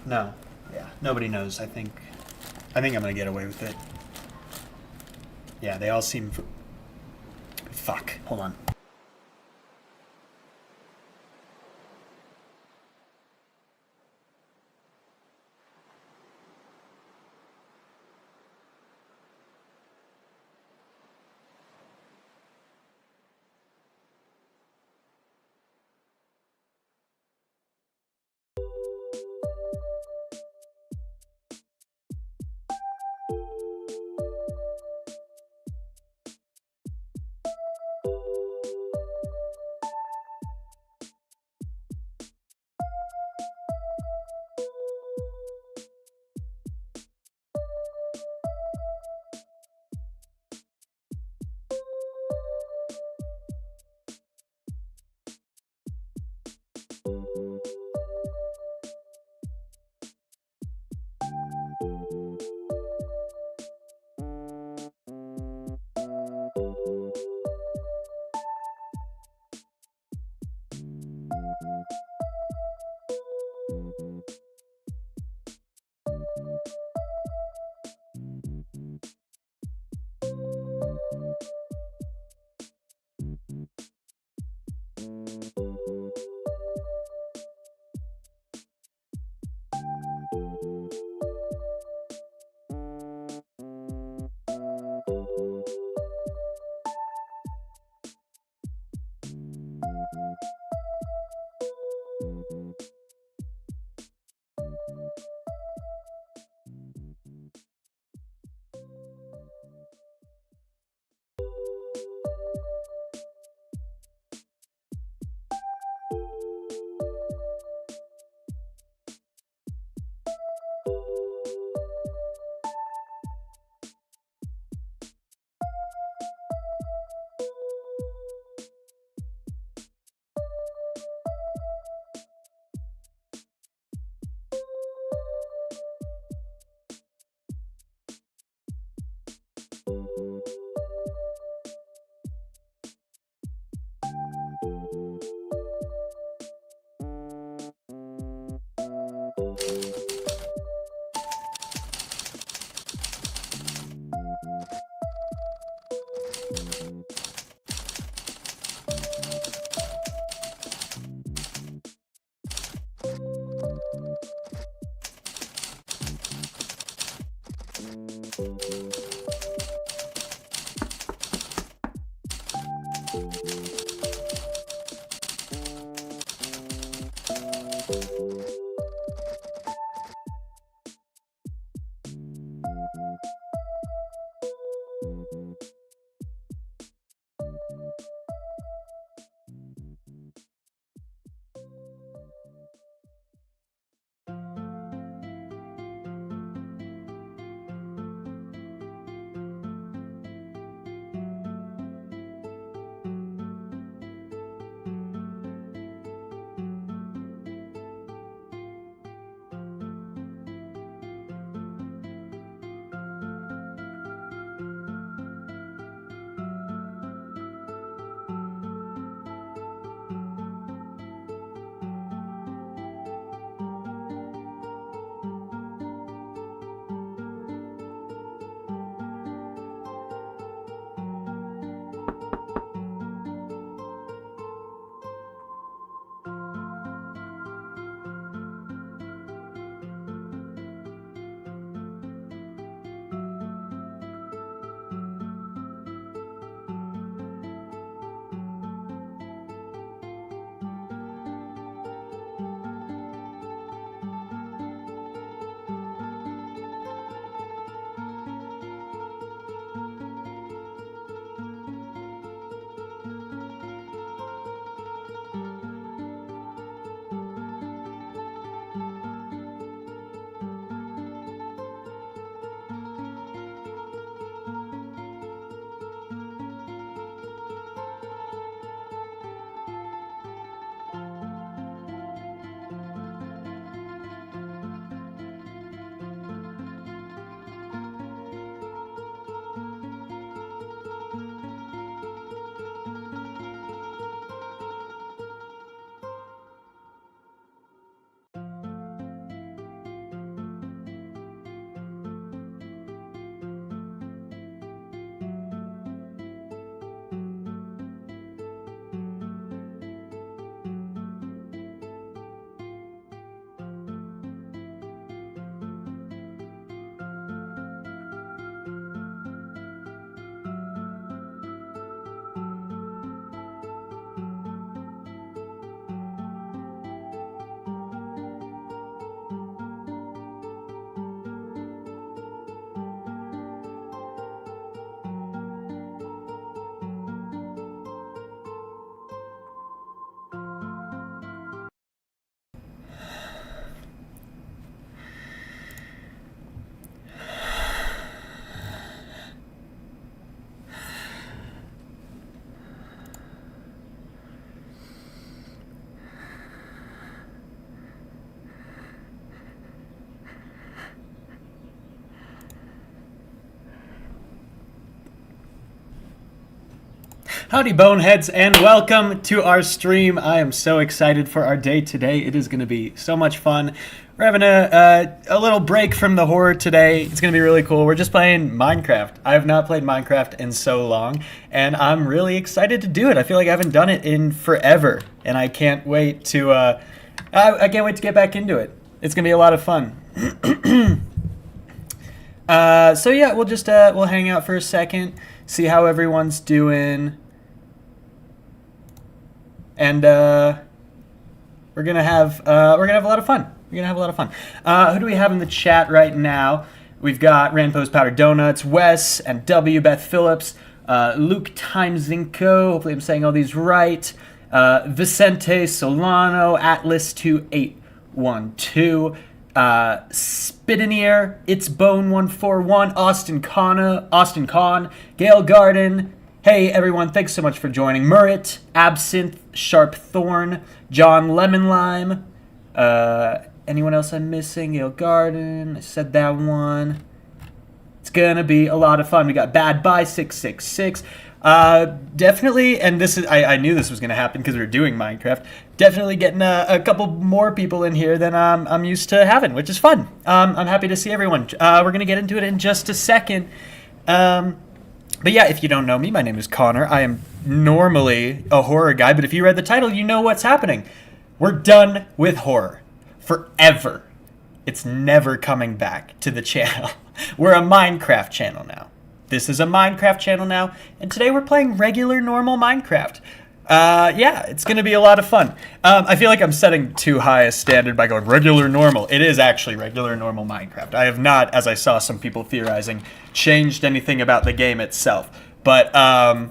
No. Yeah, nobody knows. I think I'm gonna get away with it. Yeah, they all seem. Fuck. Hold on. Howdy boneheads and welcome to our stream. I am so excited for our day today. It is going to be so much fun. We're having a little break from the horror today. It's going to be really cool. We're just playing Minecraft. I have not played Minecraft in so long, and I'm really excited to do it. I feel like I haven't done it in forever, and I can't wait to I can't wait to get back into it. It's going to be a lot of fun. So yeah, we'll just we'll hang out for a second, see how everyone's doing. And we're gonna have a lot of fun. Who do we have in the chat right now? We've got Randpost Powder Donuts, Wes and W, Beth Phillips, Luke Timesinko. Hopefully I'm saying all these right. Vicente Solano, Atlas 2812, Spitanier, It's Bone 141, Austin Kahn, Gail Garden. Hey everyone, thanks so much for joining. Murrit, Absinthe, Sharp Thorn, John Lemon Lime, anyone else I'm missing? Gail Garden, I said that one. It's gonna be a lot of fun. We got Bad Bye 666. Definitely, and this is I knew this was gonna happen because we were doing Minecraft. Definitely getting a couple more people in here than I'm used to having, which is fun. I'm happy to see everyone. We're gonna get into it in just a second. But yeah, if you don't know me, my name is Connor. I am normally a horror guy, but if you read the title, you know what's happening. We're done with horror. Forever. It's never coming back to the channel. We're a Minecraft channel now. This is a Minecraft channel now, and today we're playing regular, normal Minecraft. Yeah, it's going to be a lot of fun. I feel like I'm setting too high a standard by going regular, normal. It is actually regular, normal Minecraft. I have not, as I saw some people theorizing, changed anything about the game itself. But I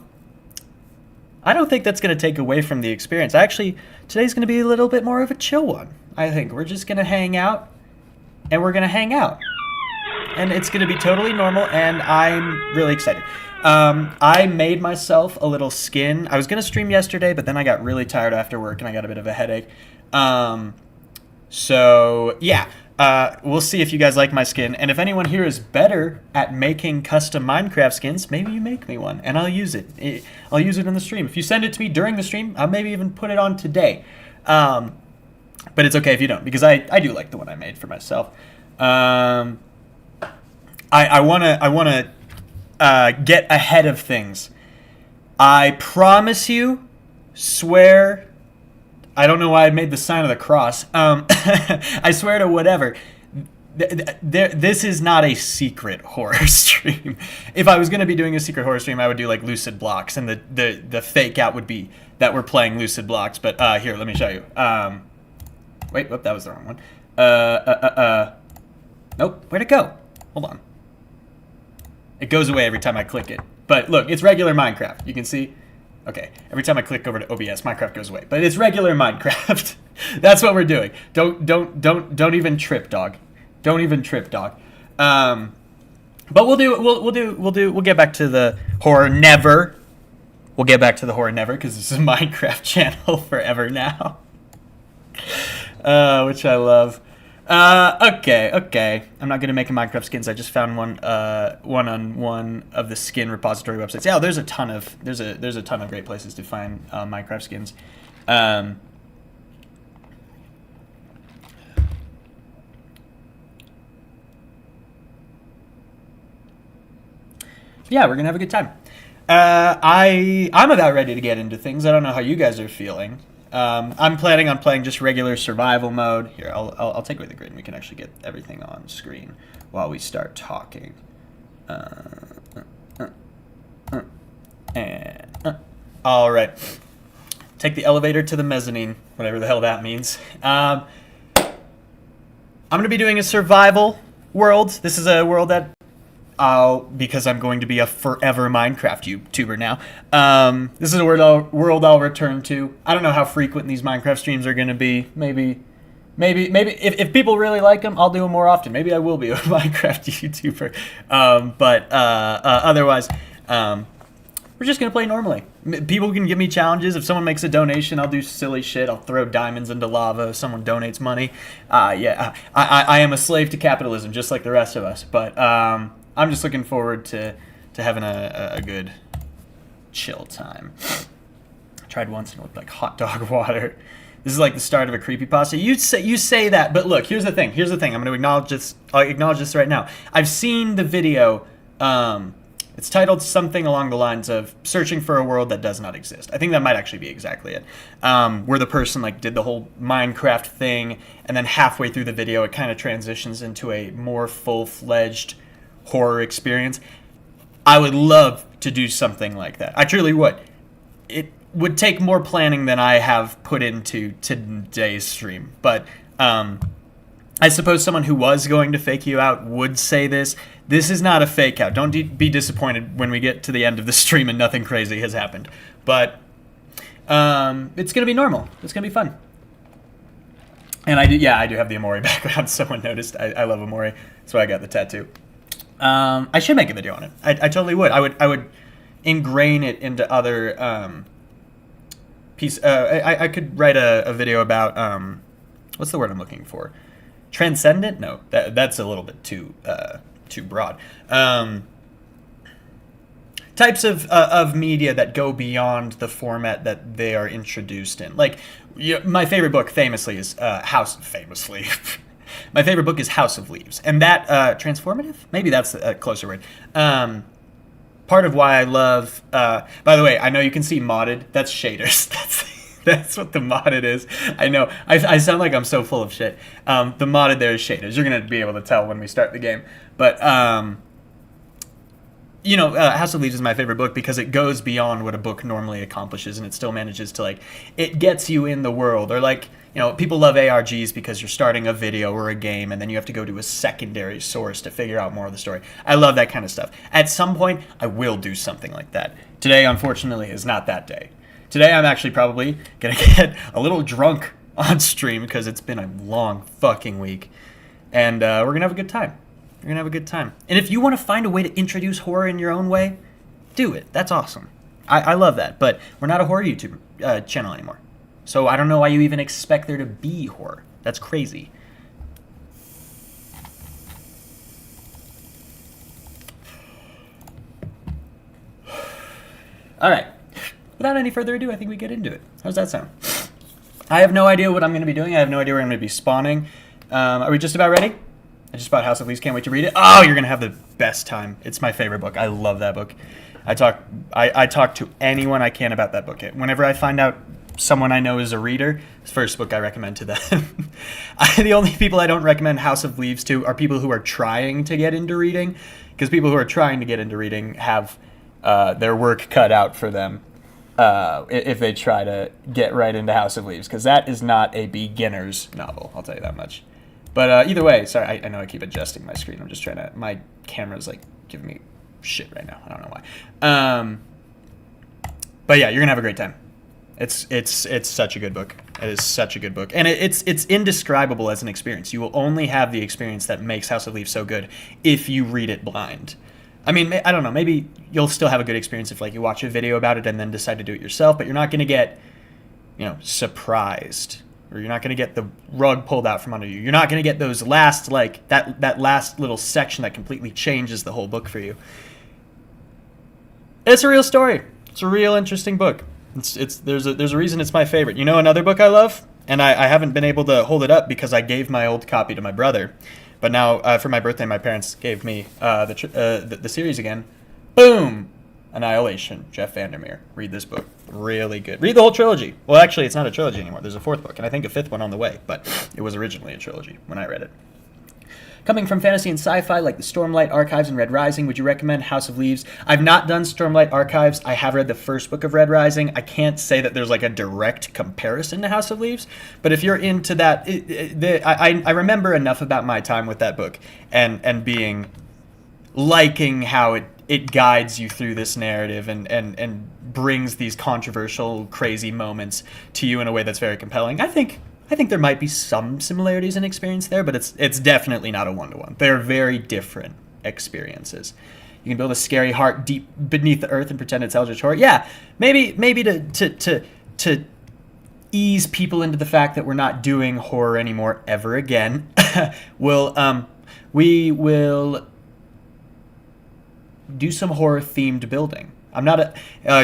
don't think that's going to take away from the experience. Actually, today's going to be a little bit more of a chill one, I think. We're just going to hang out, and we're going to hang out. And it's going to be totally normal, and I'm really excited. I made myself a little skin. I was going to stream yesterday, but then I got really tired after work, and I got a bit of a headache. So, yeah. We'll see if you guys like my skin. And if anyone here is better at making custom Minecraft skins, maybe you make me one, and I'll use it. I'll use it in the stream. If you send it to me during the stream, I'll maybe even put it on today. But it's okay if you don't, because I do like the one I made for myself. I wanna get ahead of things. I promise you, swear, I don't know why I made the sign of the cross. I swear to whatever. This is not a secret horror stream. If I was going to be doing a secret horror stream, I would do like Lucid Blocks, and the fake out would be that we're playing Lucid Blocks. But here, let me show you. Wait, whoop, that was the wrong one. Nope, where'd it go? Hold on. It goes away every time I click it. But look, it's regular Minecraft. You can see. Okay, every time I click over to OBS, Minecraft goes away. But it's regular Minecraft. That's what we're doing. Don't even trip, dog. Don't even trip, dog. But we'll get back to the horror never. We'll get back to the horror never because this is a Minecraft channel forever now. Which I love. Okay. I'm not gonna make a Minecraft skins. I just found one on one of the skin repository websites. Yeah, there's a ton of great places to find Minecraft skins. Yeah, we're gonna have a good time. I'm about ready to get into things. I don't know how you guys are feeling. I'm planning on playing just regular survival mode. Here, I'll take away the grid and we can actually get everything on screen while we start talking. All right. Take the elevator to the mezzanine, whatever the hell that means. I'm going to be doing a survival world. This is a world that because I'm going to be a forever Minecraft YouTuber now. This is a world I'll return to. I don't know how frequent these Minecraft streams are going to be. Maybe if people really like them, I'll do them more often. Maybe I will be a Minecraft YouTuber. But otherwise, we're just going to play normally. People can give me challenges. If someone makes a donation, I'll do silly shit. I'll throw diamonds into lava if someone donates money. Yeah, I am a slave to capitalism, just like the rest of us. But I'm just looking forward to having a chill time. I tried once and it looked like hot dog water. This is like the start of a creepypasta. You say that, but look, here's the thing. I'm going to acknowledge this. I'll acknowledge this right now. I've seen the video. It's titled something along the lines of "Searching for a World That Does Not Exist." I think that might actually be exactly it. Where the person like did the whole Minecraft thing, and then halfway through the video, it kind of transitions into a more full-fledged horror experience. I would love to do something like that. I truly would. It would take more planning than I have put into today's stream, but I suppose someone who was going to fake you out would say this. This is not a fake out. Don't be disappointed when we get to the end of the stream and nothing crazy has happened. But it's going to be normal. It's going to be fun. And I do have the Amori background. Someone noticed. I love Amori. That's why I got the tattoo. I should make a video on it. I totally would. I would ingrain it into other I could write a video about what's the word I'm looking for? Transcendent? No, that's a little bit too broad. Types of media that go beyond the format that they are introduced in. Like, my favorite book, famously, is my favorite book is House of Leaves, and that transformative. Maybe that's a closer word. Part of why I love. By the way, I know you can see modded. That's shaders. That's what the modded is. I know. I sound like I'm so full of shit. The modded there is shaders. You're going to be able to tell when we start the game. But, House of Leaves is my favorite book because it goes beyond what a book normally accomplishes, and it still manages to, it gets you in the world. Or, people love ARGs because you're starting a video or a game, and then you have to go to a secondary source to figure out more of the story. I love that kind of stuff. At some point, I will do something like that. Today, unfortunately, is not that day. Today, I'm actually probably going to get a little drunk on stream because it's been a long fucking week. And we're going to have a good time. We're going to have a good time. And if you want to find a way to introduce horror in your own way, do it. That's awesome. I love that. But we're not a horror YouTube channel anymore. So I don't know why you even expect there to be horror. That's crazy. All right. Without any further ado, I think we get into it. How's that sound? I have no idea what I'm going to be doing. I have no idea where I'm going to be spawning. Are we just about ready? I just bought House of Leaves. Can't wait to read it. Oh, you're going to have the best time. It's my favorite book. I love that book. I talk to anyone I can about that book. Whenever I find out someone I know is a reader, it's the first book I recommend to them. The only people I don't recommend House of Leaves to are people who are trying to get into reading, because people who are trying to get into reading have their work cut out for them. If they try to get right into House of Leaves, because that is not a beginner's novel, I'll tell you that much. But either way, sorry, I know I keep adjusting my screen. I'm just trying to, my camera's giving me shit right now. I don't know why. But yeah, you're gonna have a great time. It's such a good book. It is such a good book, and it's indescribable as an experience. You will only have the experience that makes House of Leaves so good if you read it blind. I mean, I don't know, maybe you'll still have a good experience if you watch a video about it and then decide to do it yourself, but you're not going to get, surprised, or you're not going to get the rug pulled out from under you. You're not going to get those last, that last little section that completely changes the whole book for you. It's a real story. It's a real interesting book. There's a reason it's my favorite. You know another book I love? And I haven't been able to hold it up because I gave my old copy to my brother. But now, for my birthday, my parents gave me the series again. Boom! Annihilation, Jeff Vandermeer. Read this book. Really good. Read the whole trilogy. Well, actually, it's not a trilogy anymore. There's a fourth book, and I think a fifth one on the way. But it was originally a trilogy when I read it. Coming from fantasy and sci-fi like the Stormlight Archives and Red Rising, would you recommend House of Leaves? I've not done Stormlight Archives. I have read the first book of Red Rising. I can't say that there's a direct comparison to House of Leaves, but if you're into that, I remember enough about my time with that book and liking how it guides you through this narrative and brings these controversial, crazy moments to you in a way that's very compelling. I think there might be some similarities in experience there, but it's definitely not a one-to-one. They're very different experiences. You can build a scary heart deep beneath the earth and pretend it's Eldritch horror. Yeah, maybe to ease people into the fact that we're not doing horror anymore ever again. We will do some horror-themed building. I'm not a.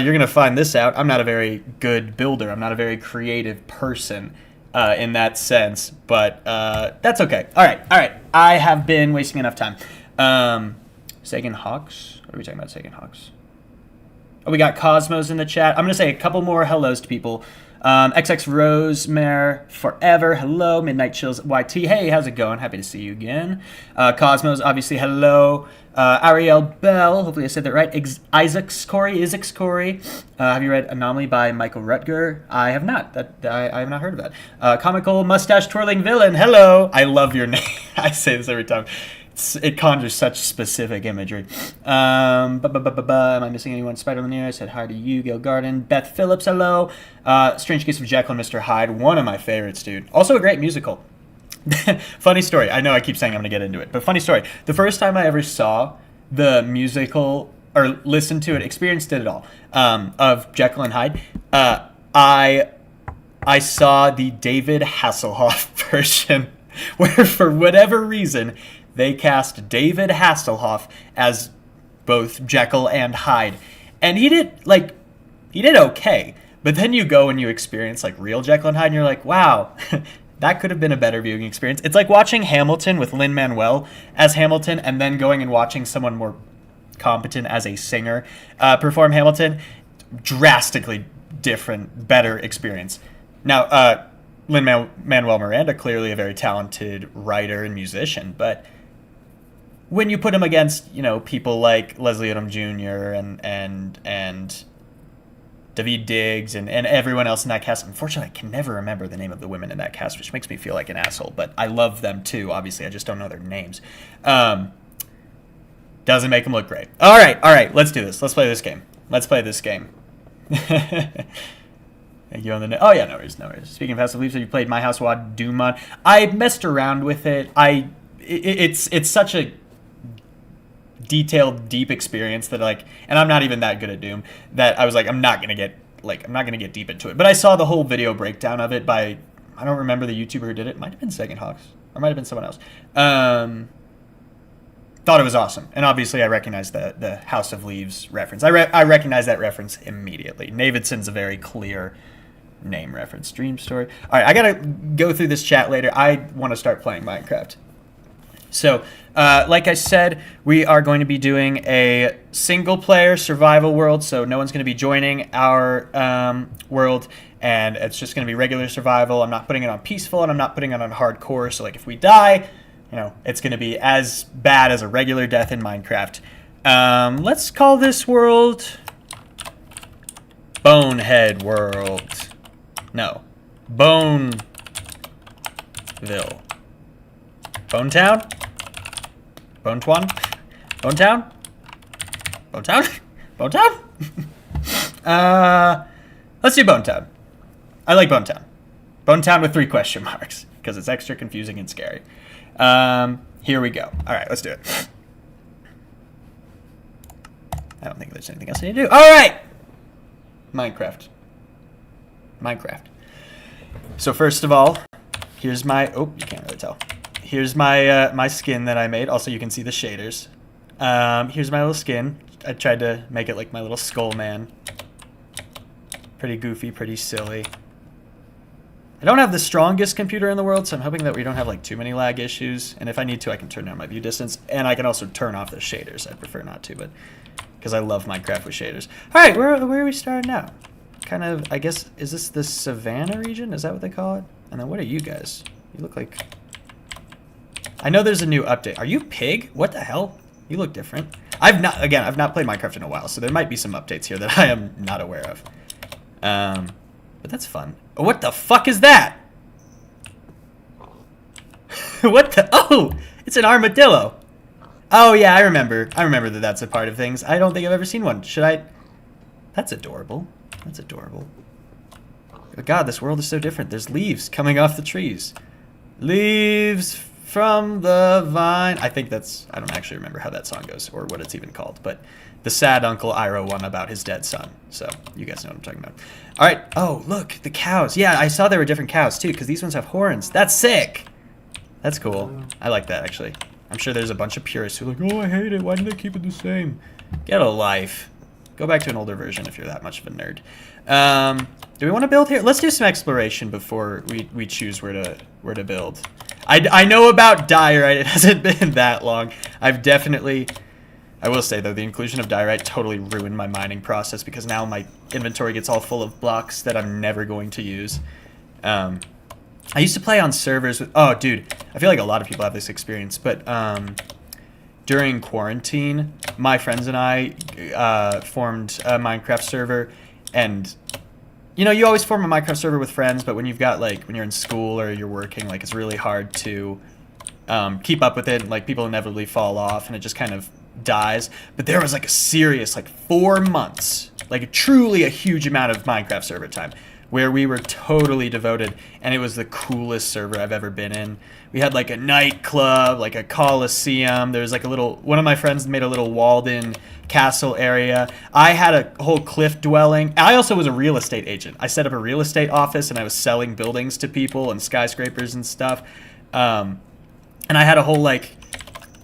You're gonna find this out. I'm not a very good builder. I'm not a very creative person in that sense. But that's okay. All right. I have been wasting enough time. Sagan Hawks. What are we talking about, Sagan Hawks? Oh, we got Cosmos in the chat. I'm gonna say a couple more hellos to people. XX Rosemare Forever, hello. Midnight Chills YT, hey, how's it going? Happy to see you again. Cosmos, obviously, hello. Ariel Bell, hopefully I said that right. Isaacs Corey. Have you read Anomaly by Michael Rutger? I have not. I have not heard of that. Comical Mustache Twirling Villain, hello. I love your name. I say this every time. It conjures such specific imagery. Am I missing anyone? Spider Lanier, I said hi to you. Gail Garden. Beth Phillips, hello. Strange Case of Jekyll and Mr. Hyde, one of my favorites, dude. Also a great musical. Funny story. I know I keep saying I'm going to get into it, but funny story. The first time I ever saw the musical, or listened to it, experienced it at all, of Jekyll and Hyde, I saw the David Hasselhoff version, where for whatever reason, they cast David Hasselhoff as both Jekyll and Hyde. And he did okay. But then you go and you experience like real Jekyll and Hyde and you're like, wow, that could have been a better viewing experience. It's like watching Hamilton with Lin-Manuel as Hamilton and then going and watching someone more competent as a singer perform Hamilton. Drastically different, better experience. Now, Lin-Manuel Miranda, clearly a very talented writer and musician, but when you put him against, people like Leslie Odom Jr. and Daveed Diggs and everyone else in that cast, unfortunately, I can never remember the name of the women in that cast, which makes me feel like an asshole, but I love them too, obviously. I just don't know their names. Doesn't make them look great. All right, let's do this. Let's play this game. You on the oh yeah, no worries. Speaking of passive leaves, have you played My House Wad Doomon? I messed around with it. It's such a detailed, deep experience that and I'm not even that good at Doom, that I was like, I'm not gonna get deep into it. But I saw the whole video breakdown of it by, I don't remember the YouTuber who did it. Might have been Sagan Hawks, or might have been someone else. Thought it was awesome, and obviously I recognized the House of Leaves reference. I recognize that reference immediately. Navidson's a very clear name reference. Dream Story. All right, I gotta go through this chat later. I want to start playing Minecraft. So, like I said, we are going to be doing a single-player survival world, so no one's going to be joining our world, and it's just going to be regular survival. I'm not putting it on peaceful, and I'm not putting it on hardcore, so if we die, it's going to be as bad as a regular death in Minecraft. Let's call this world Bonehead World. No. Boneville. Bonetown? Bonetwan? Bonetown? Bonetown? Bonetown? Let's do Bonetown. I like Bonetown. Bonetown with 3 question marks, because it's extra confusing and scary. Here we go. All right, let's do it. I don't think there's anything else I need to do. All right! Minecraft. So first of all, here's my... Oh, you can't really tell. Here's my my skin that I made. Also, you can see the shaders. Here's my little skin. I tried to make it like my little skull man. Pretty goofy, pretty silly. I don't have the strongest computer in the world, so I'm hoping that we don't have like too many lag issues. And if I need to, I can turn down my view distance. And I can also turn off the shaders. I'd prefer not to, but because I love Minecraft with shaders. All right, where are we starting now? Kind of, I guess, is this the Savannah region? Is that what they call it? And then what are you guys? You look like... I know there's a new update. Are you Pig? What the hell? You look different. I've not played Minecraft in a while, so there might be some updates here that I am not aware of. But that's fun. Oh, what the fuck is that? What the? Oh, it's an armadillo. Oh yeah, I remember that that's a part of things. I don't think I've ever seen one. Should I? That's adorable. That's adorable. Oh, God, this world is so different. There's leaves coming off the trees. Leaves from the vine. I think that's... I don't actually remember how that song goes or what it's even called, but the sad Uncle Iroh one about his dead son. So you guys know what I'm talking about. All right. Oh, look, the cows. Yeah, I saw there were different cows too, because these ones have horns. That's sick. That's cool. I like that, actually. I'm sure there's a bunch of purists who are like, oh, I hate it. Why do they keep it the same? Get a life. Go back to an older version if you're that much of a nerd. Do we want to build here? Let's do some exploration before we choose where to build. I know about diorite. It hasn't been that long. I will say, though, the inclusion of diorite totally ruined my mining process because now my inventory gets all full of blocks that I'm never going to use. I used to play on servers with... Oh, dude. I feel like a lot of people have this experience, but during quarantine, my friends and I formed a Minecraft server, and... You know, you always form a Minecraft server with friends, but when you've got, like, when you're in school or you're working, like, it's really hard to keep up with it. Like, people inevitably fall off, and it just kind of dies. But there was, like, a serious, like, 4 months, like, truly a huge amount of Minecraft server time, where we were totally devoted, and it was the coolest server I've ever been in. We had, like, a nightclub, like, a coliseum. There was, like, one of my friends made a little walled-in castle area. I had a whole cliff dwelling. I also was a real estate agent. I set up a real estate office, and I was selling buildings to people and skyscrapers and stuff. And I had a whole, like,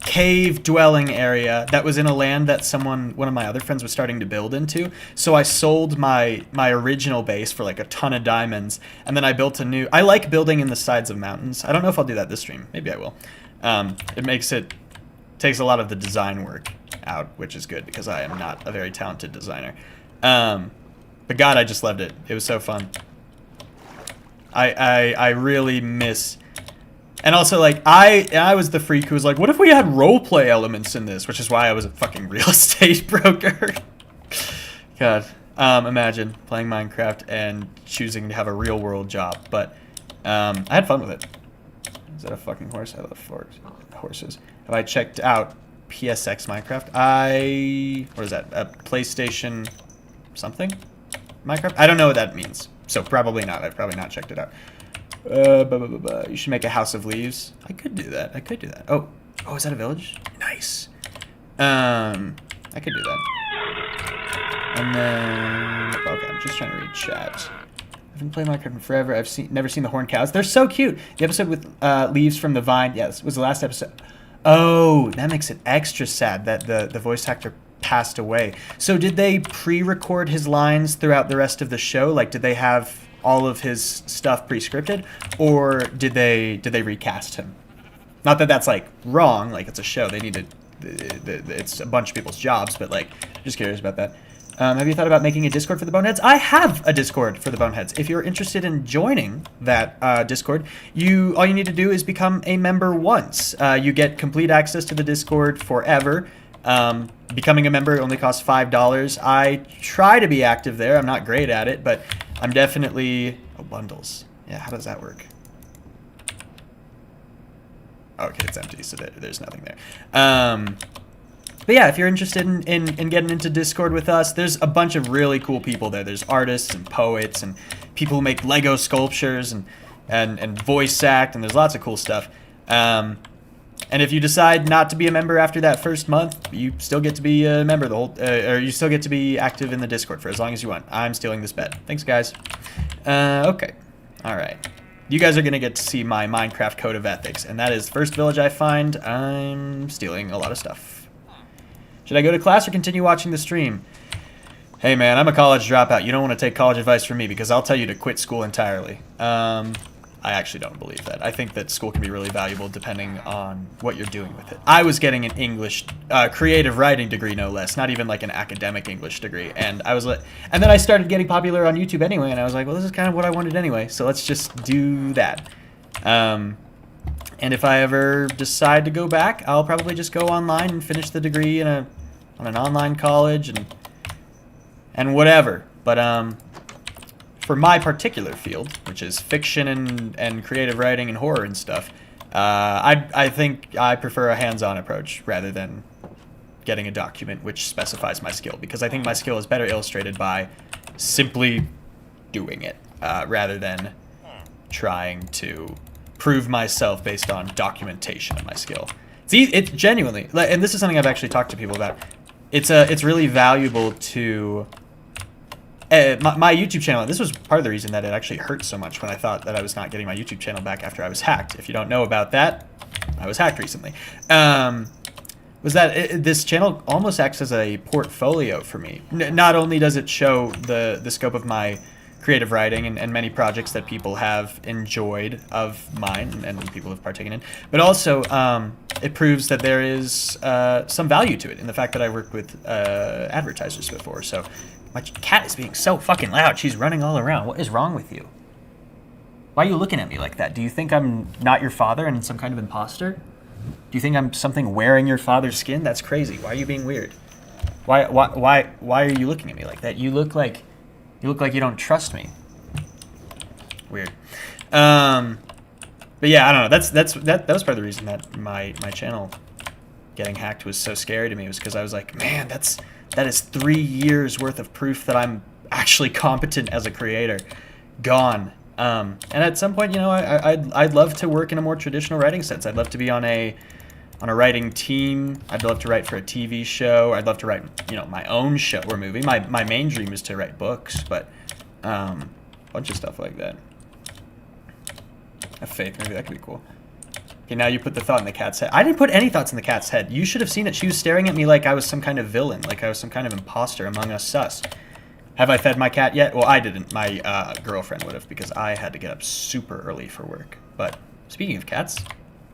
cave dwelling area that was in a land that one of my other friends was starting to build into. So I sold my original base for like a ton of diamonds, and then I built a new... I like building in the sides of mountains. I don't know if I'll do that this stream. Maybe I will. Takes a lot of the design work out, which is good because I am not a very talented designer. But God, I just loved it. It was so fun. I really miss... And also, like, I was the freak who was like, what if we had roleplay elements in this? Which is why I was a fucking real estate broker. God. Imagine playing Minecraft and choosing to have a real world job. But I had fun with it. Is that a fucking horse? I love horses. Have I checked out PSX Minecraft? What is that? A PlayStation something? Minecraft? I don't know what that means. So probably not. I've probably not checked it out. You should make a house of leaves. I could do that. Oh, is that a village? Nice. I could do that. And then, okay, I'm just trying to read chat. I haven't played Minecraft in forever. I've never seen the horned cows. They're so cute. The episode with leaves from the vine. Yeah, this was the last episode. Oh, that makes it extra sad that the voice actor passed away. So did they pre-record his lines throughout the rest of the show? Like, did they have all of his stuff pre-scripted, or did they recast him? Not that that's like wrong, like it's a show, they need to, it's a bunch of people's jobs, but like, just curious about that. Have you thought about making a Discord for the Boneheads? I have a Discord for the Boneheads. If you're interested in joining that Discord, all you need to do is become a member once. You get complete access to the Discord forever. Becoming a member only costs $5. I try to be active there. I'm not great at it, but I'm definitely... Oh, bundles. Yeah, how does that work? Okay, it's empty, so there's nothing there. But yeah, if you're interested in getting into Discord with us, there's a bunch of really cool people there. There's artists and poets and people who make Lego sculptures and voice act, and there's lots of cool stuff. And if you decide not to be a member after that first month, you still get to be a member or you still get to be active in the Discord for as long as you want. I'm stealing this bet. Thanks, guys. Okay. All right. You guys are going to get to see my Minecraft code of ethics, and that is first village I find, I'm stealing a lot of stuff. Should I go to class or continue watching the stream? Hey, man, I'm a college dropout. You don't want to take college advice from me because I'll tell you to quit school entirely. I actually don't believe that. I think that school can be really valuable depending on what you're doing with it. I was getting an English creative writing degree, no less, not even like an academic English degree. And and then I started getting popular on YouTube anyway, and I was like, well, this is kind of what I wanted anyway, so let's just do that. And if I ever decide to go back, I'll probably just go online and finish the degree on an online college and whatever. But for my particular field, which is fiction and creative writing and horror and stuff, I think I prefer a hands-on approach rather than getting a document which specifies my skill, because I think my skill is better illustrated by simply doing it rather than trying to prove myself based on documentation of my skill. It's genuinely, and this is something I've actually talked to people about, it's really valuable to... my YouTube channel, this was part of the reason that it actually hurt so much when I thought that I was not getting my YouTube channel back after I was hacked. If you don't know about that, I was hacked recently. was that this channel almost acts as a portfolio for me. Not only does it show the scope of my creative writing and many projects that people have enjoyed of mine and people have partaken in, but also it proves that there is some value to it in the fact that I worked with advertisers before. So my cat is being so fucking loud. She's running all around. What is wrong with you? Why are you looking at me like that? Do you think I'm not your father and some kind of imposter? Do you think I'm something wearing your father's skin? That's crazy. Why are you being weird? Why are you looking at me like that? You look like you don't trust me. Weird. But yeah, I don't know. That was part of the reason that my channel getting hacked was so scary to me, was because I was like, man, that is 3 years worth of proof that I'm actually competent as a creator gone. And at some point, you know, I'd love to work in a more traditional writing sense. I'd love to be on a writing team. I'd love to write for a TV show. I'd love to write, you know, my own show or movie. My main dream is to write books, but a bunch of stuff like that. Have faith, maybe that could be cool. Okay, now you put the thought in the cat's head. I didn't put any thoughts in the cat's head. You should have seen it. She was staring at me like I was some kind of villain, like I was some kind of imposter among us sus. Have I fed my cat yet? Well, I didn't. My girlfriend would have, because I had to get up super early for work. But speaking of cats,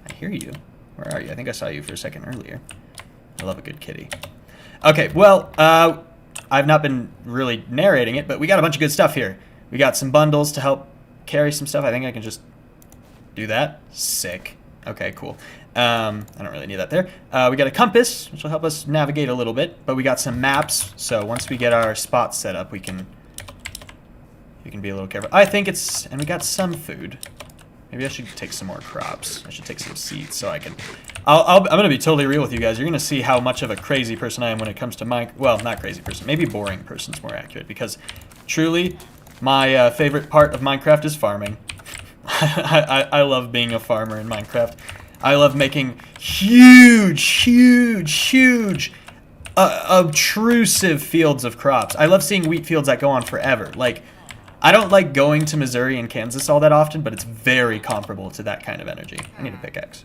I hear you. Where are you? I think I saw you for a second earlier. I love a good kitty. Okay, well, I've not been really narrating it, but we got a bunch of good stuff here. We got some bundles to help carry some stuff. I think I can just do that. Sick. Okay, cool. I don't really need that there. We got a compass, which will help us navigate a little bit, but we got some maps, so once we get our spots set up, we can be a little careful. I think it's, and we got some food. Maybe I should take some more crops. I should take some seeds so I can... I'm going to be totally real with you guys. You're going to see how much of a crazy person I am when it comes to well, not crazy person. Maybe boring person's more accurate, because truly, my favorite part of Minecraft is farming. I love being a farmer in Minecraft. I love making huge, obtrusive fields of crops. I love seeing wheat fields that go on forever. Like, I don't like going to Missouri and Kansas all that often, but it's very comparable to that kind of energy. I need a pickaxe.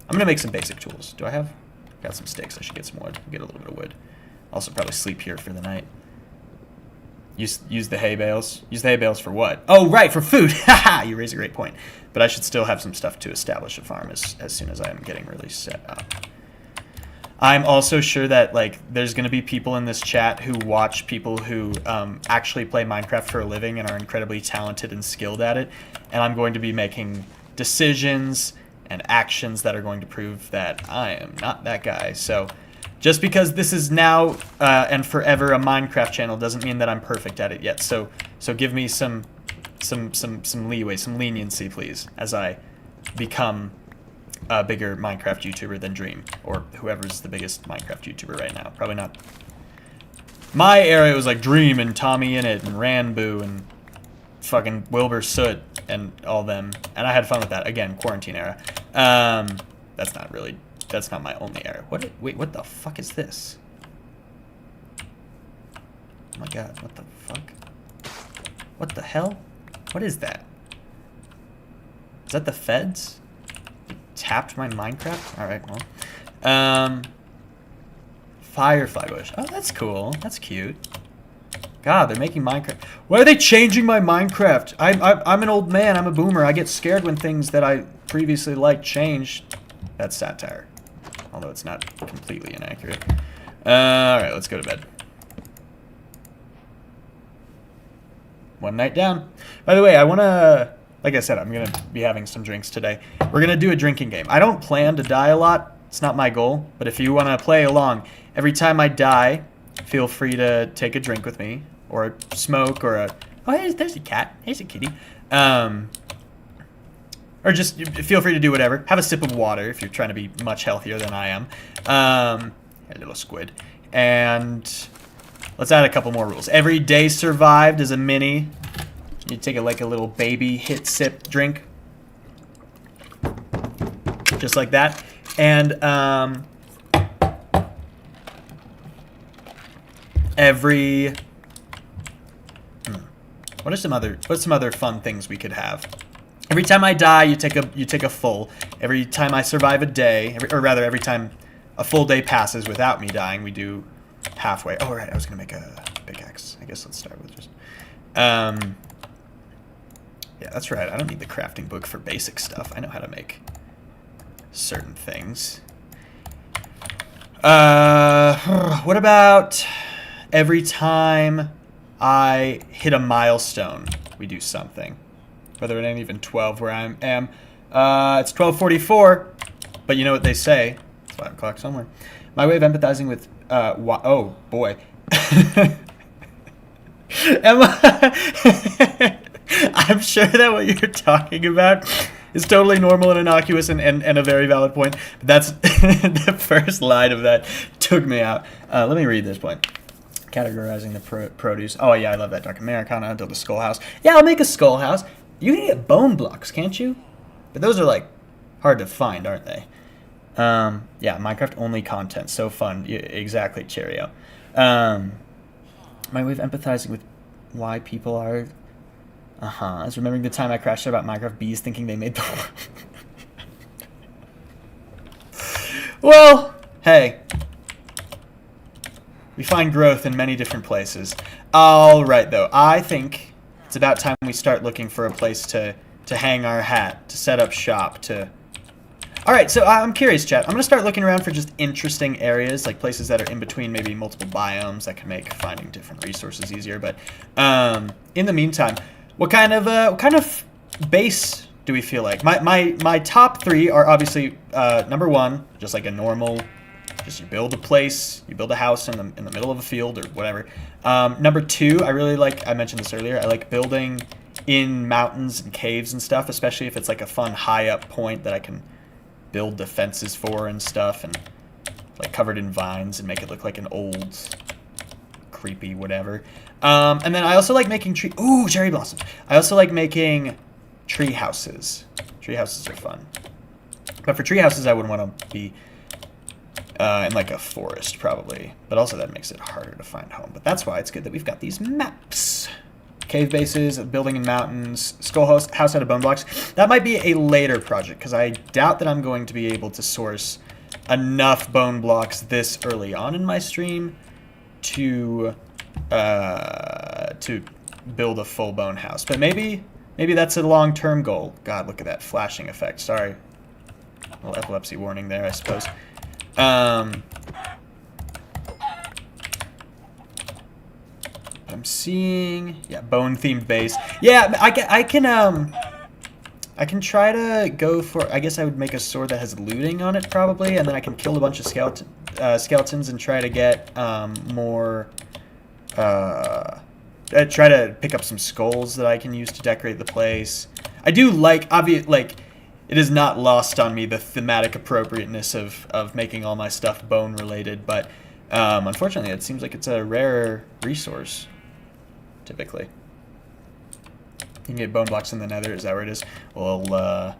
I'm going to make some basic tools. Do I have? Got some sticks. I should get some wood. Get a little bit of wood. Also probably sleep here for the night. Use the hay bales. Use the hay bales for what? Oh, right, for food. Haha, you raise a great point. But I should still have some stuff to establish a farm as soon as I'm getting really set up. I'm also sure that, like, there's going to be people in this chat who watch people who actually play Minecraft for a living and are incredibly talented and skilled at it. And I'm going to be making decisions and actions that are going to prove that I am not that guy. So just because this is now and forever a Minecraft channel doesn't mean that I'm perfect at it yet. So give me some leeway, some leniency, please, as I become a bigger Minecraft YouTuber than Dream, or whoever's the biggest Minecraft YouTuber right now. Probably not. My era, it was like Dream and Tommy In It and Ranboo and fucking Wilbur Soot and all them, and I had fun with that. Again, quarantine era. That's not my only era. Wait, what the fuck is this? Oh my god, what the fuck? What the hell? What is that? Is that the feds? They tapped my Minecraft? Alright, well. Firefly bush. Oh, that's cool. That's cute. God, they're making Minecraft. Why are they changing my Minecraft? I'm an old man. I'm a boomer. I get scared when things that I previously liked change. That's satire. Although it's not completely inaccurate. Alright, let's go to bed. One night down. By the way, I want to... Like I said, I'm going to be having some drinks today. We're going to do a drinking game. I don't plan to die a lot. It's not my goal. But if you want to play along, every time I die, feel free to take a drink with me. Or a smoke, or a... Oh, there's a cat. Here's a kitty. Or just feel free to do whatever. Have a sip of water if you're trying to be much healthier than I am. A little squid. And let's add a couple more rules. Every day survived is a mini. You take it like a little baby hit sip drink. Just like that. And every... What's some other fun things we could have? Every time I die, you take a full. Every time I survive a day, every time a full day passes without me dying, we do halfway. Oh, right, I was going to make a pickaxe. I guess let's start with just... yeah, that's right. I don't need the crafting book for basic stuff. I know how to make certain things. What about every time I hit a milestone, we do something? Whether it ain't even 12 where I am. It's 12:44, but you know what they say. It's 5 o'clock somewhere. My way of empathizing with, oh, boy. Am I... I'm sure that what you're talking about is totally normal and innocuous and a very valid point. But that's the first line of that took me out. Let me read this point. Categorizing the produce. Oh, yeah, I love that. Dark Americana, build a skull house. Yeah, I'll make a skull house. You can get bone blocks, can't you? But those are, like, hard to find, aren't they? Yeah, Minecraft-only content. So fun. Yeah, exactly, Cheerio. My way of empathizing with why people are... I was remembering the time I crashed out about Minecraft bees thinking they made the... Well, hey. We find growth in many different places. All right, though. I think it's about time we start looking for a place to hang our hat, to set up shop, to... All right, so I'm curious, chat. I'm going to start looking around for just interesting areas, like places that are in between maybe multiple biomes that can make finding different resources easier. But in the meantime, what kind of base do we feel like? My top 3 are obviously number 1, just like a normal, just you build a place, you build a house in the middle of a field or whatever. Number 2, I really like, I mentioned this earlier, I like building in mountains and caves and stuff, especially if it's like a fun high up point that I can build defenses for and stuff, and like covered in vines and make it look like an old creepy whatever. And then I also like making cherry blossoms. I also like making tree houses. Tree houses are fun. But for tree houses I wouldn't want to be in like a forest probably. But also that makes it harder to find home. But that's why it's good that we've got these maps. Cave bases, building in mountains, skull house out of bone blocks. That might be a later project because I doubt that I'm going to be able to source enough bone blocks this early on in my stream to build a full bone house. But maybe that's a long-term goal. God, look at that flashing effect. Sorry. A little epilepsy warning there, I suppose. I'm seeing, yeah, bone-themed base. Yeah, I can try to go for, I guess I would make a sword that has looting on it probably, and then I can kill a bunch of skeletons and try to get more, try to pick up some skulls that I can use to decorate the place. I do like, it is not lost on me the thematic appropriateness of making all my stuff bone-related, but unfortunately it seems like it's a rarer resource. Typically. You can get bone blocks in the nether, is that where it is? Well,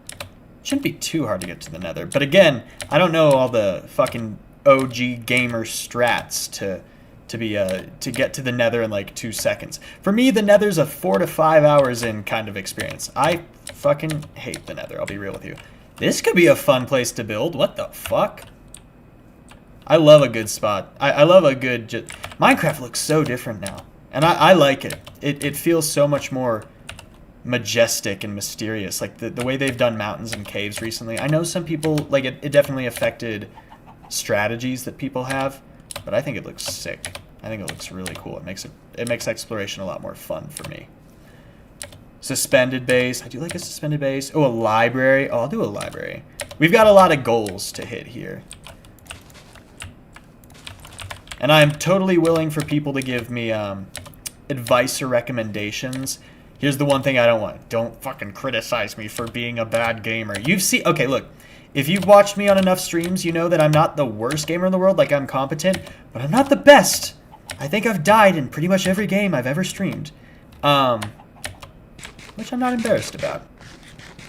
shouldn't be too hard to get to the nether. But again, I don't know all the fucking OG gamer strats to get to the nether in like 2 seconds. For me, the nether's a 4 to 5 hours in kind of experience. I fucking hate the nether, I'll be real with you. This could be a fun place to build. What the fuck? I love a good spot. I love a good... Minecraft looks so different now. And I like it. It feels so much more majestic and mysterious. Like the way they've done mountains and caves recently. I know some people, like it definitely affected strategies that people have, but I think it looks sick. I think it looks really cool. It makes exploration a lot more fun for me. Suspended base. I do like a suspended base. Oh, a library. Oh, I'll do a library. We've got a lot of goals to hit here. And I'm totally willing for people to give me advice or recommendations. Here's the one thing I don't want. Don't fucking criticize me for being a bad gamer. Okay, look. If you've watched me on enough streams, you know that I'm not the worst gamer in the world. Like, I'm competent, but I'm not the best. I think I've died in pretty much every game I've ever streamed. Which I'm not embarrassed about.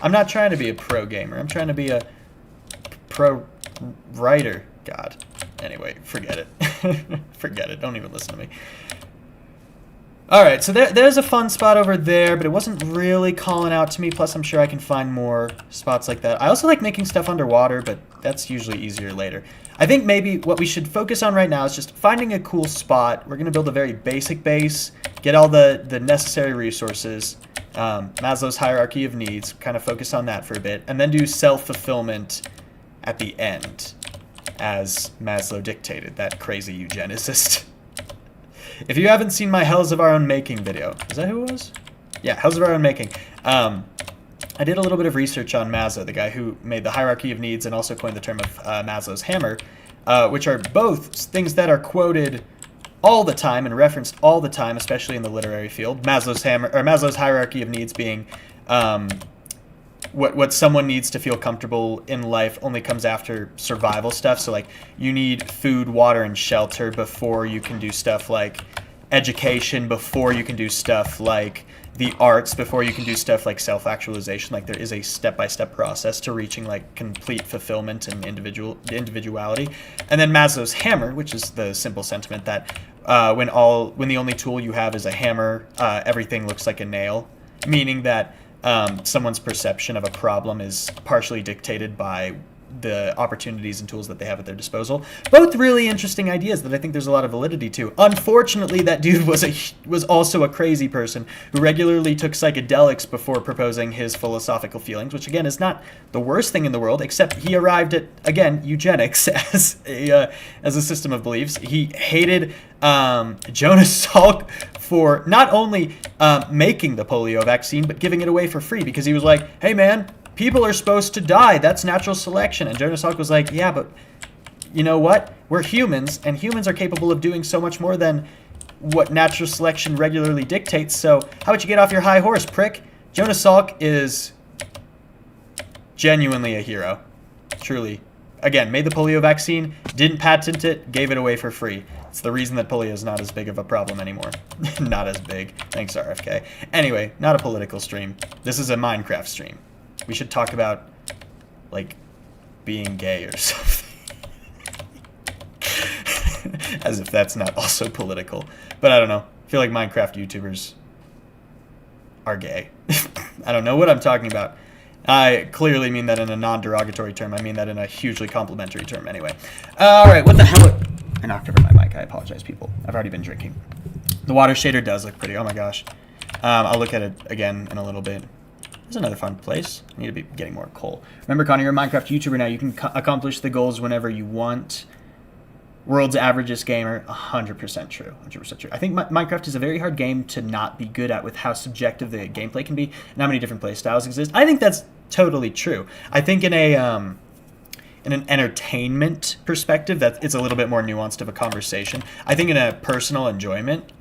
I'm not trying to be a pro gamer. I'm trying to be a pro writer. God. Anyway, forget it. Forget it. Don't even listen to me. All right, so there's a fun spot over there, but it wasn't really calling out to me. Plus, I'm sure I can find more spots like that. I also like making stuff underwater, but that's usually easier later. I think maybe what we should focus on right now is just finding a cool spot. We're going to build a very basic base, get all the necessary resources, Maslow's hierarchy of needs, kind of focus on that for a bit, and then do self-fulfillment at the end, as Maslow dictated, that crazy eugenicist. If you haven't seen my Hells of Our Own Making video, is that who it was? Yeah, Hells of Our Own Making. I did a little bit of research on Maslow, the guy who made the hierarchy of needs and also coined the term of Maslow's hammer, which are both things that are quoted all the time and referenced all the time, especially in the literary field. Maslow's hammer, or Maslow's hierarchy of needs being what someone needs to feel comfortable in life only comes after survival stuff. So like you need food, water, and shelter before you can do stuff like education, before you can do stuff like the arts, before you can do stuff like self-actualization. Like there is a step-by-step process to reaching like complete fulfillment and individuality. And then Maslow's hammer, which is the simple sentiment that when the only tool you have is a hammer, everything looks like a nail, meaning that someone's perception of a problem is partially dictated by the opportunities and tools that they have at their disposal. Both really interesting ideas that I think there's a lot of validity to. Unfortunately, that dude was also a crazy person who regularly took psychedelics before proposing his philosophical feelings, which again is not the worst thing in the world, except he arrived at, again, eugenics as a system of beliefs. He hated Jonas Salk for not only making the polio vaccine, but giving it away for free, because he was like, hey man, people are supposed to die. That's natural selection. And Jonas Salk was like, yeah, but you know what? We're humans, and humans are capable of doing so much more than what natural selection regularly dictates. So how about you get off your high horse, prick? Jonas Salk is genuinely a hero. Truly. Again, made the polio vaccine, didn't patent it, gave it away for free. It's the reason that polio is not as big of a problem anymore. Not as big. Thanks, RFK. Anyway, not a political stream. This is a Minecraft stream. We should talk about, like, being gay or something. As if that's not also political. But I don't know. I feel like Minecraft YouTubers are gay. I don't know what I'm talking about. I clearly mean that in a non-derogatory term. I mean that in a hugely complimentary term anyway. All right, what the hell? I knocked over my mic. I apologize, people. I've already been drinking. The water shader does look pretty. Oh, my gosh. I'll look at it again in a little bit. This is another fun place. I need to be getting more coal. Remember, Connor, you're a Minecraft YouTuber now. You can accomplish the goals whenever you want. World's averagest gamer, 100% true. 100% true. I think Minecraft is a very hard game to not be good at with how subjective the gameplay can be and how many different play styles exist. I think that's totally true. I think in an entertainment perspective, that it's a little bit more nuanced of a conversation. I think in a personal enjoyment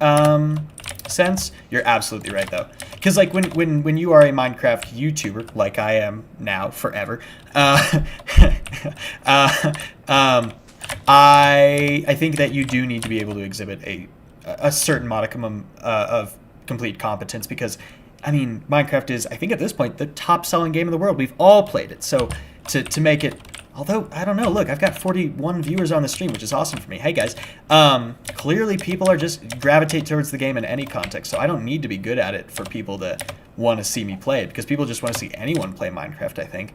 sense, you're absolutely right though. Because like when you are a Minecraft YouTuber, like I am now forever, I think that you do need to be able to exhibit a certain modicum of complete competence, because I mean Minecraft is, I think at this point, the top selling game in the world. We've all played it, so to make it, although I don't know, look, I've got 41 viewers on the stream, which is awesome for me. Hey guys, clearly people are just gravitate towards the game in any context, so I don't need to be good at it for people to want to see me play it, because people just want to see anyone play Minecraft, I think.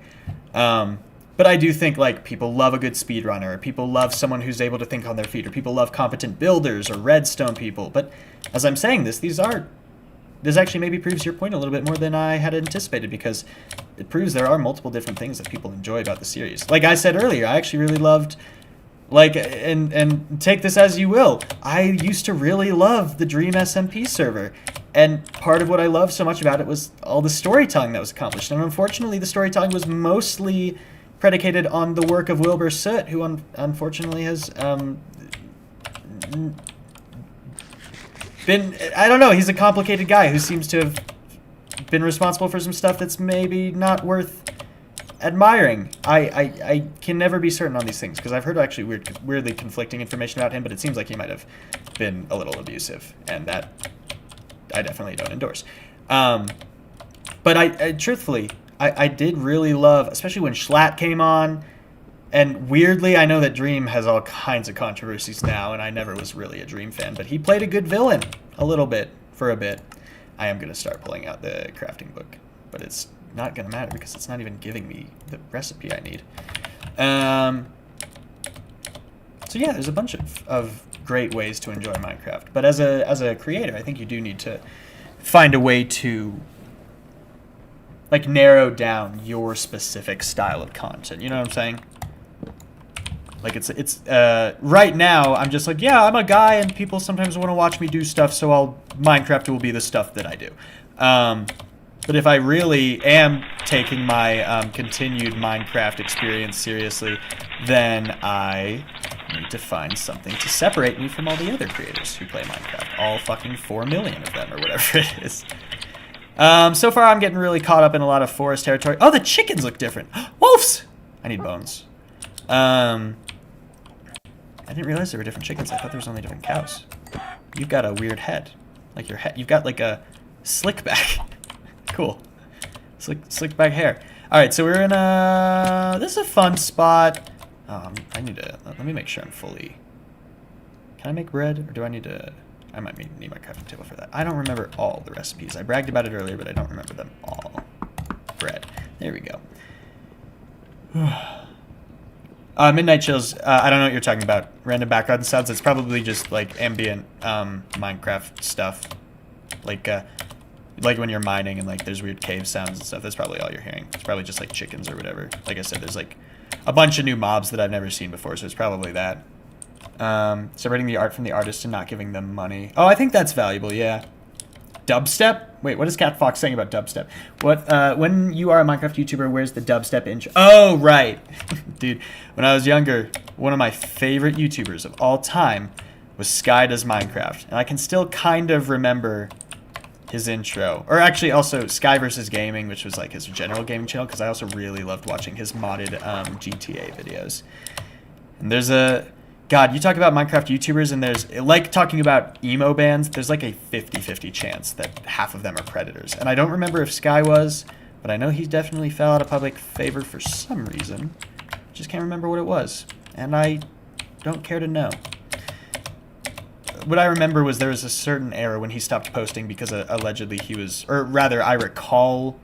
But I do think like people love a good speedrunner, or people love someone who's able to think on their feet, or people love competent builders or redstone people. But as I'm saying this, this actually maybe proves your point a little bit more than I had anticipated, because it proves there are multiple different things that people enjoy about the series. Like I said earlier, I actually really loved, like, and take this as you will, I used to really love the Dream SMP server. And part of what I loved so much about it was all the storytelling that was accomplished. And unfortunately, the storytelling was mostly predicated on the work of Wilbur Soot, who unfortunately has been, I don't know, he's a complicated guy who seems to have been responsible for some stuff that's maybe not worth admiring. I can never be certain on these things, because I've heard actually weirdly conflicting information about him, but it seems like he might have been a little abusive, and that I definitely don't endorse. But I truthfully, I did really love, especially when Schlatt came on, and weirdly, I know that Dream has all kinds of controversies now, and I never was really a Dream fan, but he played a good villain, a little bit. for a bit, I am going to start pulling out the crafting book. But it's not going to matter because it's not even giving me the recipe I need. So yeah, there's a bunch of great ways to enjoy Minecraft. But as a creator, I think you do need to find a way to like narrow down your specific style of content. You know what I'm saying? Like it's right now I'm just like, yeah, I'm a guy and people sometimes want to watch me do stuff, so Minecraft will be the stuff that I do. But if I really am taking my continued Minecraft experience seriously, then I need to find something to separate me from all the other creators who play Minecraft. All fucking 4 million of them or whatever it is. So far I'm getting really caught up in a lot of forest territory. Oh, the chickens look different. Wolves! I need bones. I didn't realize there were different chickens. I thought there was only different cows. You've got a weird head. Like your head. You've got like a slick back. Cool. Slick back hair. Alright, so we're in a... This is a fun spot. I need to... Let me make sure I'm fully... Can I make bread? Or do I need to... I might need my crafting table for that. I don't remember all the recipes. I bragged about it earlier, but I don't remember them all. Bread. There we go. Midnight Chills. I don't know what you're talking about. Random background sounds. It's probably just like ambient Minecraft stuff. Like when you're mining and like there's weird cave sounds and stuff. That's probably all you're hearing. It's probably just like chickens or whatever. Like I said, there's like a bunch of new mobs that I've never seen before, so it's probably that. Separating the art from the artist and not giving them money. Oh, I think that's valuable, yeah. Dubstep? Wait, what is Cat Fox saying about dubstep? What, when you are a Minecraft YouTuber, where's the dubstep intro? Oh, right. Dude, when I was younger, one of my favorite YouTubers of all time was Sky Does Minecraft. And I can still kind of remember his intro. Or actually also Sky vs. Gaming, which was like his general gaming channel, because I also really loved watching his modded GTA videos. And there's a... God, you talk about Minecraft YouTubers and there's, like talking about emo bands, there's like a 50-50 chance that half of them are predators. And I don't remember if Sky was, but I know he definitely fell out of public favor for some reason. Just can't remember what it was. And I don't care to know. What I remember was there was a certain era when he stopped posting because allegedly he was, or rather I recall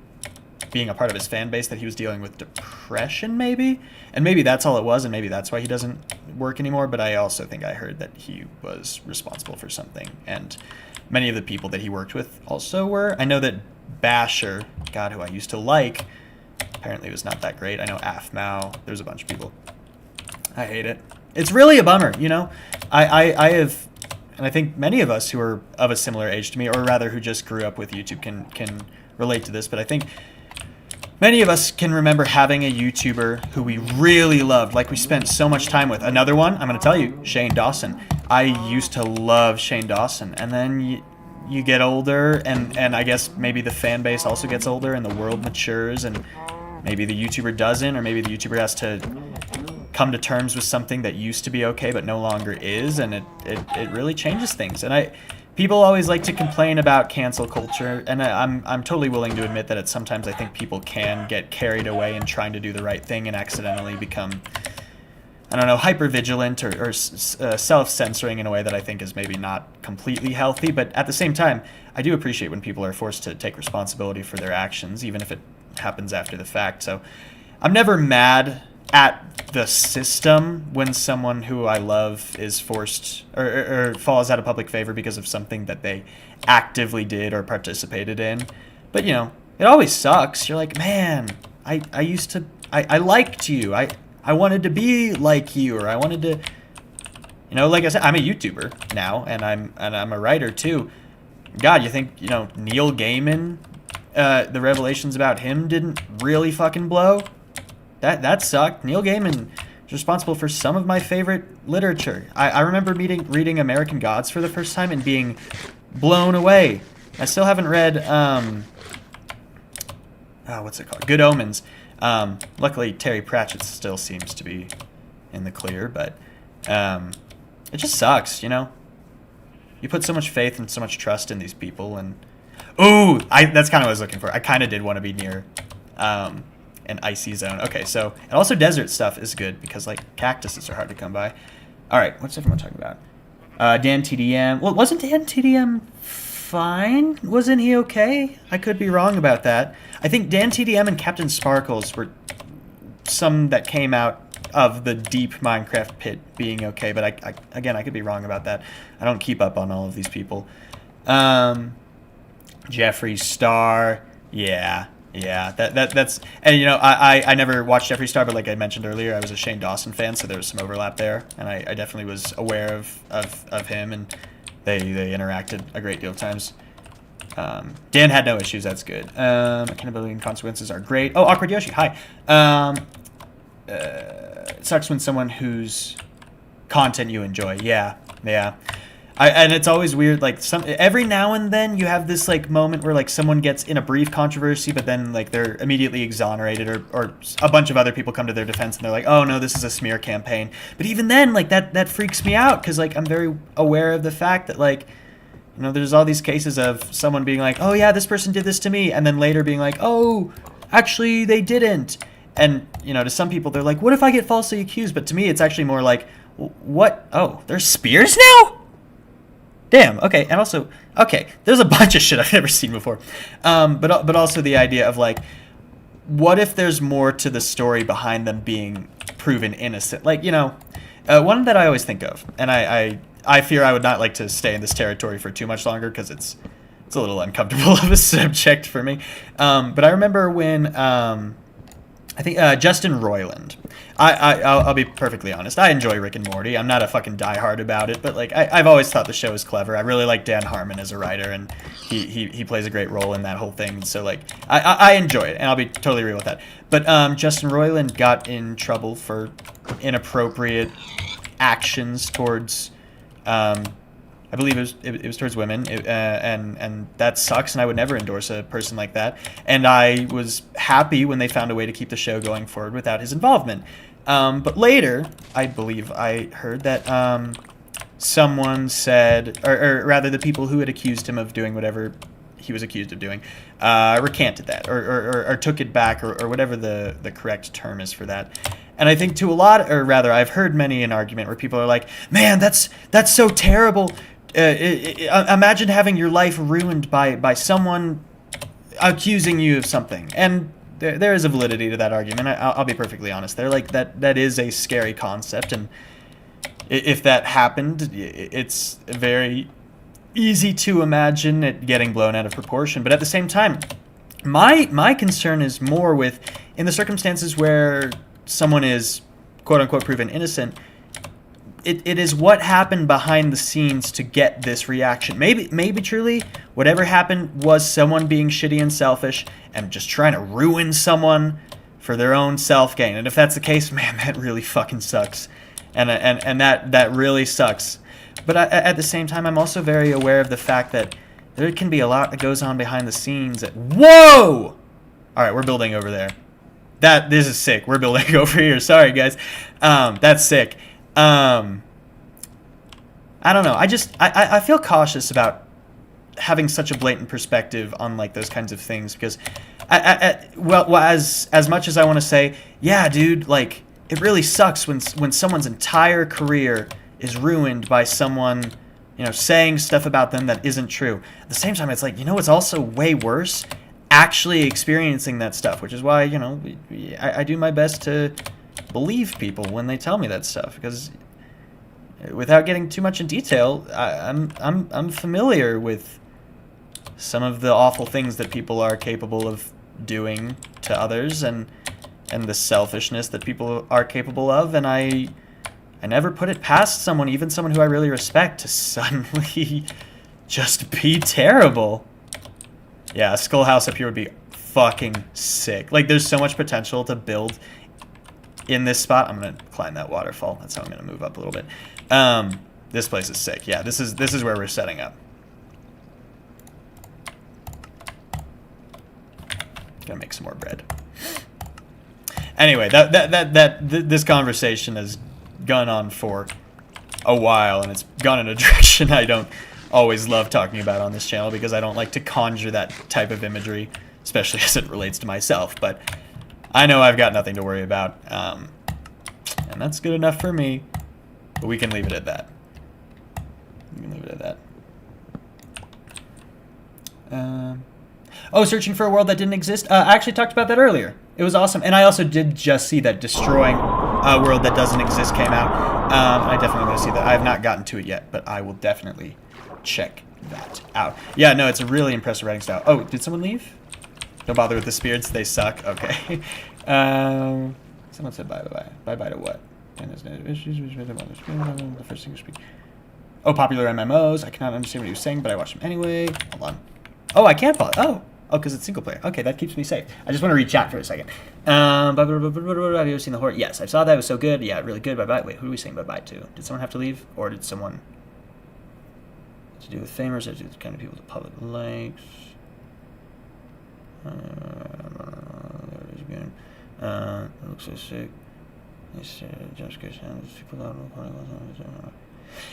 being a part of his fan base that he was dealing with depression maybe, and maybe that's all it was, and maybe that's why he doesn't work anymore. But I also think I heard that he was responsible for something, and many of the people that he worked with also were. I know that Basher, God, who I used to like, apparently was not that great. I know Afmao, there's a bunch of people. I hate it. It's really a bummer, you know. I have, and I think many of us who are of a similar age to me, or rather who just grew up with YouTube can relate to this, but I think many of us can remember having a YouTuber who we really loved, like we spent so much time with. Another one, I'm going to tell you, Shane Dawson. I used to love Shane Dawson, and then you get older, and I guess maybe the fan base also gets older, and the world matures, and maybe the YouTuber doesn't, or maybe the YouTuber has to come to terms with something that used to be okay but no longer is, and it really changes things. And people always like to complain about cancel culture, and I'm totally willing to admit that sometimes I think people can get carried away in trying to do the right thing and accidentally become, I don't know, hyper-vigilant or self-censoring in a way that I think is maybe not completely healthy. But at the same time, I do appreciate when people are forced to take responsibility for their actions, even if it happens after the fact. So I'm never mad at the system when someone who I love is forced or falls out of public favor because of something that they actively did or participated in. But, you know, it always sucks. You're like, man, I liked you. I wanted to be like you, or I wanted to, you know, like I said, I'm a YouTuber now, and I'm a writer too. God, you think, you know, Neil Gaiman, the revelations about him didn't really fucking blow? That sucked. Neil Gaiman is responsible for some of my favorite literature. I remember reading American Gods for the first time and being blown away. I still haven't read, what's it called? Good Omens. Luckily, Terry Pratchett still seems to be in the clear, but it just sucks, you know? You put so much faith and so much trust in these people, and... Ooh! That's kind of what I was looking for. I kind of did want to be near an icy zone. Okay, so... And also desert stuff is good, because, like, cactuses are hard to come by. Alright, what's everyone talking about? Dan TDM... Well, wasn't Dan TDM fine. Wasn't he okay? I could be wrong about that. I think Dan TDM and Captain Sparkles were some that came out of the deep Minecraft pit being okay, but again, I could be wrong about that. I don't keep up on all of these people. Jeffree Star, yeah, that's, and you know, I never watched Jeffree Star, but like I mentioned earlier, I was a Shane Dawson fan, so there was some overlap there, and I definitely was aware of him, and they interacted a great deal of times. Dan had no issues, that's good. Accountability and consequences are great. Oh, Awkward Yoshi, hi. It sucks when someone whose content you enjoy. Yeah. And it's always weird, like, every now and then you have this, like, moment where, like, someone gets in a brief controversy, but then, like, they're immediately exonerated, or a bunch of other people come to their defense, and they're like, oh, no, this is a smear campaign. But even then, like, that freaks me out, because, like, I'm very aware of the fact that, like, you know, there's all these cases of someone being like, oh, yeah, this person did this to me, and then later being like, oh, actually, they didn't. And, you know, to some people, they're like, what if I get falsely accused? But to me, it's actually more like, what? Oh, there's spears now? Damn, okay, and also, okay, there's a bunch of shit I've never seen before. But also the idea of, like, what if there's more to the story behind them being proven innocent? Like, you know, one that I always think of, and I fear I would not like to stay in this territory for too much longer, because it's a little uncomfortable of a subject for me. But I remember when, I think, Justin Roiland. I'll be perfectly honest. I enjoy Rick and Morty. I'm not a fucking diehard about it, but like I've always thought the show is clever. I really like Dan Harmon as a writer, and he plays a great role in that whole thing. So like I enjoy it, and I'll be totally real with that. But Justin Roiland got in trouble for inappropriate actions towards, I believe it was towards women, and that sucks, and I would never endorse a person like that. And I was happy when they found a way to keep the show going forward without his involvement. But later, I believe I heard that someone said, or rather the people who had accused him of doing whatever he was accused of doing, recanted that, or took it back, or whatever the correct term is for that. And I think to a lot, or rather, I've heard many an argument where people are like, man, that's so terrible. Imagine having your life ruined by someone accusing you of something. And there is a validity to that argument. I'll be perfectly honest. They're like, that is a scary concept. And if that happened, it's very easy to imagine it getting blown out of proportion. But at the same time, my concern is more with, in the circumstances where someone is quote-unquote proven innocent, it is what happened behind the scenes to get this reaction. Maybe truly whatever happened was someone being shitty and selfish and just trying to ruin someone for their own self-gain. And if that's the case, man, that really fucking sucks. And that really sucks. But at the same time, I'm also very aware of the fact that there can be a lot that goes on behind the scenes. Whoa! All right, we're building over there. This is sick. We're building over here. Sorry, guys. That's sick. I don't know. I feel cautious about having such a blatant perspective on like those kinds of things, because well, as much as I want to say, yeah, dude, like it really sucks when someone's entire career is ruined by someone, you know, saying stuff about them that isn't true. At the same time, it's like, you know, it's also way worse actually experiencing that stuff, which is why, you know, I do my best to believe people when they tell me that stuff, because without getting too much in detail, I'm familiar with some of the awful things that people are capable of doing to others, and the selfishness that people are capable of, and I never put it past someone, even someone who I really respect, to suddenly just be terrible. Yeah, a skull house up here would be fucking sick. Like, there's so much potential to build in this spot. I'm gonna climb that waterfall. That's how I'm gonna move up a little bit. This place is sick. Yeah, this is where we're setting up. Gonna make some more bread. Anyway, this conversation has gone on for a while, and it's gone in a direction I don't always love talking about on this channel, because I don't like to conjure that type of imagery, especially as it relates to myself. But I know I've got nothing to worry about, and that's good enough for me. But we can leave it at that. We can leave it at that. Oh, searching for a world that didn't exist. I actually talked about that earlier. It was awesome, and I also did just see that destroying a world that doesn't exist came out. I definitely want to see that. I have not gotten to it yet, but I will definitely check that out. Yeah, no, it's a really impressive writing style. Oh, did someone leave? Don't bother with the spirits; they suck. Okay. Someone said bye, bye, bye. Bye, bye to what? The first thing you speak. Oh, popular MMOs. I cannot understand what he was saying, but I watched him anyway. Hold on. Oh, I can't pause. Oh, because it's single player. Okay, that keeps me safe. I just want to read chat for a second. Have you ever seen the horror? Yes, I saw that. It was so good. Yeah, really good. Bye-bye. Wait, who are we saying bye-bye to? Did someone have to leave? Or did someone... To do with famers, or to do with the kind of people the public likes? There it is again. It looks so sick.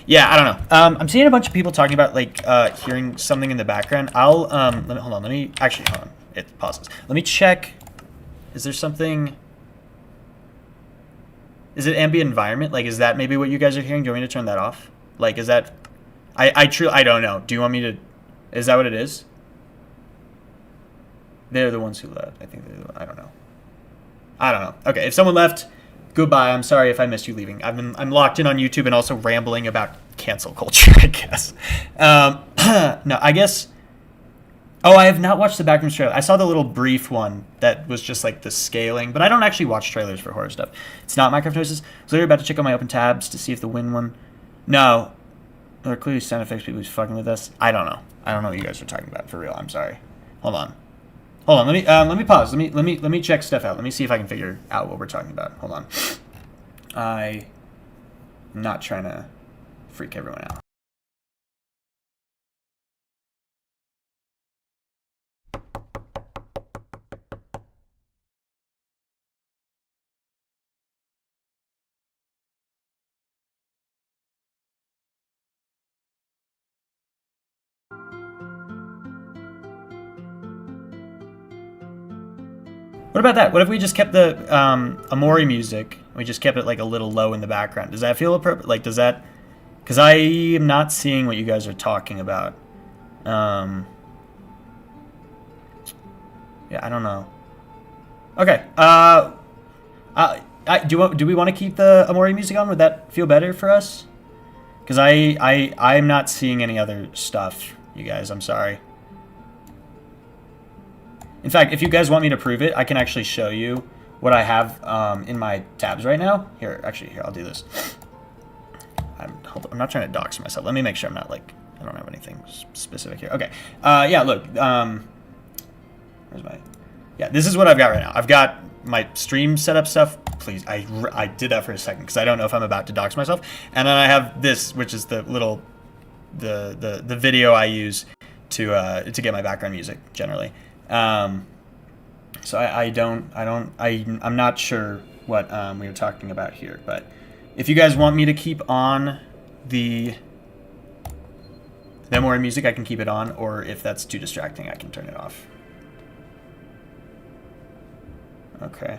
Yeah, I don't know. I'm seeing a bunch of people talking about like hearing something in the background. I'll let me, hold on. Let me actually hold on. It pauses. Let me check. Is there something? Is it ambient environment? Like, is that maybe what you guys are hearing? Do you want me to turn that off? Like, is that? I don't know. Do you want me to? Is that what it is? They're the ones who left. I think they're the, I don't know. I don't know. Okay, if someone left, goodbye. I'm sorry if I missed you leaving. I'm locked in on YouTube and also rambling about cancel culture, I guess. No, I guess. Oh, I have not watched the Backrooms trailer. I saw the little brief one that was just like the scaling, but I don't actually watch trailers for horror stuff. It's not Minecraft Noises. So you're about to check out my open tabs to see if the win one. No. There are clearly sound effects people who's fucking with us. I don't know. I don't know what you guys are talking about for real. I'm sorry. Hold on. Hold on. Let me pause. Let me check stuff out. Let me see if I can figure out what we're talking about. Hold on. I'm not trying to freak everyone out. What about that? What if we just kept the Amori music? We just kept it like a little low in the background. Does that feel appropriate? Like, does that? Because I am not seeing what you guys are talking about. Yeah, I don't know. Okay. Do we want to keep the Amori music on? Would that feel better for us? Because I'm not seeing any other stuff, you guys. I'm sorry. In fact, if you guys want me to prove it, I can actually show you what I have in my tabs right now. Here, I'll do this. I'm not trying to dox myself. Let me make sure I'm not like, I don't have anything specific here. Okay. Yeah, look. Where's my... Yeah, this is what I've got right now. I've got my stream setup stuff. Please, I did that for a second because I don't know if I'm about to dox myself. And then I have this, which is the little, the video I use to get my background music generally. So I'm not sure what we were talking about here, but if you guys want me to keep on the memory music, I can keep it on, or if that's too distracting, I can turn it off. Okay.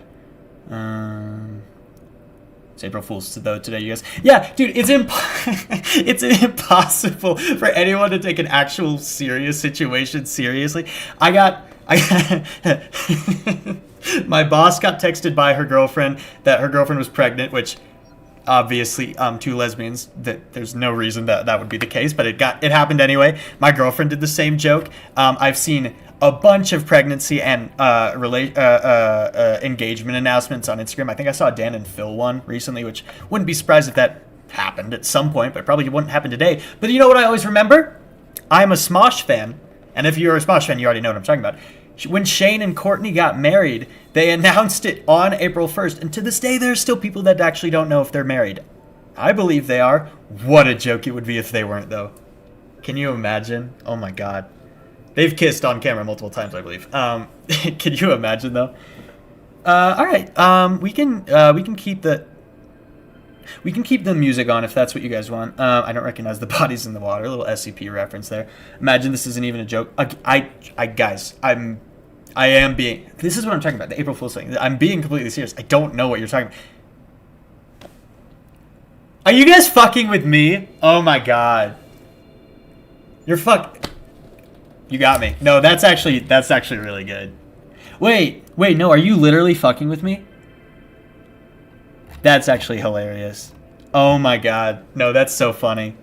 It's April Fool's though today, you guys. Yeah, dude, it's it's impossible for anyone to take an actual serious situation seriously. My boss got texted by her girlfriend that her girlfriend was pregnant, which obviously two lesbians, that there's no reason that would be the case, but it happened anyway. My girlfriend did the same joke. I've seen a bunch of pregnancy and engagement announcements on Instagram. I think I saw a Dan and Phil one recently, which wouldn't be surprised if that happened at some point, but probably wouldn't happen today. But you know what I always remember? I'm a Smosh fan, and if you're a Smosh fan, you already know what I'm talking about. When Shane and Courtney got married, they announced it on April 1st, and to this day, there's still people that actually don't know if they're married. I believe they are. What a joke it would be if they weren't, though. Can you imagine? Oh my god. They've kissed on camera multiple times, I believe. Can you imagine, though? All right. We can keep the music on if that's what you guys want. I don't recognize the bodies in the water. A little SCP reference there. Imagine this isn't even a joke. Guys, I am being. This is what I'm talking about. The April Fool's thing. I'm being completely serious. I don't know what you're talking about. Are you guys fucking with me? Oh my god. You're fuck. You got me. No, that's actually really good. Wait, no, are you literally fucking with me? That's actually hilarious. Oh my god. No, that's so funny.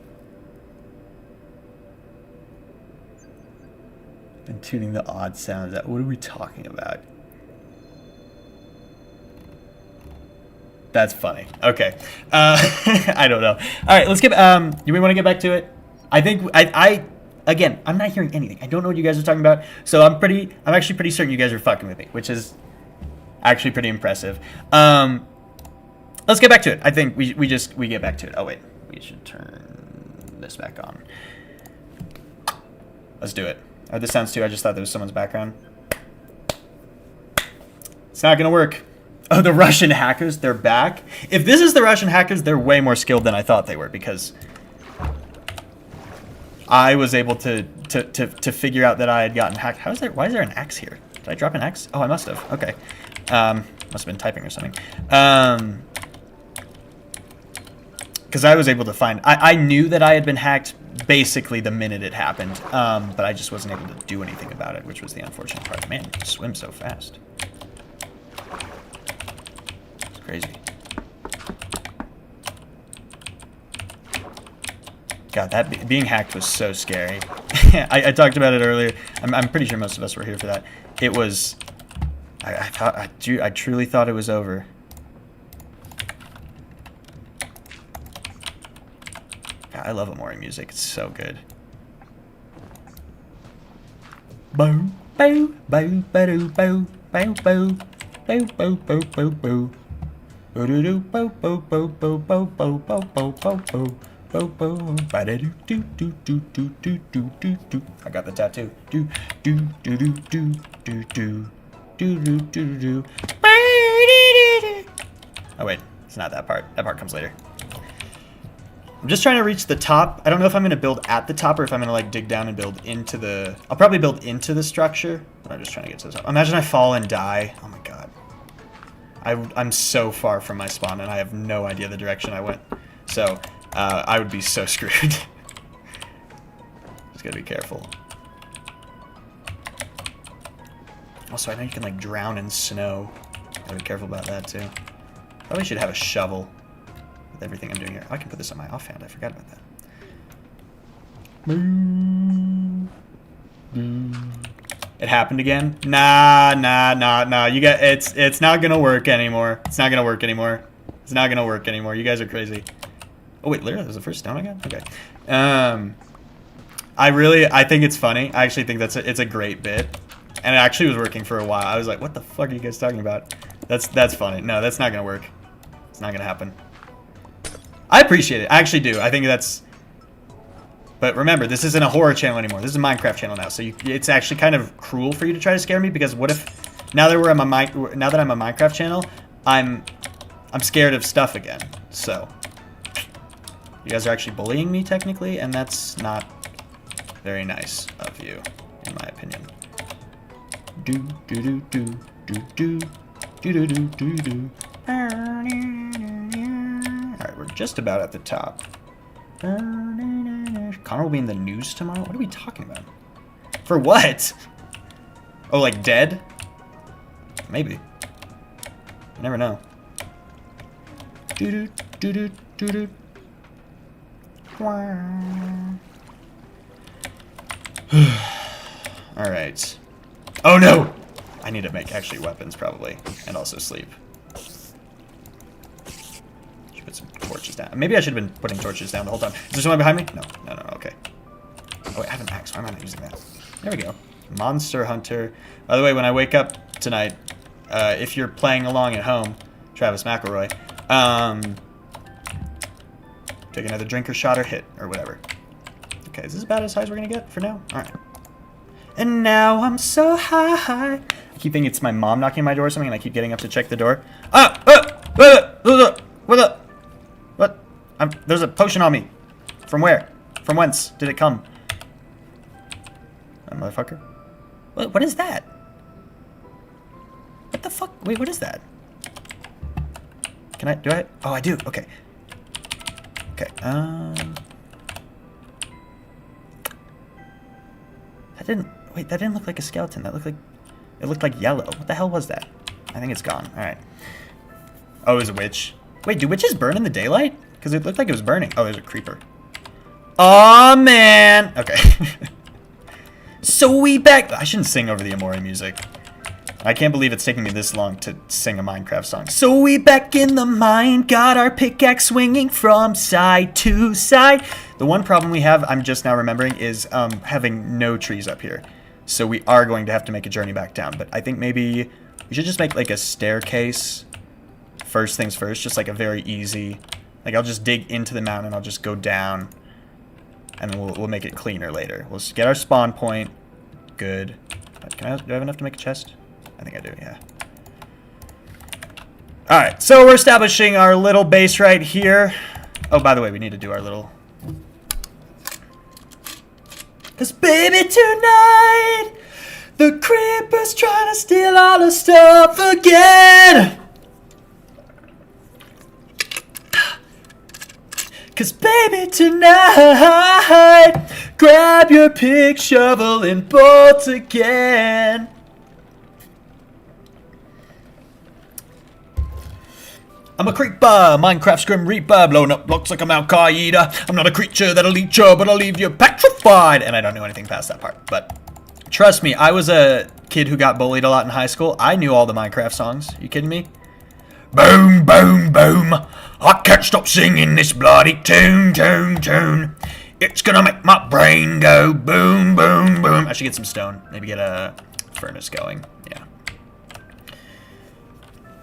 And tuning the odd sounds out. What are we talking about? That's funny. Okay. I don't know. All right, let's get. Do we want to get back to it? I think again, I'm not hearing anything. I don't know what you guys are talking about. So I'm actually pretty certain you guys are fucking with me, which is actually pretty impressive. Let's get back to it. I think we get back to it. Oh wait, we should turn this back on. Let's do it. Oh, this sounds too. I just thought there was someone's background. It's not gonna work. Oh, the Russian hackers, they're back. If this is the Russian hackers, they're way more skilled than I thought they were, because I was able to figure out that I had gotten hacked. Why is there an X here? Did I drop an X? Oh, I must have. Okay. Must have been typing or something. Because I was able to find... I knew that I had been hacked basically the minute it happened, but I just wasn't able to do anything about it, which was the unfortunate part. Man, you swim so fast. It's crazy. God, that being hacked was so scary. I talked about it earlier. I'm pretty sure most of us were here for that. It was... I truly thought it was over. God, I love Amori music. It's so good. Bow, bow, bow, bow, bow, bow, bow, bow, bow, bow, bow, bow. Bow, bow, bow, bow, bow, bow, bow, bow, bow, bow, bow, bow. Bo bo ba da do do do do do do do do do. I got the tattoo. Do do do do do do do do do do do. Oh wait, it's not that part. That part comes later. I'm just trying to reach the top. I don't know if I'm gonna build at the top or if I'm gonna like dig down and build into the. I'll probably build into the structure. But I'm just trying to get to the top. Imagine I fall and die. Oh my god. I'm so far from my spawn and I have no idea the direction I went. So. I would be so screwed. Just gotta be careful. Also, I know you can like drown in snow. Gotta be careful about that too. Probably should have a shovel with everything I'm doing here. Oh, I can put this on my offhand. I forgot about that. It happened again? Nah. You got it's not gonna work anymore. It's not gonna work anymore. It's not gonna work anymore. You guys are crazy. Oh wait, literally, that was the first stone I got? Okay. I think it's funny. I actually think it's a great bit. And it actually was working for a while. I was like, what the fuck are you guys talking about? That's funny. No, that's not gonna work. It's not gonna happen. I appreciate it. I actually do. I think that's... But remember, this isn't a horror channel anymore. This is a Minecraft channel now. So it's actually kind of cruel for you to try to scare me, because what if... Now that I'm a Minecraft channel, I'm scared of stuff again. So... You guys are actually bullying me, technically, and that's not very nice of you, in my opinion. Do do do do do do do do do do do. Alright, we're just about at the top. Connor will be in the news tomorrow? What are we talking about? For what? Oh, like dead? Maybe. You never know. Do do do do do do. Alright. Oh no! I need to make actually weapons probably. And also sleep. Should put some torches down. Maybe I should have been putting torches down the whole time. Is there someone behind me? No, okay. Oh wait, I have an axe. Why am I not using that? There we go. Monster Hunter. By the way, when I wake up tonight, if you're playing along at home, Travis McElroy, take another drink or shot or hit, or whatever. Okay, is this about as high as we're gonna get for now? Alright. And now I'm so high. I keep thinking it's my mom knocking on my door or something, and I keep getting up to check the door. What? There's a potion on me. From where? From whence did it come? That motherfucker. What is that? What the fuck? Wait, what is that? Do I? Oh, I do. Okay. Okay, Wait, that didn't look like a skeleton. It looked like yellow. What the hell was that? I think it's gone. Alright. Oh, it was a witch. Wait, do witches burn in the daylight? Because it looked like it was burning. Oh, there's a creeper. Aw, man. Okay. So we back. I shouldn't sing over the Amori music. I can't believe it's taking me this long to sing a Minecraft song. So we back in the mine, got our pickaxe swinging from side to side. The one problem we have, I'm just now remembering, is having no trees up here. So we are going to have to make a journey back down. But I think maybe we should just make like a staircase. First things first, just like a very easy. Like I'll just dig into the mountain, I'll just go down. And then we'll make it cleaner later. We'll just get our spawn point. Good. Do I have enough to make a chest? I think I do, yeah. Alright, so we're establishing our little base right here. Oh, by the way, we need to do our little... 'Cause baby, tonight, the creeper's trying to steal all the stuff again. 'Cause baby, tonight, grab your pick, shovel, and bolt again. I'm a creeper, Minecraft's Grim Reaper, blowing up blocks like I'm Al Qaeda. I'm not a creature that'll eat you, but I'll leave you petrified. And I don't know anything past that part, but trust me, I was a kid who got bullied a lot in high school. I knew all the Minecraft songs. You kidding me? Boom, boom, boom. I can't stop singing this bloody tune, tune, tune. It's gonna make my brain go boom, boom, boom. I should get some stone. Maybe get a furnace going. Yeah.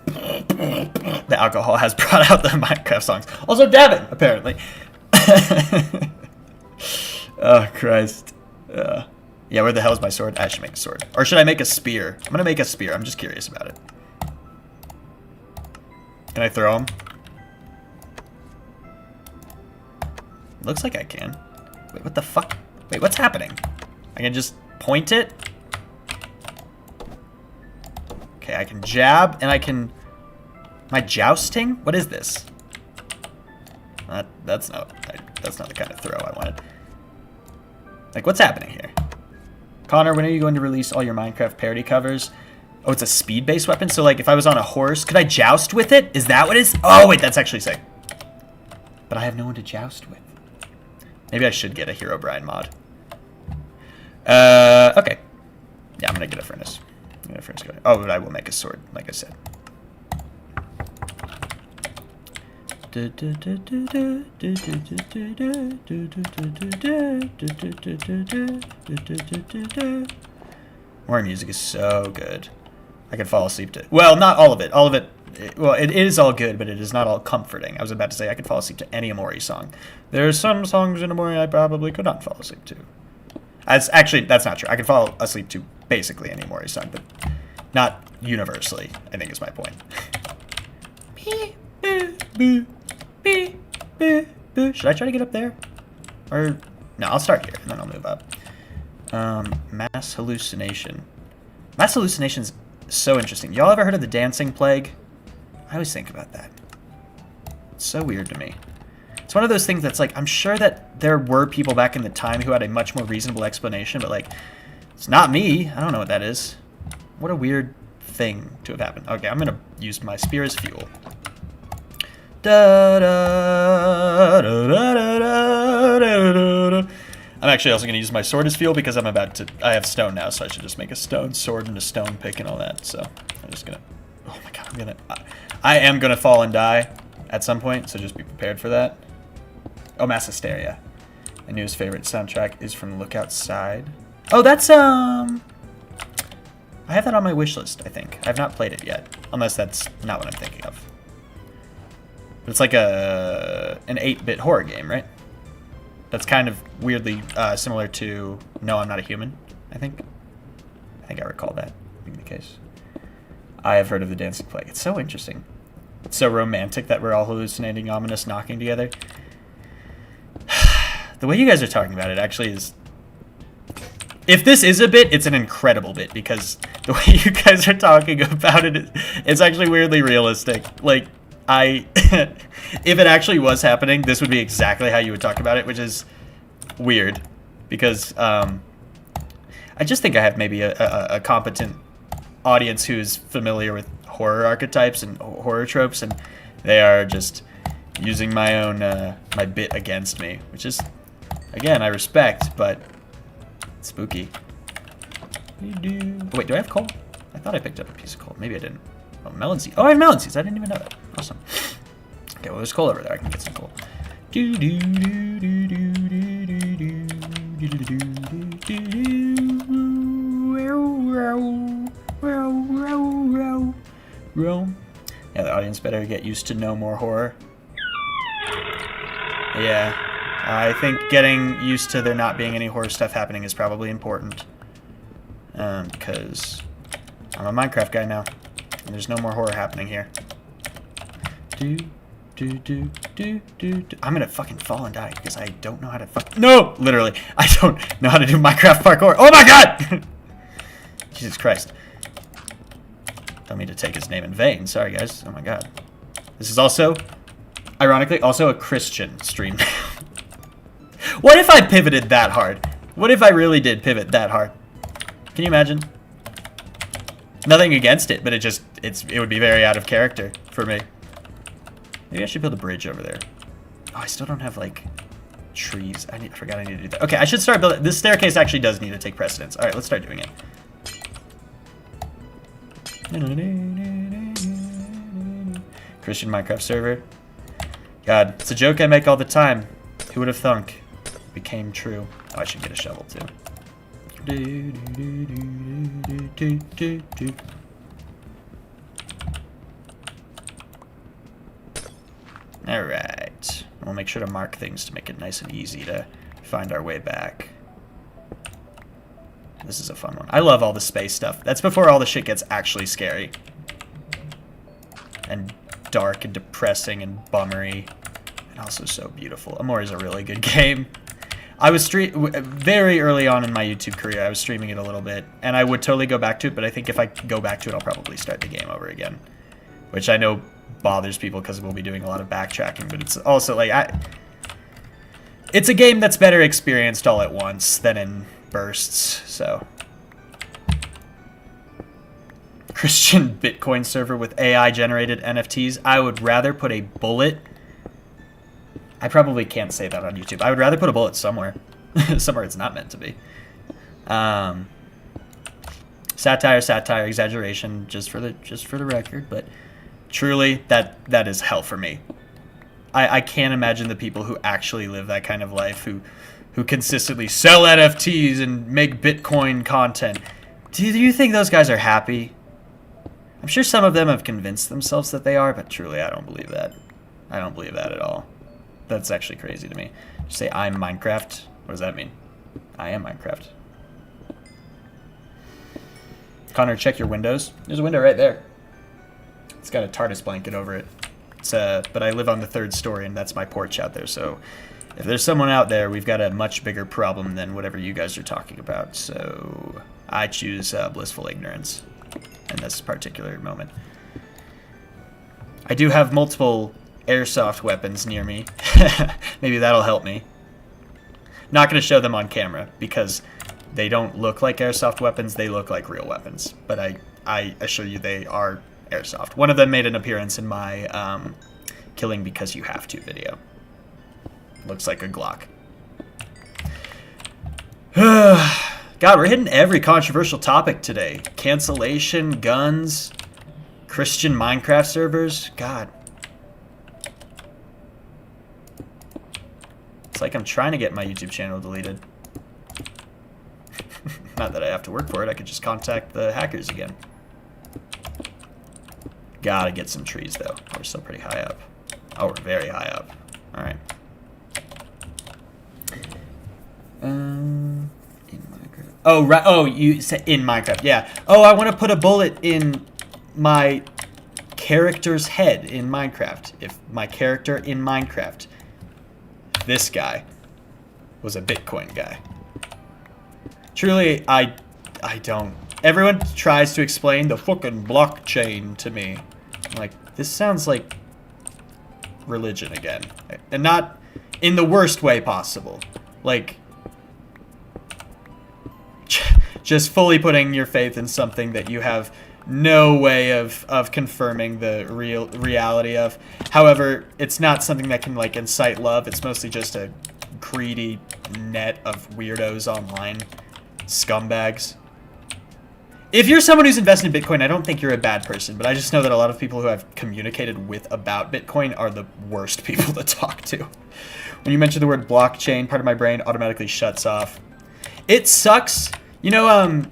The alcohol has brought out the Minecraft songs. Also, Davin, apparently. Oh, Christ. Yeah, where the hell is my sword? I should make a sword. Or should I make a spear? I'm gonna make a spear. I'm just curious about it. Can I throw him? Looks like I can. Wait, what the fuck? Wait, what's happening? I can just point it? Okay, I can jab, and I can... Am I jousting? What is this? That's not the kind of throw I wanted. Like, what's happening here? Connor, when are you going to release all your Minecraft parody covers? Oh, it's a speed-based weapon? So, like, if I was on a horse, could I joust with it? Is that what it is? Oh, wait, that's actually sick. But I have no one to joust with. Maybe I should get a Herobrine mod. Okay. Yeah, I'm gonna get a furnace. Oh, but I will make a sword, like I said. More music is so good. I could fall asleep to... Well, not all of it. All of it... Well, it is all good, but it is not all comforting. I was about to say I could fall asleep to any Amori song. There are some songs in Amori I probably could not fall asleep to. Actually, that's not true. I could fall asleep to basically any Amori song, but not universally, I think is my point. Should I try to get up there? Or... No, I'll start here, and then I'll move up. Mass hallucination. Mass hallucination's so interesting. Y'all ever heard of the dancing plague? I always think about that. It's so weird to me. It's one of those things that's like, I'm sure that there were people back in the time who had a much more reasonable explanation, but like, it's not me. I don't know what that is. What a weird thing to have happened. Okay, I'm gonna use my spear as fuel. I'm actually also gonna use my sword as fuel because I have stone now, so I should just make a stone sword and a stone pick and all that. So I'm just gonna, oh my god, I am gonna fall and die at some point, so just be prepared for that. Oh, Mass Hysteria. My newest favorite soundtrack is from Look Outside. Oh, that's, I have that on my wish list, I think. I've not played it yet, unless that's not what I'm thinking of. But it's like an 8-bit horror game, right? That's kind of weirdly similar to No, I'm Not a Human, I think. I recall that being the case. I have heard of the Dancing Plague. It's so interesting. It's so romantic that we're all hallucinating, ominous, knocking together. The way you guys are talking about it actually is... If this is a bit, it's an incredible bit, because the way you guys are talking about it, it's actually weirdly realistic. Like, if it actually was happening, this would be exactly how you would talk about it, which is weird. Because, I I just think I have maybe a competent audience who's familiar with horror archetypes and horror tropes, and they are just using my own my bit against me, which is, again, I respect, but spooky. Wait, do I have coal? I thought I picked up a piece of coal. Maybe I didn't. Oh, melon seeds. Oh, I have melon seeds. I didn't even know that. Awesome. Okay, well, there's coal over there. I can get some coal. Yeah, the audience better get used to no more horror. Yeah, I think getting used to there not being any horror stuff happening is probably important. Because I'm a Minecraft guy now, and there's no more horror happening here. I'm gonna fucking fall and die because I don't know how to No! Literally, I don't know how to do Minecraft parkour. Oh my god! Jesus Christ. Don't mean to take his name in vain. Sorry, guys. Oh my god. This is also, ironically, also a Christian stream. What if I pivoted that hard? What if I really did pivot that hard? Can you imagine? Nothing against it, but it would be very out of character for me. Maybe I should build a bridge over there. Oh, I still don't have, like, trees. I forgot I need to do that. Okay, I should start building. This staircase actually does need to take precedence. All right, let's start doing it. Christian Minecraft server. God, it's a joke I make all the time. Who would have thunk? It became true. Oh, I should get a shovel, too. Alright. We'll make sure to mark things to make it nice and easy to find our way back. This is a fun one. I love all the space stuff. That's before all the shit gets actually scary. And dark and depressing and bummery. And also so beautiful. Amore is a really good game. I was very early on in my YouTube career, I was streaming it a little bit, and I would totally go back to it, but I think if I go back to it, I'll probably start the game over again. Which I know bothers people because we'll be doing a lot of backtracking, but it's also like, it's a game that's better experienced all at once than in bursts, so. Christian Bitcoin server with AI-generated NFTs. I would rather put a bullet... I probably can't say that on YouTube. I would rather put a bullet somewhere. Somewhere it's not meant to be. Satire, exaggeration, just for the record, but truly, that is hell for me. I can't imagine the people who actually live that kind of life, who consistently sell NFTs and make Bitcoin content. Do you think those guys are happy? I'm sure some of them have convinced themselves that they are, but truly, I don't believe that. I don't believe that at all. That's actually crazy to me. Just say, I'm Minecraft. What does that mean? I am Minecraft. Connor, check your windows. There's a window right there. It's got a TARDIS blanket over it. But I live on the 3rd story, and that's my porch out there. So if there's someone out there, we've got a much bigger problem than whatever you guys are talking about. So I choose blissful ignorance in this particular moment. I do have multiple airsoft weapons near me. Maybe that'll help me. Not going to show them on camera because they don't look like airsoft weapons. They look like real weapons. But I assure you they are airsoft. One of them made an appearance in my Killing Because You Have To video. Looks like a Glock. God, we're hitting every controversial topic today. Cancellation, guns, Christian Minecraft servers. God. It's like I'm trying to get my YouTube channel deleted. Not that I have to work for it. I could just contact the hackers again. Gotta get some trees, though. We're still pretty high up. Oh, we're very high up. All right. In Minecraft. Oh, right. Oh, you said in Minecraft. Yeah. Oh, I want to put a bullet in my character's head in Minecraft. If my character in Minecraft, this guy, was a Bitcoin guy. Truly, I don't. Everyone tries to explain the fucking blockchain to me. I'm like, this sounds like religion again. And not in the worst way possible. Like, just fully putting your faith in something that you have no way of confirming the reality of. However, it's not something that can like incite love. It's mostly just a greedy net of weirdos online, scumbags. If you're someone who's invested in Bitcoin, I don't think you're a bad person, but I just know that a lot of people who I've communicated with about Bitcoin are the worst people to talk to. When you mention the word blockchain, part of my brain automatically shuts off. It sucks. You know,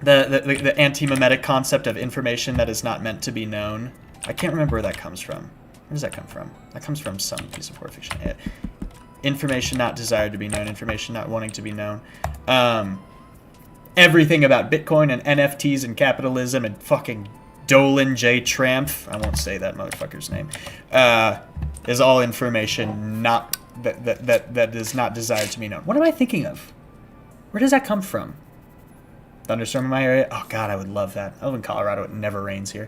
the anti-memetic concept of information that is not meant to be known. I can't remember where that comes from. Where does that come from? That comes from some piece of horror fiction. Information not desired to be known, information not wanting to be known. Everything about Bitcoin and NFTs and capitalism and fucking Dolan J. Trampf, I won't say that motherfucker's name, is all information not that is not desired to be known. What am I thinking of? Where does that come from? Thunderstorm in my area? Oh god, I would love that. I live in Colorado. It never rains here.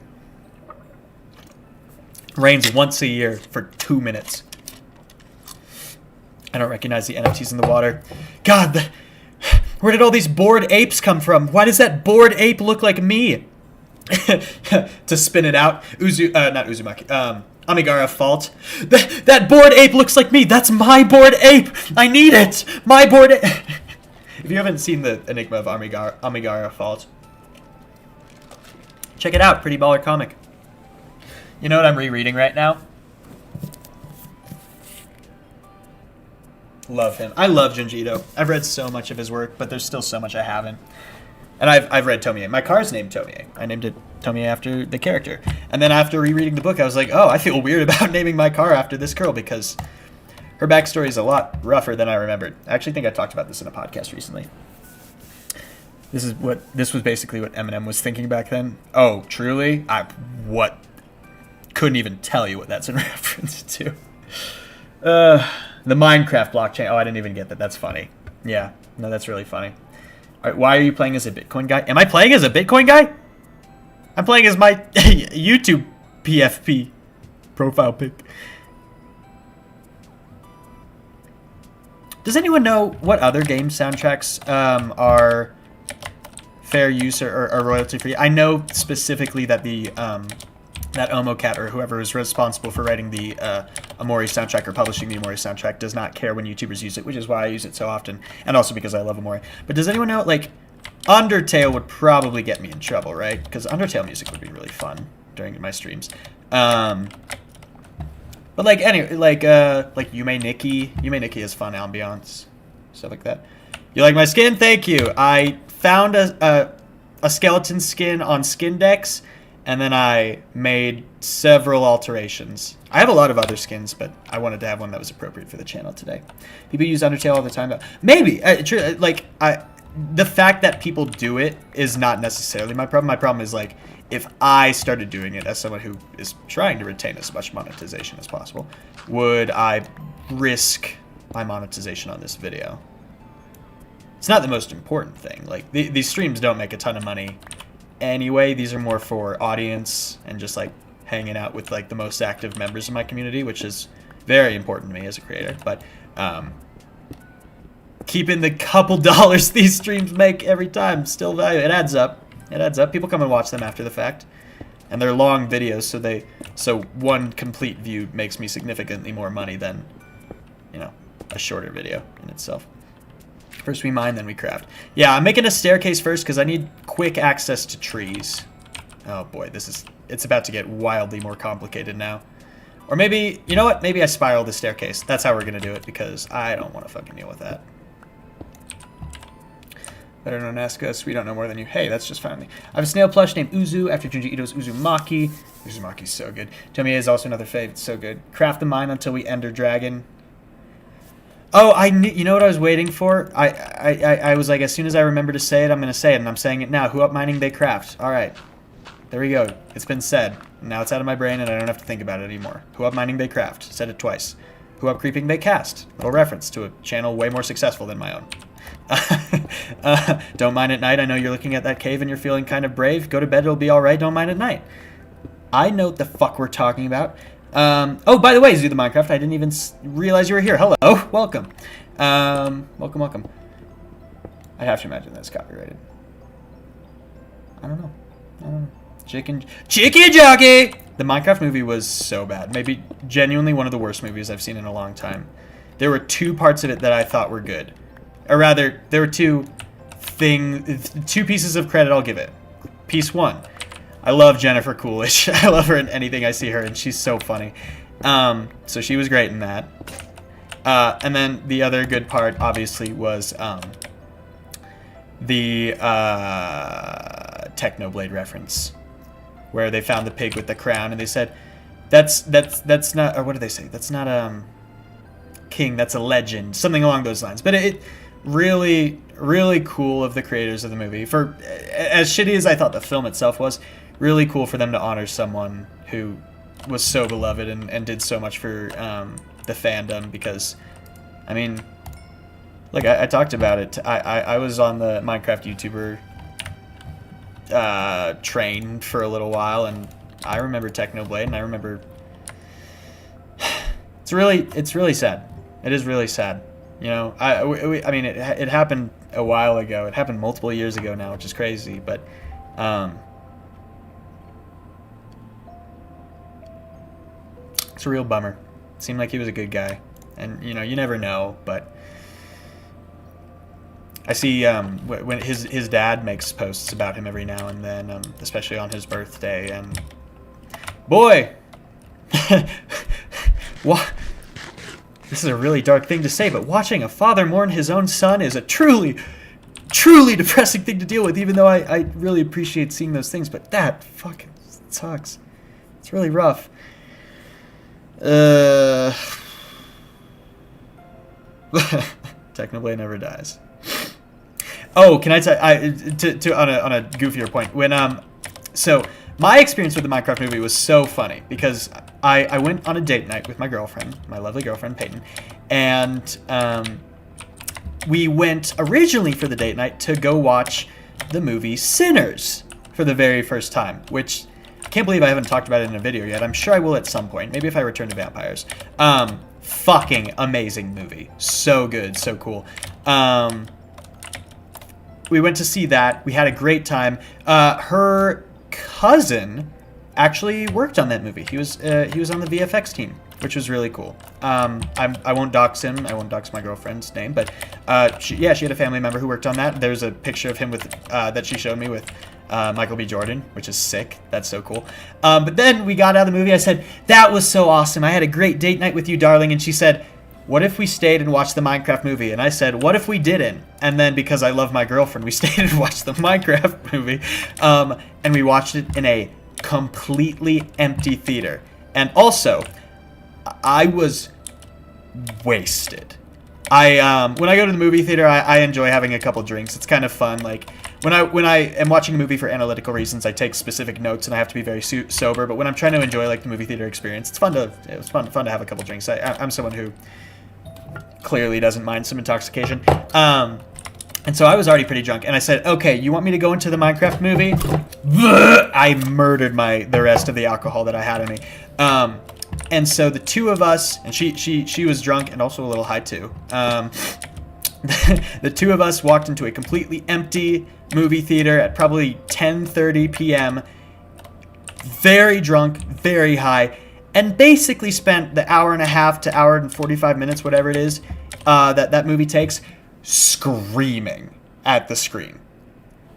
It rains once a year for 2 minutes. I don't recognize the NFTs in the water. God, where did all these bored apes come from? Why does that bored ape look like me? To spin it out, not Uzumaki, Amigara fault. That bored ape looks like me. That's my bored ape. I need it. My bored ape. If you haven't seen the Enigma of Amigara fault, check it out. Pretty baller comic. You know what I'm rereading right now? Love him. I love Junji Ito. I've read so much of his work, but there's still so much I haven't. And I've read Tomie. My car's named Tomie. I named it Tomie after the character. And then after rereading the book, I was like, oh, I feel weird about naming my car after this girl because her backstory is a lot rougher than I remembered. I actually think I talked about this in a podcast recently. This was basically what Eminem was thinking back then. Oh, truly? Couldn't even tell you what that's in reference to. The Minecraft blockchain. Oh, I didn't even get that. That's funny. Yeah. No, that's really funny. All right, why are you playing as a Bitcoin guy? Am I playing as a Bitcoin guy? I'm playing as my YouTube PFP profile pic. Does anyone know what other game soundtracks are fair use or royalty free? I know specifically that the that Omocat or whoever is responsible for writing the Amori soundtrack or publishing the Amori soundtrack does not care when YouTubers use it, which is why I use it so often, and also because I love Amori. But does anyone know, like, Undertale would probably get me in trouble, right? Because Undertale music would be really fun during my streams. But like anyway, like Yume Nikki has fun ambiance, stuff like that. You like my skin? Thank you. I found a skeleton skin on Skindex, and then I made several alterations. I have a lot of other skins, but I wanted to have one that was appropriate for the channel today. People use Undertale all the time. Maybe the fact that people do it is not necessarily my problem. My problem is like, if I started doing it as someone who is trying to retain as much monetization as possible, would I risk my monetization on this video? It's not the most important thing. Like, these streams don't make a ton of money anyway. These are more for audience and just like hanging out with like the most active members of my community, which is very important to me as a creator. But keeping the couple dollars these streams make every time, still value. It adds up. It adds up. People come and watch them after the fact, and they're long videos, so one complete view makes me significantly more money than, you know, a shorter video in itself. First we mine, then we craft. Yeah, I'm making a staircase first because I need quick access to trees. Oh boy, it's about to get wildly more complicated now. Or maybe, you know what? Maybe I spiral the staircase. That's how we're gonna do it because I don't want to fucking deal with that. Better don't ask us. We don't know more than you. Hey, that's just fine with me. I have a snail plush named Uzu after Junji Ito's Uzumaki. Uzumaki's so good. Tomie is also another fave. It's so good. Craft the mine until we Ender Dragon. Oh, you know what I was waiting for? I was like, as soon as I remember to say it, I'm going to say it, and I'm saying it now. Who up mining they craft. All right. There we go. It's been said. Now it's out of my brain, and I don't have to think about it anymore. Who up mining they craft. Said it twice. Who up creeping they cast. Little reference to a channel way more successful than my own. Don't mine at night. I know you're looking at that cave and you're feeling kind of brave. Go to bed. It'll be all right. Don't mine at night. I know what the fuck we're talking about. Oh, by the way, Zoo the Minecraft, I didn't even realize you were here. Hello. Welcome. Welcome. I have to imagine that's copyrighted. I don't know. Chicken jockey. The Minecraft movie was so bad. Maybe genuinely one of the worst movies I've seen in a long time. There were 2 parts of it that I thought were good. Or rather, there were 2 pieces of credit I'll give it. Piece 1. I love Jennifer Coolidge. I love her in anything I see her, and she's so funny. So she was great in that. And then the other good part, obviously, was the Technoblade reference, where they found the pig with the crown, and they said, "That's not," or what did they say? "That's not king. That's a legend." Something along those lines. But it really, really cool of the creators of the movie. For as shitty as I thought the film itself was, really cool for them to honor someone who was so beloved and did so much for the fandom. Because, I mean, like I talked about it. I was on the Minecraft YouTuber train for a little while, and I remember Technoblade, and I remember it's really sad. It is really sad. You know, I mean, it happened a while ago. It happened multiple years ago now, which is crazy. But it's a real bummer. It seemed like he was a good guy, and you know, you never know. But I see when his dad makes posts about him every now and then, especially on his birthday, and boy, what? This is a really dark thing to say, but watching a father mourn his own son is a truly, truly depressing thing to deal with, even though I really appreciate seeing those things, but that fucking sucks. It's really rough. Technoblade never dies. Oh, can I tell on a goofier point, when so my experience with the Minecraft movie was so funny because I went on a date night with my girlfriend, my lovely girlfriend Peyton, and we went originally for the date night to go watch the movie Sinners for the very first time, which I can't believe I haven't talked about it in a video yet. I'm sure I will at some point, maybe if I return to vampires. Fucking amazing movie, so good, so cool. We went to see that. We had a great time. Her cousin actually worked on that movie. He was on the VFX team, which was really cool. I won't dox him. I won't dox my girlfriend's name, but she had a family member who worked on that. There's a picture of him with that she showed me with Michael B. Jordan, which is sick. That's so cool. But then we got out of the movie. I said, "That was so awesome. I had a great date night with you, darling." And she said, "What if we stayed and watched the Minecraft movie?" And I said, "What if we didn't?" And then, because I love my girlfriend, we stayed and watched the Minecraft movie. And we watched it in a completely empty theater. And also, I was wasted. When I go to the movie theater, I enjoy having a couple drinks. It's kind of fun. Like, when I am watching a movie for analytical reasons, I take specific notes and I have to be very sober. But when I'm trying to enjoy like the movie theater experience, it's fun to have a couple drinks. I'm someone who clearly doesn't mind some intoxication. And so I was already pretty drunk, and I said, "Okay, you want me to go into the Minecraft movie?" I murdered the rest of the alcohol that I had in me. And so the two of us, and she was drunk and also a little high too. The two of us walked into a completely empty movie theater at probably 10:30 p.m. Very drunk, very high, and basically spent the hour and a half to hour and 45 minutes, whatever it is, that movie takes, screaming at the screen.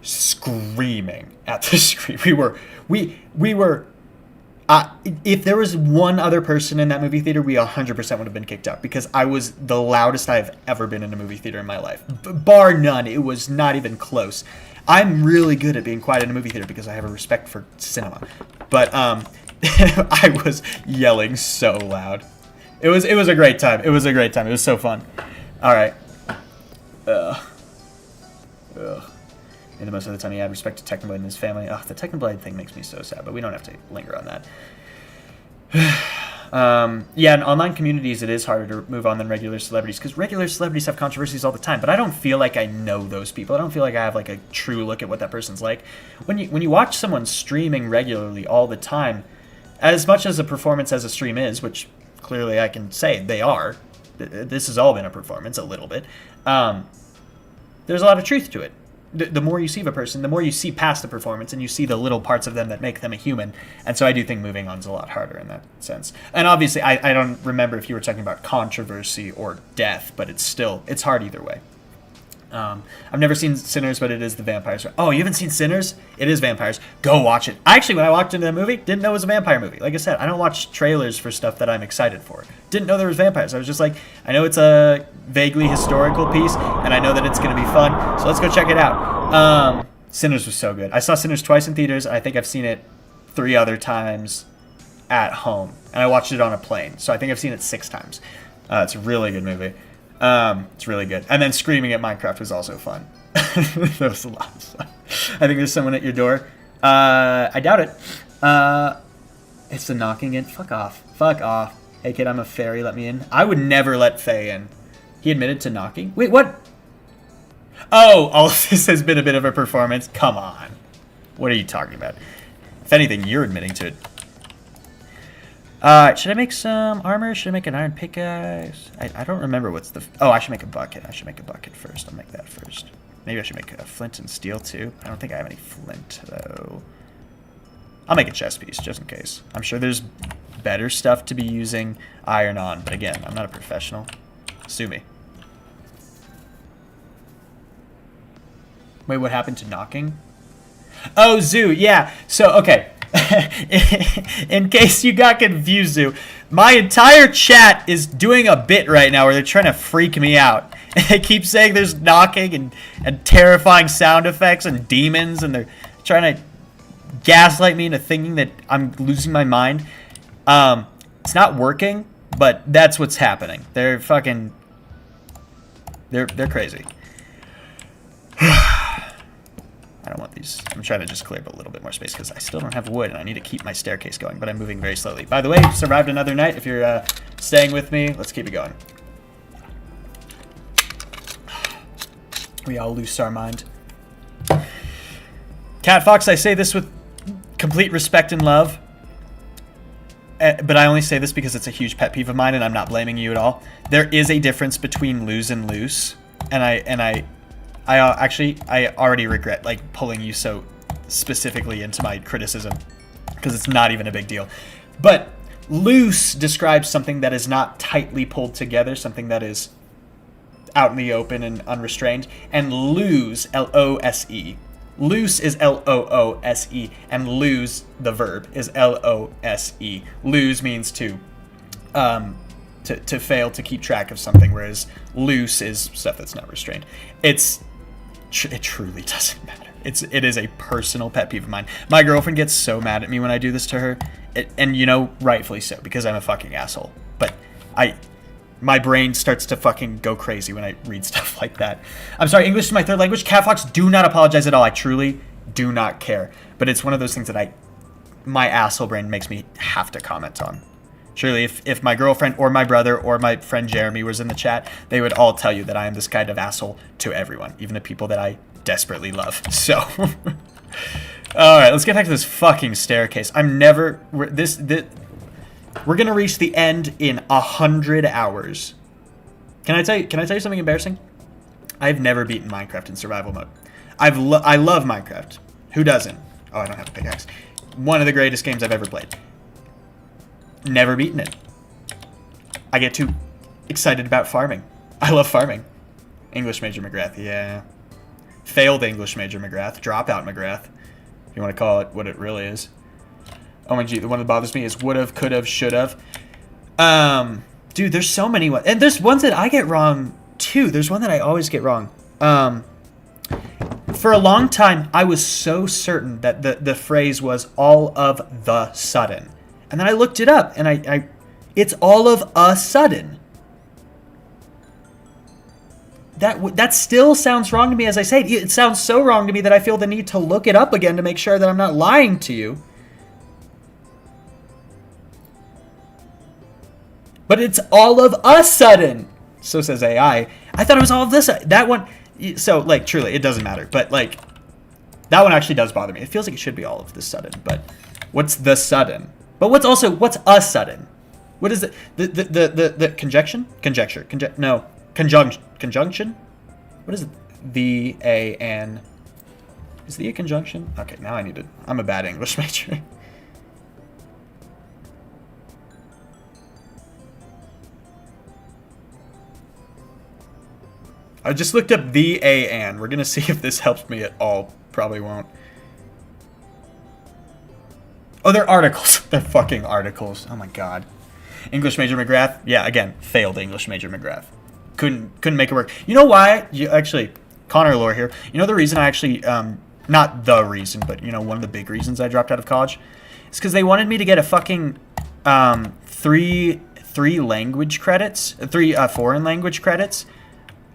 Screaming at the screen. We were. If there was one other person in that movie theater, we 100% would have been kicked out, because I was the loudest I've ever been in a movie theater in my life. Bar none. It was not even close. I'm really good at being quiet in a movie theater because I have a respect for cinema. But I was yelling so loud. It was a great time. It was a great time. It was so fun. All right. And the most of the time he had respect to Technoblade and his family. The Technoblade thing makes me so sad, but we don't have to linger on that. Yeah, in online communities, it is harder to move on than regular celebrities, because regular celebrities have controversies all the time, but I don't feel like I know those people. I don't feel like I have like a true look at what that person's like. When you watch someone streaming regularly all the time, as much as a performance as a stream is, which clearly I can say they are, this has all been a performance a little bit, there's a lot of truth to it. the more you see of a person, the more you see past the performance, and you see the little parts of them that make them a human. And so I do think moving on is a lot harder in that sense. And obviously, I don't remember if you were talking about controversy or death, but it's hard either way. I've never seen Sinners, but it is the vampires. Oh, you haven't seen Sinners? It is vampires. Go watch it. Actually, when I walked into the movie, didn't know it was a vampire movie. Like I said, I don't watch trailers for stuff that I'm excited for. Didn't know there was vampires. I was just like, I know it's a vaguely historical piece, and I know that it's going to be fun, so let's go check it out. Sinners was so good. I saw Sinners twice in theaters. I think I've seen it 3 other times at home, and I watched it on a plane, so I think I've seen it 6 times. It's a really good movie. It's really good. And then screaming at Minecraft was also fun. That was a lot of fun. I think there's someone at your door. I doubt it. It's the knocking in. Fuck off. Fuck off. Hey kid, I'm a fairy. Let me in. I would never let Faye in. He admitted to knocking? Wait, what? Oh, all of this has been a bit of a performance. Come on. What are you talking about? If anything, you're admitting to it. Should I make some armor? Should I make an iron pickaxe? I don't remember what's the... Oh, I should make a bucket. I should make a bucket first. I'll make that first. Maybe I should make a flint and steel, too. I don't think I have any flint, though. I'll make a chest piece, just in case. I'm sure there's better stuff to be using iron on. But again, I'm not a professional. Sue me. Wait, what happened to knocking? Oh, Zoo, yeah. So, okay. In case you got confused, Zoo, my entire chat is doing a bit right now where they're trying to freak me out. And they keep saying there's knocking and terrifying sound effects and demons, and they're trying to gaslight me into thinking that I'm losing my mind. It's not working, but that's what's happening. They're fucking... They're crazy. I don't want these. I'm trying to just clear up a little bit more space because I still don't have wood and I need to keep my staircase going, but I'm moving very slowly. By the way, survived another night. If you're staying with me, let's keep it going. We all lose our mind. Cat Fox, I say this with complete respect and love, but I only say this because it's a huge pet peeve of mine and I'm not blaming you at all. There is a difference between lose and loose, and I already regret like pulling you so specifically into my criticism because it's not even a big deal. But loose describes something that is not tightly pulled together, something that is out in the open and unrestrained. And lose, L-O-S-E. Loose is L-O-O-S-E, and lose, the verb, is L-O-S-E. Lose means to fail to keep track of something, whereas loose is stuff that's not restrained. It truly doesn't matter. It is a personal pet peeve of mine. My girlfriend gets so mad at me when I do this to her, and you know, rightfully so, because I'm a fucking asshole. But my brain starts to fucking go crazy when I read stuff like that. I'm sorry, English is my third language. Cat Fox, do not apologize at all. I truly do not care. But it's one of those things that my asshole brain makes me have to comment on. Surely if my girlfriend or my brother or my friend Jeremy was in the chat, they would all tell you that I am this kind of asshole to everyone, even the people that I desperately love. So, all right, let's get back to this fucking staircase. We're gonna reach the end in 100 hours. Can I tell you something embarrassing? I've never beaten Minecraft in survival mode. I love Minecraft. Who doesn't? Oh, I don't have a pickaxe. One of the greatest games I've ever played. Never beaten it. I get too excited about farming. I love farming. English major McGrath, yeah. Failed English major McGrath. Dropout McGrath. If you want to call it what it really is. Oh my gee, the one that bothers me is would've, could've, should've. Dude, there's so many ones. And there's ones that I get wrong, too. There's one that I always get wrong. For a long time, I was so certain that the phrase was all of the sudden. And then I looked it up, and it's all of a sudden. That still sounds wrong to me, as I say. It sounds so wrong to me that I feel the need to look it up again to make sure that I'm not lying to you. But it's all of a sudden. So says AI. I thought it was all of this. That one. So, like, truly, it doesn't matter. But, like, that one actually does bother me. It feels like it should be all of the sudden. But what's the sudden? But what's a sudden? What is the conjunction? Conjecture. No. Conjunction. What is it? The, a, and. Is the a conjunction? Okay, now I need to... I'm a bad English major. I just looked up the a and. We're going to see if this helps me at all. Probably won't. Oh, they're articles. They're fucking articles. Oh my god. English major McGrath? Yeah, again, failed English major McGrath. Couldn't make it work. You know why? Actually, Connor Lore here. You know the reason I actually... not the reason, but, you know, one of the big reasons I dropped out of college is because they wanted me to get a fucking three language credits, three foreign language credits.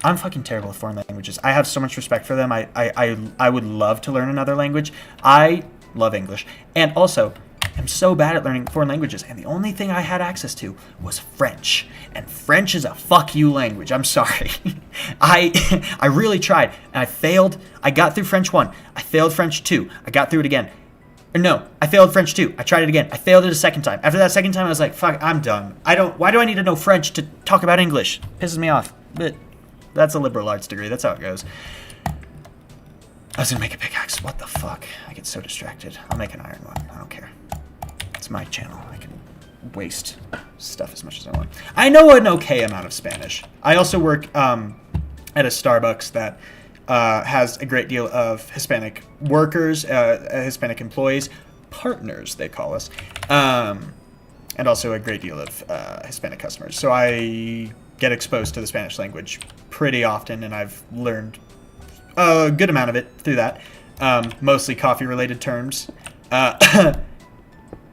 I'm fucking terrible with foreign languages. I have so much respect for them. I would love to learn another language. I love English. And also, I'm so bad at learning foreign languages, and the only thing I had access to was French. And French is a fuck you language. I'm sorry. I really tried, and I failed. I got through French 1. I failed French 2. I got through it again. Or no, I failed French 2. I tried it again. I failed it a second time. After that second time, I was like, fuck, I'm done. Why do I need to know French to talk about English? Pisses me off. But that's a liberal arts degree. That's how it goes. I was gonna make a pickaxe. What the fuck? I get so distracted. I'll make an iron one. I don't care. It's my channel. I can waste stuff as much as I want. I know an okay amount of Spanish. I also work at a Starbucks that has a great deal of Hispanic workers, Hispanic employees, partners they call us, and also a great deal of Hispanic customers. So I get exposed to the Spanish language pretty often, and I've learned a good amount of it through that, mostly coffee-related terms.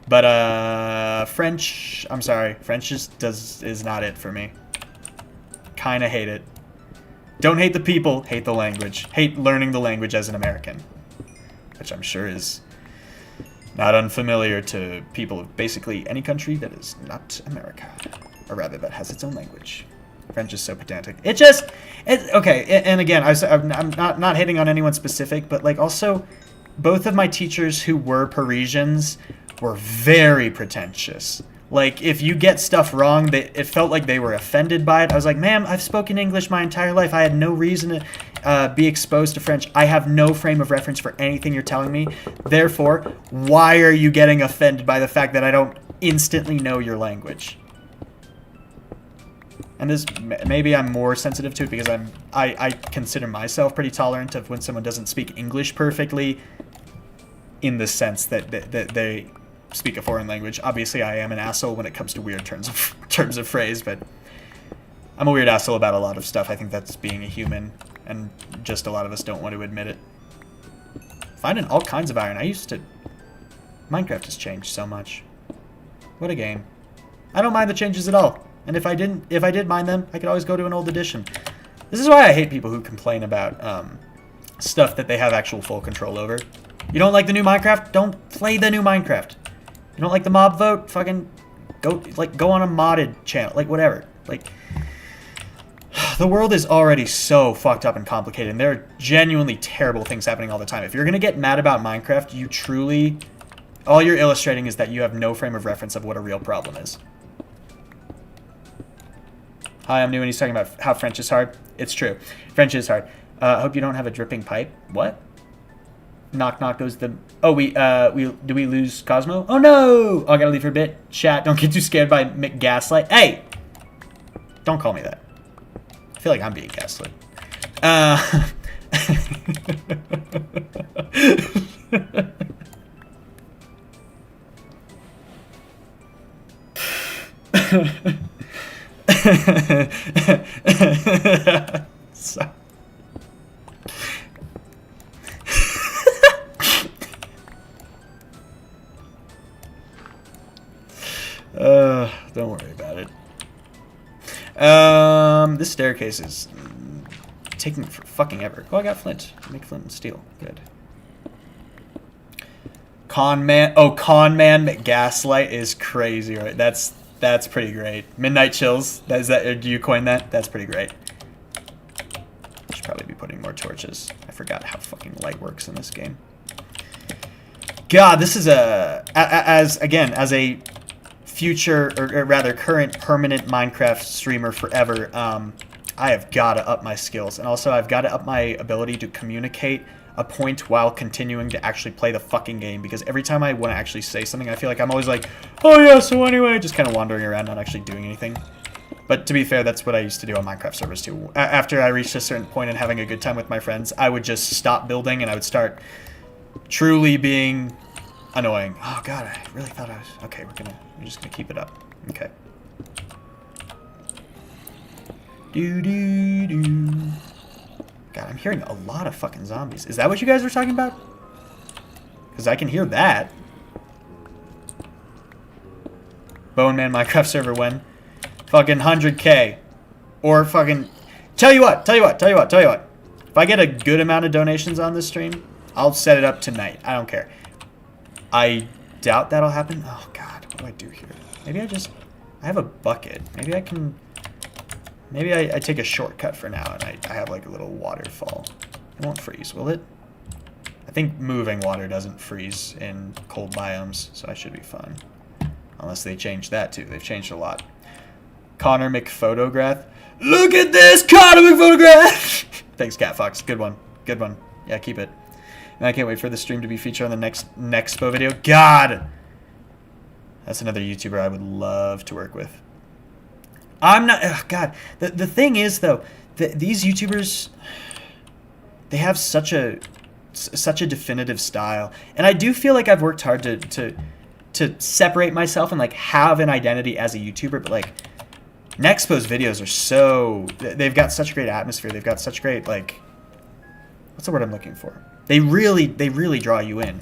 But French, I'm sorry, French is not it for me. Kinda hate it. Don't hate the people, hate the language. Hate learning the language as an American, which I'm sure is not unfamiliar to people of basically any country that is not America, or rather that has its own language. French is so pedantic. Okay, and again, I'm not hitting on anyone specific, but like also, both of my teachers who were Parisians were very pretentious. Like, if you get stuff wrong, it felt like they were offended by it. I was like, ma'am, I've spoken English my entire life. I had no reason to be exposed to French. I have no frame of reference for anything you're telling me. Therefore, why are you getting offended by the fact that I don't instantly know your language? And this, maybe I'm more sensitive to it because I consider myself pretty tolerant of when someone doesn't speak English perfectly, in the sense that they speak a foreign language. Obviously, I am an asshole when it comes to weird terms of phrase, but I'm a weird asshole about a lot of stuff. I think that's being a human, and just a lot of us don't want to admit it. Finding all kinds of iron. Minecraft has changed so much. What a game. I don't mind the changes at all. And if I did mind them, I could always go to an old edition. This is why I hate people who complain about stuff that they have actual full control over. You don't like the new Minecraft? Don't play the new Minecraft. You don't like the mob vote? Fucking go on a modded channel, like whatever. Like, the world is already so fucked up and complicated, and there are genuinely terrible things happening all the time. If you're gonna get mad about Minecraft, you truly, all you're illustrating is that you have no frame of reference of what a real problem is. Hi, I'm new, and he's talking about how French is hard. It's true. French is hard. I hope you don't have a dripping pipe. What? Knock knock goes the... Oh, do we lose Cosmo? Oh no! Oh, I gotta leave for a bit. Chat, don't get too scared by Gaslight. Hey! Don't call me that. I feel like I'm being gaslit. So. Don't worry about it. This staircase is taking for fucking ever. Oh, I got flint. Make flint and steel. Good. Con man. Oh, con man Gaslight is crazy, right? That's pretty great. Midnight chills. Do you coin that? That's pretty great. I should probably be putting more torches. I forgot how fucking light works in this game. God, this is as a future, or rather current permanent Minecraft streamer forever, I have got to up my skills. And also, I've got to up my ability to communicate a point while continuing to actually play the fucking game. Because every time I want to actually say something, I feel like I'm always like, oh yeah, so anyway, just kind of wandering around, not actually doing anything. But to be fair, that's what I used to do on Minecraft servers too. After I reached a certain point and having a good time with my friends, I would just stop building and I would start truly being annoying. Oh god, I really thought I was... Okay, we're just gonna keep it up. Okay. Do. God, I'm hearing a lot of fucking zombies. Is that what you guys were talking about? Because I can hear that. Bone Man Minecraft server when? Fucking 100K. Or fucking... Tell you what. If I get a good amount of donations on this stream, I'll set it up tonight. I don't care. I doubt that'll happen. Oh god, what do I do here? Maybe I have a bucket. Maybe I can... Maybe I take a shortcut for now and I have like a little waterfall. It won't freeze, will it? I think moving water doesn't freeze in cold biomes, so I should be fine. Unless they changed that too. They've changed a lot. Connor McPhotograph. Look at this Connor McPhotograph! Thanks, Cat Fox. Good one. Good one. Yeah, keep it. And I can't wait for the stream to be featured on the next Nexpo video. God! That's another YouTuber I would love to work with. I'm not... Oh, God. The thing is, though, these YouTubers, they have such a definitive style. And I do feel like I've worked hard to separate myself and, like, have an identity as a YouTuber. But, like, Nexpo's videos are so... They've got such great atmosphere. They've got such great, like... What's the word I'm looking for? They really draw you in.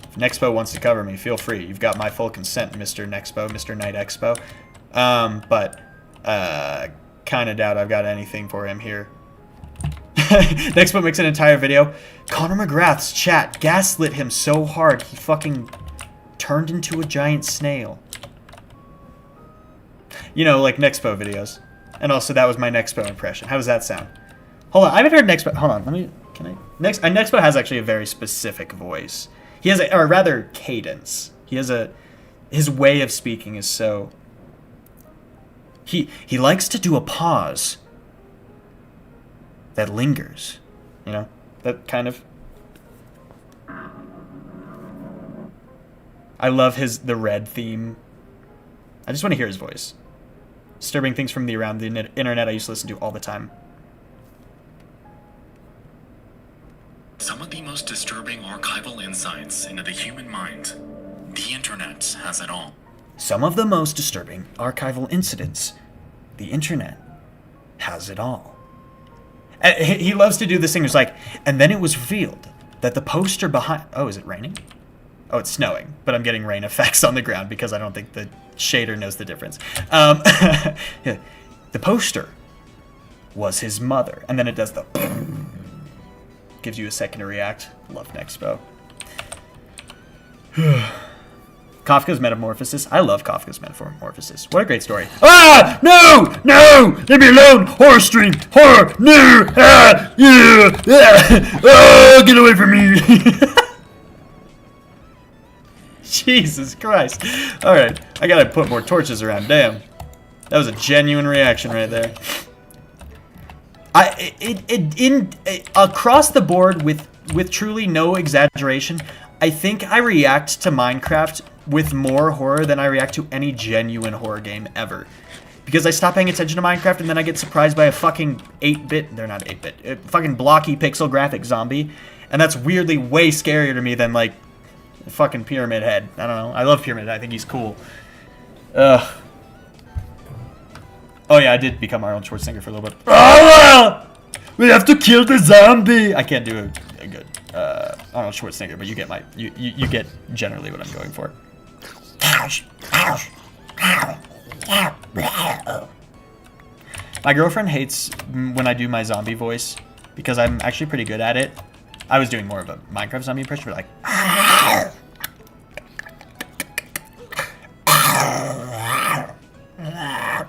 If Nexpo wants to cover me, feel free. You've got my full consent, Mr. Nexpo, Mr. Night Expo. But kind of doubt I've got anything for him here. Nexpo makes an entire video. Connor McGrath's chat gaslit him so hard he fucking turned into a giant snail. You know, like Nexpo videos. And also, that was my Nexpo impression. How does that sound? Hold on, I haven't heard Nexpo. Hold on, let me. Can I? Nexpo has actually a very specific voice. He has or rather, cadence. He has his way of speaking is so... He likes to do a pause that lingers. You know? That kind of... I love the red theme. I just want to hear his voice. Disturbing things from around the internet I used to listen to all the time. Some of the most disturbing archival insights into the human mind. The internet has it all. Some of the most disturbing archival incidents. The internet has it all. He loves to do this thing. It's like, and then it was revealed that the poster behind... Oh, is it raining? Oh, it's snowing, but I'm getting rain effects on the ground because I don't think the shader knows the difference. The poster was his mother, and then it does the... Gives you a second to react. Love Nexpo. Kafka's Metamorphosis. I love Kafka's Metamorphosis. What a great story. Ah! No! No! Leave me alone! Horror stream! Horror! No! Ah! Yeah! Yeah! Oh! Get away from me! Jesus Christ. Alright. I gotta put more torches around. Damn. That was a genuine reaction right there. Across the board, with truly no exaggeration, I think I react to Minecraft with more horror than I react to any genuine horror game ever. Because I stop paying attention to Minecraft and then I get surprised by a fucking 8-bit, they're not 8-bit, fucking blocky pixel graphic zombie. And that's weirdly way scarier to me than, like, fucking Pyramid Head. I don't know. I love Pyramid Head. I think he's cool. Ugh. Oh yeah, I did become Arnold Schwarzenegger for a little bit. Oh, we have to kill the zombie. I can't do a good Arnold Schwarzenegger, but you get you get generally what I'm going for. My girlfriend hates when I do my zombie voice because I'm actually pretty good at it. I was doing more of a Minecraft zombie impression, but like.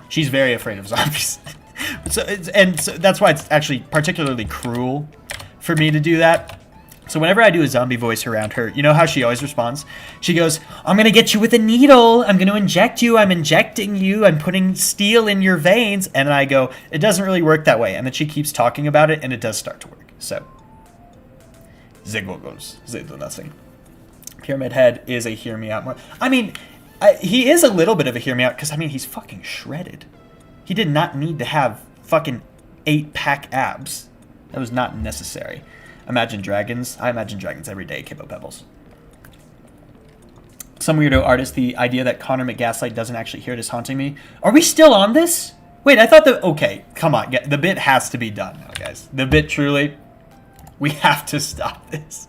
She's very afraid of zombies. So that's why it's actually particularly cruel for me to do that. So whenever I do a zombie voice around her, you know how she always responds? She goes, I'm going to get you with a needle. I'm going to inject you. I'm injecting you. I'm putting steel in your veins. And I go, it doesn't really work that way. And then she keeps talking about it, and it does start to work. So, they do nothing. Pyramid Head is a hear me out more. I mean, he is a little bit of a hear me out because, I mean, he's fucking shredded. He did not need to have fucking 8-pack abs. That was not necessary. Imagine Dragons. I imagine Dragons every day, Kibbo Pebbles. Some weirdo artist, the idea that Connor McGaslight doesn't actually hear it is haunting me. Are we still on this? Wait, I thought that... Okay, come on. The bit has to be done now, guys. The bit truly... We have to stop this.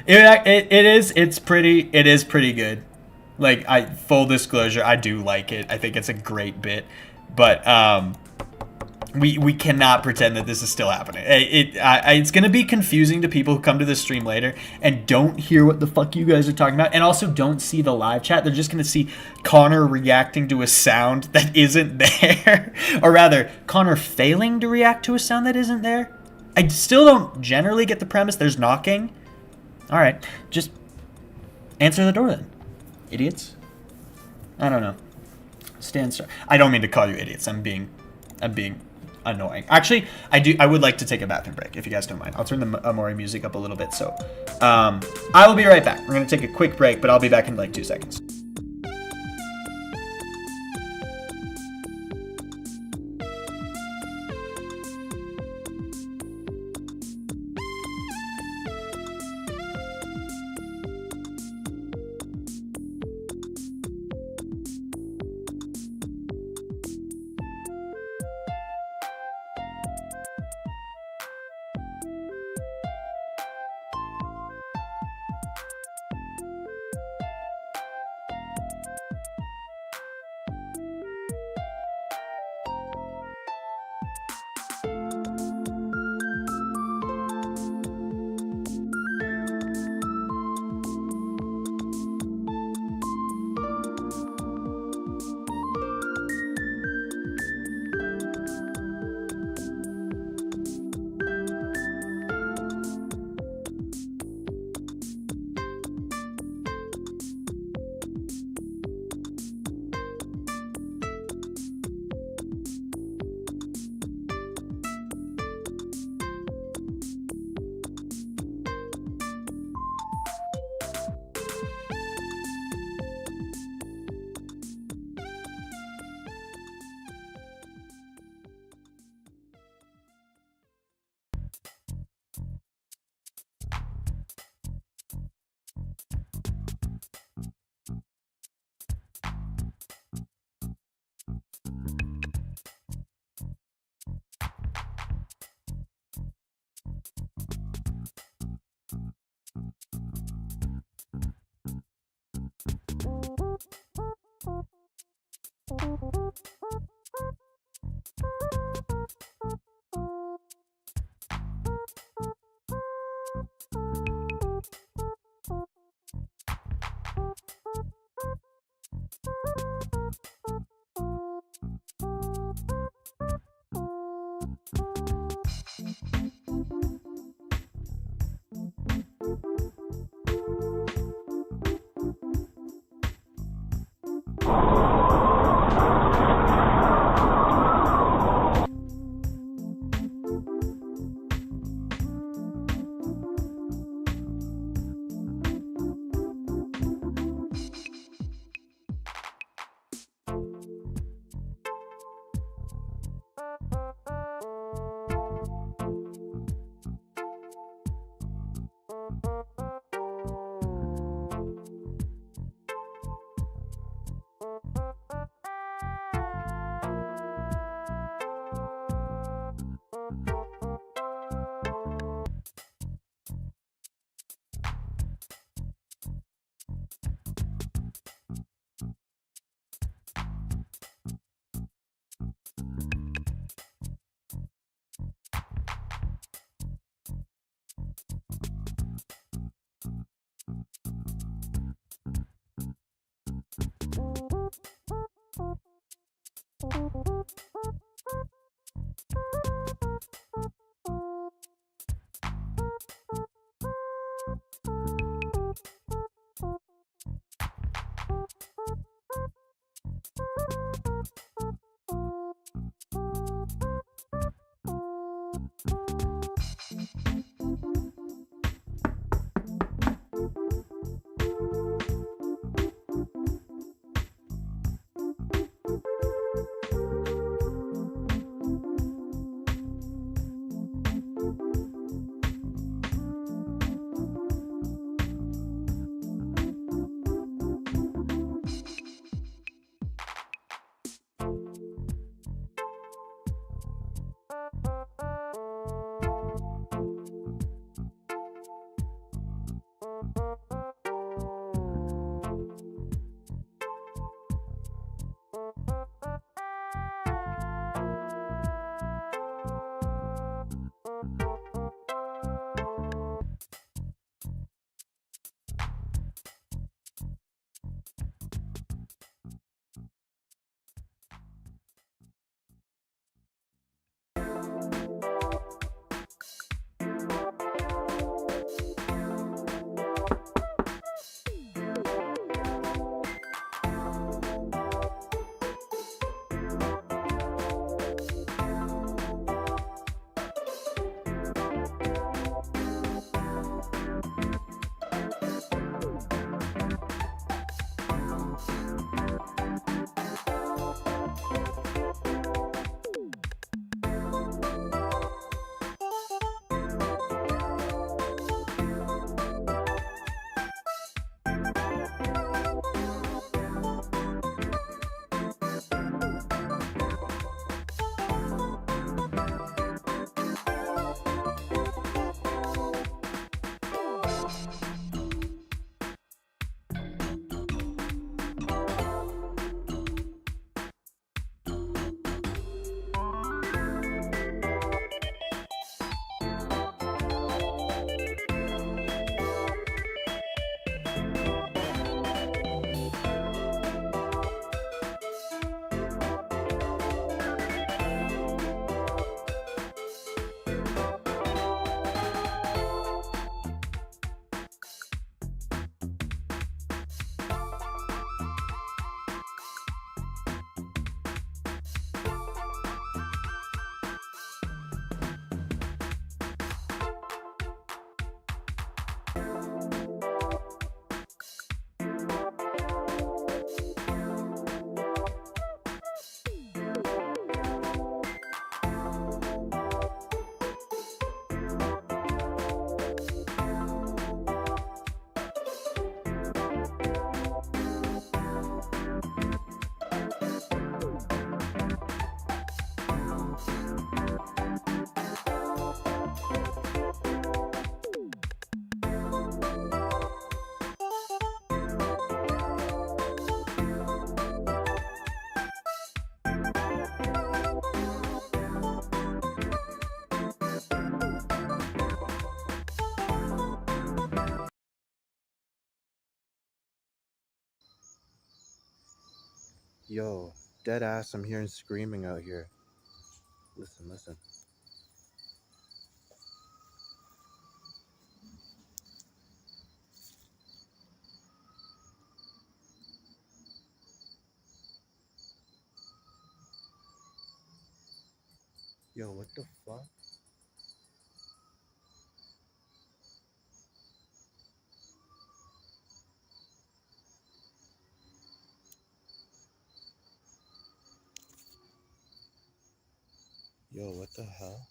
It's pretty good. Like, full disclosure, I do like it. I think it's a great bit. But, we cannot pretend that this is still happening. It's going to be confusing to people who come to the stream later and don't hear what the fuck you guys are talking about, and also don't see the live chat. They're just going to see Connor reacting to a sound that isn't there. Or rather, Connor failing to react to a sound that isn't there. I still don't generally get the premise. There's knocking. All right, just answer the door then, idiots. I don't know. Stand still. I don't mean to call you idiots. I'm being annoying. Actually, I would like to take a bathroom break, if you guys don't mind. I'll turn the Amori music up a little bit. So, I will be right back. We're gonna take a quick break, but I'll be back in like 2 seconds. Yo, dead ass, I'm hearing screaming out here. Listen, listen. Yo, what the fuck? Yo, what the hell?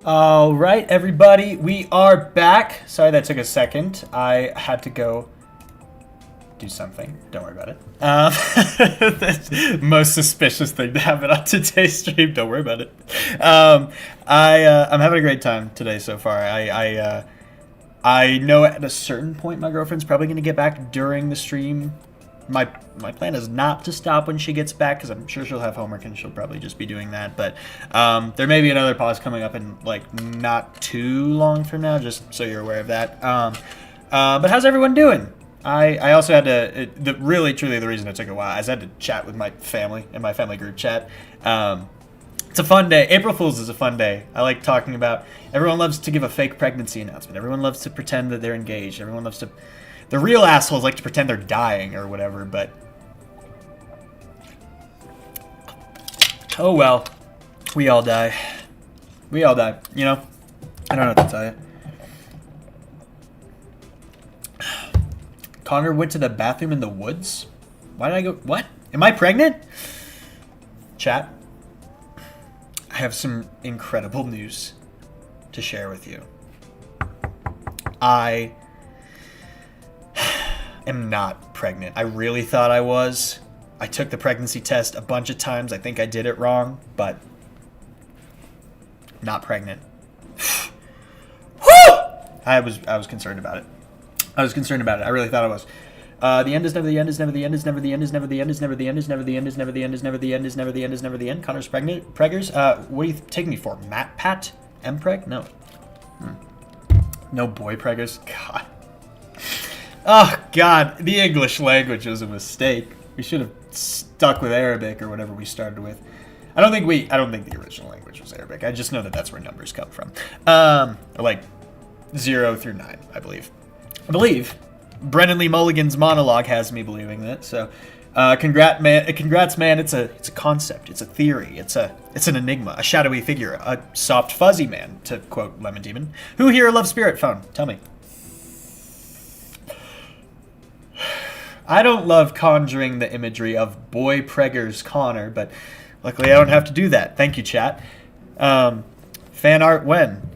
All right, everybody, we are back. Sorry that took a second. I had to go do something. Don't worry about it. That's the most suspicious thing to happen on today's stream. Don't worry about it. I'm having a great time today so far. I know at a certain point my girlfriend's probably going to get back during the stream. My plan is not to stop when she gets back because I'm sure she'll have homework and she'll probably just be doing that. But there may be another pause coming up in like not too long from now, just so you're aware of that. But how's everyone doing? I also had to, really truly the reason it took a while is I had to chat with my family in my family group chat. It's a fun day. April Fool's is a fun day. I like talking about, everyone loves to give a fake pregnancy announcement. Everyone loves to pretend that they're engaged. Everyone loves to, the real assholes like to pretend they're dying or whatever, but oh well. We all die. We all die, you know? I don't know what to tell you. Connor went to the bathroom in the woods? Why did I go? What? Am I pregnant? Chat. I have some incredible news to share with you. I am not pregnant. I really thought I was. I took the pregnancy test a bunch of times. I think I did it wrong, but not pregnant. Woo! I was concerned about it. I was concerned about it. I really thought I was. The end is never the end is never the end is never the end is never the end is never the end is never the end is never the end is never the end is never the end is never the end. Connor's pregnant. Preggers. What are you taking me for? Matt Pat? Mpreg? No. No boy preggers. God. Oh God. The English language was a mistake. We should have stuck with Arabic or whatever we started with. I don't think the original language was Arabic. I just know that that's where numbers come from. Like 0 through 9, I believe. Brennan Lee Mulligan's monologue has me believing that. So, congrats, man. It's a concept. It's a theory. It's an enigma. A shadowy figure. A soft, fuzzy man, to quote Lemon Demon. Who here loves Spirit Phone? Tell me. I don't love conjuring the imagery of boy preggers Connor, but luckily I don't have to do that. Thank you, chat. Fan art when?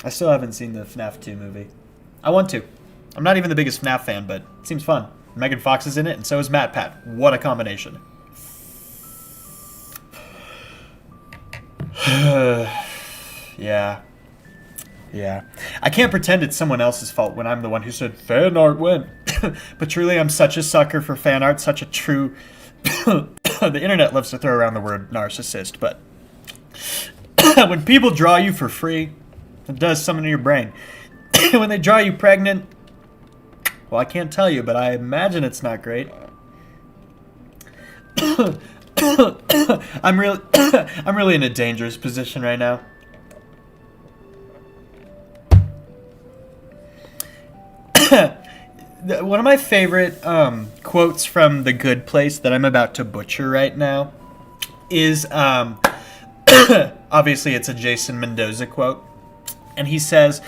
I still haven't seen the FNAF 2 movie. I want to. I'm not even the biggest FNAF fan, but it seems fun. Megan Fox is in it, and so is Matt Pat. What a combination. Yeah. I can't pretend it's someone else's fault when I'm the one who said fan art when. But truly, I'm such a sucker for fan art, such a true... The internet loves to throw around the word narcissist, but... when people draw you for free... it does something to your brain. When they draw you pregnant, Well, I can't tell you, but I imagine it's not great. I'm really in a dangerous position right now. One of my favorite quotes from The Good Place that I'm about to butcher right now is, obviously it's a Jason Mendoza quote, and he says,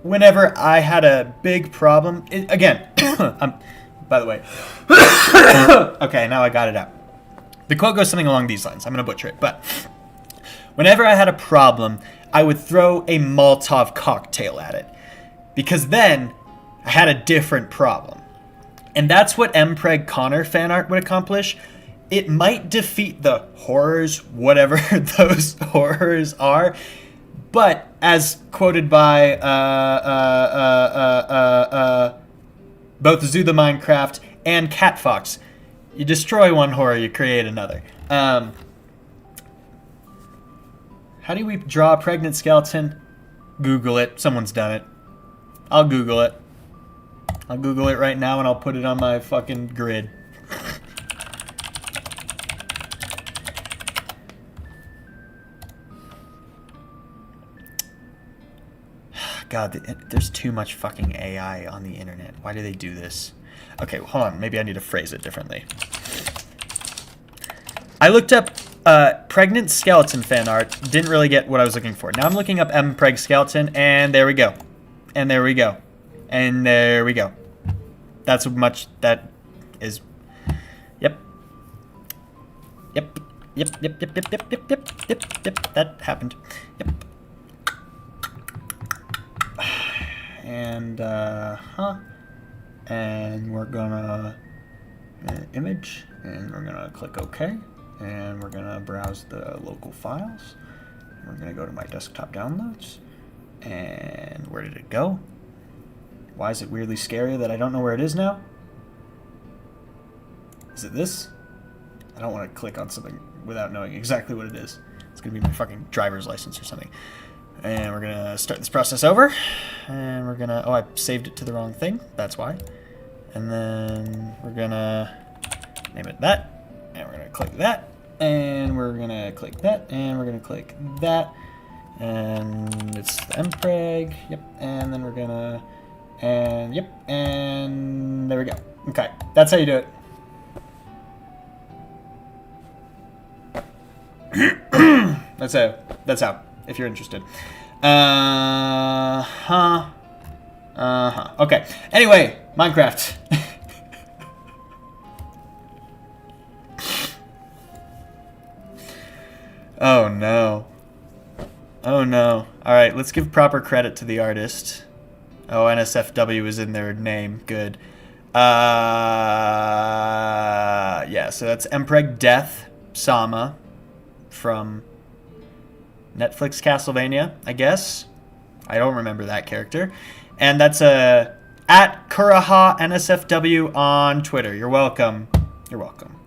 whenever I had a big problem, again, by the way, okay, now I got it out. The quote goes something along these lines. I'm going to butcher it, but whenever I had a problem, I would throw a Molotov cocktail at it, because then I had a different problem. And that's what Mpreg Connor fan art would accomplish. It might defeat the horrors, whatever those horrors are, but as quoted by both Zoo the Minecraft and Cat Fox, you destroy one horror, you create another. How do we draw a pregnant skeleton? Google it. Someone's done it. I'll Google it. I'll Google it right now and I'll put it on my fucking grid. God, there's too much fucking AI on the internet. Why do they do this? Okay, hold on. Maybe I need to phrase it differently. I looked up pregnant skeleton fan art. Didn't really get what I was looking for. Now I'm looking up Mpreg skeleton, and there we go. And there we go. And there we go. That's much that is. Yep. Yep. Yep. Yep. Yep. Yep. Yep. Yep. Yep. Yep. Yep. That happened. Yep. And and we're gonna image, and we're gonna click OK, and we're gonna browse the local files. We're gonna go to my desktop downloads, and where did it go? Why is it weirdly scary that I don't know where it is now? Is it this? I don't want to click on something without knowing exactly what it is. It's gonna be my fucking driver's license or something. And we're gonna start this process over, and we're gonna, oh, I saved it to the wrong thing, that's why. And then we're gonna name it that, and we're gonna click that, and we're gonna click that, and we're gonna click that, and it's the Mpreg, yep, and then we're gonna, and yep, and there we go. Okay, that's how you do it. That's how. If you're interested. Okay. Anyway, Minecraft. Oh no. Oh no. Alright, let's give proper credit to the artist. Oh, NSFW is in their name. Good. Yeah, so that's Mpreg Death Sama from Netflix Castlevania, I guess. I don't remember that character. And that's at Kuraha NSFW on Twitter. You're welcome. You're welcome.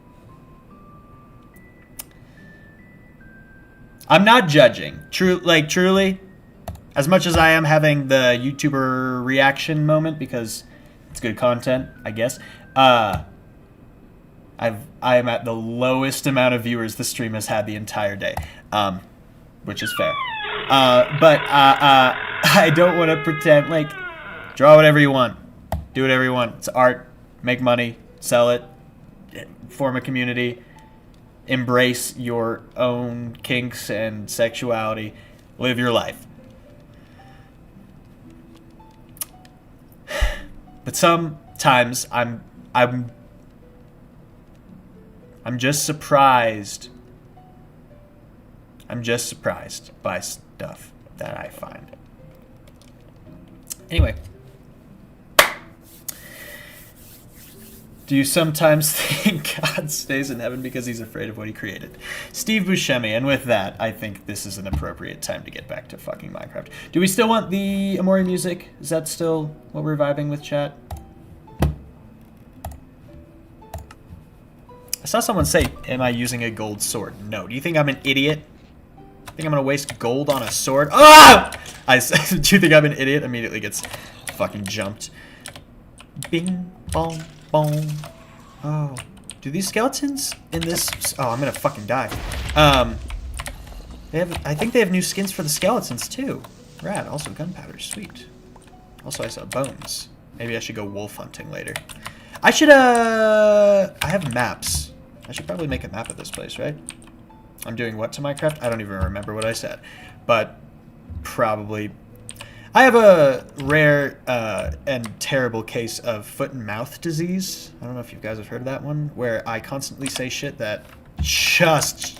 I'm not judging. Truly, as much as I am having the YouTuber reaction moment because it's good content, I guess. I am at the lowest amount of viewers the stream has had the entire day. Which is fair. But I don't want to pretend, like, draw whatever you want. Do whatever you want. It's art. Make money. Sell it. Form a community. Embrace your own kinks and sexuality. Live your life. But sometimes I'm just surprised. I'm just surprised by stuff that I find. Anyway. Do you sometimes think God stays in heaven because he's afraid of what he created? Steve Buscemi, and with that, I think this is an appropriate time to get back to fucking Minecraft. Do we still want the Amori music? Is that still what we're vibing with, chat? I saw someone say, am I using a gold sword? No. Do you think I'm an idiot? Think I'm gonna waste gold on a sword? Ah! Do you think I'm an idiot? Immediately gets fucking jumped. Bing, bong, bong. Oh. Do these skeletons in this... Oh, I'm gonna fucking die. They have... I think they have new skins for the skeletons, too. Rad. Also gunpowder. Sweet. Also, I saw bones. Maybe I should go wolf hunting later. I should, I have maps. I should probably make a map of this place, right? I'm doing what to Minecraft? I don't even remember what I said. But probably... I have a rare and terrible case of foot and mouth disease. I don't know if you guys have heard of that one, where I constantly say shit that just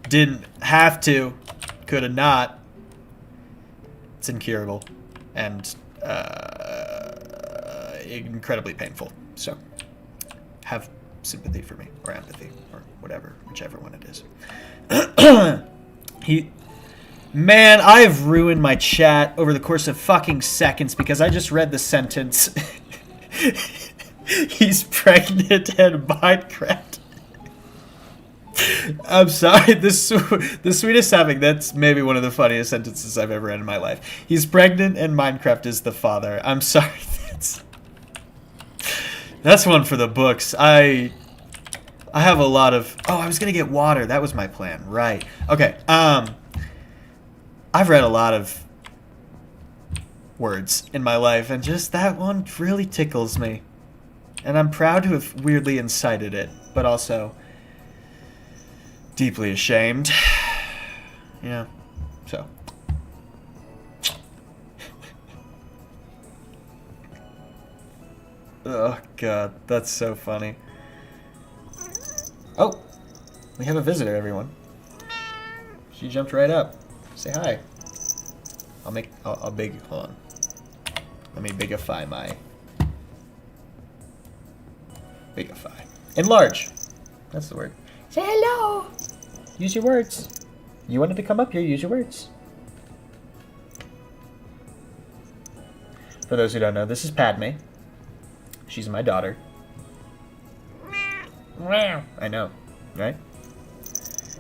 didn't have to, could have not. It's incurable and incredibly painful. So have sympathy for me, or empathy, or whatever, whichever one it is. Man, I have ruined my chat over the course of fucking seconds because I just read the sentence. He's pregnant in Minecraft. I'm sorry, the sweetest having, that's maybe one of the funniest sentences I've ever read in my life. He's pregnant and Minecraft is the father. I'm sorry, that's one for the books. I have a lot of... Oh, I was gonna get water. That was my plan. Right. Okay. I've read a lot of words in my life, and just that one really tickles me. And I'm proud to have weirdly incited it, but also deeply ashamed. Yeah. So. Oh, God. That's so funny. Oh! We have a visitor, everyone. She jumped right up. Say hi. I'll big, hold on. Let me bigify my... Bigify. Enlarge! That's the word. Say hello! Use your words. You wanted to come up here, use your words. For those who don't know, this is Padme. She's my daughter. I know, right?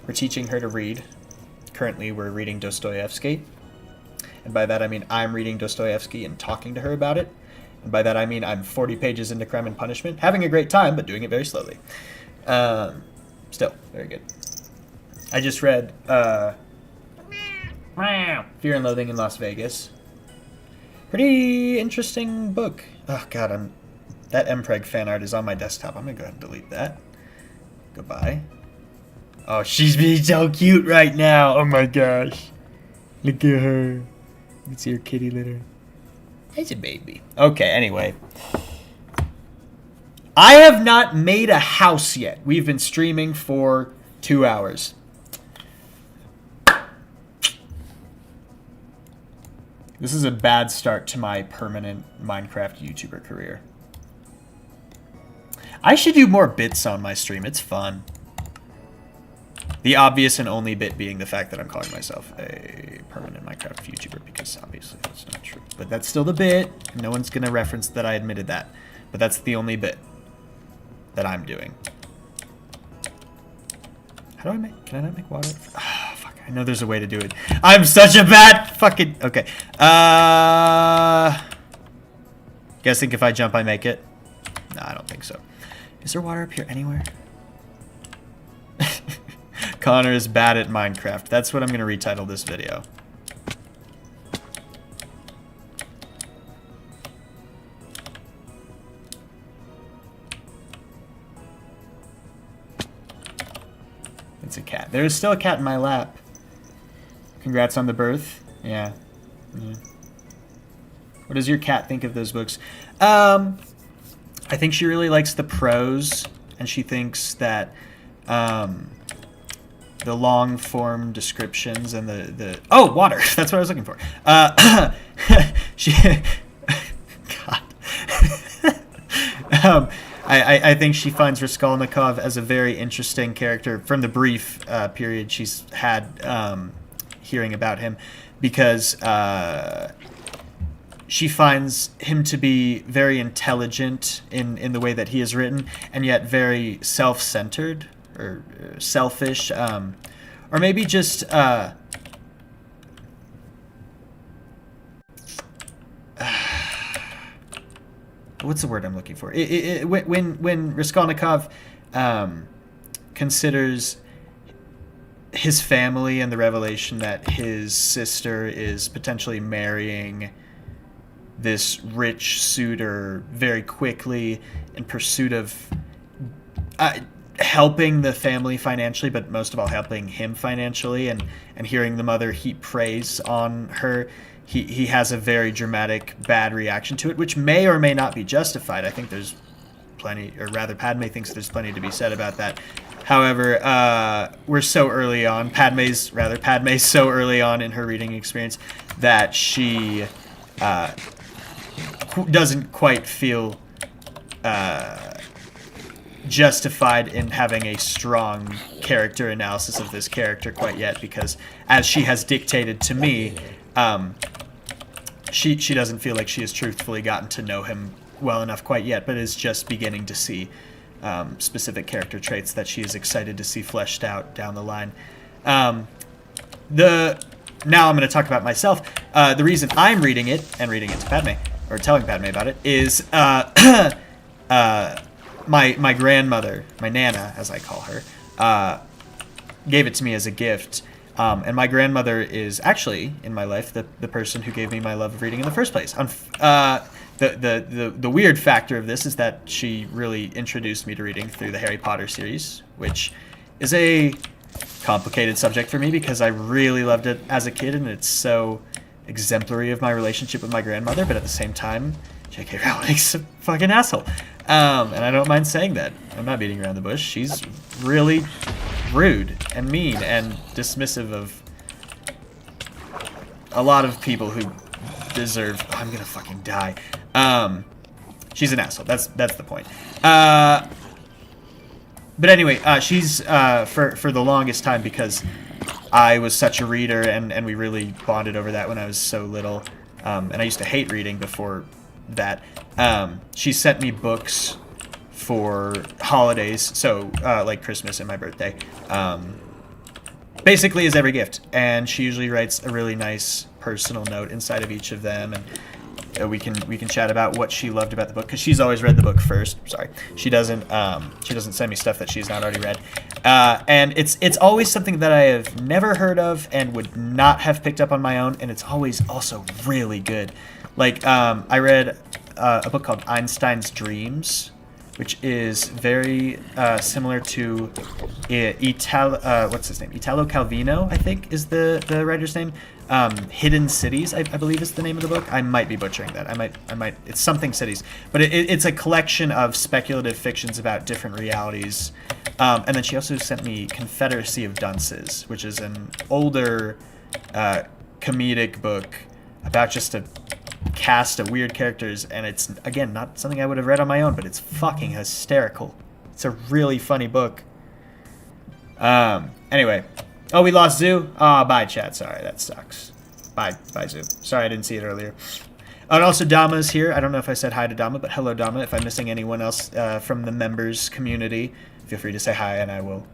We're teaching her to read. Currently, we're reading Dostoevsky. And by that, I mean I'm reading Dostoevsky and talking to her about it. And by that, I mean I'm 40 pages into Crime and Punishment. Having a great time, but doing it very slowly. Still, very good. I just read Fear and Loathing in Las Vegas. Pretty interesting book. Oh, God, that Mpreg fan art is on my desktop. I'm going to go ahead and delete that. Goodbye. Oh, she's being so cute right now. Oh, my gosh. Look at her. You can see her kitty litter. It's a baby. Okay, anyway. I have not made a house yet. We've been streaming for 2 hours. This is a bad start to my permanent Minecraft YouTuber career. I should do more bits on my stream. It's fun. The obvious and only bit being the fact that I'm calling myself a permanent Minecraft YouTuber, because obviously that's not true. But that's still the bit. No one's going to reference that I admitted that. But that's the only bit that I'm doing. How do I make... Can I not make water? Ah, fuck. I know there's a way to do it. I'm such a bad fucking... Okay. Guys think if I jump I make it? No, I don't think so. Is there water up here anywhere? Connor is bad at Minecraft. That's what I'm going to retitle this video. It's a cat. There is still a cat in my lap. Congrats on the birth. Yeah. What does your cat think of those books? I think she really likes the prose, and she thinks that the long form descriptions and the oh, water. That's what I was looking for. She God. I think she finds Raskolnikov as a very interesting character from the brief period she's had hearing about him, because she finds him to be very intelligent in the way that he is written, and yet very self-centered or selfish, or maybe just what's the word I'm looking for? When Raskolnikov considers his family and the revelation that his sister is potentially marrying this rich suitor very quickly in pursuit of helping the family financially, but most of all helping him financially, and hearing the mother heap praise on her, he has a very dramatic bad reaction to it, which may or may not be justified. I think there's plenty, or rather Padme thinks there's plenty to be said about that. However, we're so early on, Padme's so early on in her reading experience that she doesn't quite feel justified in having a strong character analysis of this character quite yet, because as she has dictated to me, she doesn't feel like she has truthfully gotten to know him well enough quite yet, but is just beginning to see specific character traits that she is excited to see fleshed out down the line. Now I'm going to talk about myself. The reason I'm reading it, and reading it to Padme, or telling Padme about it, is my grandmother, my Nana, as I call her, gave it to me as a gift. And my grandmother is actually, in my life, the person who gave me my love of reading in the first place. The weird factor of this is that she really introduced me to reading through the Harry Potter series, which is a complicated subject for me because I really loved it as a kid, and it's so exemplary of my relationship with my grandmother, but at the same time, J.K. Rowling's a fucking asshole. And I don't mind saying that. I'm not beating around the bush. She's really rude and mean and dismissive of a lot of people who deserve... Oh, I'm gonna fucking die. She's an asshole. That's the point. But anyway, she's for the longest time, because I was such a reader, and we really bonded over that when I was so little. And I used to hate reading before that. She sent me books for holidays, so like Christmas and my birthday, basically as every gift. And she usually writes a really nice personal note inside of each of them, and we can chat about what she loved about the book, because she's always read the book first. Sorry, she doesn't send me stuff that she's not already read, and it's always something that I have never heard of and would not have picked up on my own, and it's always also really good. Like I read a book called Einstein's Dreams, which is very similar to what's his name? Italo Calvino, I think, is the writer's name. Hidden Cities, I believe, is the name of the book. I might be butchering that. I might. It's something cities, but it's a collection of speculative fictions about different realities. And then she also sent me Confederacy of Dunces, which is an older comedic book about just a cast of weird characters, and it's, again, not something I would have read on my own, but it's fucking hysterical. It's a really funny book. Anyway. Oh, we lost Zoo? Oh, bye, chat. Sorry, that sucks. Bye, Zoo. Sorry, I didn't see it earlier. And also, Dama's here. I don't know if I said hi to Dama, but hello, Dama. If I'm missing anyone else from the members community, feel free to say hi, and I will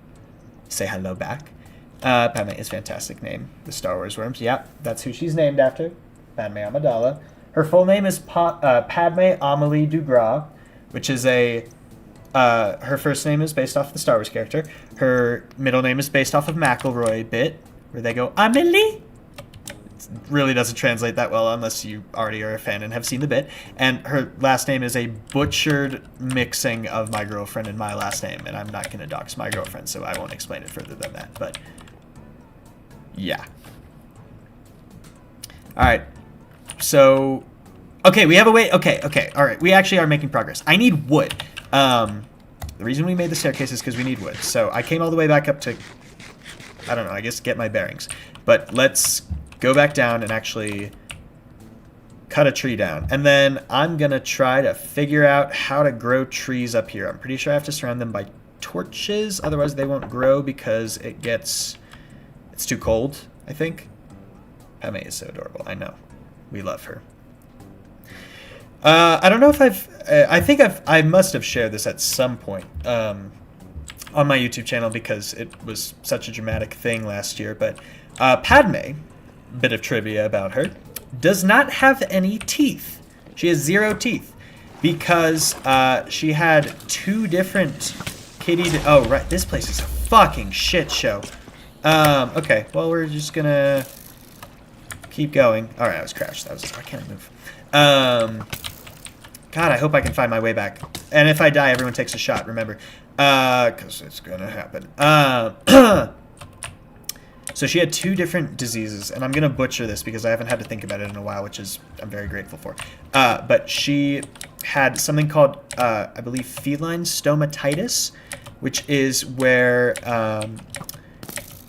say hello back. Padme is a fantastic name. The Star Wars Worms. Yeah, that's who she's named after. Padme Amidala. Her full name is Padme Amelie Dugras, which is her first name is based off the Star Wars character. Her middle name is based off of McElroy bit, where they go, Amelie. It really doesn't translate that well unless you already are a fan and have seen the bit. And her last name is a butchered mixing of my girlfriend and my last name, and I'm not going to dox my girlfriend, so I won't explain it further than that. But, yeah. Alright. So, okay, we have a way. Okay, all right. We actually are making progress. I need wood. The reason we made the staircase is because we need wood. So I came all the way back up to, I don't know, I guess get my bearings. But let's go back down and actually cut a tree down. And then I'm going to try to figure out how to grow trees up here. I'm pretty sure I have to surround them by torches. Otherwise they won't grow because it's too cold, I think. Padme is so adorable. I know. We love her. I don't know if I must have shared this at some point on my YouTube channel because it was such a dramatic thing last year. But Padme, bit of trivia about her, does not have any teeth. She has 0 teeth. because she had 2 different oh, right. This place is a fucking shit show. Okay. Well, we're just gonna keep going. All right, I was crashed. I can't move. God, I hope I can find my way back. And if I die, everyone takes a shot, remember. Because it's gonna happen. So she had 2 different diseases, and I'm gonna butcher this because I haven't had to think about it in a while, which is I'm very grateful for. But she had something called, I believe, feline stomatitis, which is where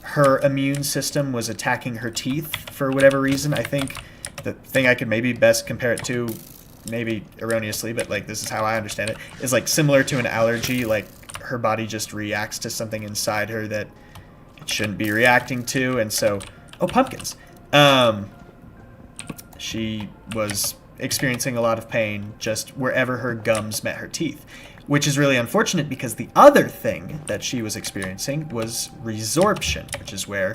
her immune system was attacking her teeth for whatever reason. I think the thing I could maybe best compare it to, maybe erroneously, but like this is how I understand it, is like similar to an allergy. Like her body just reacts to something inside her that it shouldn't be reacting to, and so pumpkins. She was experiencing a lot of pain just wherever her gums met her teeth, which is really unfortunate because the other thing that she was experiencing was resorption, which is where,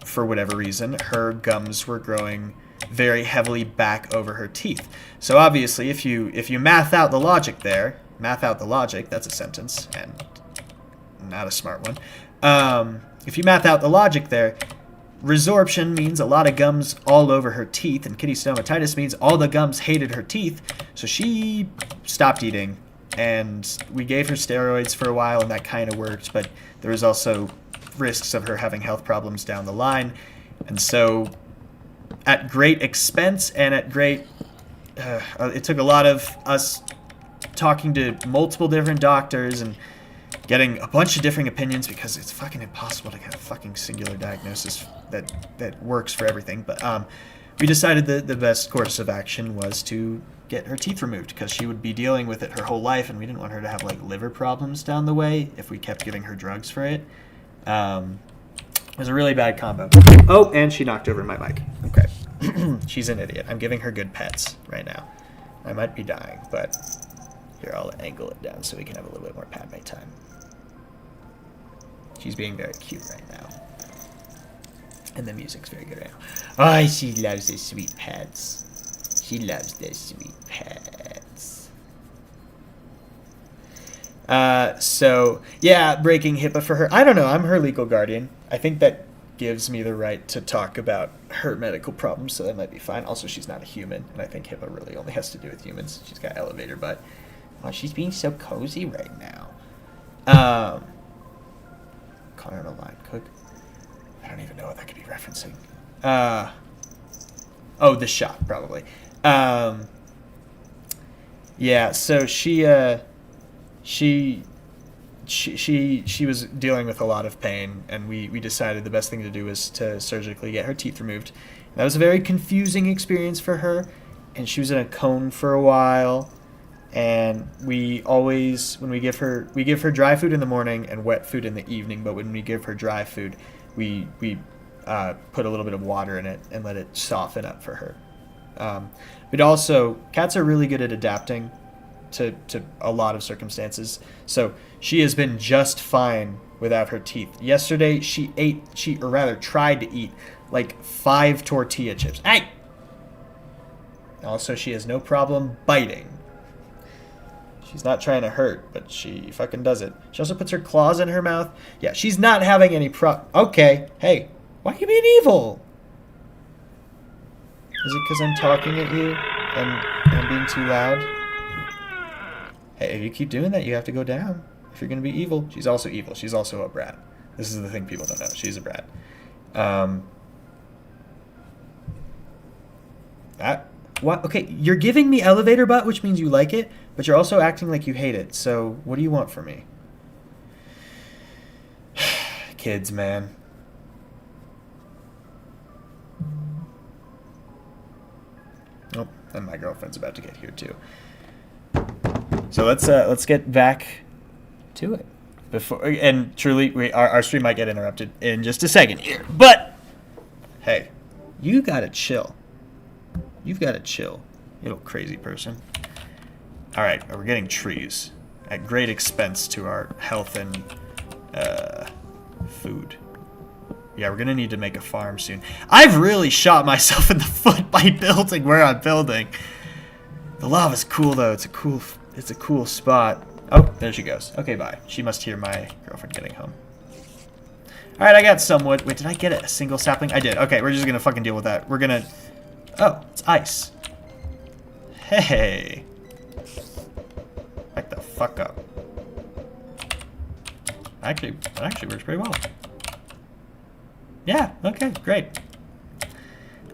for whatever reason, her gums were growing very heavily back over her teeth. So obviously, if you math out the logic there, that's a sentence and not a smart one. If you math out the logic there, resorption means a lot of gums all over her teeth, and kitty stomatitis means all the gums hated her teeth, so she stopped eating, and we gave her steroids for a while, and that kind of worked, but there was also risks of her having health problems down the line, and so at great expense and at great... it took a lot of us talking to multiple different doctors and getting a bunch of different opinions because it's fucking impossible to get a fucking singular diagnosis that works for everything. But we decided that the best course of action was to get her teeth removed because she would be dealing with it her whole life, and we didn't want her to have like liver problems down the way if we kept giving her drugs for it. It was a really bad combo. Oh, and she knocked over my mic. Okay. She's an idiot. I'm giving her good pets right now. I might be dying, but here, I'll angle it down so we can have a little bit more padme time. She's being very cute right now. And the music's very good right now. Oh, she loves the sweet pets. She loves the sweet pets. So, yeah, breaking HIPAA for her. I don't know. I'm her legal guardian. I think that gives me the right to talk about her medical problems, so that might be fine. Also, she's not a human, and I think HIPAA really only has to do with humans. She's got elevator butt. Oh, she's being so cozy right now. Connor and a line cook. I don't even know what that could be referencing. Oh, the shop, probably. Yeah, so she was dealing with a lot of pain, and we decided the best thing to do was to surgically get her teeth removed. That was a very confusing experience for her, and she was in a cone for a while. And we always, when we give her dry food in the morning and wet food in the evening, but when we give her dry food, we put a little bit of water in it and let it soften up for her. But also, cats are really good at adapting to a lot of circumstances. So she has been just fine without her teeth. Yesterday, she tried to eat like 5 tortilla chips. Hey! Also, she has no problem biting. She's not trying to hurt, but she fucking does it. She also puts her claws in her mouth. Yeah, she's not having any Okay, hey, why are you being evil? Is it because I'm talking at you and I'm being too loud? Hey, if you keep doing that, you have to go down. If you're going to be evil. She's also evil. She's also a brat. This is the thing people don't know. She's a brat. What? Okay, you're giving me elevator butt, which means you like it, but you're also acting like you hate it. So what do you want from me? Kids, man. Oh, and my girlfriend's about to get here too. So let's get back to it. And truly, our stream might get interrupted in just a second here. But hey, you gotta chill. You've got to chill, you little crazy person. All right, we're getting trees at great expense to our health and food. Yeah, we're going to need to make a farm soon. I've really shot myself in the foot by building where I'm building. The lava's cool though. It's a cool spot. Oh, there she goes. Okay, bye. She must hear my girlfriend getting home. All right, I got some wood. Wait, did I get a single sapling? I did. Okay, we're just gonna fucking deal with that. We're gonna. Oh, it's ice. Hey. Back the fuck up. Actually, that actually works pretty well. Yeah. Okay. Great.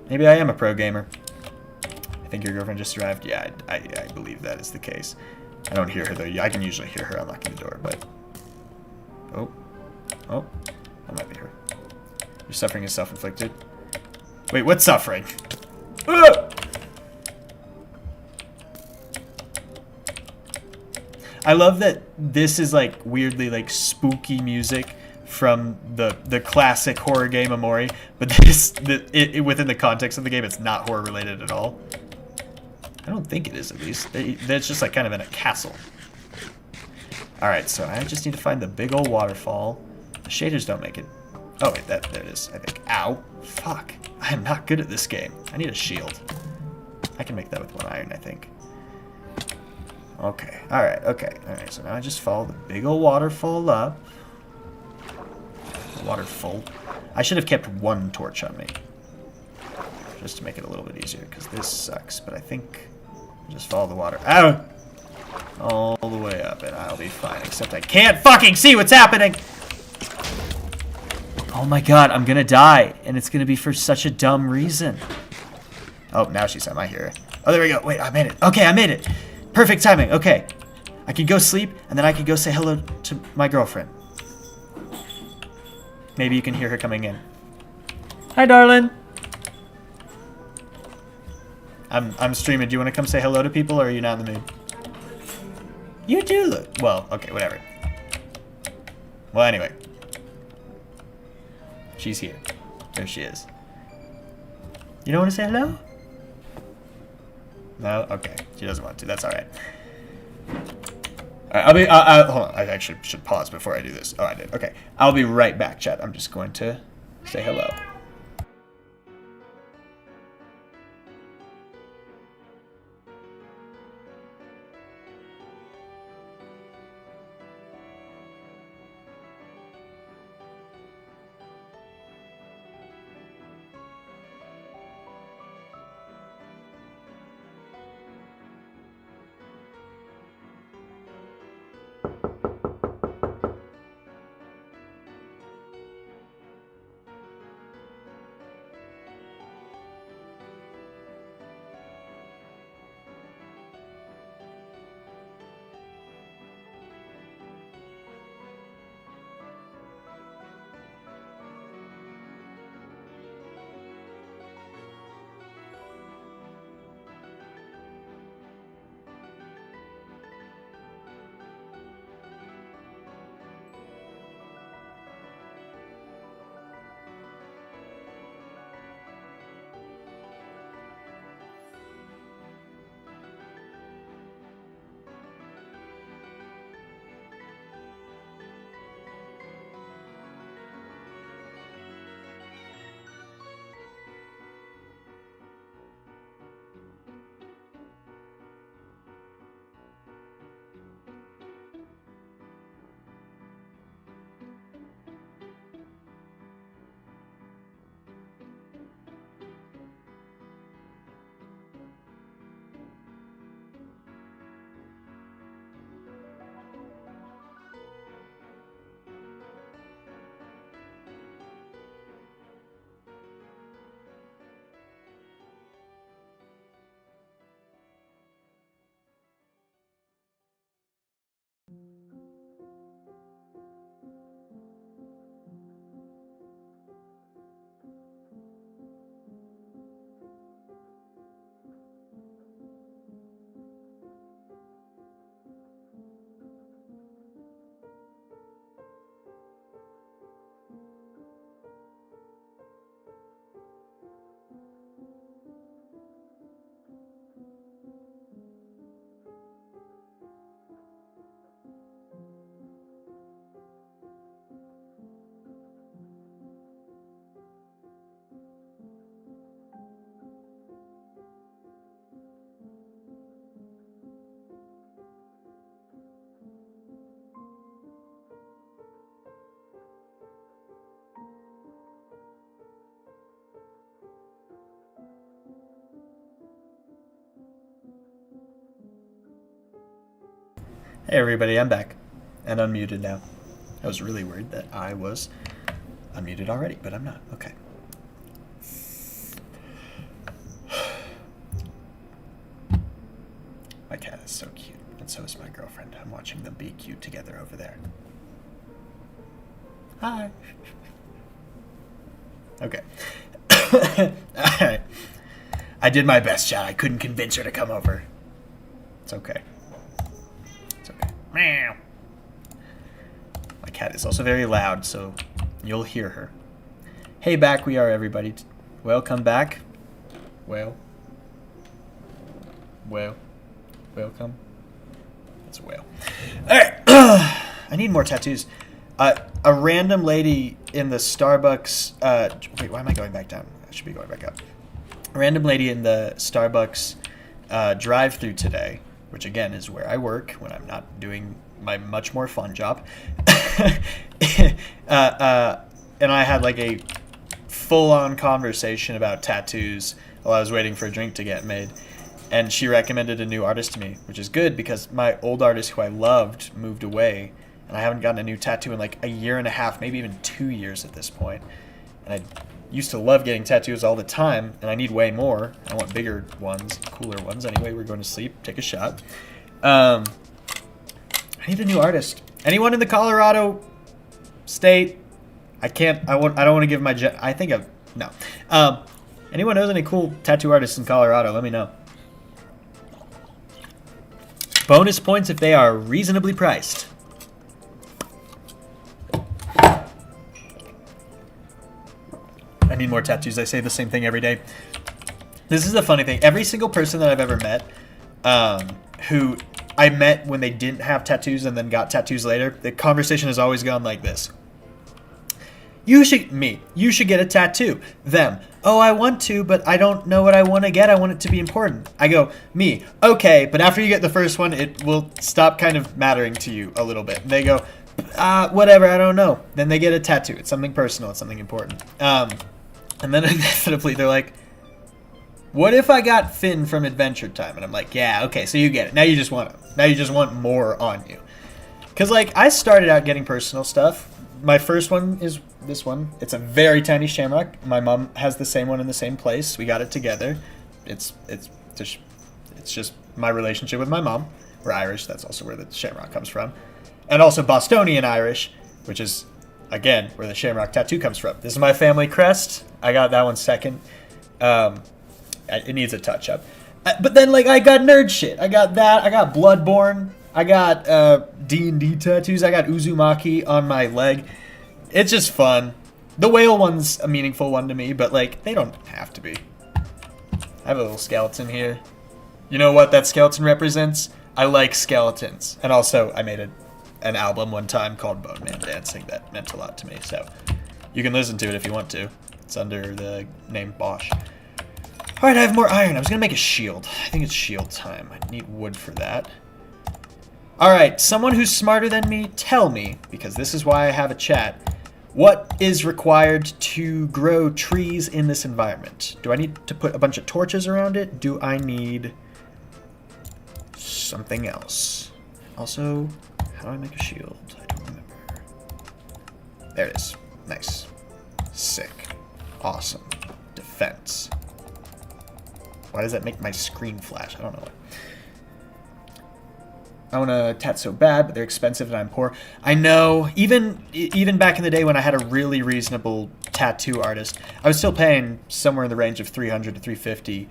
Maybe I am a pro gamer. I think your girlfriend just arrived. Yeah, I believe that is the case. I don't hear her though. I can usually hear her unlocking the door, but. Oh. That might be her. Your suffering is self-inflicted. Wait, what suffering? Ugh! I love that this is like weirdly like spooky music from the classic horror game Amori, but within the context of the game, it's not horror related at all. I don't think it is, at least. It's just like kind of in a castle. All right, so I just need to find the big old waterfall. The shaders don't make it. Oh wait, there it is, I think. Ow. Fuck. I am not good at this game. I need a shield. I can make that with 1 iron, I think. Okay. Alright, so now I just follow the big old waterfall up. Waterfall. I should have kept 1 torch on me. Just to make it a little bit easier, because this sucks. But I think I'll just follow the water. Ow! All the way up, and I'll be fine. Except I can't fucking see what's happening! Oh my god, I'm gonna die. And it's gonna be for such a dumb reason. Oh, now she's on my hero. Oh, there we go. Wait, I made it. Okay, I made it. Perfect timing. Okay. I can go sleep, and then I can go say hello to my girlfriend. Maybe you can hear her coming in. Hi, darling. I'm streaming. Do you want to come say hello to people, or are you not in the mood? You do look... Well, okay, whatever. Well, anyway. She's here. There she is. You don't want to say hello? No? Okay. She doesn't want to. That's alright. Alright, hold on. I actually should pause before I do this. Oh, I did. Okay. I'll be right back, chat. I'm just going to say hello. Hey everybody, I'm back. And unmuted now. I was really worried that I was unmuted already, but I'm not. Okay. My cat is so cute, and so is my girlfriend. I'm watching them be cute together over there. Hi. Okay. Alright. I did my best, Chad. I couldn't convince her to come over. It's okay. It's okay. Meow. My cat is also very loud, so you'll hear her. Hey, back we are, everybody. Welcome back. Welcome. That's a whale. Alright. I need more tattoos. A random lady in the Starbucks... wait, why am I going back down? I should be going back up. A random lady in the Starbucks drive-thru today, which again is where I work when I'm not doing my much more fun job. And I had like a full-on conversation about tattoos while I was waiting for a drink to get made. And she recommended a new artist to me, which is good because my old artist who I loved moved away, and I haven't gotten a new tattoo in like a year and a half, maybe even 2 years at this point. And I used to love getting tattoos all the time, and I need way more. I want bigger ones, cooler ones. Anyway, we're going to sleep. Take a shot. I need a new artist. Anyone in the Colorado state? I don't want to give my... No. Anyone knows any cool tattoo artists in Colorado? Let me know. Bonus points if they are reasonably priced. I need more tattoos. I say the same thing every day. This is the funny thing. Every single person that I've ever met who I met when they didn't have tattoos and then got tattoos later, the conversation has always gone like this. You should get a tattoo. Them. Oh, I want to, but I don't know what I want to get. I want it to be important. I go, me. Okay, but after you get the first one, it will stop kind of mattering to you a little bit. And they go, whatever, I don't know. Then they get a tattoo. It's something personal. It's something important. And then inevitably they're like, what if I got Finn from Adventure Time? And I'm like, yeah, okay, so you get it. Now you just want more on you. Because, like, I started out getting personal stuff. My first one is this one. It's a very tiny shamrock. My mom has the same one in the same place. We got it together. It's just my relationship with my mom. We're Irish. That's also where the shamrock comes from. And also Bostonian Irish, which is, again, where the shamrock tattoo comes from. This is my family crest. I got that one second. It needs a touch-up. But then, like, I got nerd shit. I got that. I got Bloodborne. I got D&D tattoos. I got Uzumaki on my leg. It's just fun. The whale one's a meaningful one to me, but, like, they don't have to be. I have a little skeleton here. You know what that skeleton represents? I like skeletons. And also, I made an album one time called Bone Man Dancing that meant a lot to me. So you can listen to it if you want to. It's under the name Bosch. All right, I have more iron. I was going to make a shield. I think it's shield time. I need wood for that. All right, someone who's smarter than me, tell me, because this is why I have a chat, what is required to grow trees in this environment? Do I need to put a bunch of torches around it? Do I need something else? Also, how do I make a shield? I don't remember. There it is. Nice. Sick. Awesome. Defense. Why does that make my screen flash? I don't know. I want to tat so bad, but they're expensive and I'm poor. I know. Even back in the day when I had a really reasonable tattoo artist, I was still paying somewhere in the range of $300 to $350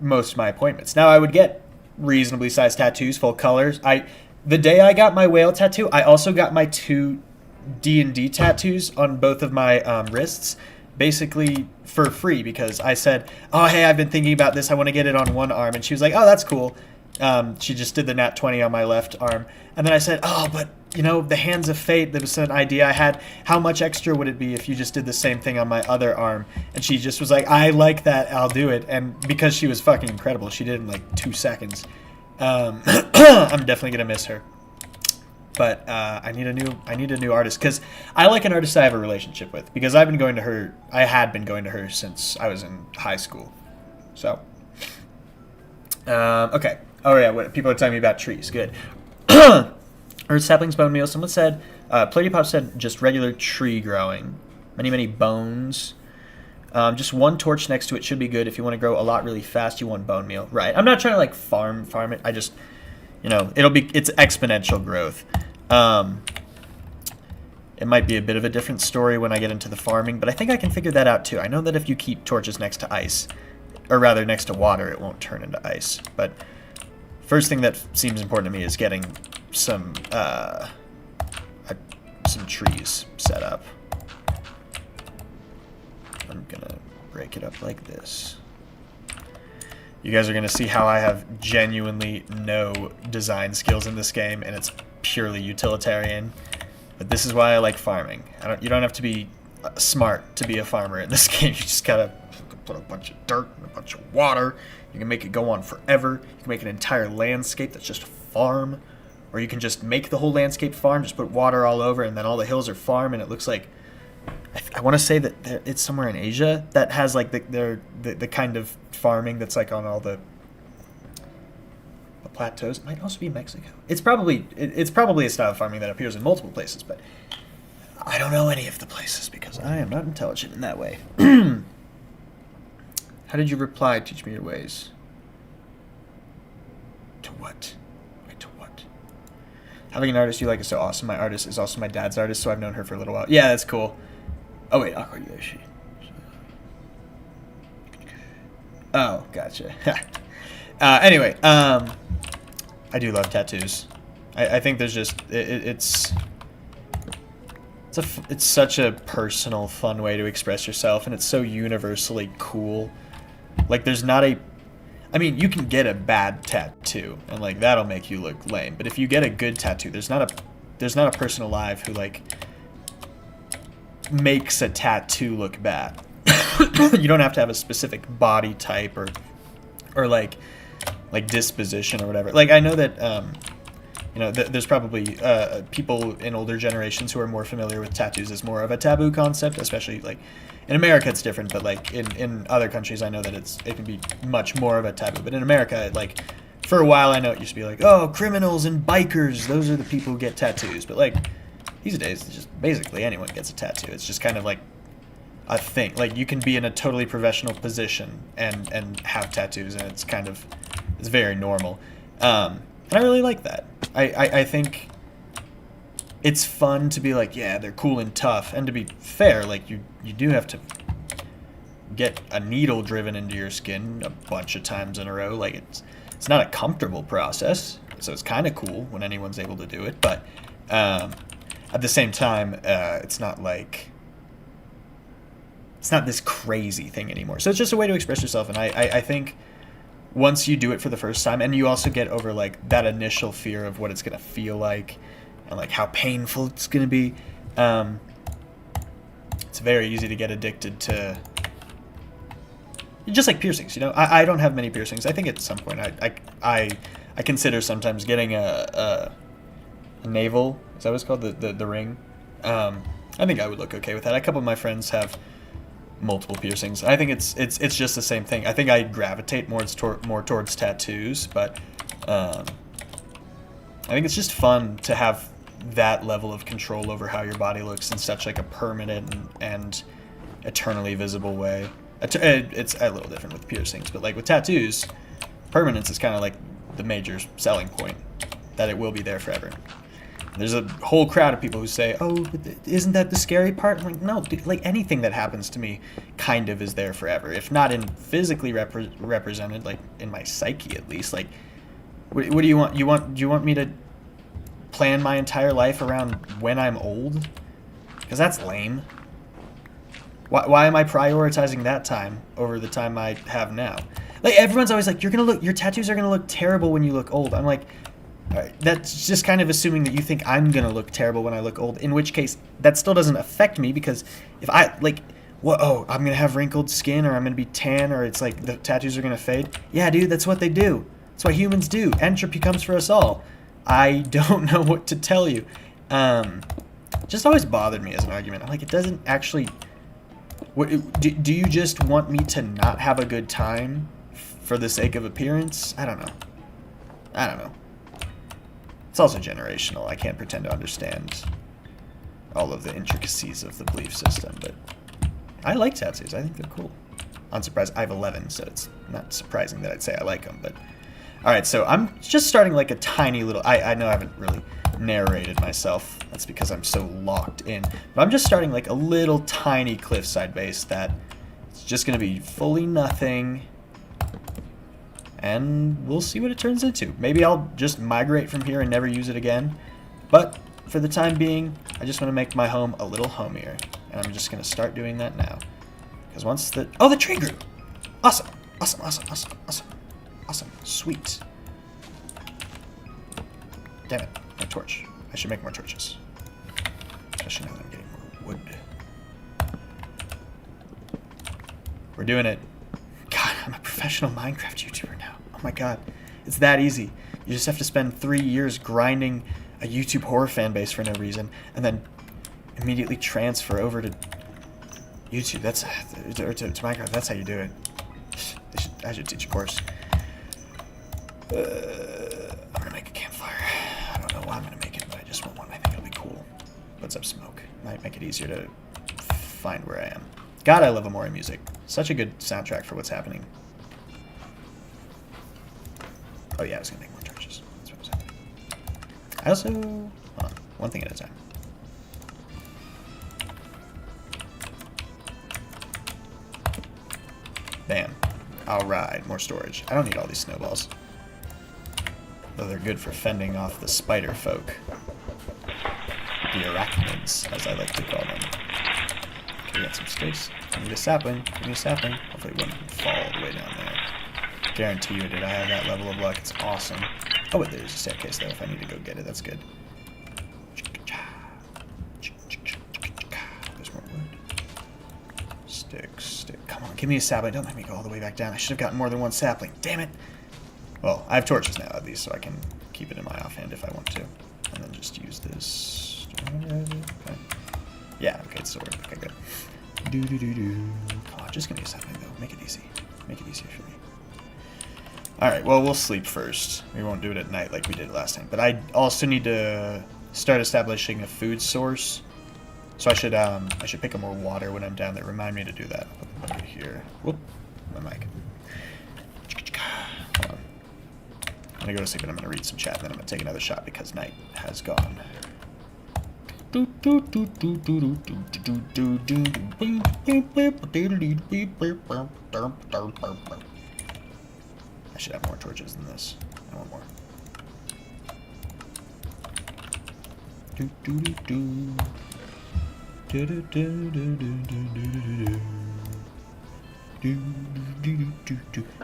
most of my appointments. Now I would get reasonably sized tattoos, full colors. The day I got my whale tattoo, I also got my 2 D&D tattoos on both of my wrists, basically for free, because I said, oh, hey, I've been thinking about this. I want to get it on one arm. And she was like, oh, that's cool. She just did the nat 20 on my left arm. And then I said, oh, but, you know, the Hands of Fate, that was an idea I had. How much extra would it be if you just did the same thing on my other arm? And she just was like, I like that. I'll do it. And because she was fucking incredible, she did it in like 2 seconds. I'm definitely going to miss her. But I need a new artist, because I like an artist I have a relationship with, because I had been going to her since I was in high school. So, okay. Oh yeah, people are telling me about trees. Good. Or saplings, bone meal. Someone said, Pop said just regular tree growing. Many bones. Just one torch next to it should be good. If you want to grow a lot really fast, you want bone meal. Right. I'm not trying to like farm it. I just, it's exponential growth. It might be a bit of a different story when I get into the farming, but I think I can figure that out too. I know that if you keep torches next to ice, or rather next to water, it won't turn into ice. But first thing that seems important to me is getting some trees set up. I'm gonna break it up like this. You guys are gonna see how I have genuinely no design skills in this game, and it's purely utilitarian. But this is why I like farming. You don't have to be smart to be a farmer in this game. You just gotta put a bunch of dirt and a bunch of water. You can make it go on forever. You can make an entire landscape that's just a farm. Or you can just make the whole landscape farm, just put water all over, and then all the hills are farm, and it looks like... I want to say that it's somewhere in Asia that has like the kind of farming that's like on all the plateaus. It might also be Mexico. It's probably a style of farming that appears in multiple places, but I don't know any of the places because I am not intelligent in that way. How did you reply? Teach me your ways. To what? Wait, to what? Having an artist you like is so awesome. My artist is also my dad's artist, so I've known her for a little while. Yeah, that's cool. Oh wait, I'll call you there. She. Oh, gotcha. Anyway, I do love tattoos. I think there's just it's such a personal, fun way to express yourself, and it's so universally cool. Like, there's not a... I mean, you can get a bad tattoo, and, like, that'll make you look lame. But if you get a good tattoo, there's not a person alive who, like, makes a tattoo look bad. You don't have to have a specific body type or like disposition or whatever. Like, I know that, there's probably people in older generations who are more familiar with tattoos as more of a taboo concept, especially, like, in America it's different, but, like, in other countries I know that it can be much more of a taboo. But in America, like, for a while I know it used to be like, oh, criminals and bikers, those are the people who get tattoos. But, like, these days, it's just basically anyone gets a tattoo. It's just kind of like a thing. Like, you can be in a totally professional position and have tattoos, and it's very normal. And I really like that. I think it's fun to be like, yeah, they're cool and tough. And to be fair, like, you do have to get a needle driven into your skin a bunch of times in a row. Like, it's not a comfortable process, so it's kind of cool when anyone's able to do it. But at the same time, it's not this crazy thing anymore. So it's just a way to express yourself, and I think once you do it for the first time, and you also get over, like, that initial fear of what it's going to feel like and, like, how painful it's going to be, it's very easy to get addicted to, just like piercings, I don't have many piercings. I think at some point I consider sometimes getting a navel, is that what it's called, the ring? I think I would look okay with that. A couple of my friends have multiple piercings. I think it's just the same thing. I think I gravitate more towards tattoos, but I think it's just fun to have that level of control over how your body looks in such, like, a permanent and eternally visible way. It's a little different with piercings, but, like, with tattoos, permanence is kind of like the major selling point, that it will be there forever. There's a whole crowd of people who say, oh, isn't that the scary part? I'm like, no, dude, like, anything that happens to me kind of is there forever. If not in physically represented, like, in my psyche at least. Like, what do you want? Do you want me to plan my entire life around when I'm old? Because that's lame. Why am I prioritizing that time over the time I have now? Like, everyone's always like, your tattoos are gonna look terrible when you look old. I'm like, all right, that's just kind of assuming that you think I'm going to look terrible when I look old, in which case that still doesn't affect me, because if I, like, I'm going to have wrinkled skin, or I'm going to be tan, or it's like the tattoos are going to fade. Yeah, dude, that's what they do. That's what humans do. Entropy comes for us all. I don't know what to tell you. Just always bothered me as an argument. I'm like, it doesn't actually... Do you just want me to not have a good time for the sake of appearance? I don't know. It's also generational. I can't pretend to understand all of the intricacies of the belief system, but I like tattoos. I think they're cool. Unsurprised. I have 11, so it's not surprising that I'd say I like them, but... Alright, so I'm just starting like a tiny little... I know I haven't really narrated myself. That's because I'm so locked in. But I'm just starting like a little tiny cliffside base that it's just going to be fully nothing. And we'll see what it turns into. Maybe I'll just migrate from here and never use it again. But for the time being, I just want to make my home a little homier. And I'm just going to start doing that now. Because once the... Oh, the tree grew! Awesome! Awesome, awesome, awesome, awesome. Awesome. Sweet. Damn it. My torch. I should make more torches. Especially now that I'm getting more wood. We're doing it. God, I'm a professional Minecraft YouTuber now. Oh my god. It's that easy. You just have to spend 3 years grinding a YouTube horror fan base for no reason, and then immediately transfer over to YouTube. That's to Minecraft. That's how you do it. I should teach a course. I'm gonna make a campfire. I don't know why I'm gonna make it, but I just want one. I think it'll be cool. Puts up smoke. Might make it easier to find where I am. God, I love Amori music. Such a good soundtrack for what's happening. Oh yeah, I was gonna make more churches. That's what was happening. I also... Hold on. One thing at a time. Bam. Alright, more storage. I don't need all these snowballs. Though they're good for fending off the spider folk. The arachnids, as I like to call them. Okay, we got some sticks. I need a sapling. Give me a sapling. Hopefully it wouldn't fall all the way down there. Guarantee you did. I have that level of luck. It's awesome. Oh wait, there's a staircase there if I need to go get it. That's good. There's more wood. Stick. Come on, give me a sapling. Don't make me go all the way back down. I should have gotten more than one sapling. Damn it. Well, I have torches now at least, so I can keep it in my offhand if I want to. And then just use this. Okay. Yeah, okay, it's stored. Okay, good. Come on, just give me a sapling though. Make it easy. Make it easier for me. Alright, well, we'll sleep first. We won't do it at night like we did last time. But I also need to start establishing a food source. So I should pick up more water when I'm down there. Remind me to do that. I'll put the bucket here. Whoop. My mic. Hold on. I'm gonna go to sleep and I'm gonna read some chat, and then I'm gonna take another shot because night has gone. I should have more torches than this. I want more.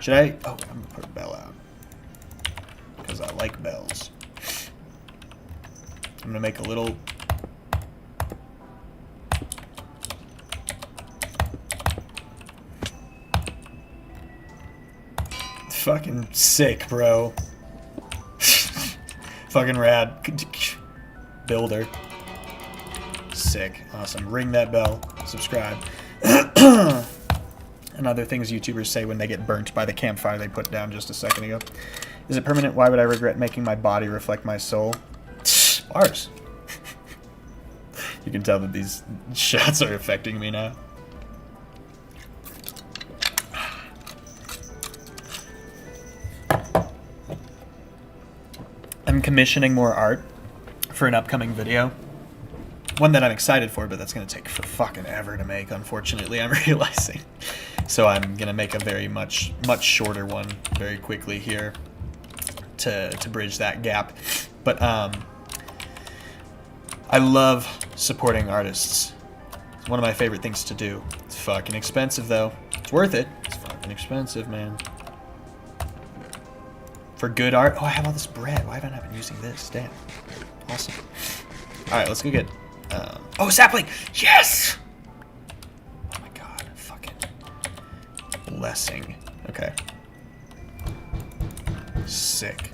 Should I? Oh, I'm gonna put a bell out because I like bells. I'm gonna make a little. Fucking sick, bro. Fucking rad. Builder. Sick. Awesome. Ring that bell. Subscribe. And other things YouTubers say when they get burnt by the campfire they put down just a second ago. Is it permanent? Why would I regret making my body reflect my soul? Bars. You can tell that these shots are affecting me now. I'm commissioning more art for an upcoming video. One that I'm excited for, but that's going to take for fucking ever to make, unfortunately, I'm realizing. So I'm going to make a very much shorter one very quickly here to bridge that gap. But I love supporting artists. It's one of my favorite things to do. It's fucking expensive, though. It's worth it. It's fucking expensive, man. For good art. Oh, I have all this bread. Why haven't I been using this? Damn. Awesome. Alright, let's go get... oh, sapling! Yes! Oh my god. Fucking... blessing. Okay. Sick.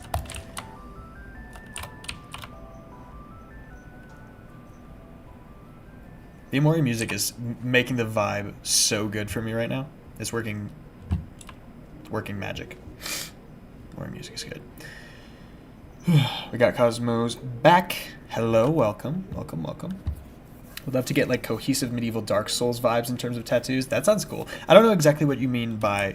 The Amori music is making the vibe so good for me right now. It's working... it's working magic. More music is good. We got Cosmos back. Hello, welcome. Would love to get like cohesive medieval Dark Souls vibes in terms of tattoos. That sounds cool. I don't know exactly what you mean by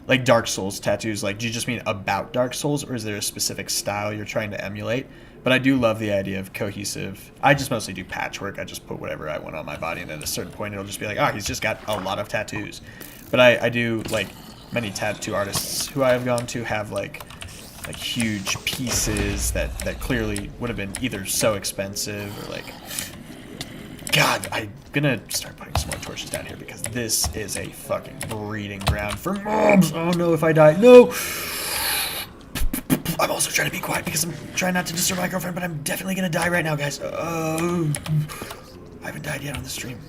like Dark Souls tattoos. Like, do you just mean about Dark Souls, or is there a specific style you're trying to emulate? But I do love the idea of cohesive. I just mostly do patchwork. I just put whatever I want on my body, and at a certain point it'll just be like, he's just got a lot of tattoos. But I do, like, many tattoo artists who I have gone to have like huge pieces that clearly would have been either so expensive or like, God, I'm gonna start putting some more torches down here because this is a fucking breeding ground for mobs. Oh no, if I die, no. I'm also trying to be quiet because I'm trying not to disturb my girlfriend, but I'm definitely gonna die right now, guys. I haven't died yet on the stream.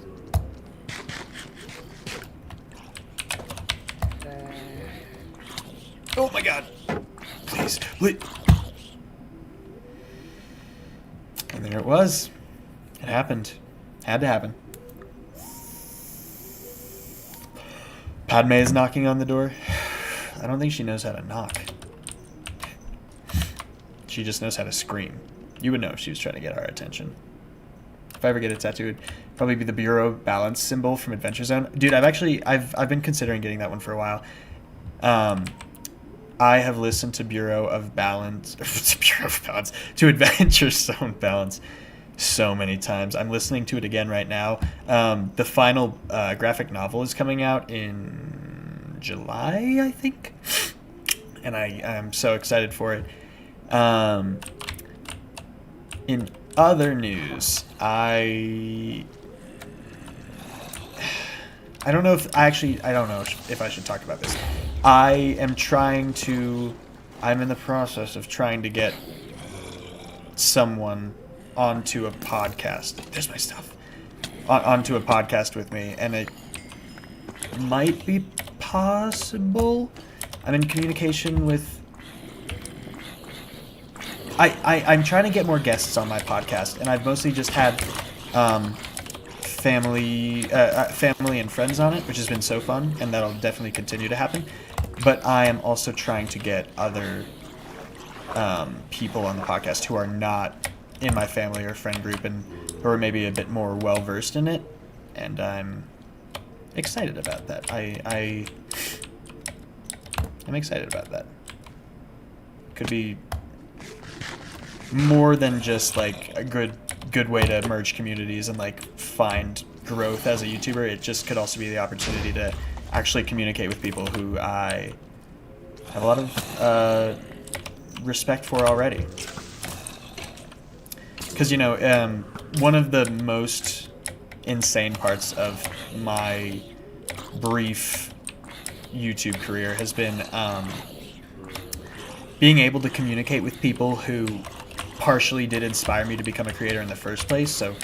Oh my God. Please. And there it was. It happened. Had to happen. Padme is knocking on the door. I don't think she knows how to knock. She just knows how to scream. You would know if she was trying to get our attention. If I ever get it tattooed, probably be the Bureau balance symbol from Adventure Zone. Dude, I've been considering getting that one for a while. I have listened to Bureau of Balance to Adventure Zone balance so many times. I'm listening to it again right now. The final graphic novel is coming out in July, I think, and I'm so excited for it. In other news, I don't know if I don't know if I should talk about this. I'm in the process of trying to get someone onto a podcast. There's my stuff. Onto a podcast with me, and it might be possible. I'm in communication with. I'm trying to get more guests on my podcast, and I've mostly just had family and friends on it, which has been so fun, and that'll definitely continue to happen. But I am also trying to get other people on the podcast who are not in my family or friend group and who are maybe a bit more well versed in it, and I'm excited about that. I'm excited about that. Could be more than just like a good way to merge communities and like find growth as a YouTuber. It just could also be the opportunity to actually communicate with people who I have a lot of respect for already. Because, you know, one of the most insane parts of my brief YouTube career has been being able to communicate with people who partially did inspire me to become a creator in the first place. So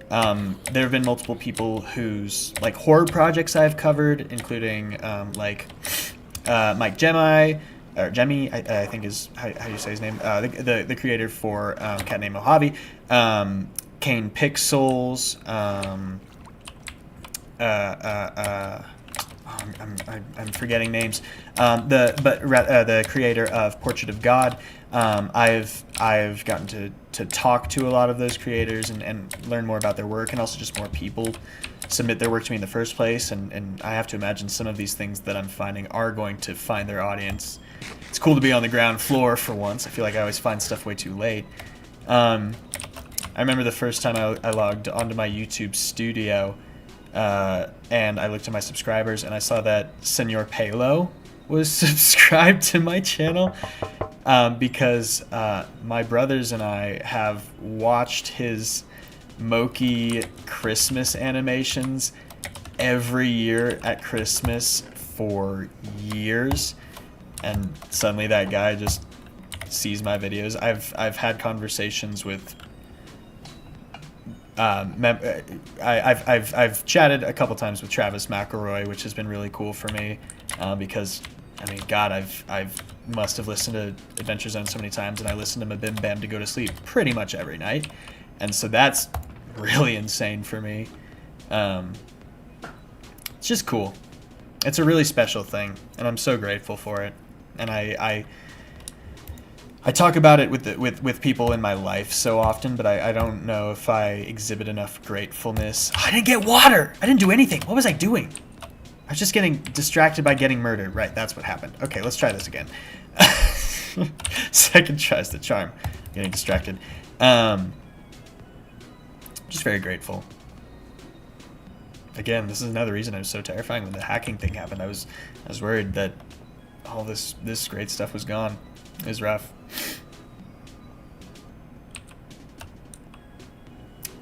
there have been multiple people whose like horror projects I've covered, including Mike Gemmi, or Jemmy, I think is how you say his name, the creator for Cat Named Mojave, Kane Pixels, I'm forgetting names. The creator of Portrait of God. I've gotten to talk to a lot of those creators and learn more about their work, and also just more people submit their work to me in the first place. And I have to imagine some of these things that I'm finding are going to find their audience. It's cool to be on the ground floor for once. I feel like I always find stuff way too late. I remember the first time I logged onto my YouTube studio, and I looked at my subscribers, and I saw that Senor Palo was subscribed to my channel, because my brothers and I have watched his Moki Christmas animations every year at Christmas for years, and suddenly that guy just sees my videos. I've had conversations with I've chatted a couple times with Travis McElroy, which has been really cool for me, because I mean, God, I've must have listened to Adventure Zone so many times, and I listen to Mabim Bam to go to sleep pretty much every night, and so that's really insane for me. It's just cool. It's a really special thing, and I'm so grateful for it. And I talk about it with people in my life so often, but I don't know if I exhibit enough gratefulness. I didn't get water! I didn't do anything! What was I doing? I was just getting distracted by getting murdered. Right, that's what happened. Okay, let's try this again. Second tries the charm. Getting distracted. Just very grateful. Again, this is another reason I was so terrifying when the hacking thing happened. I was worried that all this great stuff was gone. It was rough.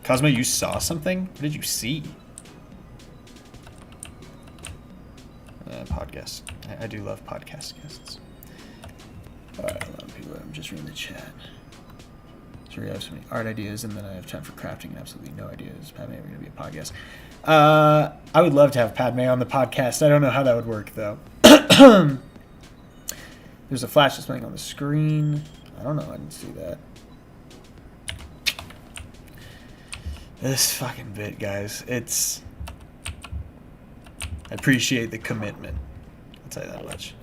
Cosmo, you saw something? What did you see? Podcast. I do love podcast guests. Alright, a lot of people. I'm just reading the chat. So we have so many art ideas, and then I have time for crafting and absolutely no ideas. Padme, we're going to be a podcast. I would love to have Padme on the podcast. I don't know how that would work, though. There's a flash that's playing on the screen. I don't know. I didn't see that. This fucking bit, guys. It's... I appreciate the commitment. I'll tell you that much.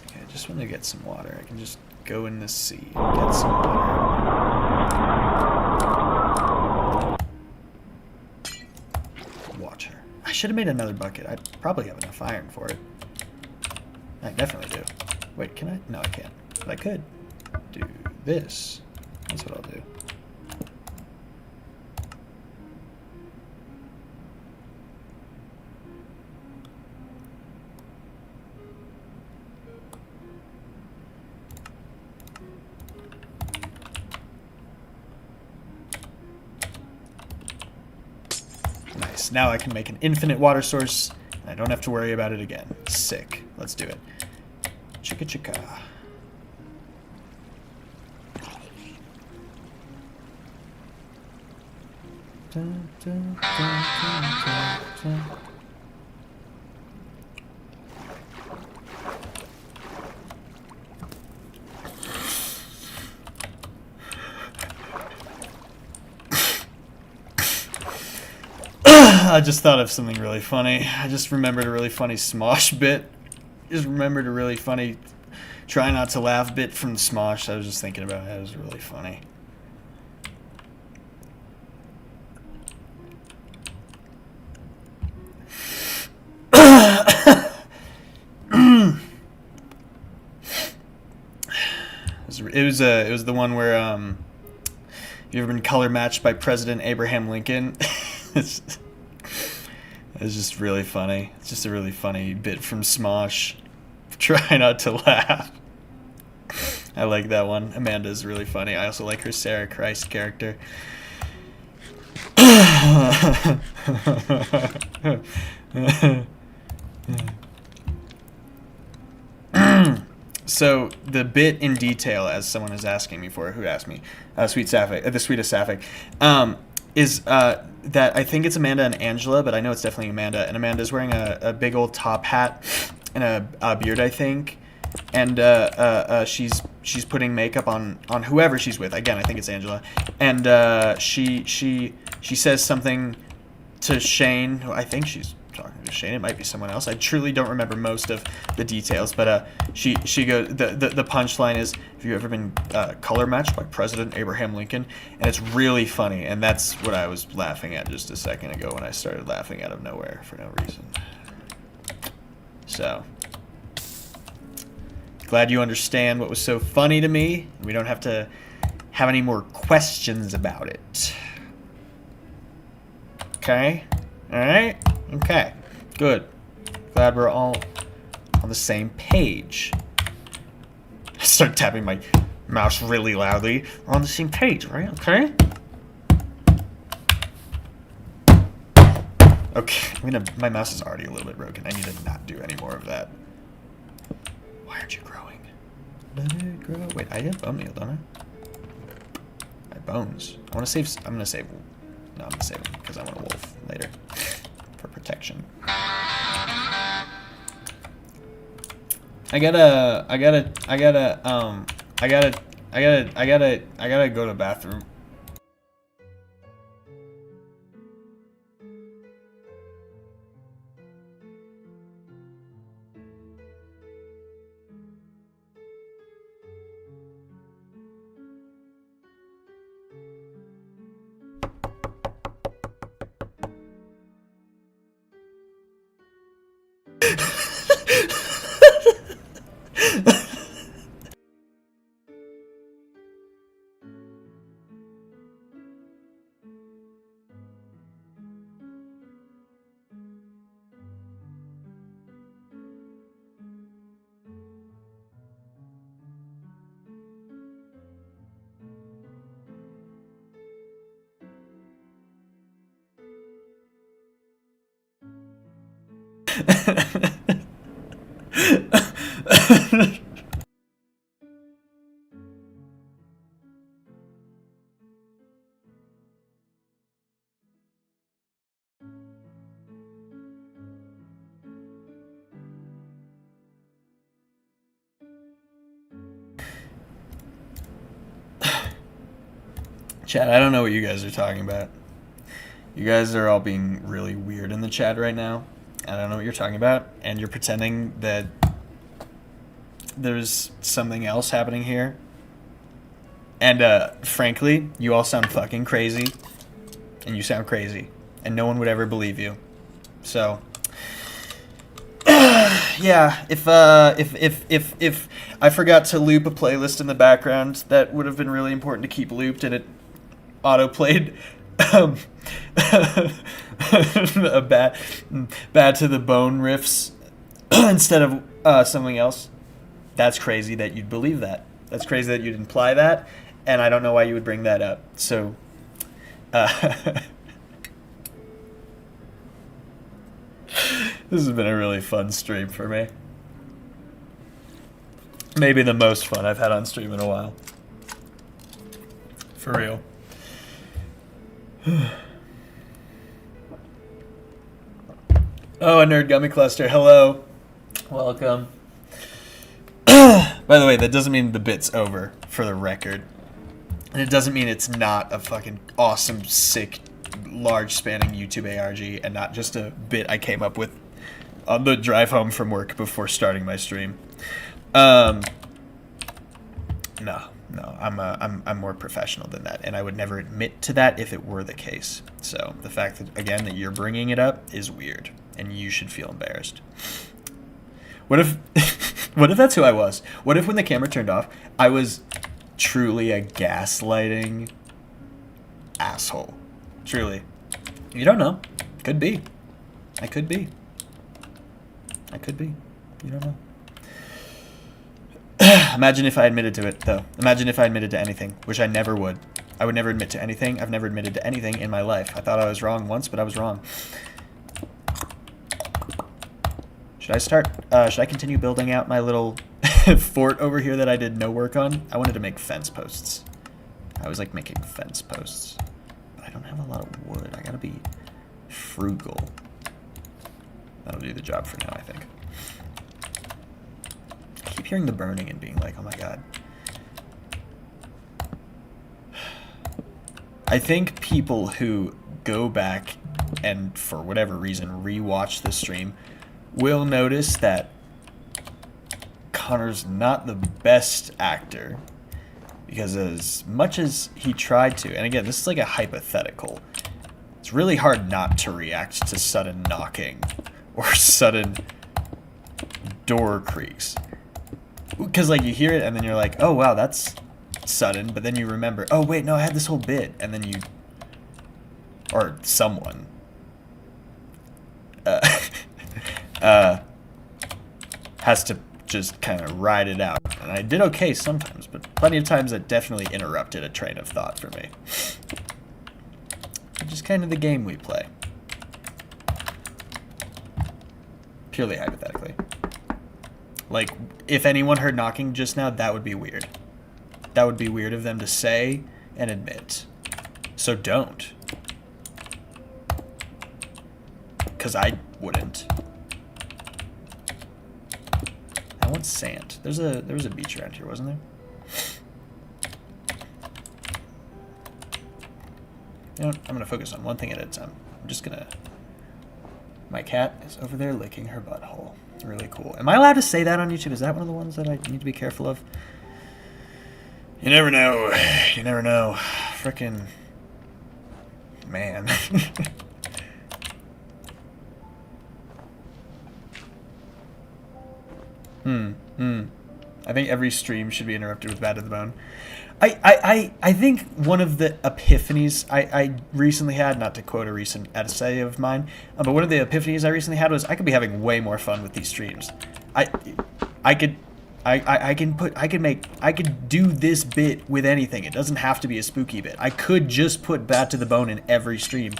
Okay, I just want to get some water. I can just go in the sea and get some water. I should have made another bucket. I probably have enough iron for it. I definitely do. Wait, can I? No, I can't. But I could do this. That's what I'll do. Nice. Now I can make an infinite water source, and I don't have to worry about it again. Sick. Let's do it. Chicka chicka. Dun, dun, dun, dun, dun, dun. I just thought of something really funny. I just remembered a really funny Smosh bit. Just remembered a really funny try not to laugh bit from Smosh. I was just thinking about it. It was really funny. It was the one where you ever been color matched by President Abraham Lincoln? It's just really funny. It's just a really funny bit from Smosh. Try not to laugh. I like that one. Amanda's really funny. I also like her Sarah Christ character. So the bit in detail, as someone is asking me for, who asked me, Sweet Sapphic, the sweetest Sapphic, is that I think it's Amanda and Angela, but I know it's definitely Amanda. And Amanda's wearing a big old top hat and a beard, I think. And she's putting makeup on whoever she's with. Again, I think it's Angela. And she says something to Shane, who I think she's talking to Shane. It might be someone else. I truly don't remember most of the details, but she goes. The punchline is, "Have you ever been color matched by President Abraham Lincoln?" And it's really funny, and that's what I was laughing at just a second ago when I started laughing out of nowhere for no reason. So glad you understand what was so funny to me. We don't have to have any more questions about it. Okay? All right? Okay, good. Glad we're all on the same page. I start tapping my mouse really loudly. We're on the same page, right? Okay? Okay, my mouse is already a little bit broken. I need to not do any more of that. Why aren't you growing? Let it grow. Wait, I have bone meal, don't I? I have bones. I'm gonna save. No, I'm gonna save them because I want a wolf later. For protection. I gotta go to the bathroom. Chat, I don't know what you guys are talking about. You guys are all being really weird in the chat right now. I don't know what you're talking about, and you're pretending that there's something else happening here. And frankly, you all sound fucking crazy, and you sound crazy, and no one would ever believe you. So, yeah, if I forgot to loop a playlist in the background, that would have been really important to keep looped, and it auto-played a bad to the bone riffs instead of something else. That's crazy that you'd believe that. That's crazy that you'd imply that, and I don't know why you would bring that up. So, this has been a really fun stream for me. Maybe the most fun I've had on stream in a while. For real. Oh, a Nerd Gummy Cluster. Hello. Welcome. By the way, that doesn't mean the bit's over, for the record. And it doesn't mean it's not a fucking awesome, sick, large-spanning YouTube ARG, and not just a bit I came up with on the drive home from work before starting my stream. No, I'm more professional than that, and I would never admit to that if it were the case. So the fact that, again, that you're bringing it up is weird, and you should feel embarrassed. What if, what if that's who I was? What if when the camera turned off, I was truly a gaslighting asshole? Truly. You don't know. Could be. I could be. I could be. You don't know. Imagine if I admitted to it, though. Imagine if I admitted to anything, which I never would. I would never admit to anything. I've never admitted to anything in my life. I thought I was wrong once, but I was wrong. Should I continue building out my little fort over here that I did no work on? I wanted to make fence posts. I was like making fence posts. But I don't have a lot of wood. I gotta be frugal. That'll do the job for now, I think. I keep hearing the burning and being like, oh my god. I think people who go back and, for whatever reason, rewatch the stream will notice that Connor's not the best actor, because as much as he tried to, and again, this is like a hypothetical, it's really hard not to react to sudden knocking or sudden door creaks. Because, like, you hear it and then you're like, oh, wow, that's sudden, but then you remember, oh, wait, no, I had this whole bit, and then you, or someone, has to just kind of ride it out. And I did okay sometimes, but plenty of times it definitely interrupted a train of thought for me. Which is kind of the game we play. Purely hypothetically. Like, if anyone heard knocking just now, that would be weird. That would be weird of them to say and admit. So don't. Because I wouldn't. I want sand. There was a beach around here, wasn't there? You know what? I'm gonna focus on one thing at a time. I'm just gonna... My cat is over there licking her butthole. Really cool. Am I allowed to say that on YouTube? Is that one of the ones that I need to be careful of? You never know. You never know. Frickin' man. I think every stream should be interrupted with Bad to the Bone. I think one of the epiphanies I recently had, not to quote a recent essay of mine, but one of the epiphanies I recently had was I could be having way more fun with these streams. I could do this bit with anything. It doesn't have to be a spooky bit. I could just put Bad to the Bone in every stream,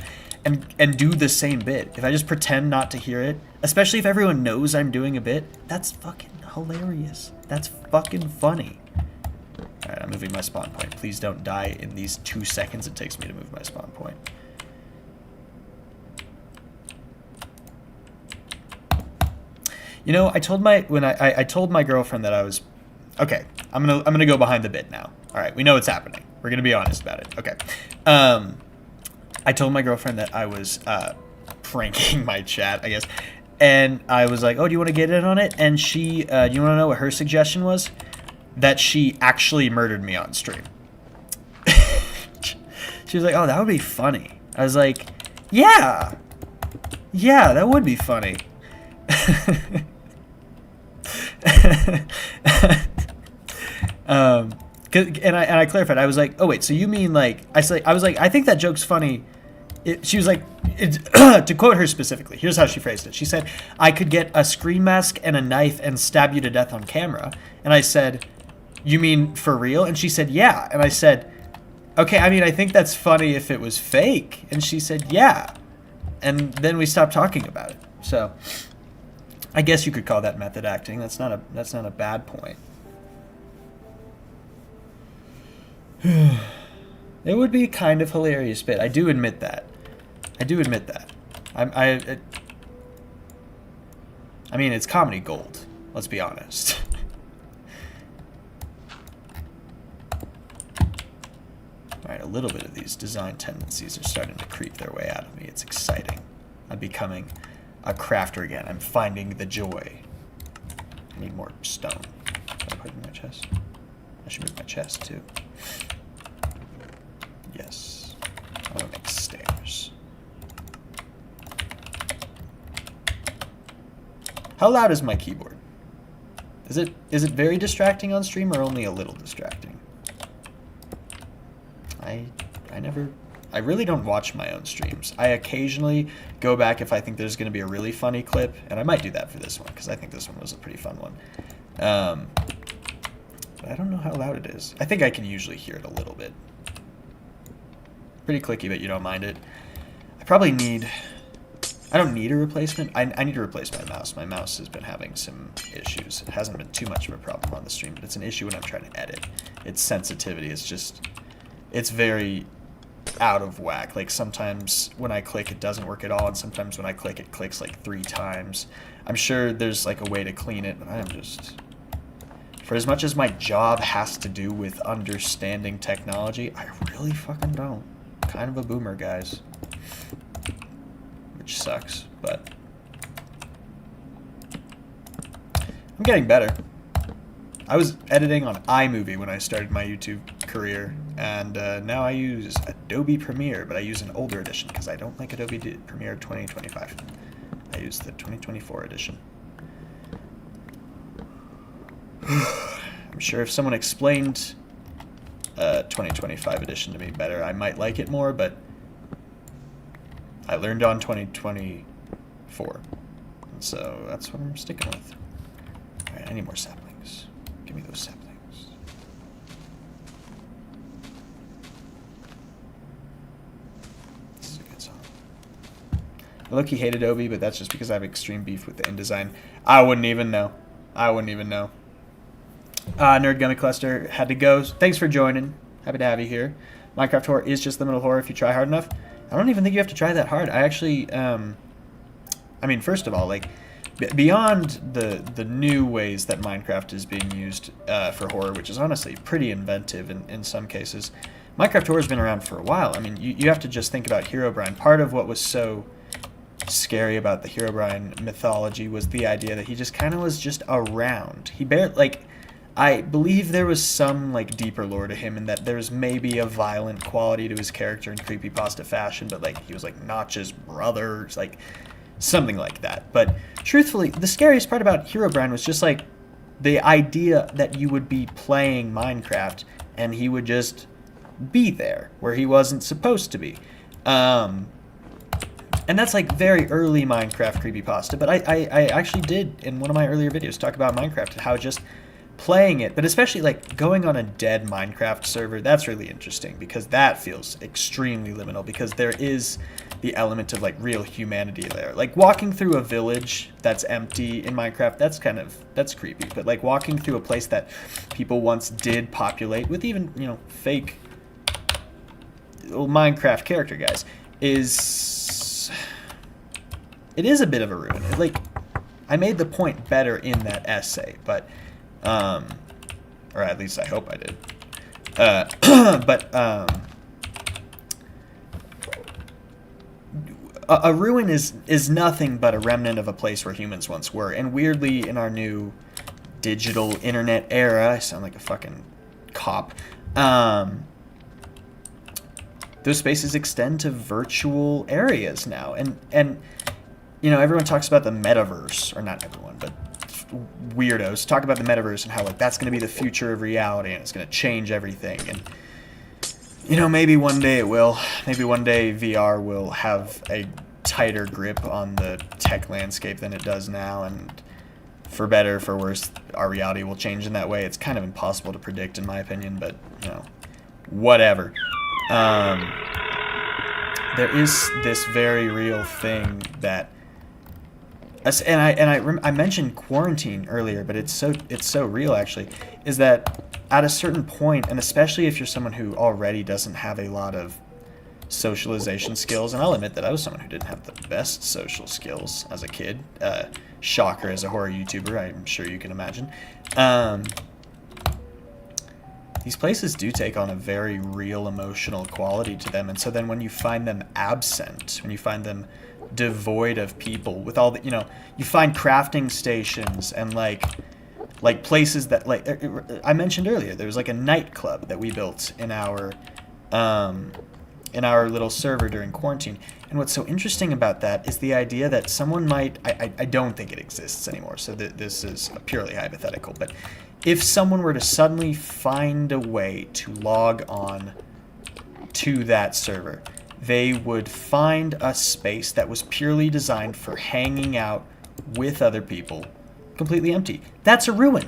and do the same bit. If I just pretend not to hear it, especially if everyone knows I'm doing a bit, that's fucking hilarious. That's fucking funny. Alright, I'm moving my spawn point. Please don't die in these 2 seconds it takes me to move my spawn point. You know, I told my I told my girlfriend that I was okay. I'm gonna go behind the bit now. All right, we know what's happening. We're gonna be honest about it. Okay. I told my girlfriend that I was pranking my chat, I guess, and I was like, "Oh, do you want to get in on it?" And she, do you want to know what her suggestion was? That she actually murdered me on stream. She was like, "Oh, that would be funny." I was like, "Yeah, that would be funny." And I clarified. I was like, "Oh wait, so you mean like?" I was like, "I think that joke's funny." She was like, to quote her specifically, here's how she phrased it. She said, "I could get a screen mask and a knife and stab you to death on camera." And I said, "You mean for real?" And she said, "Yeah." And I said, "Okay, I mean, I think that's funny if it was fake." And she said, "Yeah." And then we stopped talking about it. So I guess you could call that method acting. That's not a bad point. It would be kind of hilarious bit. I do admit that. I mean, it's comedy gold. Let's be honest. Alright, a little bit of these design tendencies are starting to creep their way out of me. It's exciting. I'm becoming a crafter again. I'm finding the joy. I need more stone. Can I put it in my chest? I should move my chest too. Yes. I want to make stairs. How loud is my keyboard? Is it very distracting on stream or only a little distracting? I really don't watch my own streams. I occasionally go back if I think there's going to be a really funny clip, and I might do that for this one because I think this one was a pretty fun one. But I don't know how loud it is. I think I can usually hear it a little bit. Pretty clicky, but you don't mind it. I don't need a replacement. I need to replace my mouse. My mouse has been having some issues. It hasn't been too much of a problem on the stream, but it's an issue when I'm trying to edit. Its sensitivity is just, it's very out of whack. Like sometimes when I click it doesn't work at all, and sometimes when I click it clicks like 3 times. I'm sure there's like a way to clean it, but I am just, for as much as my job has to do with understanding technology, I really fucking don't. Kind of a boomer, guys. Which sucks, but I'm getting better. I was editing on iMovie when I started my YouTube career, and now I use Adobe Premiere, but I use an older edition because I don't like Adobe Premiere 2025. I use the 2024 edition. I'm sure if someone explained 2025 edition to me better, I might like it more, but I learned on 2024, and so that's what I'm sticking with. Alright, I need more saplings. Give me those saplings. This is a good song. I low-key hate Adobe, but that's just because I have extreme beef with the InDesign. I wouldn't even know. Nerd Gummy Cluster had to go. Thanks for joining. Happy to have you here. Minecraft horror is just liminal horror if you try hard enough. I don't even think you have to try that hard. I actually, I mean, first of all, like, beyond the new ways that Minecraft is being used for horror, which is honestly pretty inventive in some cases, Minecraft horror has been around for a while. I mean, you have to just think about Herobrine. Part of what was so scary about the Herobrine mythology was the idea that he just kind of was just around. He barely, like, I believe there was some like deeper lore to him, and that there was maybe a violent quality to his character in creepypasta fashion, but like he was like Notch's brother, like something like that. But truthfully, the scariest part about Herobrine was just like the idea that you would be playing Minecraft and he would just be there where he wasn't supposed to be. And that's like very early Minecraft creepypasta, but I actually did in one of my earlier videos talk about Minecraft and how just playing it, but especially like going on a dead Minecraft server, that's really interesting because that feels extremely liminal because there is the element of like real humanity there. Like walking through a village that's empty in Minecraft, that's creepy. But like walking through a place that people once did populate with even, you know, fake little Minecraft character guys it is a bit of a ruin. Like I made the point better in that essay, but or at least I hope I did. A ruin is nothing but a remnant of a place where humans once were. And weirdly, in our new digital internet era, I sound like a fucking cop. Those spaces extend to virtual areas now, and you know, everyone talks about the metaverse, or not everyone, but weirdos talk about the metaverse and how like that's going to be the future of reality and it's going to change everything. And you know, maybe one day it will. Maybe one day VR will have a tighter grip on the tech landscape than it does now, and for better, for worse, our reality will change in that way. It's kind of impossible to predict, in my opinion, but you know, whatever. There is this very real thing that, and I mentioned quarantine earlier, but it's so real actually, is that at a certain point, and especially if you're someone who already doesn't have a lot of socialization skills, and I'll admit that I was someone who didn't have the best social skills as a kid. Shocker, as a horror YouTuber, I'm sure you can imagine. These places do take on a very real emotional quality to them, and so then when you find them absent, when you find them devoid of people, with all the, you know, you find crafting stations and like places that, like I mentioned earlier, there was like a nightclub that we built in our little server during quarantine. And what's so interesting about that is the idea that someone might, I don't think it exists anymore, so this is purely hypothetical, but if someone were to suddenly find a way to log on to that server, they would find a space that was purely designed for hanging out with other people, completely empty. That's a ruin.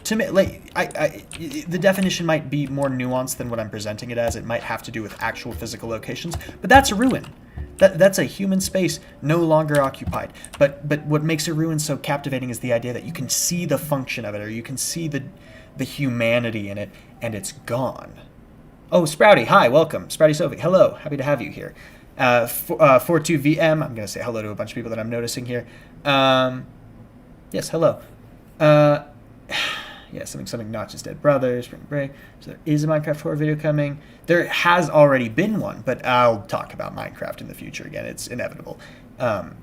To me, like, the definition might be more nuanced than what I'm presenting it as. It might have to do with actual physical locations, but that's a ruin. That's a human space no longer occupied. But what makes a ruin so captivating is the idea that you can see the function of it, or you can see the humanity in it, and it's gone. Oh, Sprouty, hi, welcome. Sprouty Sophie, hello, happy to have you here. 42VM, I'm going to say hello to a bunch of people that I'm noticing here. Yes, hello. Yeah, something not just Dead Brothers, Spring Break. So there is a Minecraft horror video coming. There has already been one, but I'll talk about Minecraft in the future again. It's inevitable. About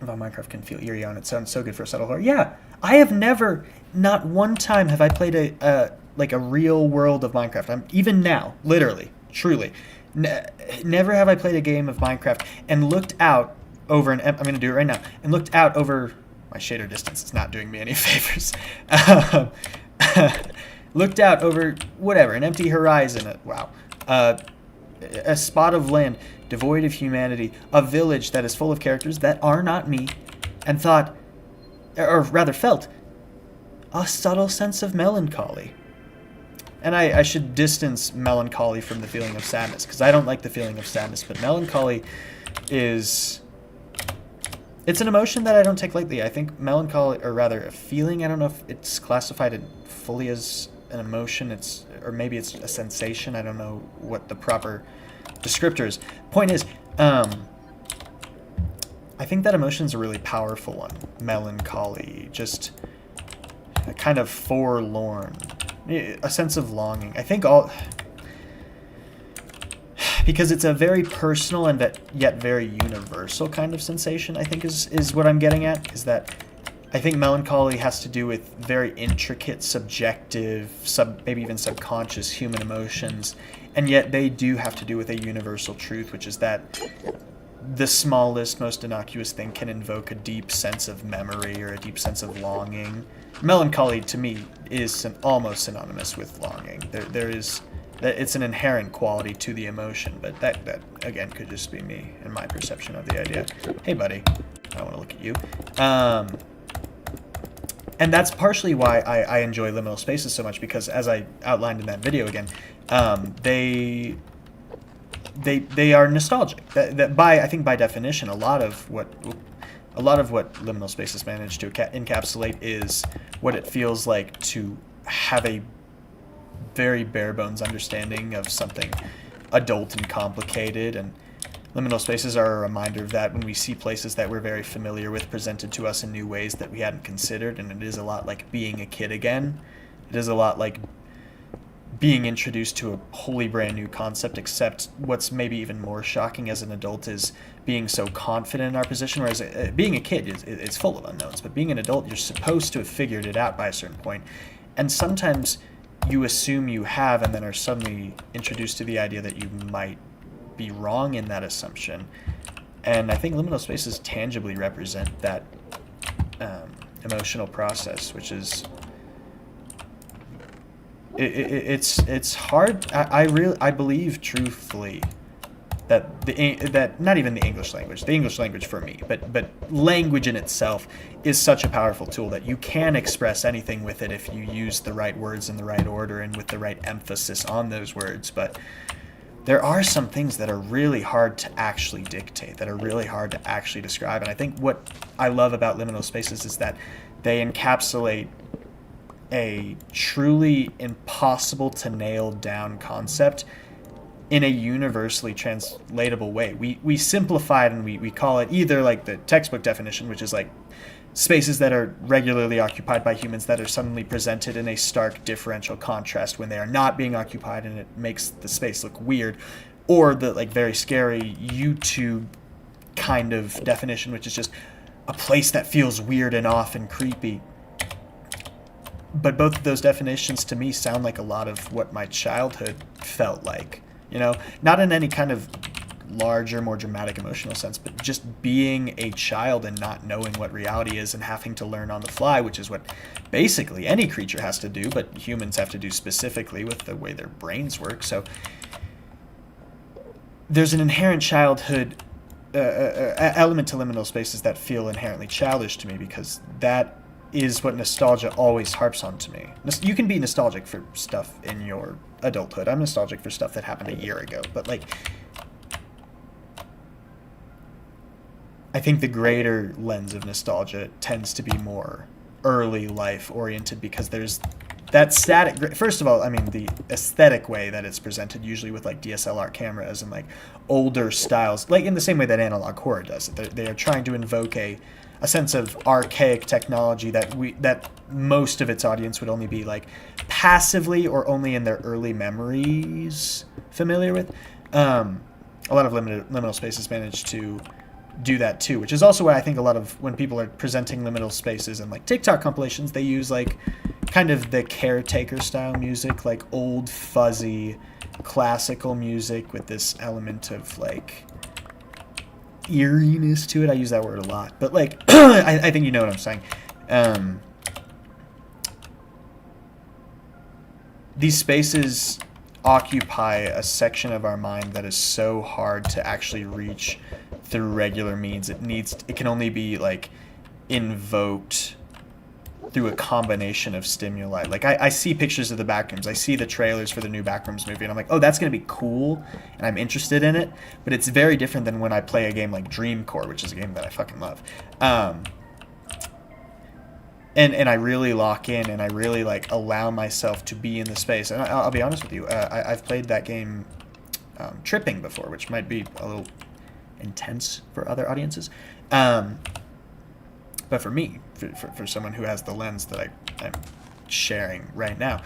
Minecraft can feel eerie on it. Sounds so good for a subtle horror. Yeah, I have never, not one time have I played a real world of Minecraft. Even now, literally, truly, never have I played a game of Minecraft and looked out over I'm going to do it right now, and looked out over. My shader distance is not doing me any favors. Looked out over, whatever, an empty horizon. Wow. A spot of land devoid of humanity. A village that is full of characters that are not me. And thought, or rather felt, a subtle sense of melancholy. And I should distance melancholy from the feeling of sadness, because I don't like the feeling of sadness, but melancholy is... It's an emotion that I don't take lightly. I think melancholy, or rather a feeling, I don't know if it's classified fully as an emotion, or maybe it's a sensation. I don't know what the proper descriptor is. Point is, I think that emotion's a really powerful one. Melancholy, just a kind of forlorn, a sense of longing. I think because it's a very personal and yet very universal kind of sensation, I think is what I'm getting at, is that I think melancholy has to do with very intricate, subjective, maybe even subconscious human emotions, and yet they do have to do with a universal truth, which is that the smallest, most innocuous thing can invoke a deep sense of memory or a deep sense of longing. Melancholy, to me, is almost synonymous with longing. It's an inherent quality to the emotion, but that again could just be me and my perception of the idea. Hey, buddy, I want to look at you. and that's partially why I enjoy liminal spaces so much, because as I outlined in that video again, they are nostalgic. That I think by definition, a lot of what liminal spaces manage to encapsulate is what it feels like to have a very bare bones understanding of something adult and complicated. And liminal spaces are a reminder of that when we see places that we're very familiar with presented to us in new ways that we hadn't considered. And it is a lot like being a kid again. It is a lot like being introduced to a wholly brand new concept, except what's maybe even more shocking as an adult is being so confident in our position, whereas being a kid it's full of unknowns, but being an adult, you're supposed to have figured it out by a certain point. And sometimes you assume you have, and then are suddenly introduced to the idea that you might be wrong in that assumption. And I think liminal spaces tangibly represent that emotional process, which is it's hard. I believe truthfully that not even the English language for me, but language in itself is such a powerful tool that you can express anything with it if you use the right words in the right order and with the right emphasis on those words. But there are some things that are really hard to actually dictate, that are really hard to actually describe. And I think what I love about liminal spaces is that they encapsulate a truly impossible to nail down concept in a universally translatable way. We simplify it and we call it either like the textbook definition, which is like spaces that are regularly occupied by humans that are suddenly presented in a stark differential contrast when they are not being occupied, and it makes the space look weird, or the like very scary YouTube kind of definition, which is just a place that feels weird and off and creepy. But both of those definitions to me sound like a lot of what my childhood felt like, you know, not in any kind of larger, more dramatic emotional sense, but just being a child and not knowing what reality is and having to learn on the fly, which is what basically any creature has to do, but humans have to do specifically with the way their brains work. So there's an inherent childhood element to liminal spaces that feel inherently childish to me, because that is what nostalgia always harps on to me. You can be nostalgic for stuff in your adulthood. I'm nostalgic for stuff that happened a year ago, but like, I think the greater lens of nostalgia tends to be more early life oriented, because there's that static. First of all, I mean, the aesthetic way that it's presented, usually with like DSLR cameras and like older styles, like in the same way that analog horror does it. They are trying to invoke a sense of archaic technology that most of its audience would only be like passively or only in their early memories familiar with. A lot of liminal spaces manage to do that too, which is also why I think a lot of when people are presenting liminal spaces and like TikTok compilations, they use like kind of the caretaker style music, like old fuzzy classical music with this element of like eeriness to it. I use that word a lot, but like I think you know what I'm saying. These spaces occupy a section of our mind that is so hard to actually reach through regular means. It can only be like invoked through a combination of stimuli. Like I see pictures of the Backrooms, I see the trailers for the new Backrooms movie, and I'm like, oh, that's gonna be cool, and I'm interested in it. But it's very different than when I play a game like Dream Core, which is a game that I fucking love. And I really lock in, and I really like allow myself to be in the space. And I'll be honest with you, I've played that game Tripping before, which might be a little intense for other audiences. But for me, for someone who has the lens that I'm sharing right now,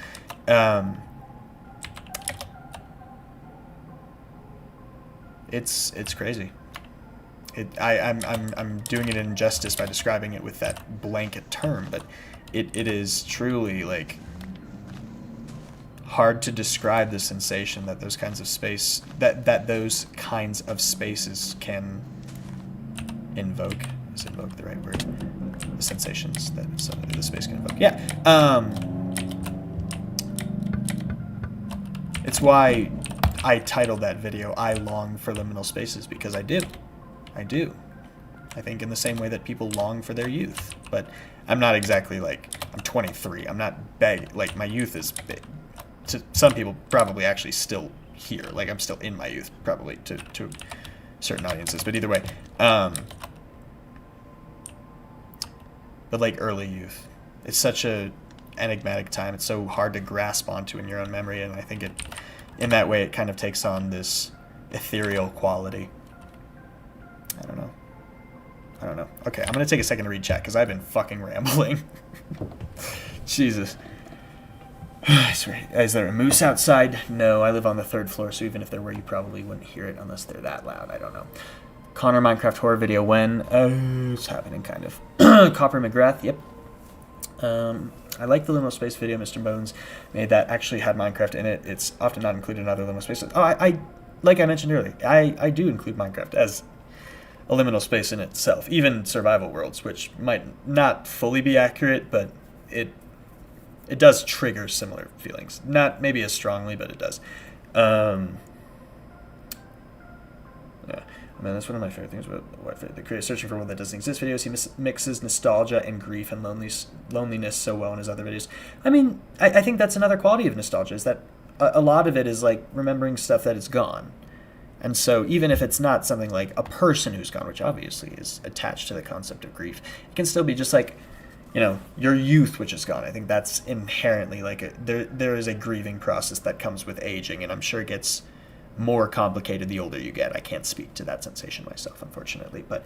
it's crazy. I'm doing it injustice by describing it with that blanket term, but it is truly like hard to describe the sensation that those kinds of space that those kinds of spaces can invoke. Is invoke the right word? The sensations that the space can invoke. Yeah. It's why I titled that video "I Long for Liminal Spaces," because I do. I think in the same way that people long for their youth. But I'm not exactly like, I'm 23. I'm not big. Like, my youth is big. To some people, probably actually still here. Like, I'm still in my youth, probably, to certain audiences. But either way, but like early youth, it's such a enigmatic time. It's so hard to grasp onto in your own memory, and I think it, in that way, it kind of takes on this ethereal quality. I don't know. Okay, I'm gonna take a second to read chat because I've been fucking rambling. Jesus. I swear. Is there a moose outside? No, I live on the 3rd floor, so even if there were, you probably wouldn't hear it unless they're that loud. I don't know. Connor Minecraft horror video when? It's happening, kind of. Copper McGrath, yep. I like the liminal space video Mr. Bones made that actually had Minecraft in it. It's often not included in other liminal spaces. Oh, I like I mentioned earlier, I do include Minecraft as a liminal space in itself. Even survival worlds, which might not fully be accurate, but it does trigger similar feelings. Not maybe as strongly, but it does. Yeah. I mean, that's one of my favorite things about the creator searching for one that doesn't exist videos. He mixes nostalgia and grief and loneliness so well in his other videos. I mean, I think that's another quality of nostalgia, is that a lot of it is like remembering stuff that is gone. And so even if it's not something like a person who's gone, which obviously is attached to the concept of grief, it can still be just like, you know, your youth, which is gone. I think that's inherently like there is a grieving process that comes with aging, and I'm sure it gets more complicated the older you get. I can't speak to that sensation myself, unfortunately, but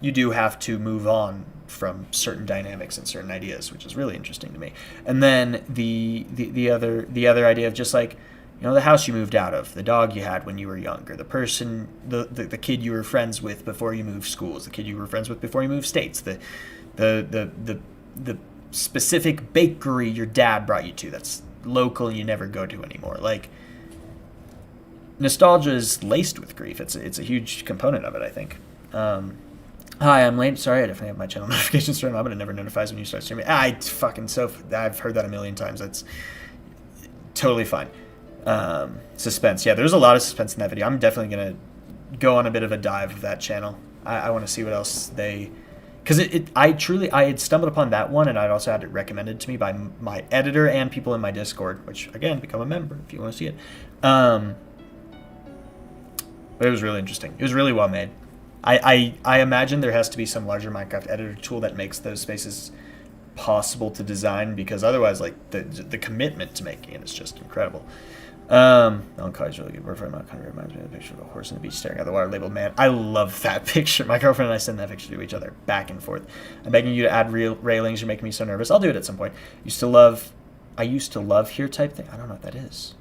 you do have to move on from certain dynamics and certain ideas, which is really interesting to me. And then the other idea of just like, you know, the house you moved out of, the dog you had when you were younger, the person, the kid you were friends with before you moved schools, the kid you were friends with before you moved states, the specific bakery your dad brought you to that's local and you never go to anymore. Like, nostalgia is laced with grief. It's a huge component of it, I think. Hi, I'm late. Sorry, I definitely have my channel notifications turned on, but it never notifies when you start streaming. I've heard that a million times. That's totally fine. Suspense. Yeah, there's a lot of suspense in that video. I'm definitely going to go on a bit of a dive of that channel. I want to see what else they... Because I had stumbled upon that one, and I'd also had it recommended to me by my editor and people in my Discord, which, again, become a member if you want to see it. But it was really interesting. It was really well made. I imagine there has to be some larger Minecraft editor tool that makes those spaces possible to design, because otherwise, like, the commitment to making it is just incredible. Melancholy is really good word for it. Kind of reminds me of the picture of a horse on the beach staring at the water labeled man. I love that picture. My girlfriend and I send that picture to each other back and forth. I'm begging you to add railings. You're making me so nervous. I'll do it at some point. I used to love here type thing. I don't know what that is.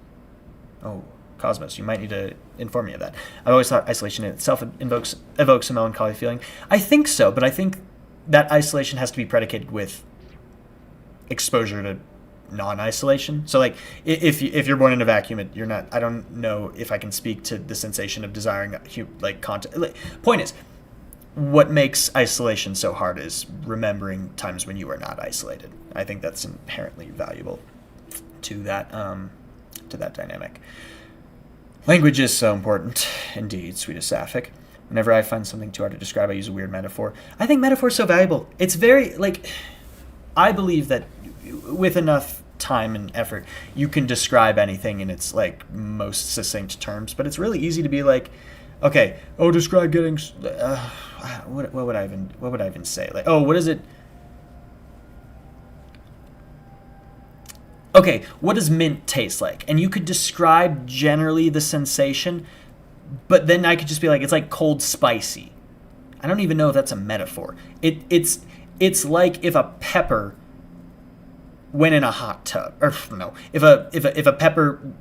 Oh, Cosmos. You might need to inform me of that. I've always thought isolation in itself evokes a melancholy feeling. I think so, but I think that isolation has to be predicated with exposure to non-isolation. So like if you're born in a vacuum, you're not, I don't know if I can speak to the sensation of desiring like contact. Point is, what makes isolation so hard is remembering times when you were not isolated. I think that's inherently valuable to that dynamic. Language is so important indeed, sweetest Sapphic. Whenever I find something too hard to describe, I use a weird metaphor. I think metaphor is so valuable. It's very, like, I believe that with enough time and effort, you can describe anything in its, like, most succinct terms. But it's really easy to be like, okay, describe getting, what would I even say? Like, what is it? Okay, what does mint taste like? And you could describe generally the sensation, but then I could just be like, it's like cold spicy. I don't even know if that's a metaphor. It's like if a pepper went in a hot tub, or no, if a pepper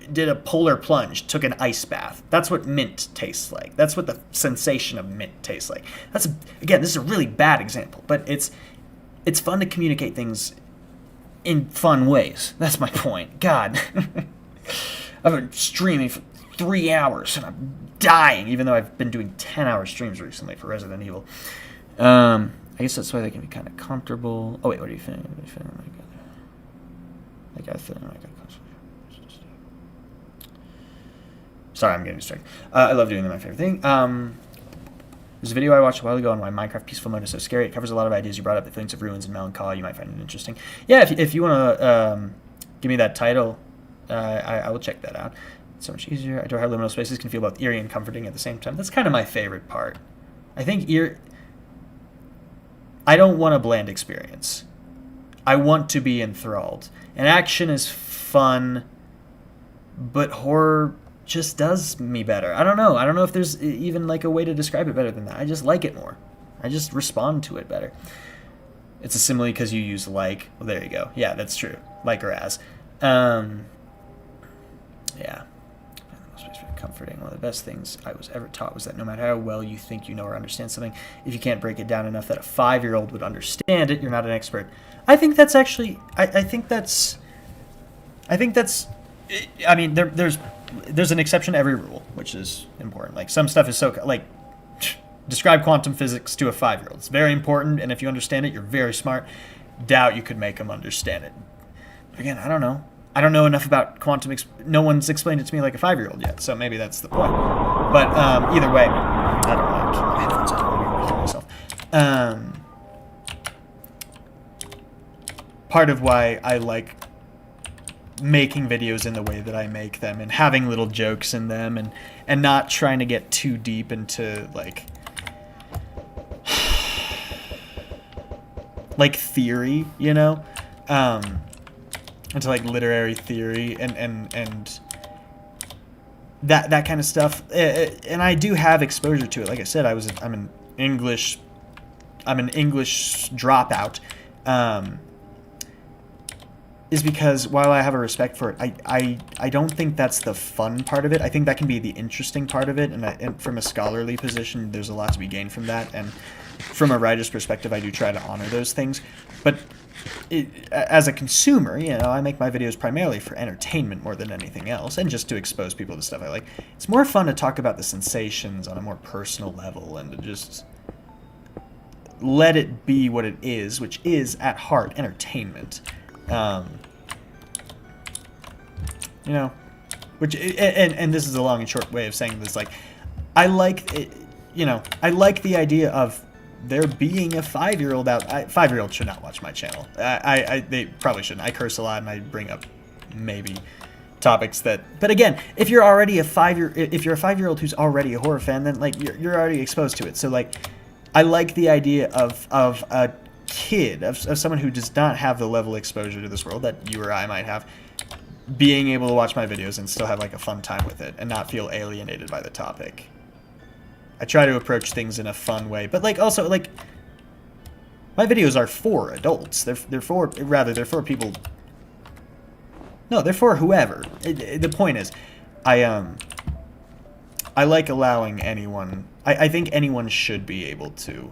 did a polar plunge, took an ice bath. That's what mint tastes like. That's what the sensation of mint tastes like. Again, this is a really bad example, but it's fun to communicate things in fun ways. That's my point. God, I've been streaming for 3 hours and I'm dying, even though I've been doing 10-hour streams recently for Resident Evil. I guess that's why they can be kind of comfortable. Oh wait, what are you feeling? What are you feeling like? I'm feeling like sorry, I'm getting distracted. I love doing that. My favorite thing. There's a video I watched a while ago on why Minecraft peaceful mode is so scary. It covers a lot of ideas you brought up, the feelings of ruins and melancholy. You might find it interesting. Yeah, if you want to give me that title, I will check that out. It's so much easier. I adore how liminal spaces can feel both eerie and comforting at the same time. That's kind of my favorite part. I think I don't want a bland experience. I want to be enthralled. And action is fun, but horror just does me better. I don't know. I don't know if there's even like a way to describe it better than that. I just like it more. I just respond to it better. It's a simile because you use like. Well, there you go. Yeah, that's true. Like or as. Yeah. Comforting. One of the best things I was ever taught was that no matter how well you think you know or understand something, if you can't break it down enough that a 5-year-old would understand it, you're not an expert. I think that's actually. I think that's. I mean, there's an exception to every rule, which is important. Like some stuff is so like describe quantum physics to a 5-year-old. It's very important, and if you understand it, you're very smart. Doubt you could make them understand it. But again, I don't know. I don't know enough about quantum. No one's explained it to me like a 5-year-old yet, so maybe that's the point. But either way, I don't know. Keep my headphones on. I'm going to myself. Part of why I like making videos in the way that I make them and having little jokes in them and not trying to get too deep into like theory, you know, into like literary theory and that kind of stuff. And I do have exposure to it. Like I said, I'm an English dropout. Is because while I have a respect for it, I don't think that's the fun part of it. I think that can be the interesting part of it, and from a scholarly position, there's a lot to be gained from that. And from a writer's perspective, I do try to honor those things. But as a consumer, you know, I make my videos primarily for entertainment more than anything else, and just to expose people to stuff I like. It's more fun to talk about the sensations on a more personal level and to just let it be what it is, which is at heart entertainment. You know, which and this is a long and short way of saying this. Like, I like it, you know, I like the idea of there being a 5-year-old out. 5-year-olds should not watch my channel. They probably shouldn't. I curse a lot and I bring up maybe topics that. But again, if you're already a 5-year-old who's already a horror fan, then like you're already exposed to it. So like, I like the idea of a kid, of someone who does not have the level of exposure to this world that you or I might have, being able to watch my videos and still have like a fun time with it and not feel alienated by the topic. I try to approach things in a fun way, but like also like my videos are for adults. They're for people. No, they're for whoever. The point is, I like allowing anyone. I think anyone should be able to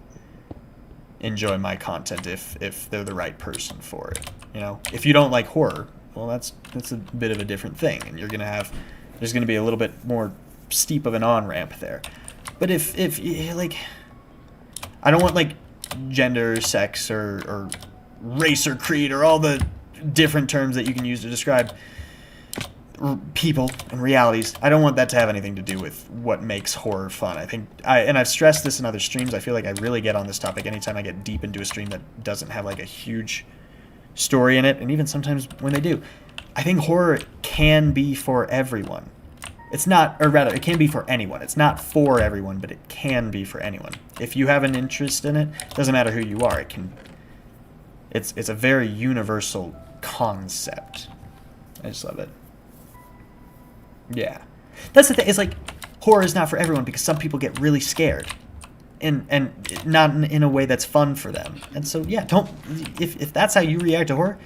enjoy my content if they're the right person for it. You know, if you don't like horror, well, that's a bit of a different thing, and there's gonna be a little bit more steep of an on-ramp there. But if like, I don't want like gender, sex, or race or creed or all the different terms that you can use to describe people and realities. I don't want that to have anything to do with what makes horror fun. I think and I've stressed this in other streams. I feel like I really get on this topic anytime I get deep into a stream that doesn't have like a huge story in it, and even sometimes when they do. I think horror can be for everyone. It's not, or rather, it can be for anyone. It's not for everyone, but it can be for anyone. If you have an interest in it, doesn't matter who you are. It's a very universal concept. I just love it. Yeah. That's the thing. It's like, horror is not for everyone because some people get really scared. And not in a way that's fun for them. And so, yeah, if that's how you react to horror,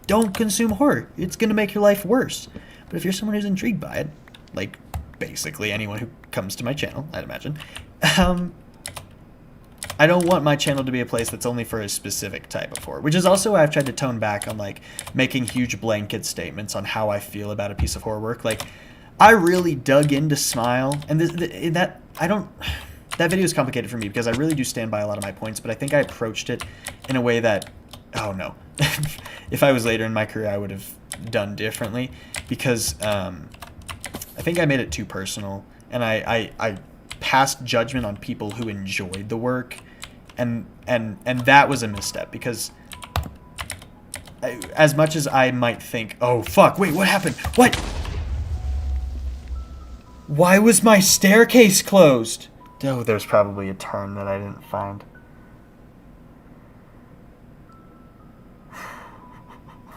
don't consume horror. It's going to make your life worse. But if you're someone who's intrigued by it, like basically anyone who comes to my channel, I'd imagine, I don't want my channel to be a place that's only for a specific type of horror, which is also why I've tried to tone back on like making huge blanket statements on how I feel about a piece of horror work. Like, I really dug into Smile, and that video is complicated for me because I really do stand by a lot of my points, but I think I approached it in a way that, oh no, if I was later in my career, I would have done differently, because I think I made it too personal, and I passed judgment on people who enjoyed the work, and that was a misstep, because as much as I might think, oh fuck, wait, what happened? What? Why was my staircase closed? Oh, there's probably a turn that I didn't find.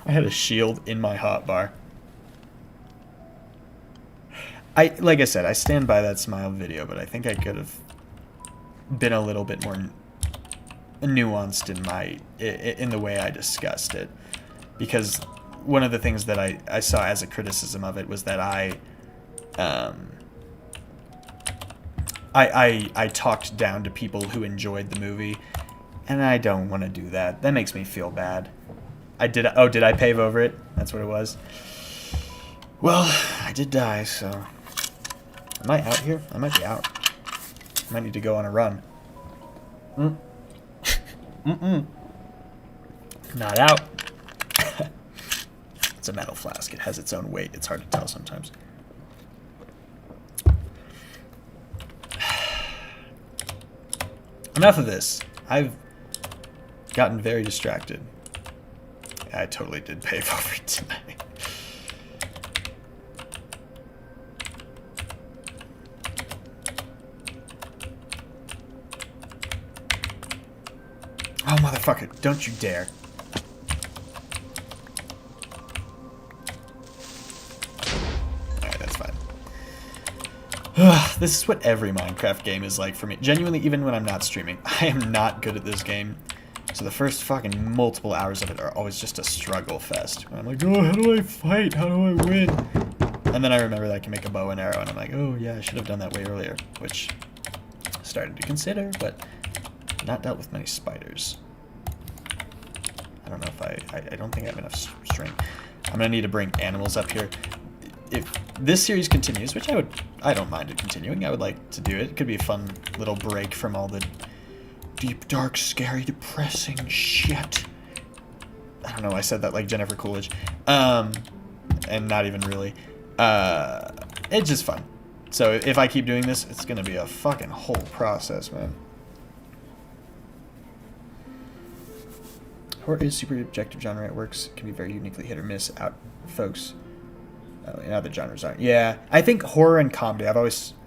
I had a shield in my hotbar. Like I said, I stand by that smile video, but I think I could have been a little bit more nuanced in the way I discussed it, because one of the things that I saw as a criticism of it was that I talked down to people who enjoyed the movie, and I don't want to do that. That makes me feel bad. Did I pave over it? That's what it was. Well, I did die, so... Am I out here? I might be out. I might need to go on a run. Not out. It's a metal flask. It has its own weight. It's hard to tell sometimes. Enough of this. I've gotten very distracted. I totally did pave over it tonight. Oh, motherfucker. Don't you dare. Alright, that's fine. This is what every Minecraft game is like for me. Genuinely, even when I'm not streaming, I am not good at this game. So the first fucking multiple hours of it are always just a struggle fest. I'm like, oh, how do I fight? How do I win? And then I remember that I can make a bow and arrow, and I'm like, oh yeah, I should have done that way earlier. Which I started to consider, but not dealt with many spiders. I don't know if I don't think I have enough string. I'm gonna need to bring animals up here. If this series continues, which I don't mind it continuing. I would like to do it. It could be a fun little break from all the deep, dark, scary, depressing shit. I don't know, I said that like Jennifer Coolidge. And not even really. It's just fun. So if I keep doing this, it's gonna be a fucking whole process, man. Horror is super objective genre. It works. It can be very uniquely hit or miss out, folks. In other genres aren't. Yeah, I think horror and comedy, I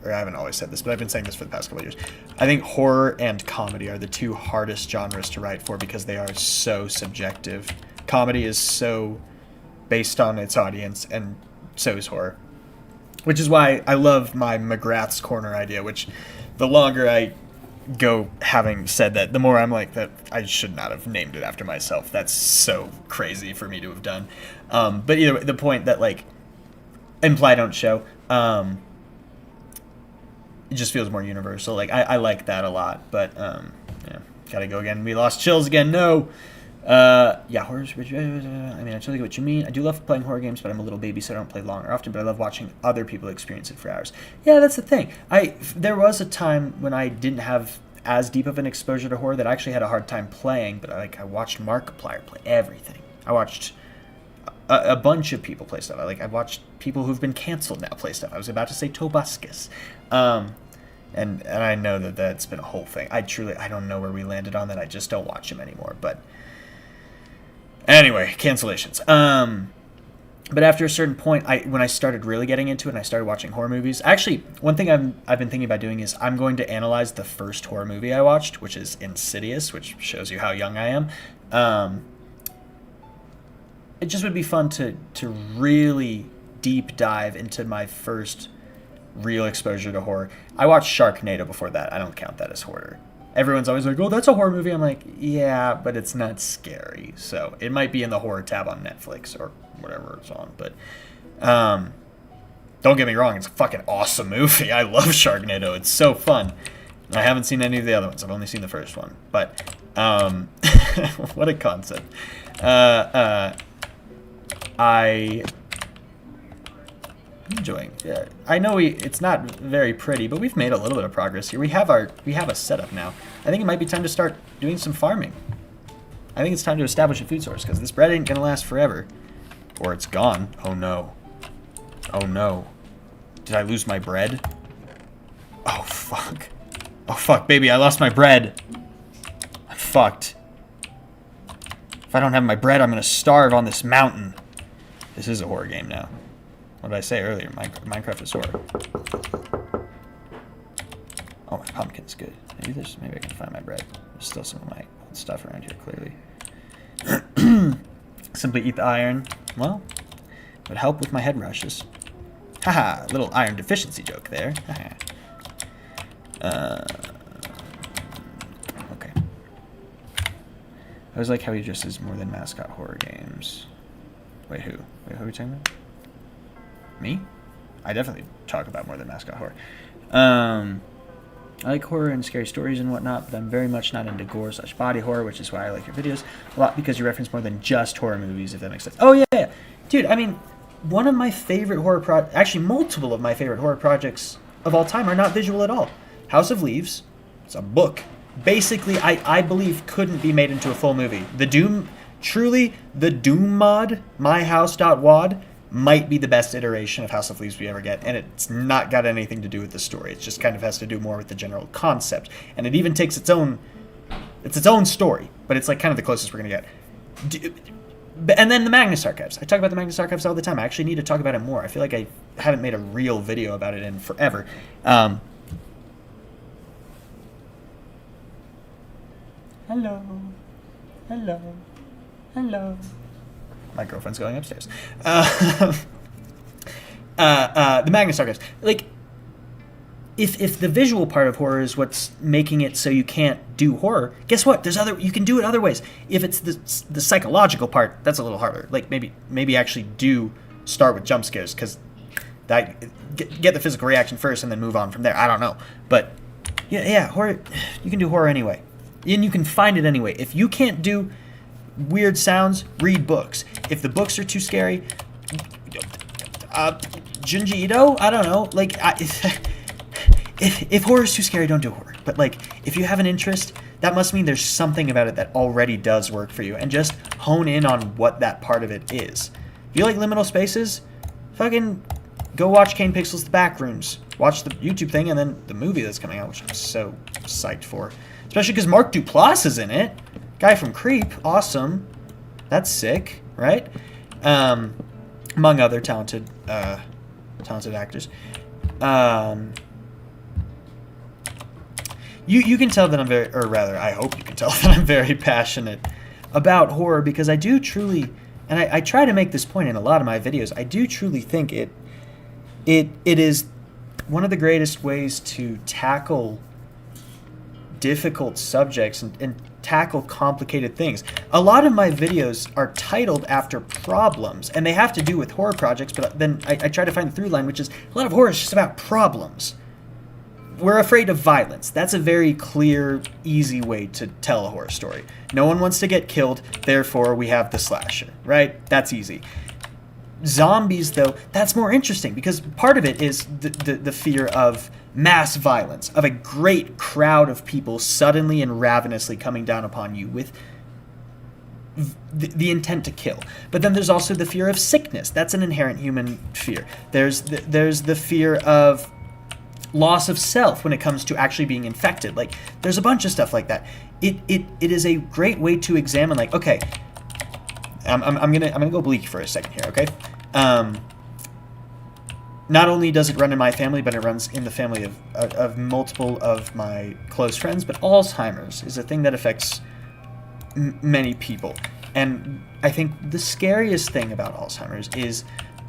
haven't always said this, but I've been saying this for the past couple of years. I think horror and comedy are the two hardest genres to write for because they are so subjective. Comedy is so based on its audience, and so is horror. Which is why I love my McGrath's Corner idea, which the longer I go having said that, the more I'm like, that I should not have named it after myself. That's so crazy for me to have done. But either way, the point that, like, imply don't show, it just feels more universal. Like, I like that a lot, but yeah, gotta go again. We lost chills again. No. Yeah, horrors. I mean, I totally get what you mean. I do love playing horror games, but I'm a little baby, so I don't play long or often. But I love watching other people experience it for hours. Yeah, that's the thing. There was a time when I didn't have as deep of an exposure to horror that I actually had a hard time playing. But I watched Markiplier play everything. I watched a bunch of people play stuff. I watched people who've been canceled now play stuff. I was about to say Tobuscus. And I know that that's been a whole thing. I don't know where we landed on that. I just don't watch him anymore. But anyway, cancellations. But after a certain point, when I started really getting into it and I started watching horror movies, actually, one thing I've been thinking about doing is I'm going to analyze the first horror movie I watched, which is Insidious, which shows you how young I am. It just would be fun to really deep dive into my first real exposure to horror. I watched Sharknado before that. I don't count that as horror. Everyone's always like, oh, that's a horror movie. I'm like, yeah, but it's not scary. So it might be in the horror tab on Netflix or whatever it's on. But don't get me wrong, it's a fucking awesome movie. I love Sharknado. It's so fun. I haven't seen any of the other ones. I've only seen the first one. But what a concept. I'm enjoying. Yeah, I know it's not very pretty, but we've made a little bit of progress here. We have a setup now. I think it might be time to start doing some farming. I think it's time to establish a food source because this bread ain't gonna last forever, or it's gone. Oh no! Oh no! Did I lose my bread? Oh, fuck. Oh, fuck, baby, I lost my bread. I'm fucked. If I don't have my bread, I'm gonna starve on this mountain. This is a horror game now. What did I say earlier? Minecraft is horror. Oh, my pumpkin's good. Maybe I can find my bread. There's still some of my old stuff around here, clearly. Simply eat the iron. Well, it would help with my head rushes. Haha, little iron deficiency joke there. Okay. I always like how he just is more than mascot horror games. Wait, who? Wait, who are we talking about? Me? I definitely talk about more than mascot horror. I like horror and scary stories and whatnot, but I'm very much not into gore/body horror, which is why I like your videos a lot, because you reference more than just horror movies, if that makes sense. Oh, yeah. Dude, I mean, one of my favorite horror actually, multiple of my favorite horror projects of all time are not visual at all. House of Leaves, it's a book. Basically, I believe couldn't be made into a full movie. The Doom mod, myhouse.wad, might be the best iteration of House of Leaves we ever get, and it's not got anything to do with the story. It just kind of has to do more with the general concept, and it even takes its own story, but it's like kind of the closest we're gonna get. And then the Magnus Archives. I talk about the Magnus Archives all the time. I actually need to talk about it more. I feel like I haven't made a real video about it in forever. Hello. My girlfriend's going upstairs. The Magnus Archives. Like, if the visual part of horror is what's making it so you can't do horror, guess what? You can do it other ways. If it's the psychological part, that's a little harder. Like, maybe actually do start with jump scares, because that get the physical reaction first and then move on from there. I don't know, but yeah, horror. You can do horror anyway, and you can find it anyway. If you can't do weird sounds, read books. If the books are too scary, Junji Ito? I don't know. Like, if horror is too scary, don't do horror. But, like, if you have an interest, that must mean there's something about it that already does work for you. And just hone in on what that part of it is. If you like liminal spaces, fucking go watch Kane Pixel's The Backrooms. Watch the YouTube thing and then the movie that's coming out, which I'm so psyched for. Especially because Mark Duplass is in it. Guy from Creep, awesome. That's sick, right? Among other talented actors. You can tell that I'm very, or rather, I hope you can tell that I'm very passionate about horror, because I do truly, and I try to make this point in a lot of my videos, I do truly think it is one of the greatest ways to tackle difficult subjects and tackle complicated things. A lot of my videos are titled after problems, and they have to do with horror projects, but then I try to find the through line, which is a lot of horror is just about problems. We're afraid of violence. That's a very clear, easy way to tell a horror story. No one wants to get killed, therefore we have the slasher, right? That's easy. Zombies, though, that's more interesting, because part of it is the fear of mass violence, of a great crowd of people suddenly and ravenously coming down upon you with the intent to kill. But then there's also the fear of sickness. That's an inherent human fear. There's the fear of loss of self when it comes to actually being infected. Like, there's a bunch of stuff like that. It is a great way to examine, like, okay, I'm gonna go bleak for a second here, okay? Not only does it run in my family, but it runs in the family of multiple of my close friends. But Alzheimer's is a thing that affects many people, and I think the scariest thing about Alzheimer's is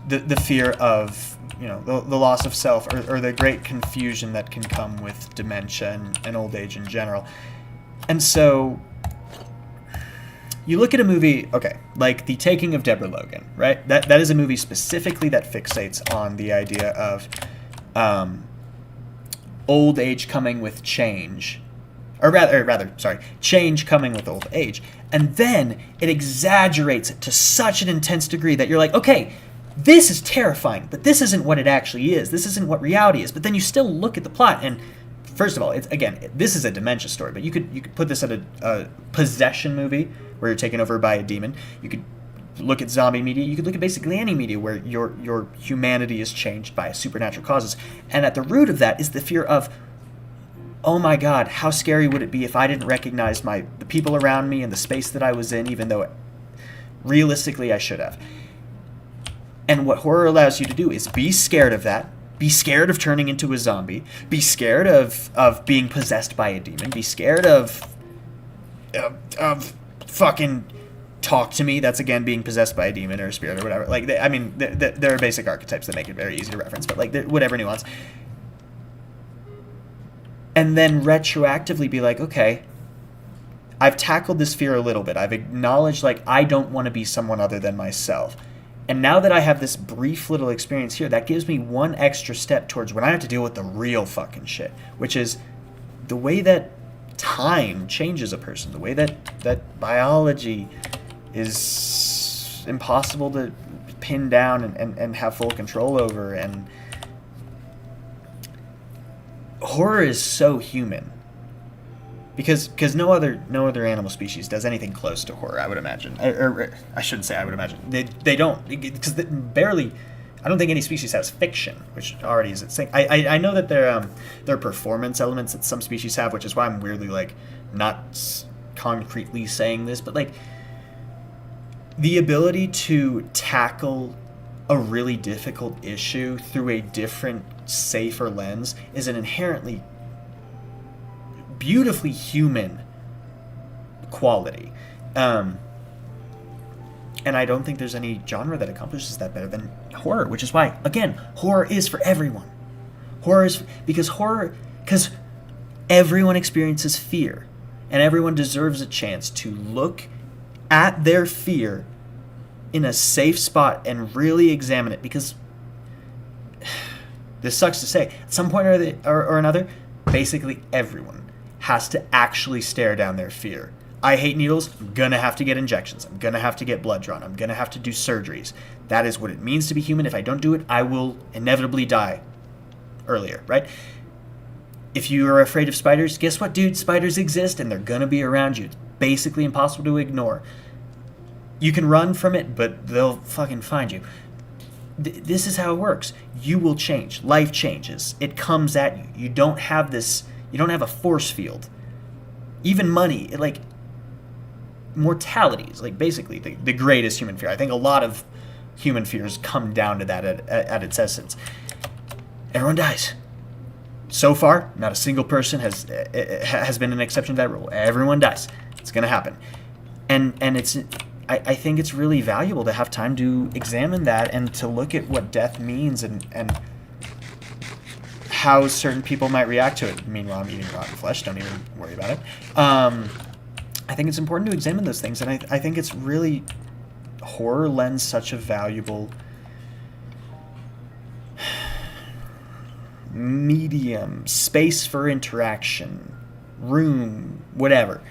the fear of, you know, the loss of self, or the great confusion that can come with dementia and old age in general. And so you look at a movie, okay, like The Taking of Deborah Logan, right? That is a movie specifically that fixates on the idea of old age coming with change. Or rather, change coming with old age. And then it exaggerates it to such an intense degree that you're like, okay, this is terrifying, but this isn't what it actually is. This isn't what reality is. But then you still look at the plot, and first of all, this is a dementia story, but you could put this at a possession movie where you're taken over by a demon. You could look at zombie media, you could look at basically any media where your humanity is changed by supernatural causes. And at the root of that is the fear of, oh my God, how scary would it be if I didn't recognize the people around me and the space that I was in, even though realistically I should have. And what horror allows you to do is be scared of that, be scared of turning into a zombie, be scared of being possessed by a demon, be scared of fucking talk to me. That's again being possessed by a demon or a spirit or whatever. Like, there are basic archetypes that make it very easy to reference, but like whatever nuance. And then retroactively be like, okay, I've tackled this fear a little bit. I've acknowledged, like, I don't want to be someone other than myself. And now that I have this brief little experience here, that gives me one extra step towards when I have to deal with the real fucking shit, which is the way that time changes a person, the way that biology is impossible to pin down and have full control over. And horror is so human. Because no other animal species does anything close to horror, I would imagine. Or I shouldn't say I would imagine. They don't. Because barely... I don't think any species has fiction, which already is its thing. I know that there are performance elements that some species have, which is why I'm weirdly, like, not concretely saying this, but, like, the ability to tackle a really difficult issue through a different, safer lens is an inherently beautifully human quality. And I don't think there's any genre that accomplishes that better than horror, which is why, again, horror is for everyone. Because everyone experiences fear, and everyone deserves a chance to look at their fear in a safe spot and really examine it, because this sucks to say, at some point or another, basically everyone has to actually stare down their fear. I hate needles. I'm going to have to get injections. I'm going to have to get blood drawn. I'm going to have to do surgeries. That is what it means to be human. If I don't do it, I will inevitably die earlier, right? If you are afraid of spiders, guess what, dude? Spiders exist and they're going to be around you. It's basically impossible to ignore. You can run from it, but they'll fucking find you. This is how it works. You will change. Life changes. It comes at you. You don't have a force field. Even money, mortality is like basically the greatest human fear. I think a lot of human fears come down to that at its essence. Everyone dies. So far, not a single person has been an exception to that rule. Everyone dies. It's going to happen. And I think it's really valuable to have time to examine that and to look at what death means and how certain people might react to it. Meanwhile, I'm eating rotten flesh. Don't even worry about it. I think it's important to examine those things, and I think it's really... Horror lends such a valuable medium, space for interaction, room, whatever.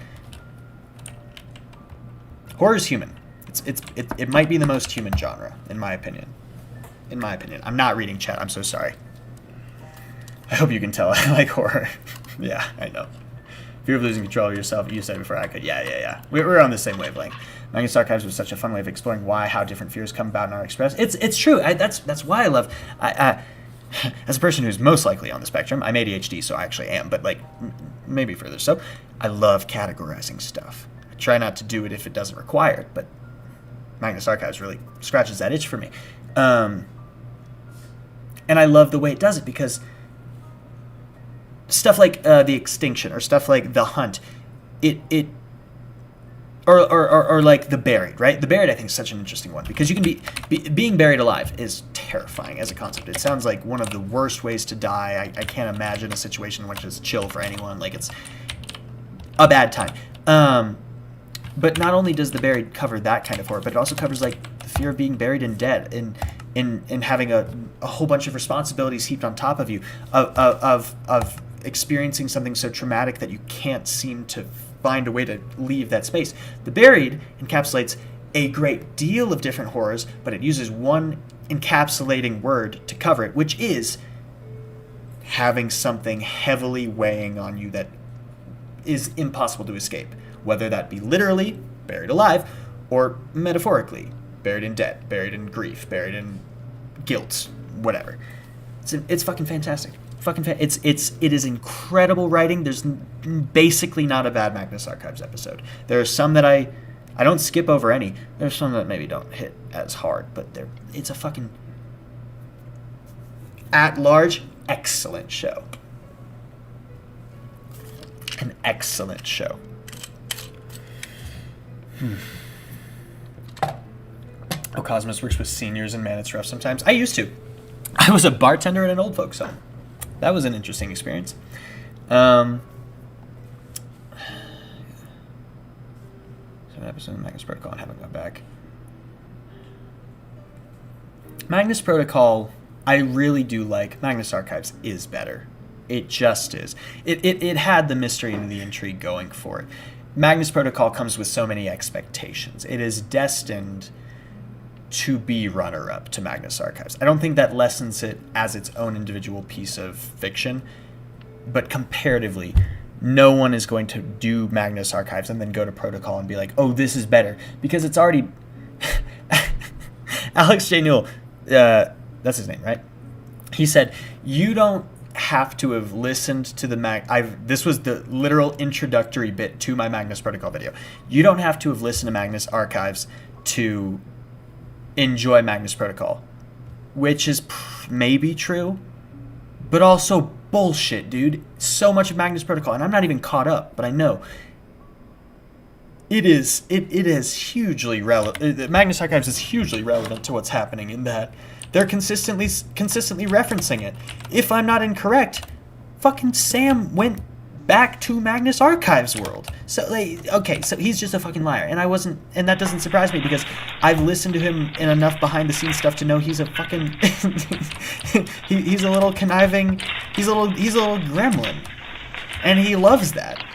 Horror is human. It might be the most human genre, in my opinion. I'm not reading chat. I'm so sorry. I hope you can tell I like horror. Yeah, I know. Fear of losing control of yourself. You said it before I could. Yeah. We're on the same wavelength. Magnus Archives was such a fun way of exploring how different fears come about and are expressed. It's true. That's why I love... as a person who's most likely on the spectrum, I'm ADHD, so I actually am, but maybe further so, I love categorizing stuff. I try not to do it if it doesn't require it, but Magnus Archives really scratches that itch for me. And I love the way it does it, because stuff like The Extinction or stuff like The Hunt, or like The Buried, right? The Buried, I think, is such an interesting one, because you can being buried alive is terrifying as a concept. It sounds like one of the worst ways to die. I can't imagine a situation in which it's chill for anyone. Like, it's a bad time. But not only does The Buried cover that kind of horror, but it also covers like the fear of being buried and dead, and having a whole bunch of responsibilities heaped on top of you, of experiencing something so traumatic that you can't seem to find a way to leave that space. The Buried encapsulates a great deal of different horrors, but it uses one encapsulating word to cover it, which is having something heavily weighing on you that is impossible to escape, whether that be literally buried alive or metaphorically buried in debt, buried in grief, buried in guilt, whatever. It's fucking fantastic. It is incredible writing. There's basically not a bad Magnus Archives episode. There are some that I don't skip over any. There's some that maybe don't hit as hard, but it's a fucking at large excellent show. An excellent show. Oh, Cosmos works with seniors, and man, it's rough sometimes. I used to. I was a bartender at an old folks home. That was an interesting experience. So an episode of Magnus Protocol and haven't gone back. Magnus Protocol, I really do like. Magnus Archives is better. It just is. It had the mystery and the intrigue going for it. Magnus Protocol comes with so many expectations. It is destined to be runner-up to Magnus Archives. I don't think that lessens it as its own individual piece of fiction, but comparatively, no one is going to do Magnus Archives and then go to Protocol and be like, oh, this is better, because it's already... Alex J. Newell, that's his name, right? He said, you don't have to have listened to the this was the literal introductory bit to my Magnus Protocol video. You don't have to have listened to Magnus Archives to enjoy Magnus Protocol, which is maybe true, but also bullshit, dude. So much of Magnus Protocol, and I'm not even caught up, but I know it is hugely relevant. Magnus Archives is hugely relevant to what's happening in that they're consistently referencing it. If I'm not incorrect, fucking Sam went back to Magnus Archives world. So okay, so he's just a fucking liar, and that doesn't surprise me because I've listened to him in enough behind the scenes stuff to know he's a fucking he's a little conniving, he's a little gremlin, and he loves that.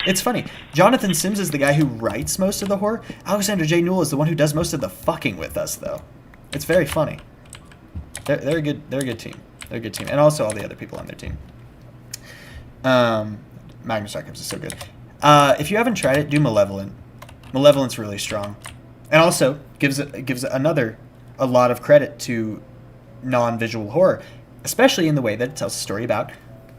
It's funny. Jonathan Sims is the guy who writes most of the horror. Alexander J. Newell is the one who does most of the fucking with us, though. It's very funny. They're a good team. They're a good team, and also all the other people on their team. Magnus Archives is so good. If you haven't tried it, do Malevolent. Malevolent's really strong, and also gives a lot of credit to non-visual horror, especially in the way that it tells a story about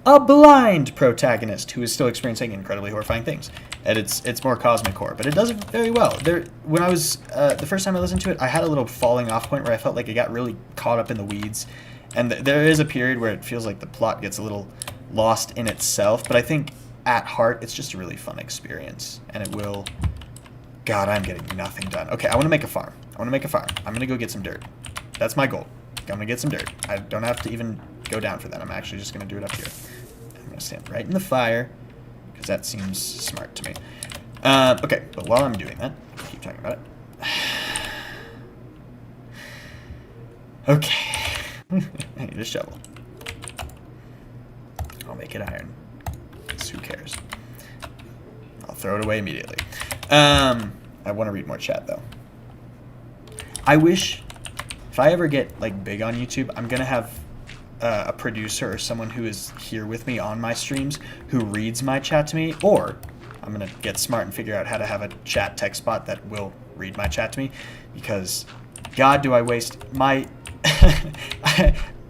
a blind protagonist who is still experiencing incredibly horrifying things. And it's more cosmic horror, but it does it very well. When I was the first time I listened to it, I had a little falling off point where I felt like it got really caught up in the weeds, and there is a period where it feels like the plot gets a little lost in itself. But I think at heart, it's just a really fun experience, and it will. God, I'm getting nothing done. Okay, I want to make a farm. I'm gonna go get some dirt. That's my goal. I'm gonna get some dirt. I don't have to even go down for that. I'm actually just gonna do it up here. I'm gonna stand right in the fire, because that seems smart to me. Okay, but while I'm doing that, I'll keep talking about it. Okay. I need a shovel. I'll make it iron. Who cares? I'll throw it away immediately. I want to read more chat, though. I wish, if I ever get big on YouTube, I'm gonna have a producer or someone who is here with me on my streams who reads my chat to me, or I'm gonna get smart and figure out how to have a chat text bot that will read my chat to me, because God, do I waste my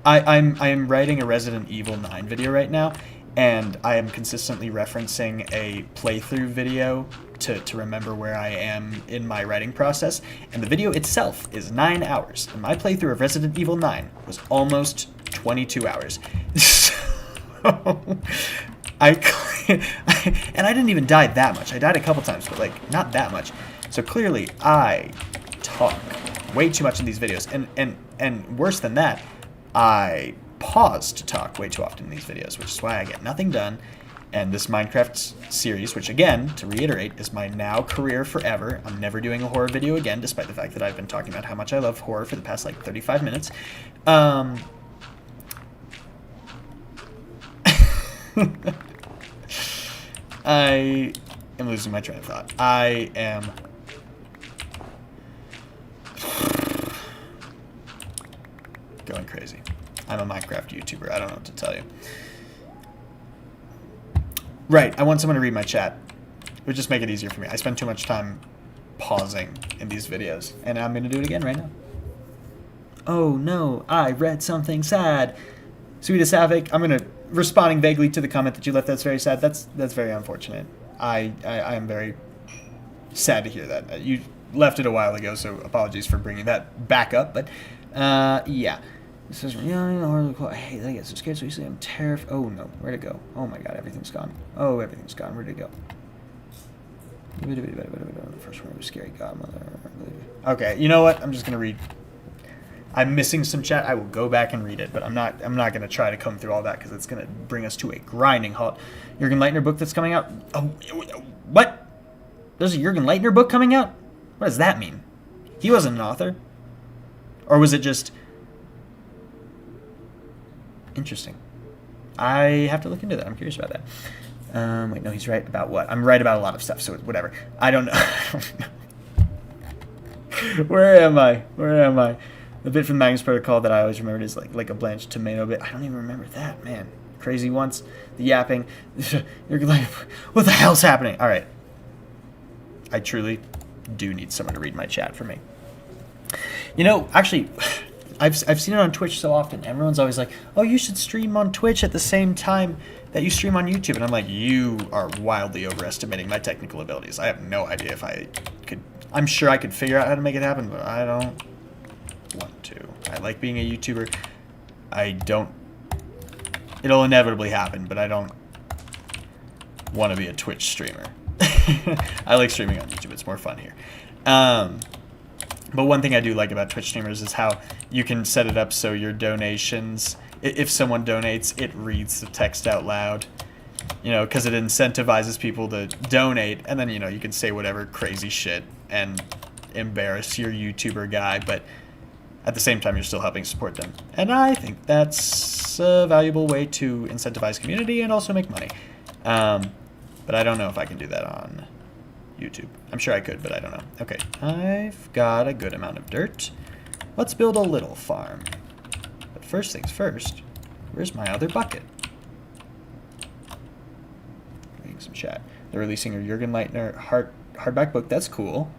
I'm writing a Resident Evil 9 video right now, and I am consistently referencing a playthrough video to remember where I am in my writing process, and the video itself is 9 hours, and my playthrough of Resident Evil 9 was almost 22 hours. So, and I didn't even die that much. I died a couple times, but not that much. So clearly I talk way too much in these videos, and worse than that, I pause to talk way too often in these videos, which is why I get nothing done. And this Minecraft series, which again, to reiterate, is my now career forever. I'm never doing a horror video again, despite the fact that I've been talking about how much I love horror for the past 35 minutes. I am losing my train of thought. I am going crazy. I'm a Minecraft YouTuber. I don't know what to tell you. Right, I want someone to read my chat. It would just make it easier for me. I spend too much time pausing in these videos. And I'm going to do it again right now. Oh no, I read something sad. Sweetest Havoc, I'm going to responding vaguely to the comment that you left. That's very sad. That's very unfortunate. I am very sad to hear that. You left it a while ago, so apologies for bringing that back up. But yeah. This is I hate that I get so scared so easily. I'm terrified. Oh no, where'd it go? Oh my god, everything's gone. Oh, everything's gone. Where'd it go? The first one was scary godmother. Okay, you know what? I'm just gonna read. I'm missing some chat. I will go back and read it, but I'm not gonna try to come through all that because it's gonna bring us to a grinding halt. Jürgen Leitner book that's coming out. Oh, what? There's a Jürgen Leitner book coming out? What does that mean? He wasn't an author, or was it just? Interesting. I have to look into that. I'm curious about that. Wait, no, he's right about what? I'm right about a lot of stuff, so whatever. I don't know. Where am I? The bit from Magnus Protocol that I always remembered is like a blanched tomato bit. I don't even remember that, man. Crazy once. The yapping. You're like, what the hell's happening? All right. I truly do need someone to read my chat for me. You know, actually... I've seen it on Twitch so often. Everyone's always like, oh, you should stream on Twitch at the same time that you stream on YouTube. And I'm like, you are wildly overestimating my technical abilities. I have no idea if I could. I'm sure I could figure out how to make it happen, but I don't want to. I like being a YouTuber. I don't. It'll inevitably happen, but I don't want to be a Twitch streamer. I like streaming on YouTube. It's more fun here. But one thing I do like about Twitch streamers is how you can set it up so your donations, if someone donates, it reads the text out loud, you know, because it incentivizes people to donate, and then, you know, you can say whatever crazy shit and embarrass your YouTuber guy, but at the same time, you're still helping support them. And I think that's a valuable way to incentivize community and also make money. But I don't know if I can do that on YouTube. I'm sure I could, but I don't know. Okay, I've got a good amount of dirt. Let's build a little farm. But first things first, where's my other bucket? Reading some chat. They're releasing a Jürgen Leitner hardback book. That's cool.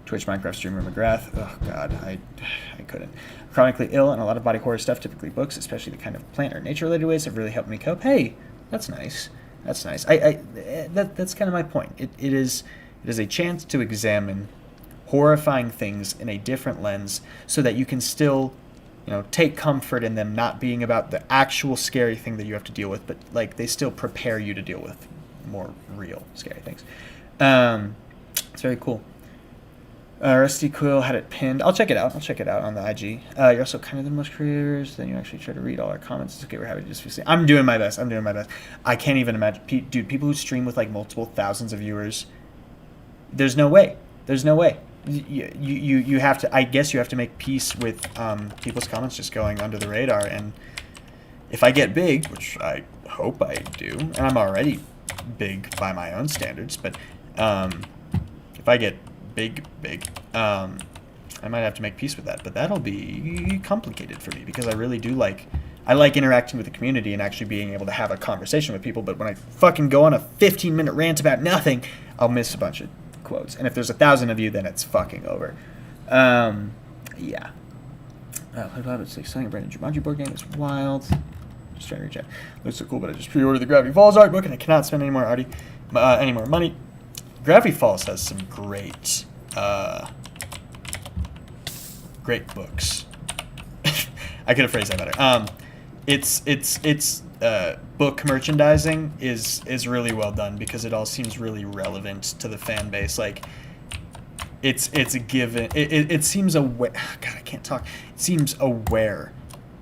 Twitch Minecraft streamer McGrath. Oh god, I couldn't. Chronically ill and a lot of body horror stuff. Typically books, especially the kind of plant or nature related ways, have really helped me cope. Hey, that's nice. That's nice. That's kind of my point. It is a chance to examine horrifying things in a different lens so that you can still, you know, take comfort in them not being about the actual scary thing that you have to deal with, but like they still prepare you to deal with more real scary things. It's very cool. Rusty Quill had it pinned. I'll check it out. On the IG. You're also kind of the most creators. Then you actually try to read all our comments. It's okay. We're happy to just see. I'm doing my best. I can't even imagine. Dude, people who stream with like multiple thousands of viewers, there's no way. You have to. I guess you have to make peace with people's comments just going under the radar. And if I get big, which I hope I do, and I'm already big by my own standards, but if I get big, I might have to make peace with that. But that'll be complicated for me because I really do like. I like interacting with the community and actually being able to have a conversation with people. But when I fucking go on a 15-minute rant about nothing, I'll miss a bunch of quotes. And if there's 1,000 of you, then it's fucking over. Yeah. It's like selling a brand new Jumanji board game. It's wild. Just trying to reach out. Looks so cool, but I just pre-ordered the Gravity Falls art book and I cannot spend any more money. Gravity Falls has some great books. I could have phrased that better. Its book merchandising is really well done because it all seems really relevant to the fan base. Like it's a given. It seems aware. God, I can't talk. It seems aware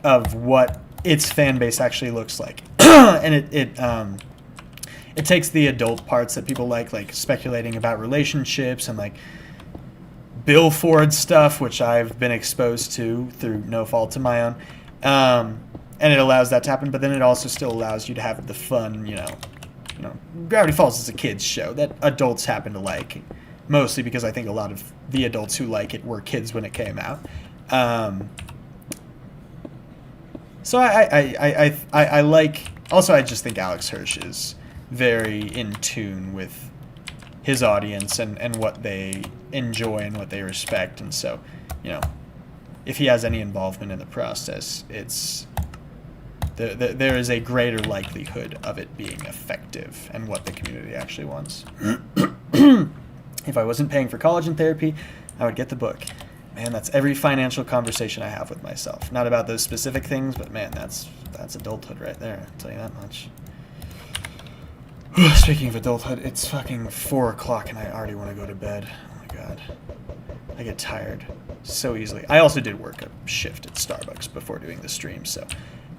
of what its fan base actually looks like, and it takes the adult parts that people like speculating about relationships and like Bill Ford stuff, which I've been exposed to through no fault of my own. And it allows that to happen, but then it also still allows you to have the fun, you know, Gravity Falls is a kid's show that adults happen to like, mostly because I think a lot of the adults who like it were kids when it came out. So I like, also I just think Alex Hirsch is very in tune with his audience and what they enjoy and what they respect. And so, you know, if he has any involvement in the process, it's there is a greater likelihood of it being effective and what the community actually wants. If I wasn't paying for college and therapy, I would get the book. Man, that's every financial conversation I have with myself. Not about those specific things, but man, that's adulthood right there. I'll tell you that much. Speaking of adulthood, it's fucking 4 o'clock and I already want to go to bed. Oh my god. I get tired so easily. I also did work a shift at Starbucks before doing the stream, so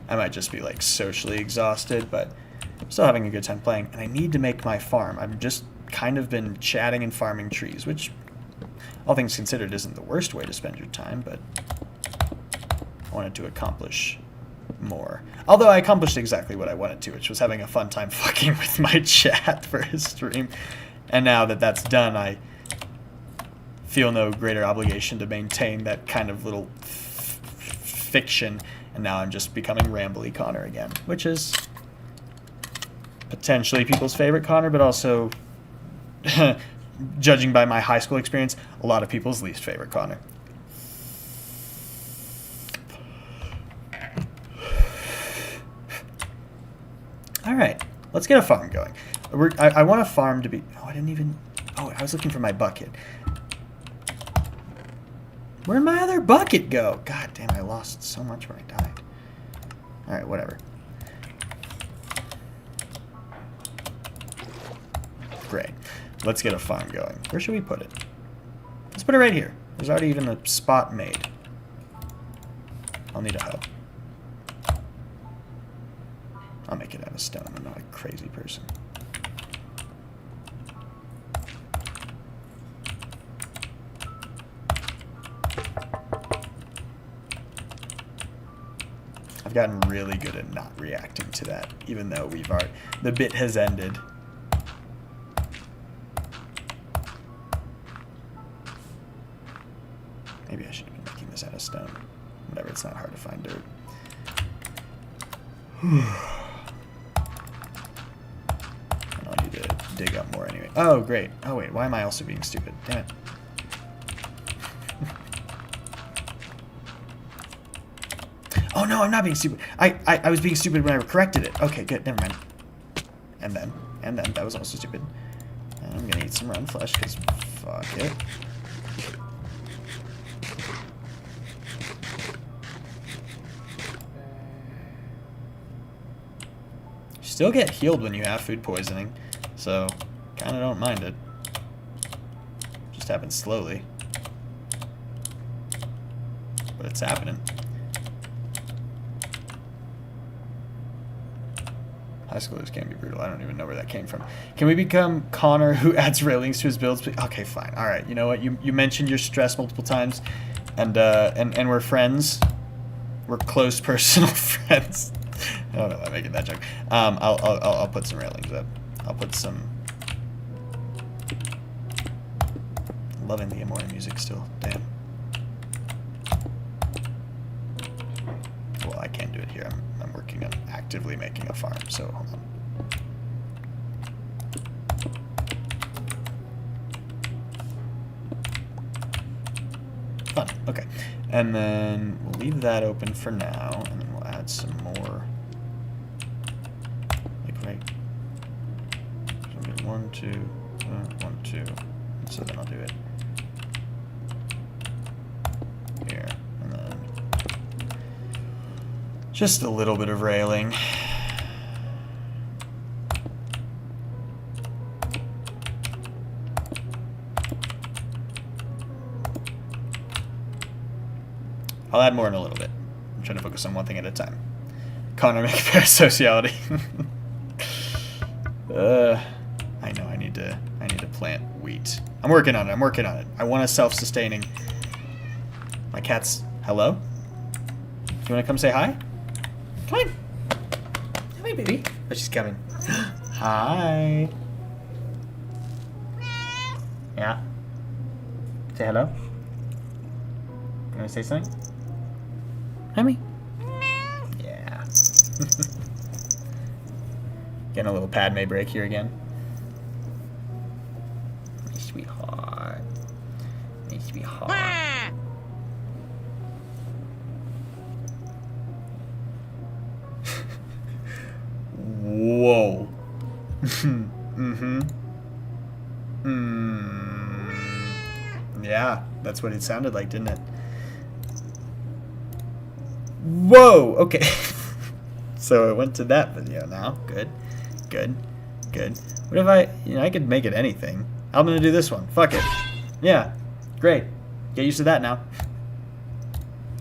I might just be like socially exhausted, but I'm still having a good time playing. And I need to make my farm. I've just kind of been chatting and farming trees, which, all things considered, isn't the worst way to spend your time, but I wanted to accomplish more. Although I accomplished exactly what I wanted to, which was having a fun time fucking with my chat for his stream. And now that that's done, I feel no greater obligation to maintain that kind of little fiction, and now I'm just becoming Rambly Connor again, which is potentially people's favorite Connor, but also, judging by my high school experience, a lot of people's least favorite Connor. Alright, let's get a farm going. I want a farm to be... Oh, I didn't even... Oh, I was looking for my bucket. Where'd my other bucket go? God damn, I lost so much when I died. Alright, whatever. Great. Let's get a farm going. Where should we put it? Let's put it right here. There's already even a spot made. I'll need a hoe. I'll make it out of stone. I'm not a crazy person. I've gotten really good at not reacting to that, even though the bit has ended. Maybe I should be making this out of stone. Whatever, it's not hard to find dirt. I'll need to dig up more anyway. Oh, great. Oh, wait, why am I also being stupid? Damn it. Oh, no, I'm not being stupid. I was being stupid when I corrected it. Okay, good, never mind. And then, that was also stupid. And I'm gonna eat some rotten flesh, because fuck it. You still get healed when you have food poisoning, so kinda don't mind it. Just happens slowly. But it's happening. High schoolers can be brutal. I don't even know where that came from. Can we become Connor who adds railings to his builds? Okay, fine. All right. You know what? You mentioned your stress multiple times, and we're friends. We're close personal friends. I don't know why I'm making that joke. I'll put some railings up. I'll put some. Loving the Amore music still. Damn. Well, I can't do it here. I'm working on actively making a farm, so hold on. Fun. Okay. And then we'll leave that open for now, and then we'll add some more. Like right. So we'll get 1, 2, 1, 2. So then I'll do it here, and then just a little bit of railing. I'll add more in a little bit. I'm trying to focus on one thing at a time. Connor, make parasociality. I know I need to plant wheat. I'm working on it. I want a self-sustaining. My cat's hello? Do you wanna come say hi? Come on. Come on, baby. Oh, she's coming. Hi. Yeah. Say hello. You wanna say something? Hi, me. Yeah. Getting a little Padme break here again. My sweetheart. Needs to be hard. Whoa. Yeah, that's what it sounded like, didn't it? Whoa, okay. So it went to that video now. Good, good, good. What if I could make it anything. I'm gonna do this one. Fuck it. Yeah, great. Get used to that now.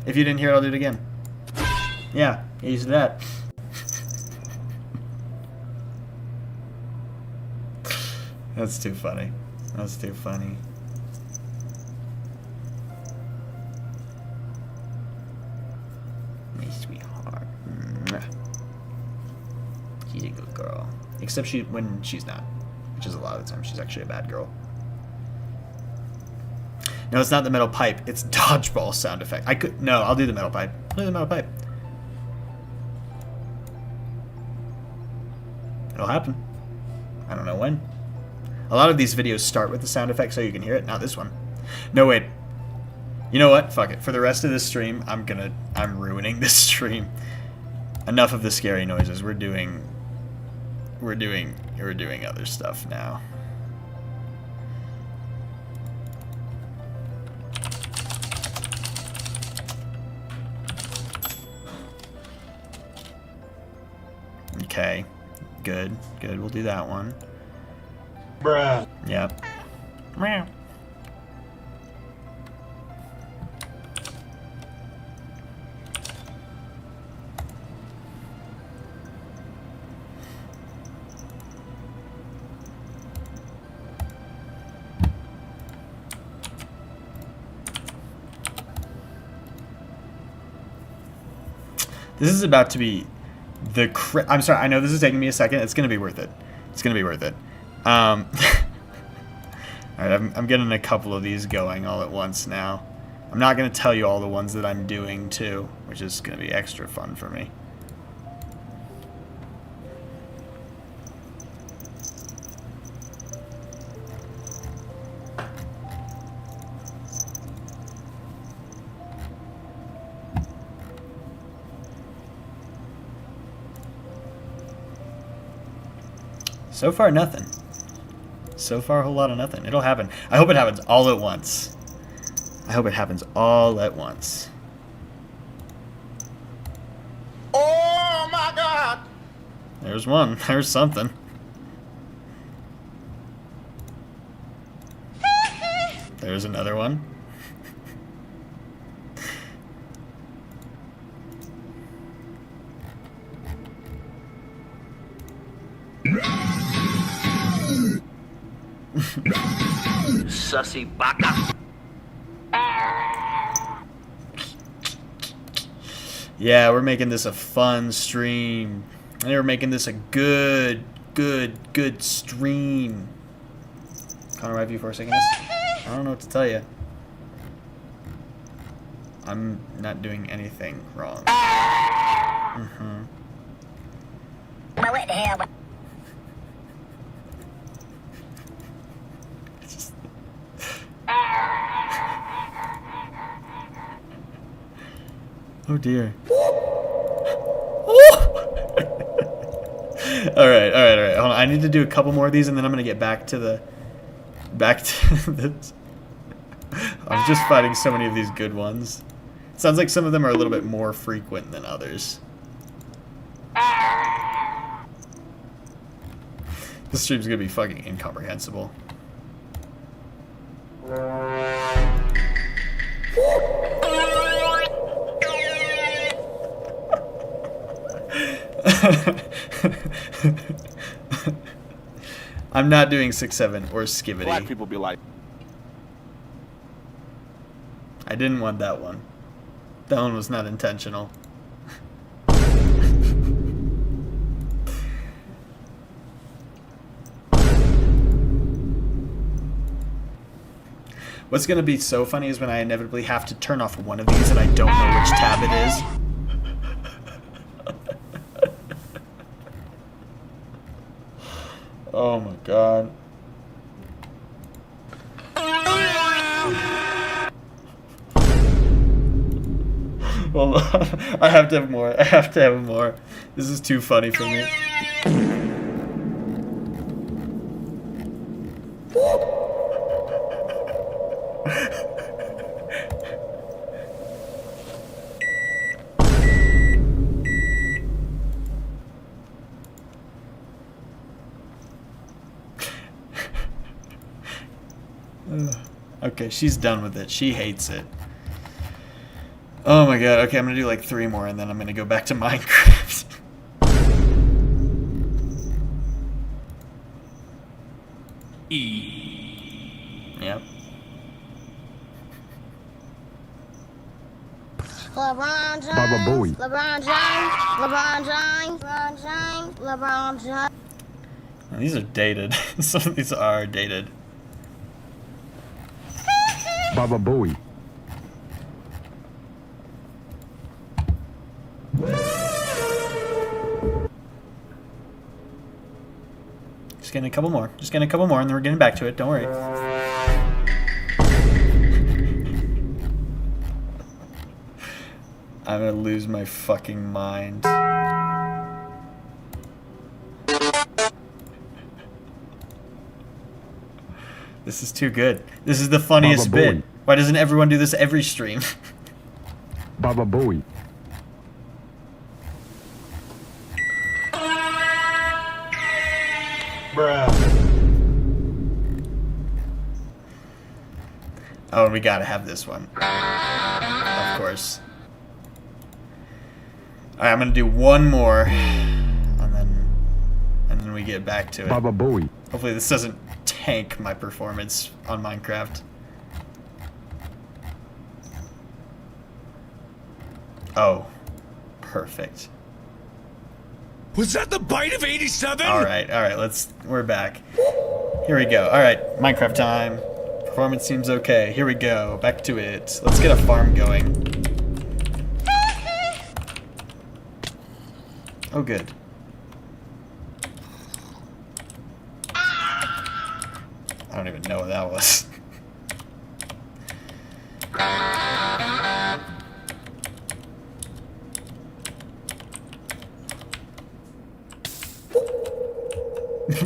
If you didn't hear it, I'll do it again. Yeah, get used to that. That's too funny. That's too funny. My sweetheart. She's a good girl. Except when she's not. Which is a lot of the time. She's actually a bad girl. No, it's not the metal pipe. It's dodgeball sound effect. No, I'll do the metal pipe. I'll do the metal pipe. It'll happen. I don't know when. A lot of these videos start with the sound effect so you can hear it. Not this one. No, wait. You know what? Fuck it. For the rest of this stream, I'm ruining this stream. Enough of the scary noises. We're doing other stuff now. Okay. Good. Good. We'll do that one. Bruh. Yep. Meow. This is about to be I'm sorry, I know this is taking me a second. It's going to be worth it. It's going to be worth it. Alright, I'm getting a couple of these going all at once now. I'm not going to tell you all the ones that I'm doing, too, which is going to be extra fun for me. So far, nothing. So far, a whole lot of nothing. It'll happen. I hope it happens all at once. I hope it happens all at once. Oh my God! There's one. There's something. There's another one. Sussy baka. Yeah, we're making this a fun stream. And we're making this a good stream. Connor, why have you for a second? I don't know what to tell you. I'm not doing anything wrong. Mm-hmm. Oh dear. Alright. Hold on. I need to do a couple more of these and then I'm gonna get back to this. I'm just finding so many of these good ones. Sounds like some of them are a little bit more frequent than others. This stream's gonna be fucking incomprehensible. I'm not doing 6-7 or Skivity. Black people be like, I didn't want that one. That one was not intentional. What's gonna be so funny is when I inevitably have to turn off one of these and I don't know which tab it is. Oh my god. Hold on. I have to have more. I have to have more. This is too funny for me. Okay, she's done with it. She hates it. Oh my god. Okay, I'm gonna do like 3 more and then I'm gonna go back to Minecraft. Yep. LeBron James, Baba Booey. LeBron James, LeBron James, LeBron James, LeBron James. These are dated. Some of these are dated. Baba Booey. Just getting a couple more. Just getting a couple more and then we're getting back to it. Don't worry. I'm gonna lose my fucking mind. This is too good. This is the funniest Baba bit. Booey. Why doesn't everyone do this every stream? Baba Booey. Bruh. Oh, and we gotta have this one. Of course. Alright, I'm gonna do one more. And then we get back to it. Baba Booey. Hopefully this doesn't tank my performance on Minecraft. Oh. Perfect. Was that the bite of 87? Alright, we're back. Here we go. Alright, Minecraft time. Performance seems okay. Here we go. Back to it. Let's get a farm going. Oh, good. I don't even know what that was.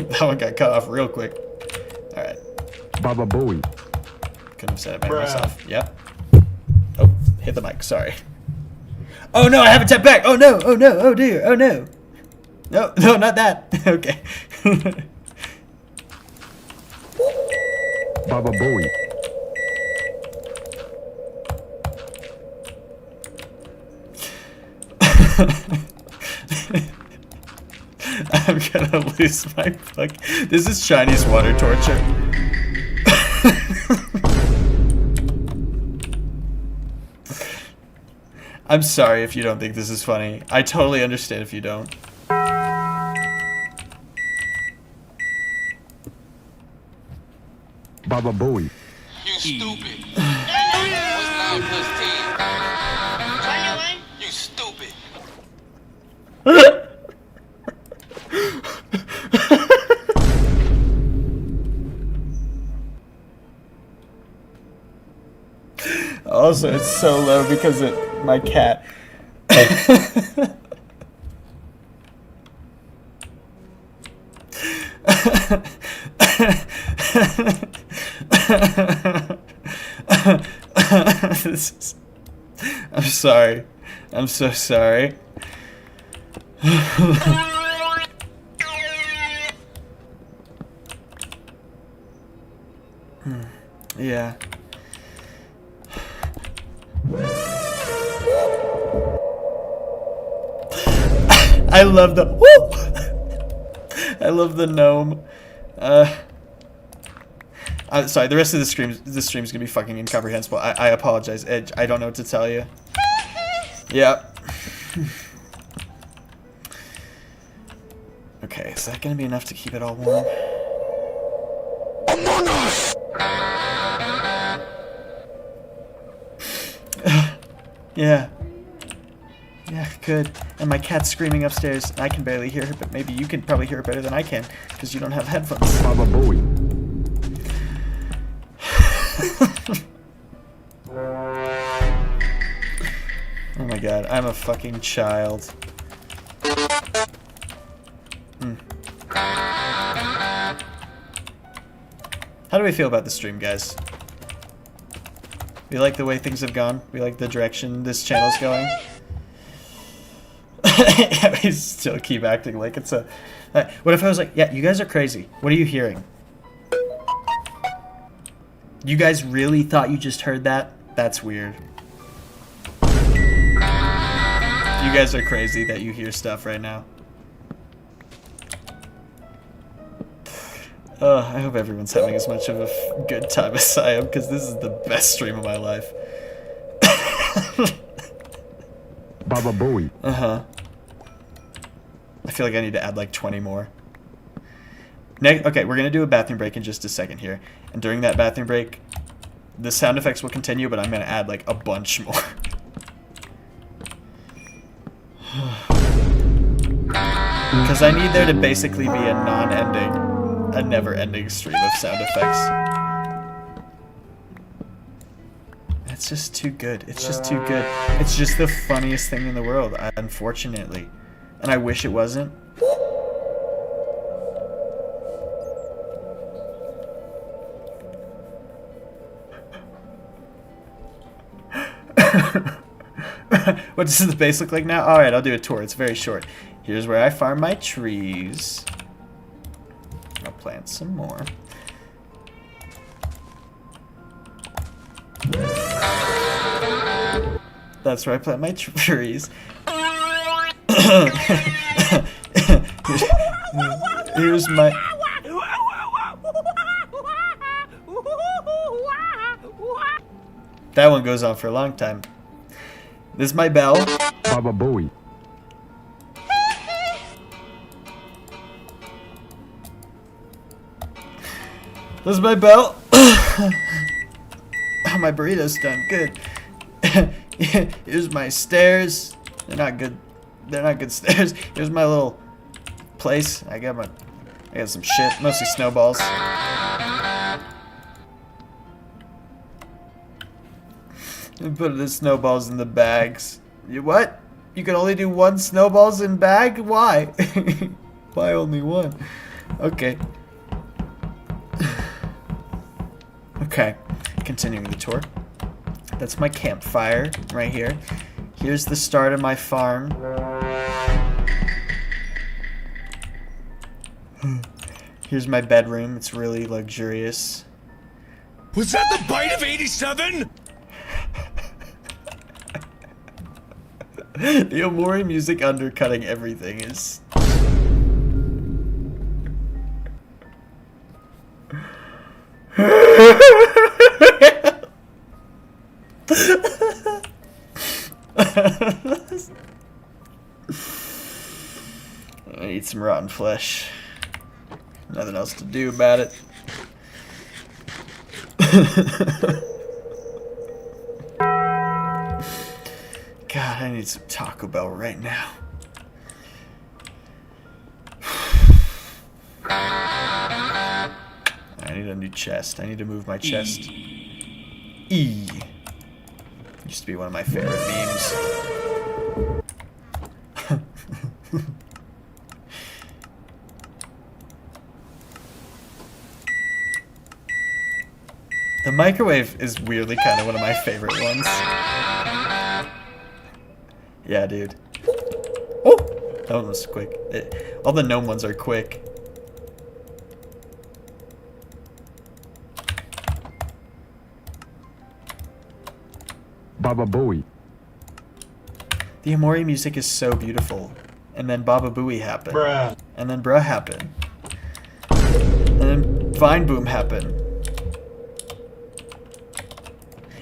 That one got cut off real quick. Alright. Baba Booey. Couldn't have said it better Bruh. myself. Yep. Oh, hit the mic. Sorry. Oh no, I haven't tapped back. Oh no, oh no, oh dear, oh no. No, no, not that. Okay. Baba Booey. I'm gonna lose my fuck. This is Chinese water torture. I'm sorry if you don't think this is funny. I totally understand if you don't. Baba Booey. You stupid. What's 9 plus 10? You stupid. Also, it's so low because of my cat. I'm sorry. I'm so sorry. Yeah. I love the woo! I love the gnome. I'm sorry, the rest of the stream's gonna be fucking incomprehensible. I apologize, Edge. I don't know what to tell you. Yeah. Okay, is that gonna be enough to keep it all warm? Yeah. Yeah, good. And my cat's screaming upstairs. I can barely hear her, but maybe you can probably hear her better than I can, because you don't have headphones. Baba Booey. Oh my god, I'm a fucking child. How do we feel about the stream, guys? We like the way things have gone? We like the direction this channel's going? We still keep acting like it's a... what if I was like, yeah, you guys are crazy. What are you hearing? You guys really thought you just heard that? That's weird. You guys are crazy that you hear stuff right now. I hope everyone's having as much of a good time as I am, because this is the best stream of my life. Baba Booey. Uh-huh. I feel like I need to add like 20 more. Okay, we're going to do a bathroom break in just a second here. And during that bathroom break, the sound effects will continue, but I'm going to add like a bunch more. Because I need there to basically be a non-ending, a never-ending stream of sound effects. It's just too good. It's just too good. It's just the funniest thing in the world, unfortunately. And I wish it wasn't. What does the base look like now? Alright, I'll do a tour. It's very short. Here's where I farm my trees. I'll plant some more. That's where I plant my trees. Here's my... That one goes on for a long time. This is my bell. Baba Booey. This is my bell. Oh, my burrito's done. Good. Here's my stairs. They're not good. They're not good stairs. Here's my little place. I got some shit, mostly snowballs. And put the snowballs in the bags. You what? You can only do one snowballs in bag? Why? Why only one? Okay. Okay. Continuing the tour. That's my campfire right here. Here's the start of my farm. Here's my bedroom. It's really luxurious. Was that the bite of 87? The Omori music undercutting everything is... I need some rotten flesh. Nothing else to do about it. God, I need some Taco Bell right now. I need a new chest. I need to move my chest. E. Used to be one of my favorite memes. The microwave is weirdly kind of one of my favorite ones. Yeah, dude. Oh! That one was quick. All the gnome ones are quick. Baba Booey. The Omori music is so beautiful. And then Baba Booey happened. Bruh. And then Bruh happened. And then Vine Boom happened.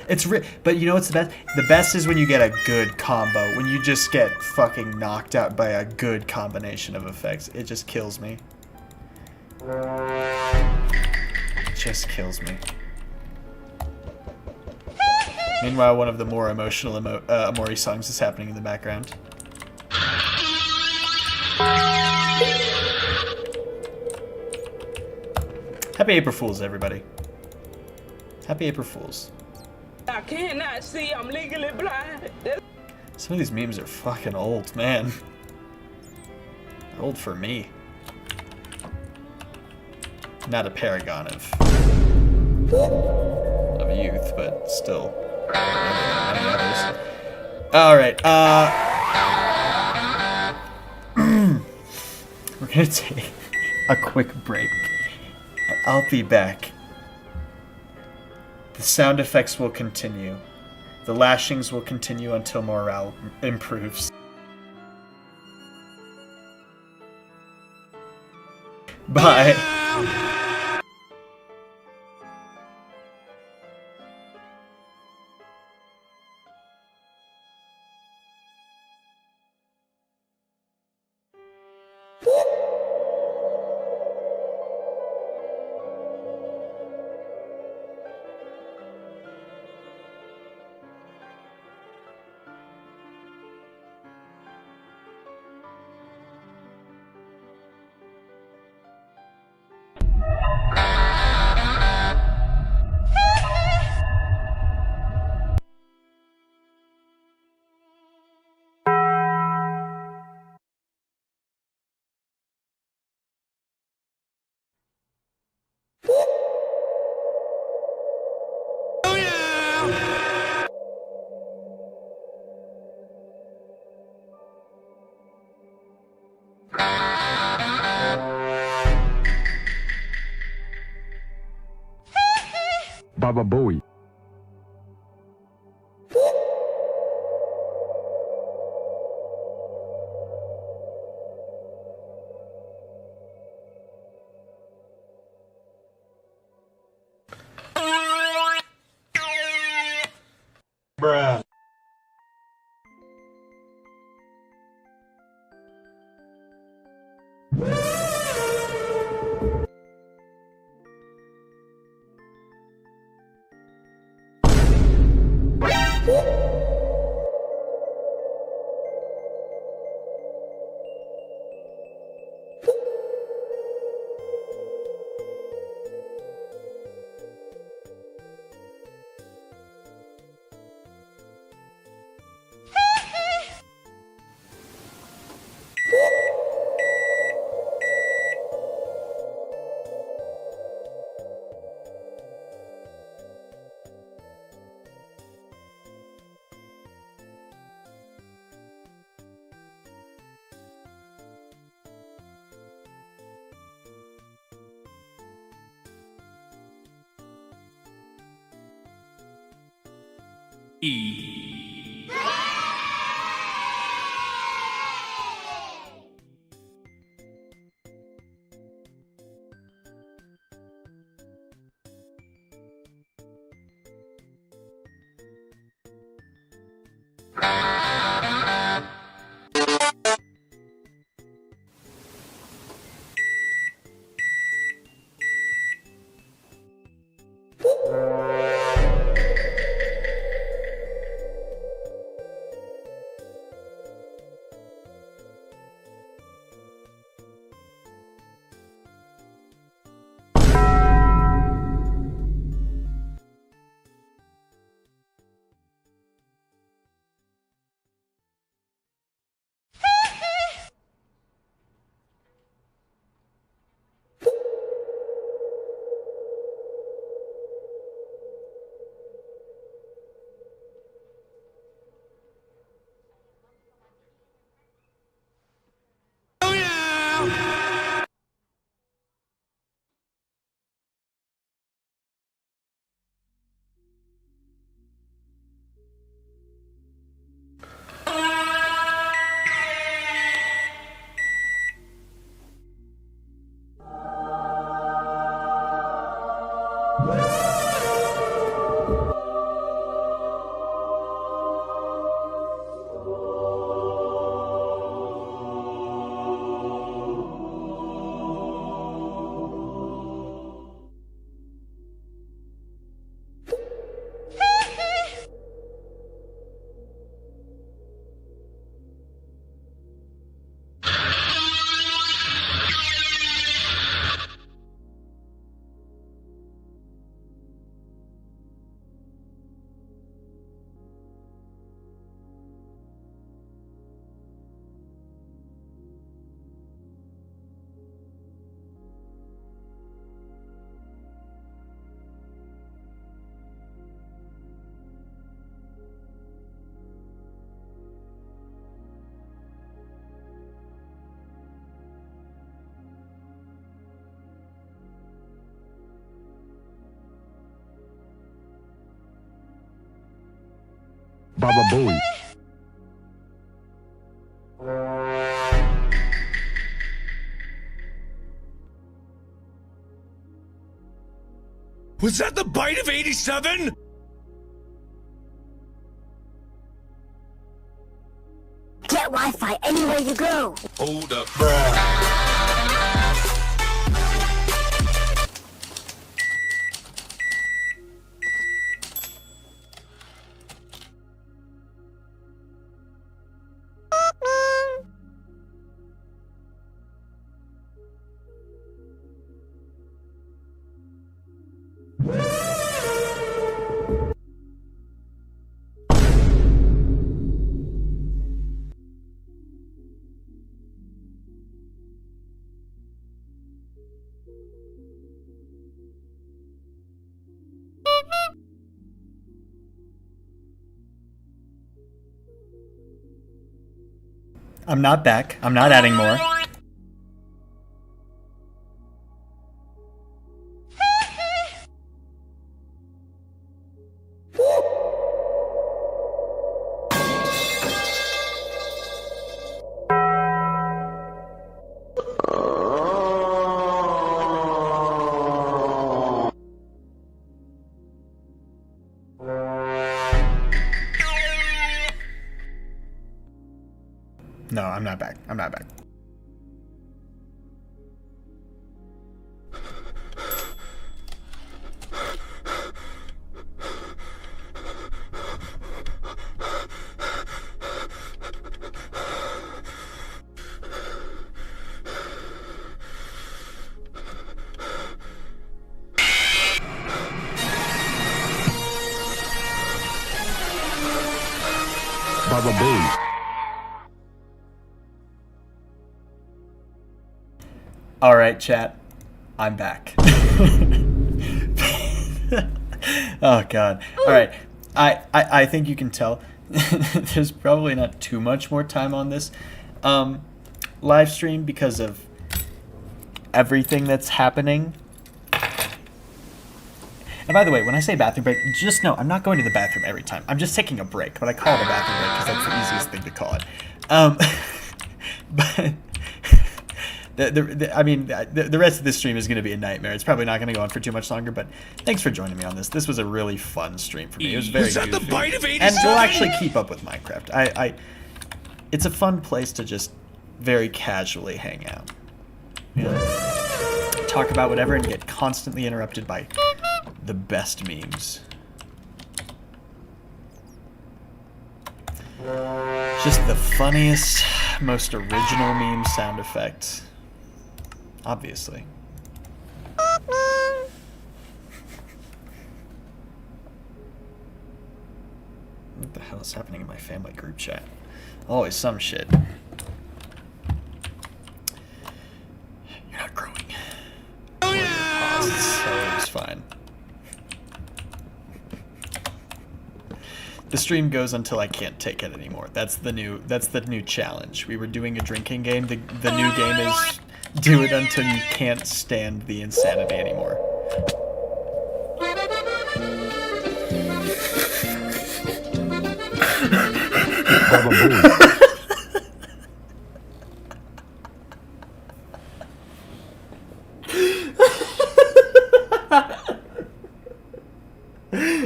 It's but you know what's the best? The best is when you get a good combo. When you just get fucking knocked out by a good combination of effects. It just kills me. It just kills me. Meanwhile, one of the more emotional Omori songs is happening in the background. Happy April Fools, everybody. Happy April Fools. I cannot see. I'm legally blind. Some of these memes are fucking old, man. They're old for me. Not a paragon of youth, but still. Many others. Alright, we're gonna take a quick break. I'll be back. The sound effects will continue. The lashings will continue until morale improves. Bye. Baba Booey. Bruh. Baba Bowie. Was that the bite of 87? Get Wi-Fi anywhere you go. Hold up. I'm not back. I'm not adding more. No, I'm not back. I'm not back. Baba Bowie. All right, chat. I'm back. Oh God. All right. I think you can tell. There's probably not too much more time on this live stream because of everything that's happening. And by the way, when I say bathroom break, just know I'm not going to the bathroom every time. I'm just taking a break, but I call it a bathroom break because that's the easiest thing to call it. But the rest of this stream is going to be a nightmare. It's probably not going to go on for too much longer, but thanks for joining me on this. This was a really fun stream for me. It was very Was that the goofy. bite of 87? And we'll actually keep up with Minecraft. It's a fun place to just very casually hang out. You know, talk about whatever and get constantly interrupted by the best memes. Just the funniest, most original meme sound effect. Obviously. What the hell is happening in my family group chat? Always some shit. You're not growing. Oh yeah! So it's fine. The stream goes until I can't take it anymore. That's the new challenge. We were doing a drinking game. The new game is do it until you can't stand the insanity anymore. Baba Bowie.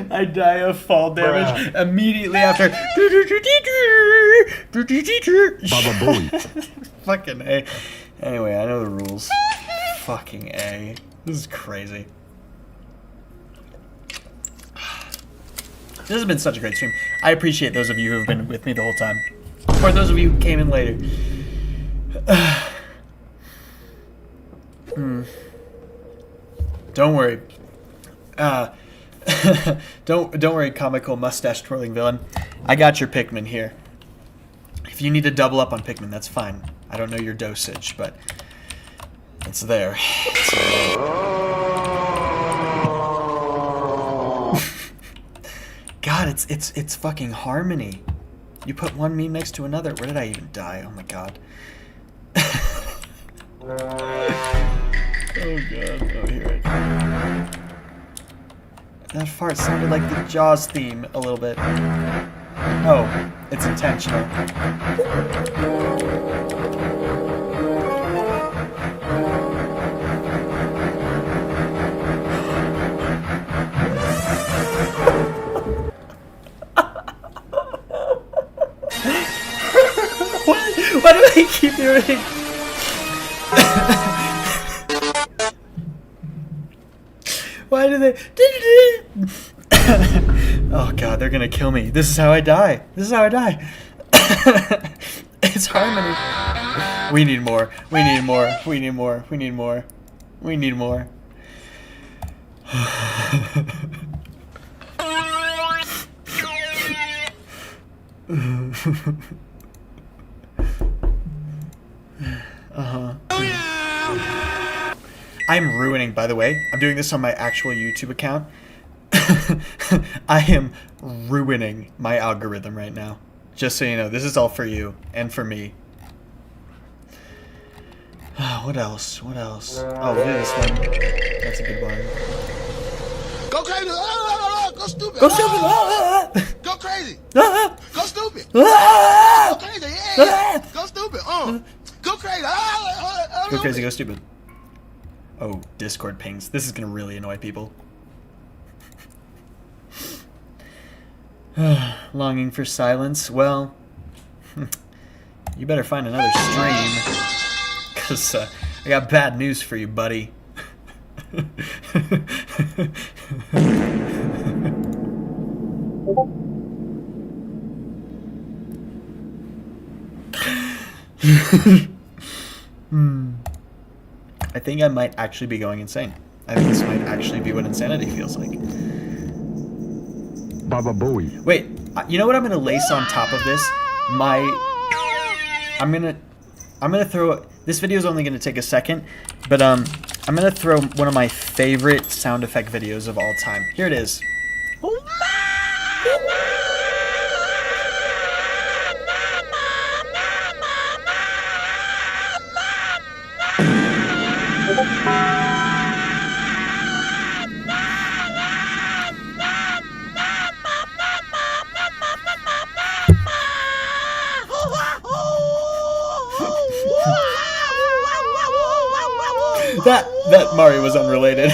I die of fall damage immediately after. Baba Bowie. Fucking A. Anyway, I know the rules. Fucking A. This is crazy. This has been such a great stream. I appreciate those of you who have been with me the whole time. Or those of you who came in later. Don't worry. Don't worry, comical mustache twirling villain. I got your Pikmin here. If you need to double up on Pikmin, that's fine. I don't know your dosage, but it's there. God, it's fucking harmony. You put one meme next to another. Where did I even die? Oh my God. Oh God. Oh, here it. That fart sounded like the Jaws theme a little bit. Oh, it's intentional. Why do I keep hearing? Why do they? Oh god, they're gonna kill me. This is how I die. This is how I die. It's harmony. We need more. We need more. We need more. We need more. We need more. I'm ruining, by the way. I'm doing this on my actual YouTube account. I am ruining my algorithm right now. Just so you know, this is all for you and for me. What else? What else? Oh, look at this one. That's a good one. Go crazy. Go stupid. Go stupid! Go crazy. Ah! Go stupid. Ah! Go crazy. Yeah. Go stupid. Go crazy. Go crazy, go stupid. Oh, Discord pings. This is gonna really annoy people. Longing for silence? Well, you better find another stream. Because I got bad news for you, buddy. I think I might actually be going insane. I think this might actually be what insanity feels like. Baba Booey. Wait, you know what I'm gonna lace on top of this? I'm gonna throw. This video is only gonna take a second, but I'm gonna throw one of my favorite sound effect videos of all time. Here it is. That Mari was unrelated.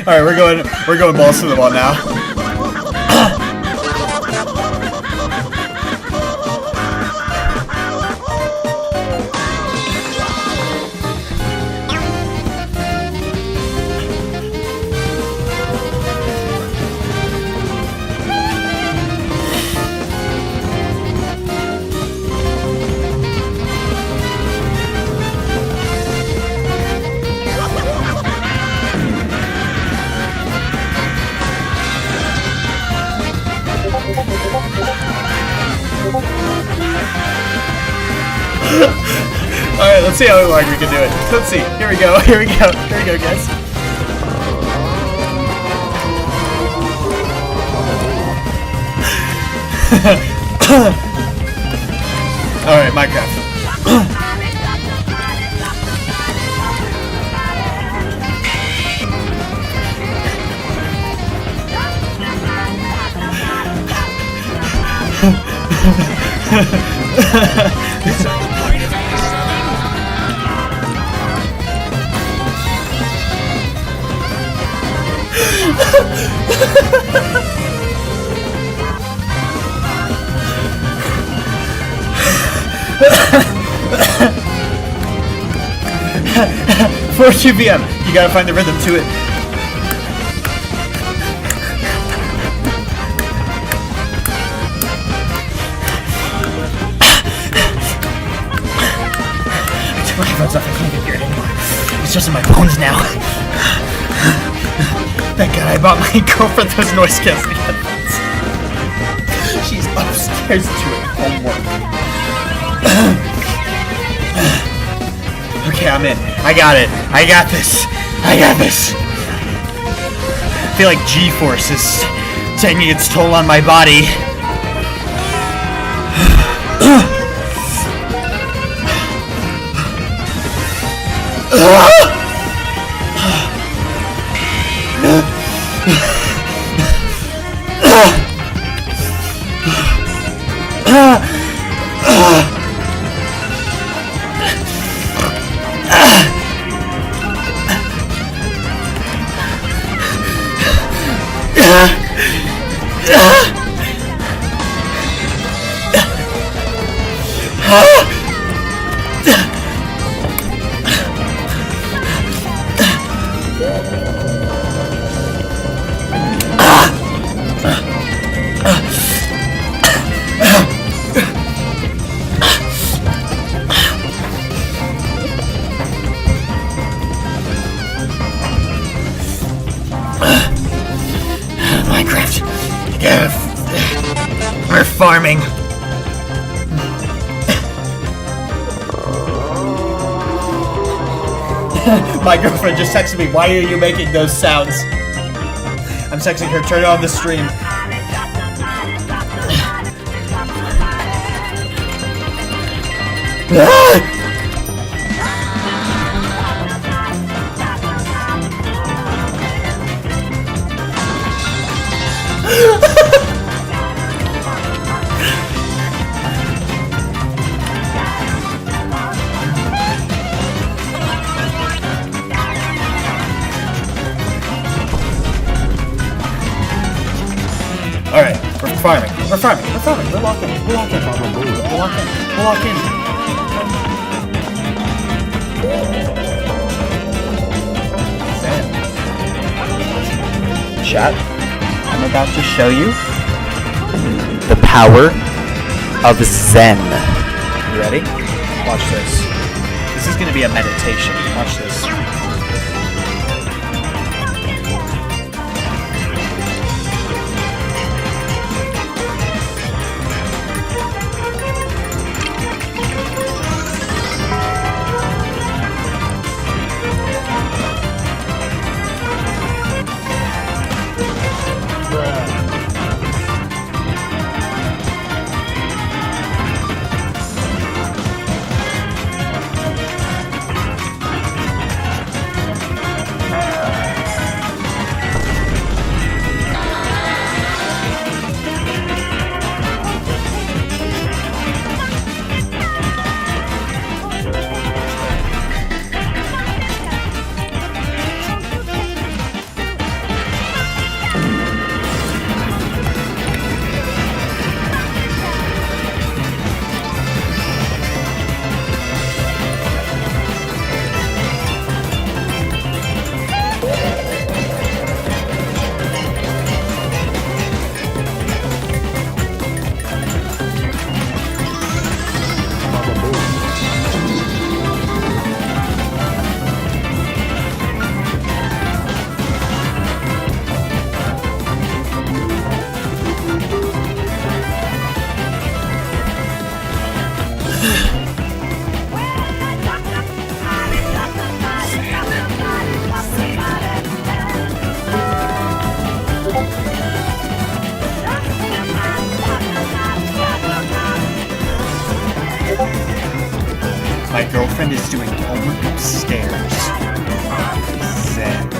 All right, we're going balls to the wall now. Alright, let's see how long we can do it. Let's see. Here we go. Here we go. Here we go, guys. Alright, Minecraft. For 2 p.m. You gotta find the rhythm to it. I took my headphones off. I can't even hear it anymore. It's just in my bones now. Thank God I bought my girlfriend those noise canceling headphones. She's upstairs doing homework. Okay, I'm in. I got it. I got this. I got this. I feel like G-force is taking its toll on my body. Minecraft. Yeah. We're farming. My girlfriend just texted me, why are you making those sounds? I'm texting her, turn on the stream. Alright, we're farming. We're farming. We're farming. We're locked in. We're locked in. We're locked in. We're locked in. Chat, I'm about to show you the power of Zen. You ready? Watch this. This is gonna be a meditation. Watch this. My girlfriend is doing homework upstairs. Zen.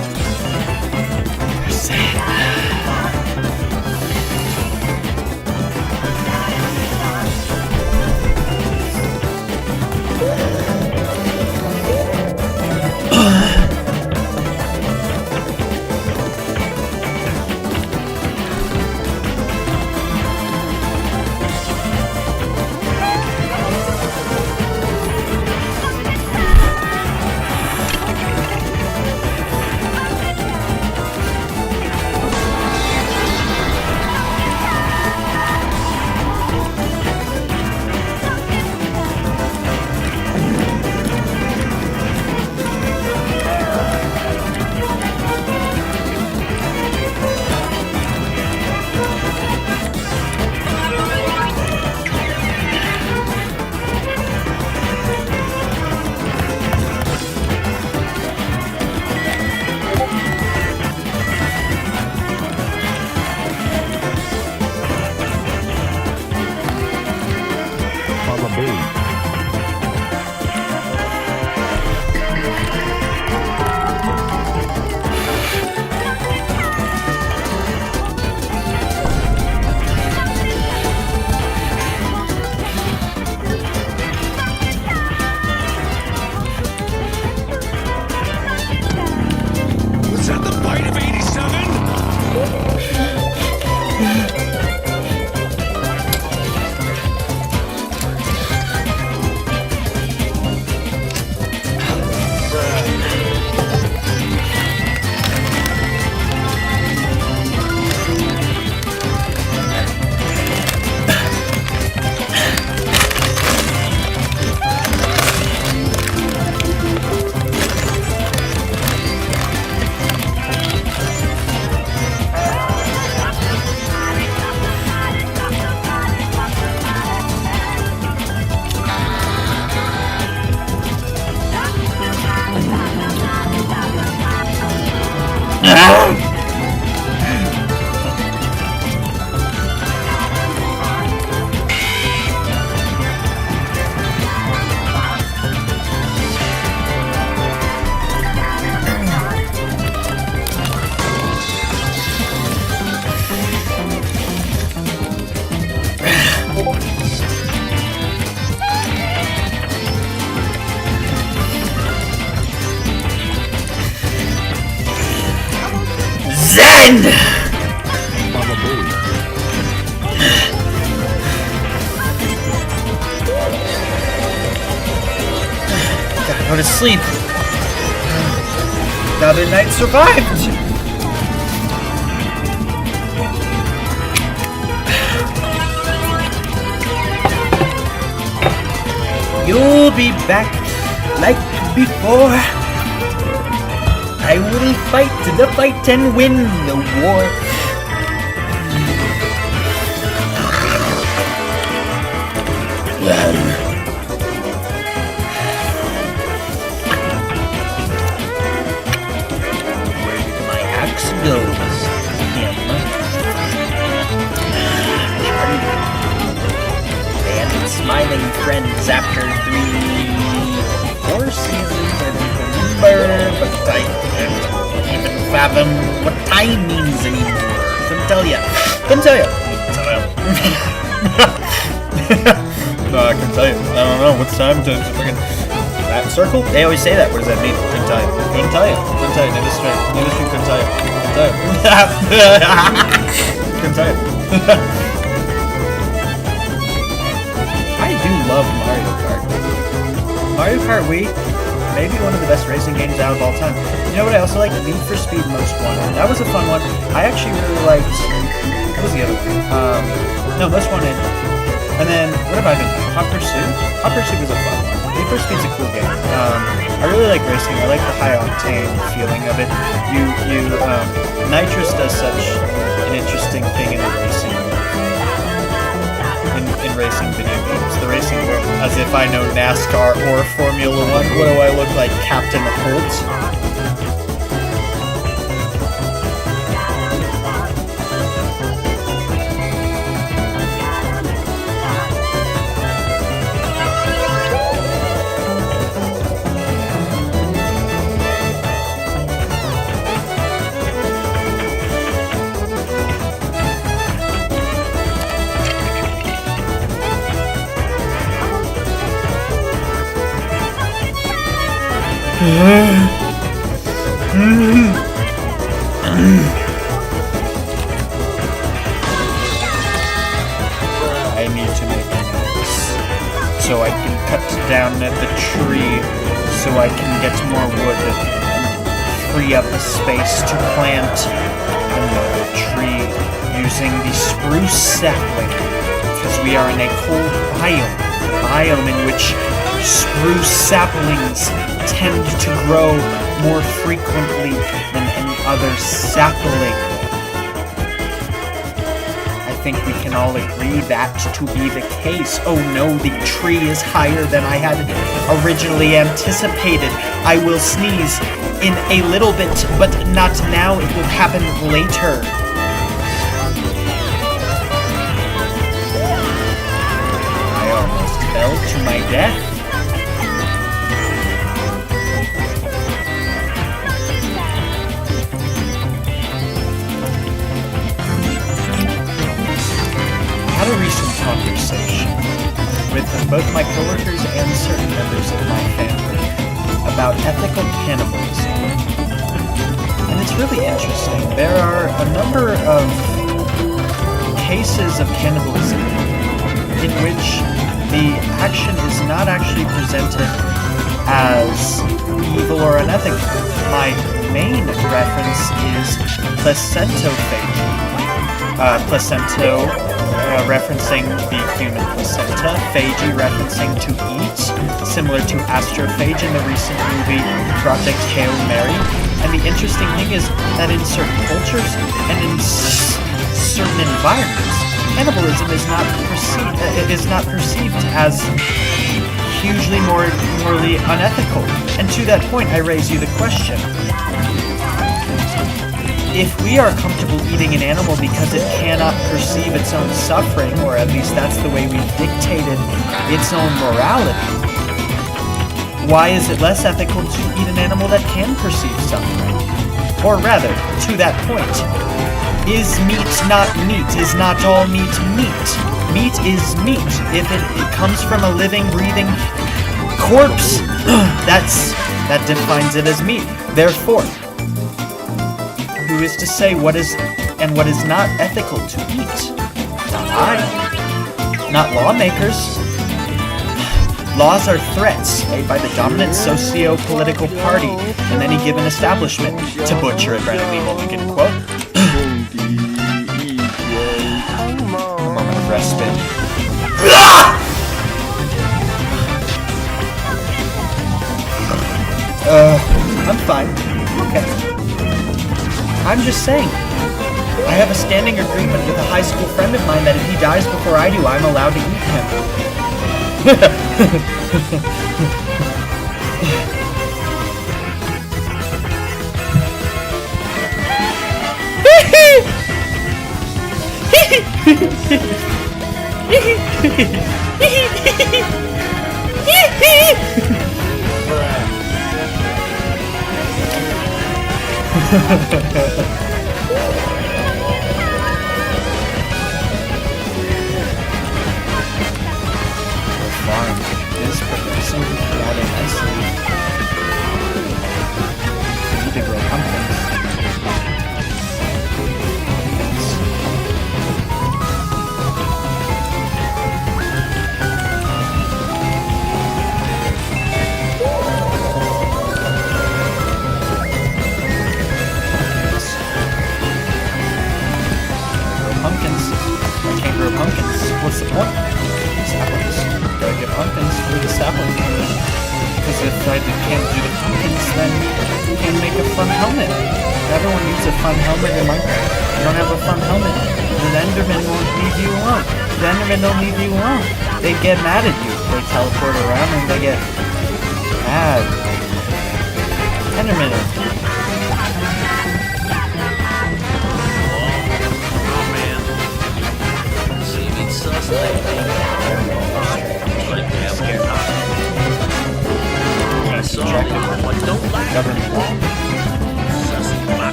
Zen! Baba Booey. Gotta go to sleep. Another night survived. You'll be back like before. I will fight the fight and win the war. Where did my axe go? They ended smiling friends after 4 seasons. I don't remember, but I can't even fathom what time means anymore. Couldn't tell ya. No, I can tell you. I don't know. What's time to freaking that circle? They always say that. What does that mean? Couldn't tell you. Couldn't tell you. Couldn't tell you. Never straight. Never straight. Couldn't tell you. Couldn't tell you. Couldn't tell you. I do love Mario Kart. Mario Kart Wii, maybe one of the best racing games out of all time. You know what I also like? Need for Speed Most Wanted. That was a fun one. I actually really liked. What was the other one? No, Most Wanted. And then, what have I been playing? Hot Pursuit? Hot Pursuit was a fun one. Need for Speed's a cool game. I really like racing. I like the high octane feeling of it. Nitrous does such an interesting thing in racing. In racing video games, the racing world. As if I know NASCAR or Formula One. What do I look like, Captain Holt? I need to make an axe so I can cut down the tree so I can get more wood and free up a space to plant another tree using the spruce sapling because we are in a cold biome in which spruce saplings tend to grow more frequently than any other sapling. I think we can all agree that to be the case. Oh no, the tree is higher than I had originally anticipated. I will sneeze in a little bit, but not now. It will happen later. I almost fell to my death. I had a recent conversation with both my coworkers and certain members of my family about ethical cannibalism. And it's really interesting. There are a number of cases of cannibalism in which the action is not actually presented as evil or unethical. My main reference is placentophagy. Placento referencing the human placenta, phagy referencing to eat, similar to astrophage in the recent movie Project Hail Mary. And the interesting thing is that in certain cultures and in certain environments, cannibalism is not perceived as hugely morally unethical. And to that point, I raise you the question: if we are comfortable eating an animal because it cannot perceive its own suffering, or at least that's the way we've dictated its own morality, why is it less ethical to eat an animal that can perceive suffering? Or rather, to that point, is meat not meat? Is not all meat meat? Meat is meat. If it comes from a living, breathing corpse, that defines it as meat. Therefore, who is to say what is and what is not ethical to eat? Not I. Not lawmakers. Laws are threats made by the dominant socio-political party in any given establishment. To butcher a Brennan Lee Mulligan quote. A moment of respite. I'm fine. Okay. I'm just saying. I have a standing agreement with a high school friend of mine that if he dies before I do, I'm allowed to eat him. Farm is progressing rather nicely. We need to grow pumpkins. Pumpkins. I can't grow pumpkins. What's the point? Saplings. Gotta get pumpkins for the sapling. Because if I can't do the pumpkins, then you can't make a fun helmet. Everyone needs a fun helmet in Minecraft. You don't have a fun helmet, the Enderman won't leave you alone. The Enderman don't leave you alone. They get mad at you. They teleport around and they get mad. Enderman. Government.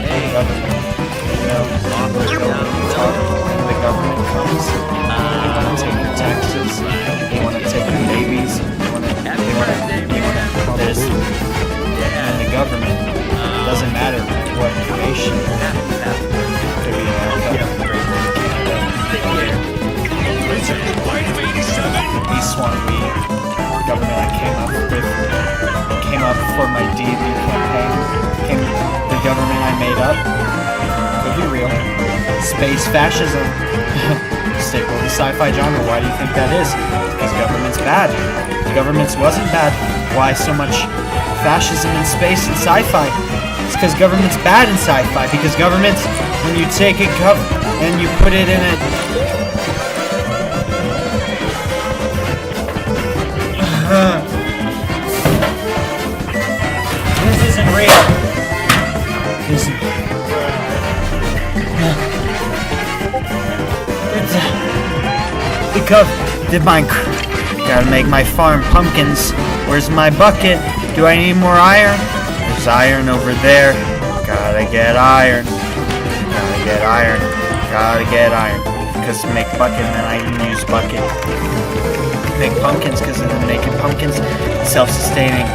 Hey, Government. You know, when the government comes, they want to take your taxes, they want to take your babies, they want to call this. And the government, doesn't matter what nation, could be America, East Swan Week. Government I came up for my D&D campaign, the government I made up, could be real. Space fascism. Stick with the sci-fi genre. Why do you think that is? Because government's bad. If governments wasn't bad, why so much fascism in space and sci-fi? It's because government's bad in sci-fi. Because governments, when you take a and you put it in a this isn't real. This because did mine. Gotta make my farm pumpkins. Where's my bucket? Do I need more iron? There's iron over there. Gotta get iron. Gotta get iron. Gotta get iron. Because to make bucket, and then I can use bucket. Make pumpkins, because then making pumpkins, self-sustaining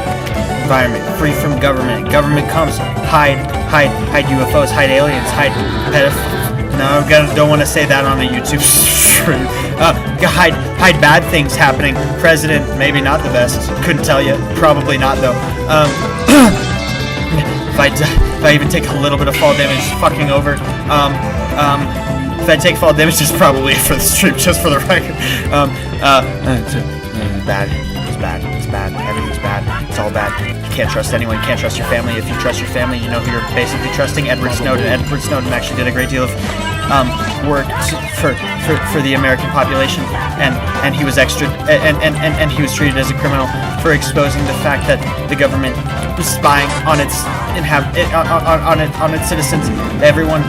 environment, free from government. Government comes, hide UFOs, hide aliens, hide no, don't want to say that on a YouTube stream. Hide bad things happening. President, maybe not the best. Couldn't tell you. Probably not though. If I even take a little bit of fall damage, fucking over. If I take fall damage, it's probably for the stream, just for the record. Bad. It's bad. Everything's bad. It's all bad. You can't trust anyone. You can't trust your family. If you trust your family, you know who you're basically trusting. Edward Snowden actually did a great deal of work for the American population, and he was and he was treated as a criminal for exposing the fact that the government was spying on its citizens. Everyone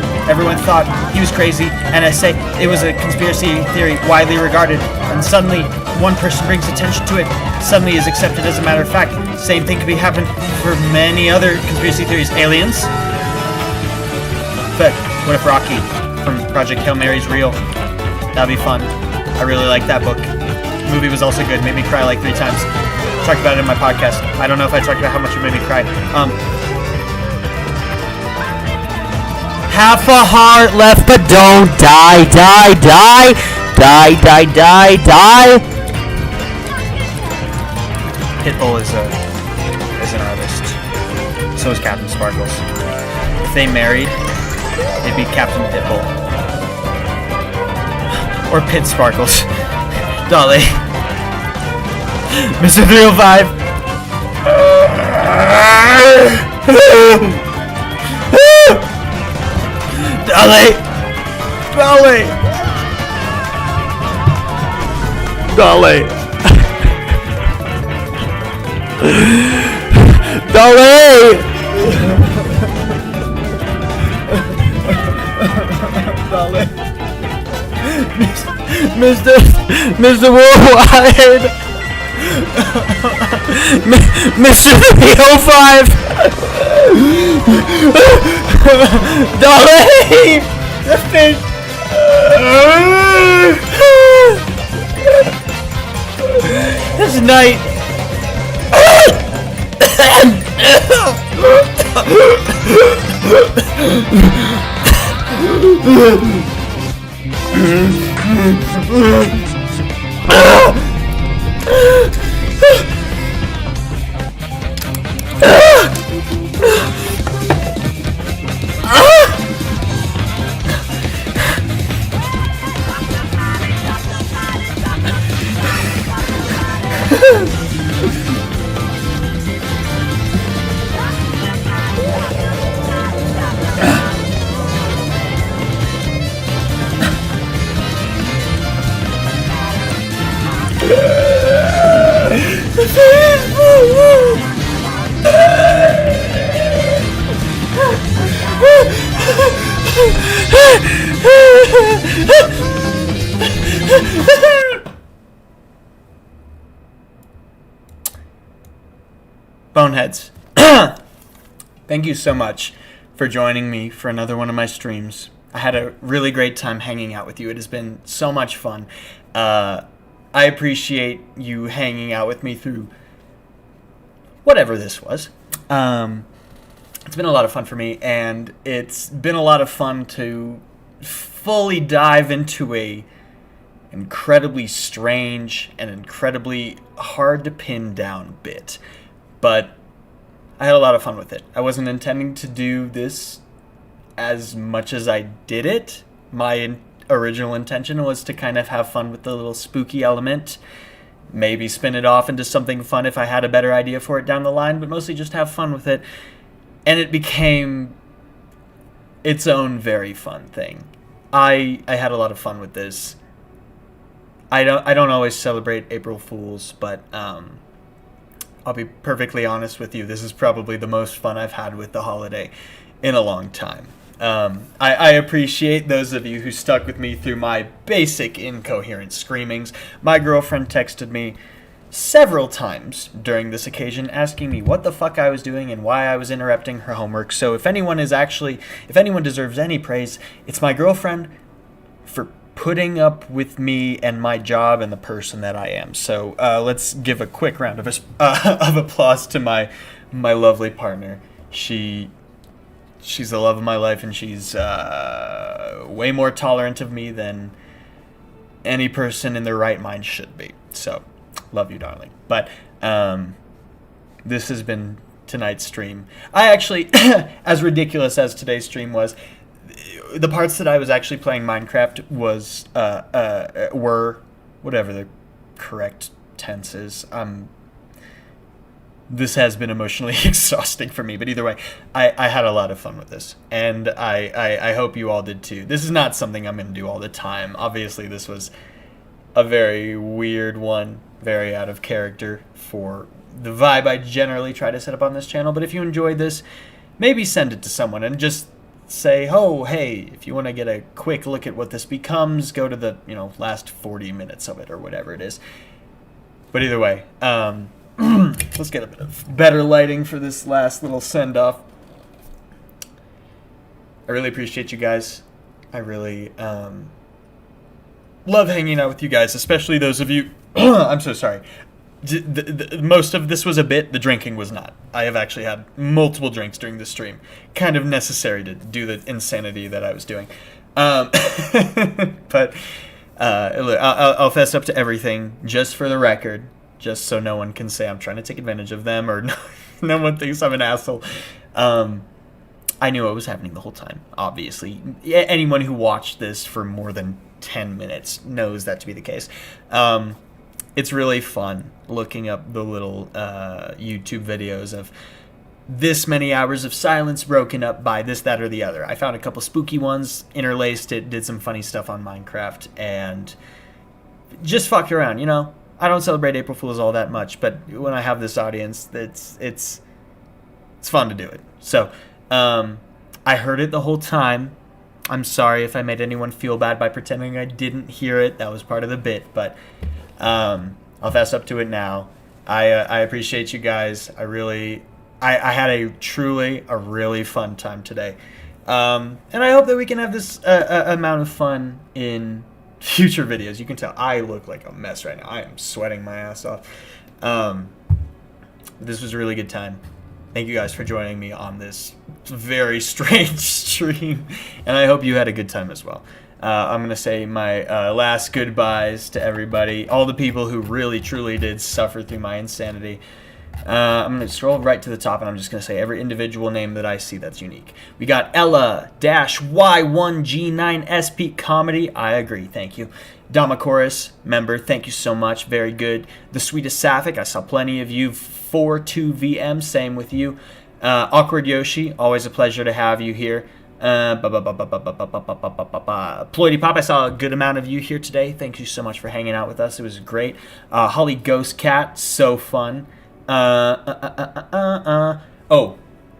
thought he was crazy, and I say it was a conspiracy theory widely regarded, and suddenly one person brings attention to it, suddenly is accepted as a matter of fact. Same thing could be happening for many other conspiracy theories. Aliens? But what if Rocky from Project Hail Mary's real? That'd be fun. I really like that book. The movie was also good. Made me cry like 3 times. Talked about it in my podcast. I don't know if I talked about how much it made me cry. Half a heart left, but don't die. Pitbull is an artist. So is Captain Sparkles. If they married, they'd be Captain Pitbull. Or Pit Sparkles. Dolly. Mr. 305. Dolly. Mr. Worldwide. Mr. 305. Dolly. The fish. This night. Boneheads. Thank you so much for joining me for another one of my streams. I had a really great time hanging out with you. It has been so much fun. I appreciate you hanging out with me through whatever this was. It's been a lot of fun for me, and it's been a lot of fun to fully dive into a incredibly strange and incredibly hard to pin down bit. But I had a lot of fun with it. I wasn't intending to do this as much as I did it. My original intention was to kind of have fun with the little spooky element, maybe spin it off into something fun if I had a better idea for it down the line, but mostly just have fun with it. And it became its own very fun thing. I had a lot of fun with this. I don't always celebrate April Fools, but I'll be perfectly honest with you. This is probably the most fun I've had with the holiday in a long time. I appreciate those of you who stuck with me through my basic incoherent screamings. My girlfriend texted me several times during this occasion asking me what the fuck I was doing and why I was interrupting her homework. So if anyone deserves any praise, it's my girlfriend for putting up with me and my job and the person that I am. So let's give a quick round of applause to my my lovely partner. She's the love of my life, and she's way more tolerant of me than any person in their right mind should be. So, love you, darling. But this has been tonight's stream. I actually, as ridiculous as today's stream was, the parts that I was actually playing Minecraft were whatever the correct tense is. This has been emotionally exhausting for me, but either way, I had a lot of fun with this, and I hope you all did too. This is not something I'm going to do all the time. Obviously, this was a very weird one, very out of character for the vibe I generally try to set up on this channel, but if you enjoyed this, maybe send it to someone and just say, oh, hey, if you want to get a quick look at what this becomes, go to the, last 40 minutes of it or whatever it is. But either way, let's get a bit of better lighting for this last little send-off. I really appreciate you guys. I really love hanging out with you guys, especially those of you. I'm so sorry. Most of this was a bit. The drinking was not. I have actually had multiple drinks during the stream. Kind of necessary to do the insanity that I was doing. But I'll fess up to everything just for the record, just so no one can say I'm trying to take advantage of them or no one thinks I'm an asshole. I knew what was happening the whole time, obviously. Anyone who watched this for more than 10 minutes knows that to be the case. It's really fun looking up the little YouTube videos of this many hours of silence broken up by this, that, or the other. I found a couple spooky ones, interlaced it, did some funny stuff on Minecraft, and just fucked around, I don't celebrate April Fools all that much, but when I have this audience, it's fun to do it. So, I heard it the whole time. I'm sorry if I made anyone feel bad by pretending I didn't hear it. That was part of the bit, but I'll fess up to it now. I appreciate you guys. I had a really fun time today. And I hope that we can have this amount of fun in future videos. You can tell I look like a mess right now. I am sweating my ass off. This was a really good time. Thank you guys for joining me on this very strange stream, and I hope you had a good time as well. I'm going to say my last goodbyes to everybody, all the people who really, truly did suffer through my insanity. I'm going to scroll right to the top, and I'm just going to say every individual name that I see that's unique. We got Ella-Y1G9SP Comedy. I agree. Thank you. Damacorus, member. Thank you so much. Very good. The Sweetest Sapphic. I saw plenty of you. 42VM. Same with you. Awkward Yoshi. Always a pleasure to have you here. Ploidy Pop, I saw a good amount of you here today. Thank you so much for hanging out with us. It was great. Holly Ghost Cat. So fun. Oh,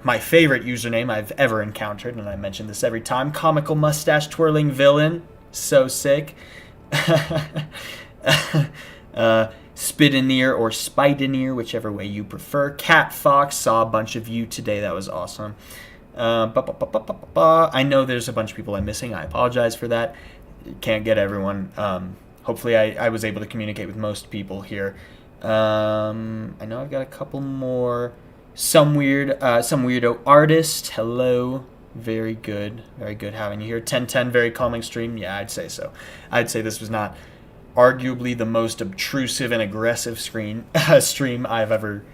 my favorite username I've ever encountered, and I mention this every time, Comical Mustache Twirling Villain, so sick. Spitineer or Spitineer, whichever way you prefer. Cat Fox, saw a bunch of you today, that was awesome. I know there's a bunch of people I'm missing, I apologize for that. Can't get everyone. Hopefully I was able to communicate with most people here. I know I've got a couple more. Some weirdo artist. Hello. Very good having you here. 1010, very calming stream. Yeah, I'd say so. I'd say this was not arguably the most obtrusive and aggressive stream I've ever,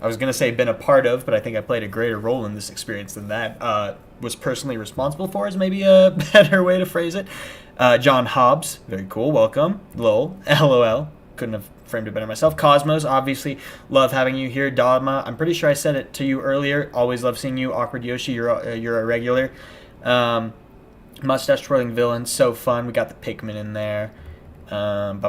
I was going to say been a part of, but I think I played a greater role in this experience than that. Was personally responsible for is maybe a better way to phrase it. John Hobbs, very cool. Welcome. Lol. LOL. Couldn't have framed it better myself. Cosmos, obviously, love having you here. Dogma, I'm pretty sure I said it to you earlier. Always love seeing you. Awkward Yoshi, you're a regular. Mustache Twirling Villain, so fun. We got the Pikmin in there. I'm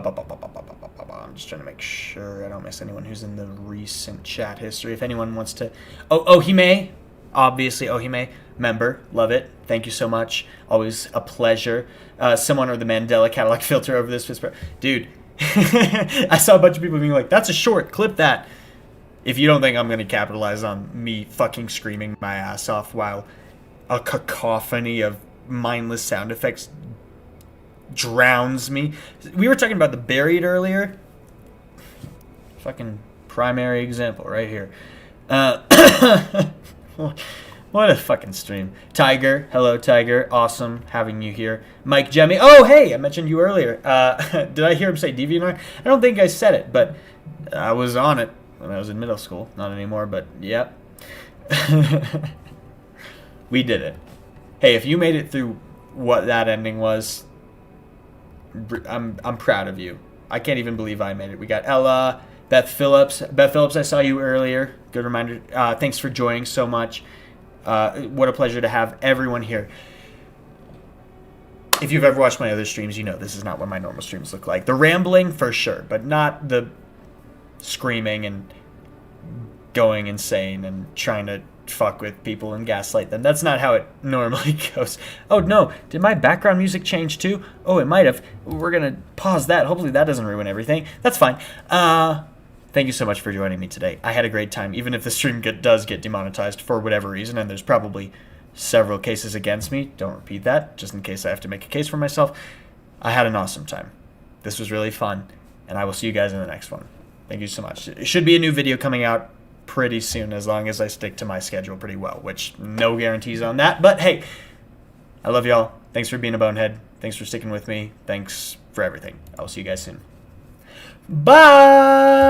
just trying to make sure I don't miss anyone who's in the recent chat history. If anyone wants to... Ohime, obviously Ohime, member, love it. Thank you so much. Always a pleasure. Someone or the Mandela catalog filter over this. Dude, I saw a bunch of people being like, that's a short, clip that. If you don't think I'm going to capitalize on me fucking screaming my ass off while a cacophony of mindless sound effects drowns me. We were talking about the buried earlier. Fucking primary example right here. What a fucking stream. Tiger, hello Tiger, awesome having you here. Mike Jemmy, oh hey, I mentioned you earlier. Did I hear him say DeviantArt? I don't think I said it, but I was on it when I was in middle school. Not anymore, but yep. We did it. Hey, if you made it through what that ending was, I'm proud of you. I can't even believe I made it. We got Ella, Beth Phillips. Beth Phillips, I saw you earlier. Good reminder. Thanks for joining so much. What a pleasure to have everyone here. If you've ever watched my other streams, you know this is not what my normal streams look like. The rambling, for sure, but not the screaming and going insane and trying to fuck with people and gaslight them. That's not how it normally goes. Oh no, did my background music change too? Oh, it might have. We're gonna pause that. Hopefully that doesn't ruin everything. That's fine. Thank you so much for joining me today. I had a great time, even if the stream does get demonetized for whatever reason, and there's probably several cases against me. Don't repeat that, just in case I have to make a case for myself. I had an awesome time. This was really fun, and I will see you guys in the next one. Thank you so much. It should be a new video coming out pretty soon, as long as I stick to my schedule pretty well, which no guarantees on that, but hey, I love y'all. Thanks for being a bonehead. Thanks for sticking with me. Thanks for everything. I will see you guys soon. Bye!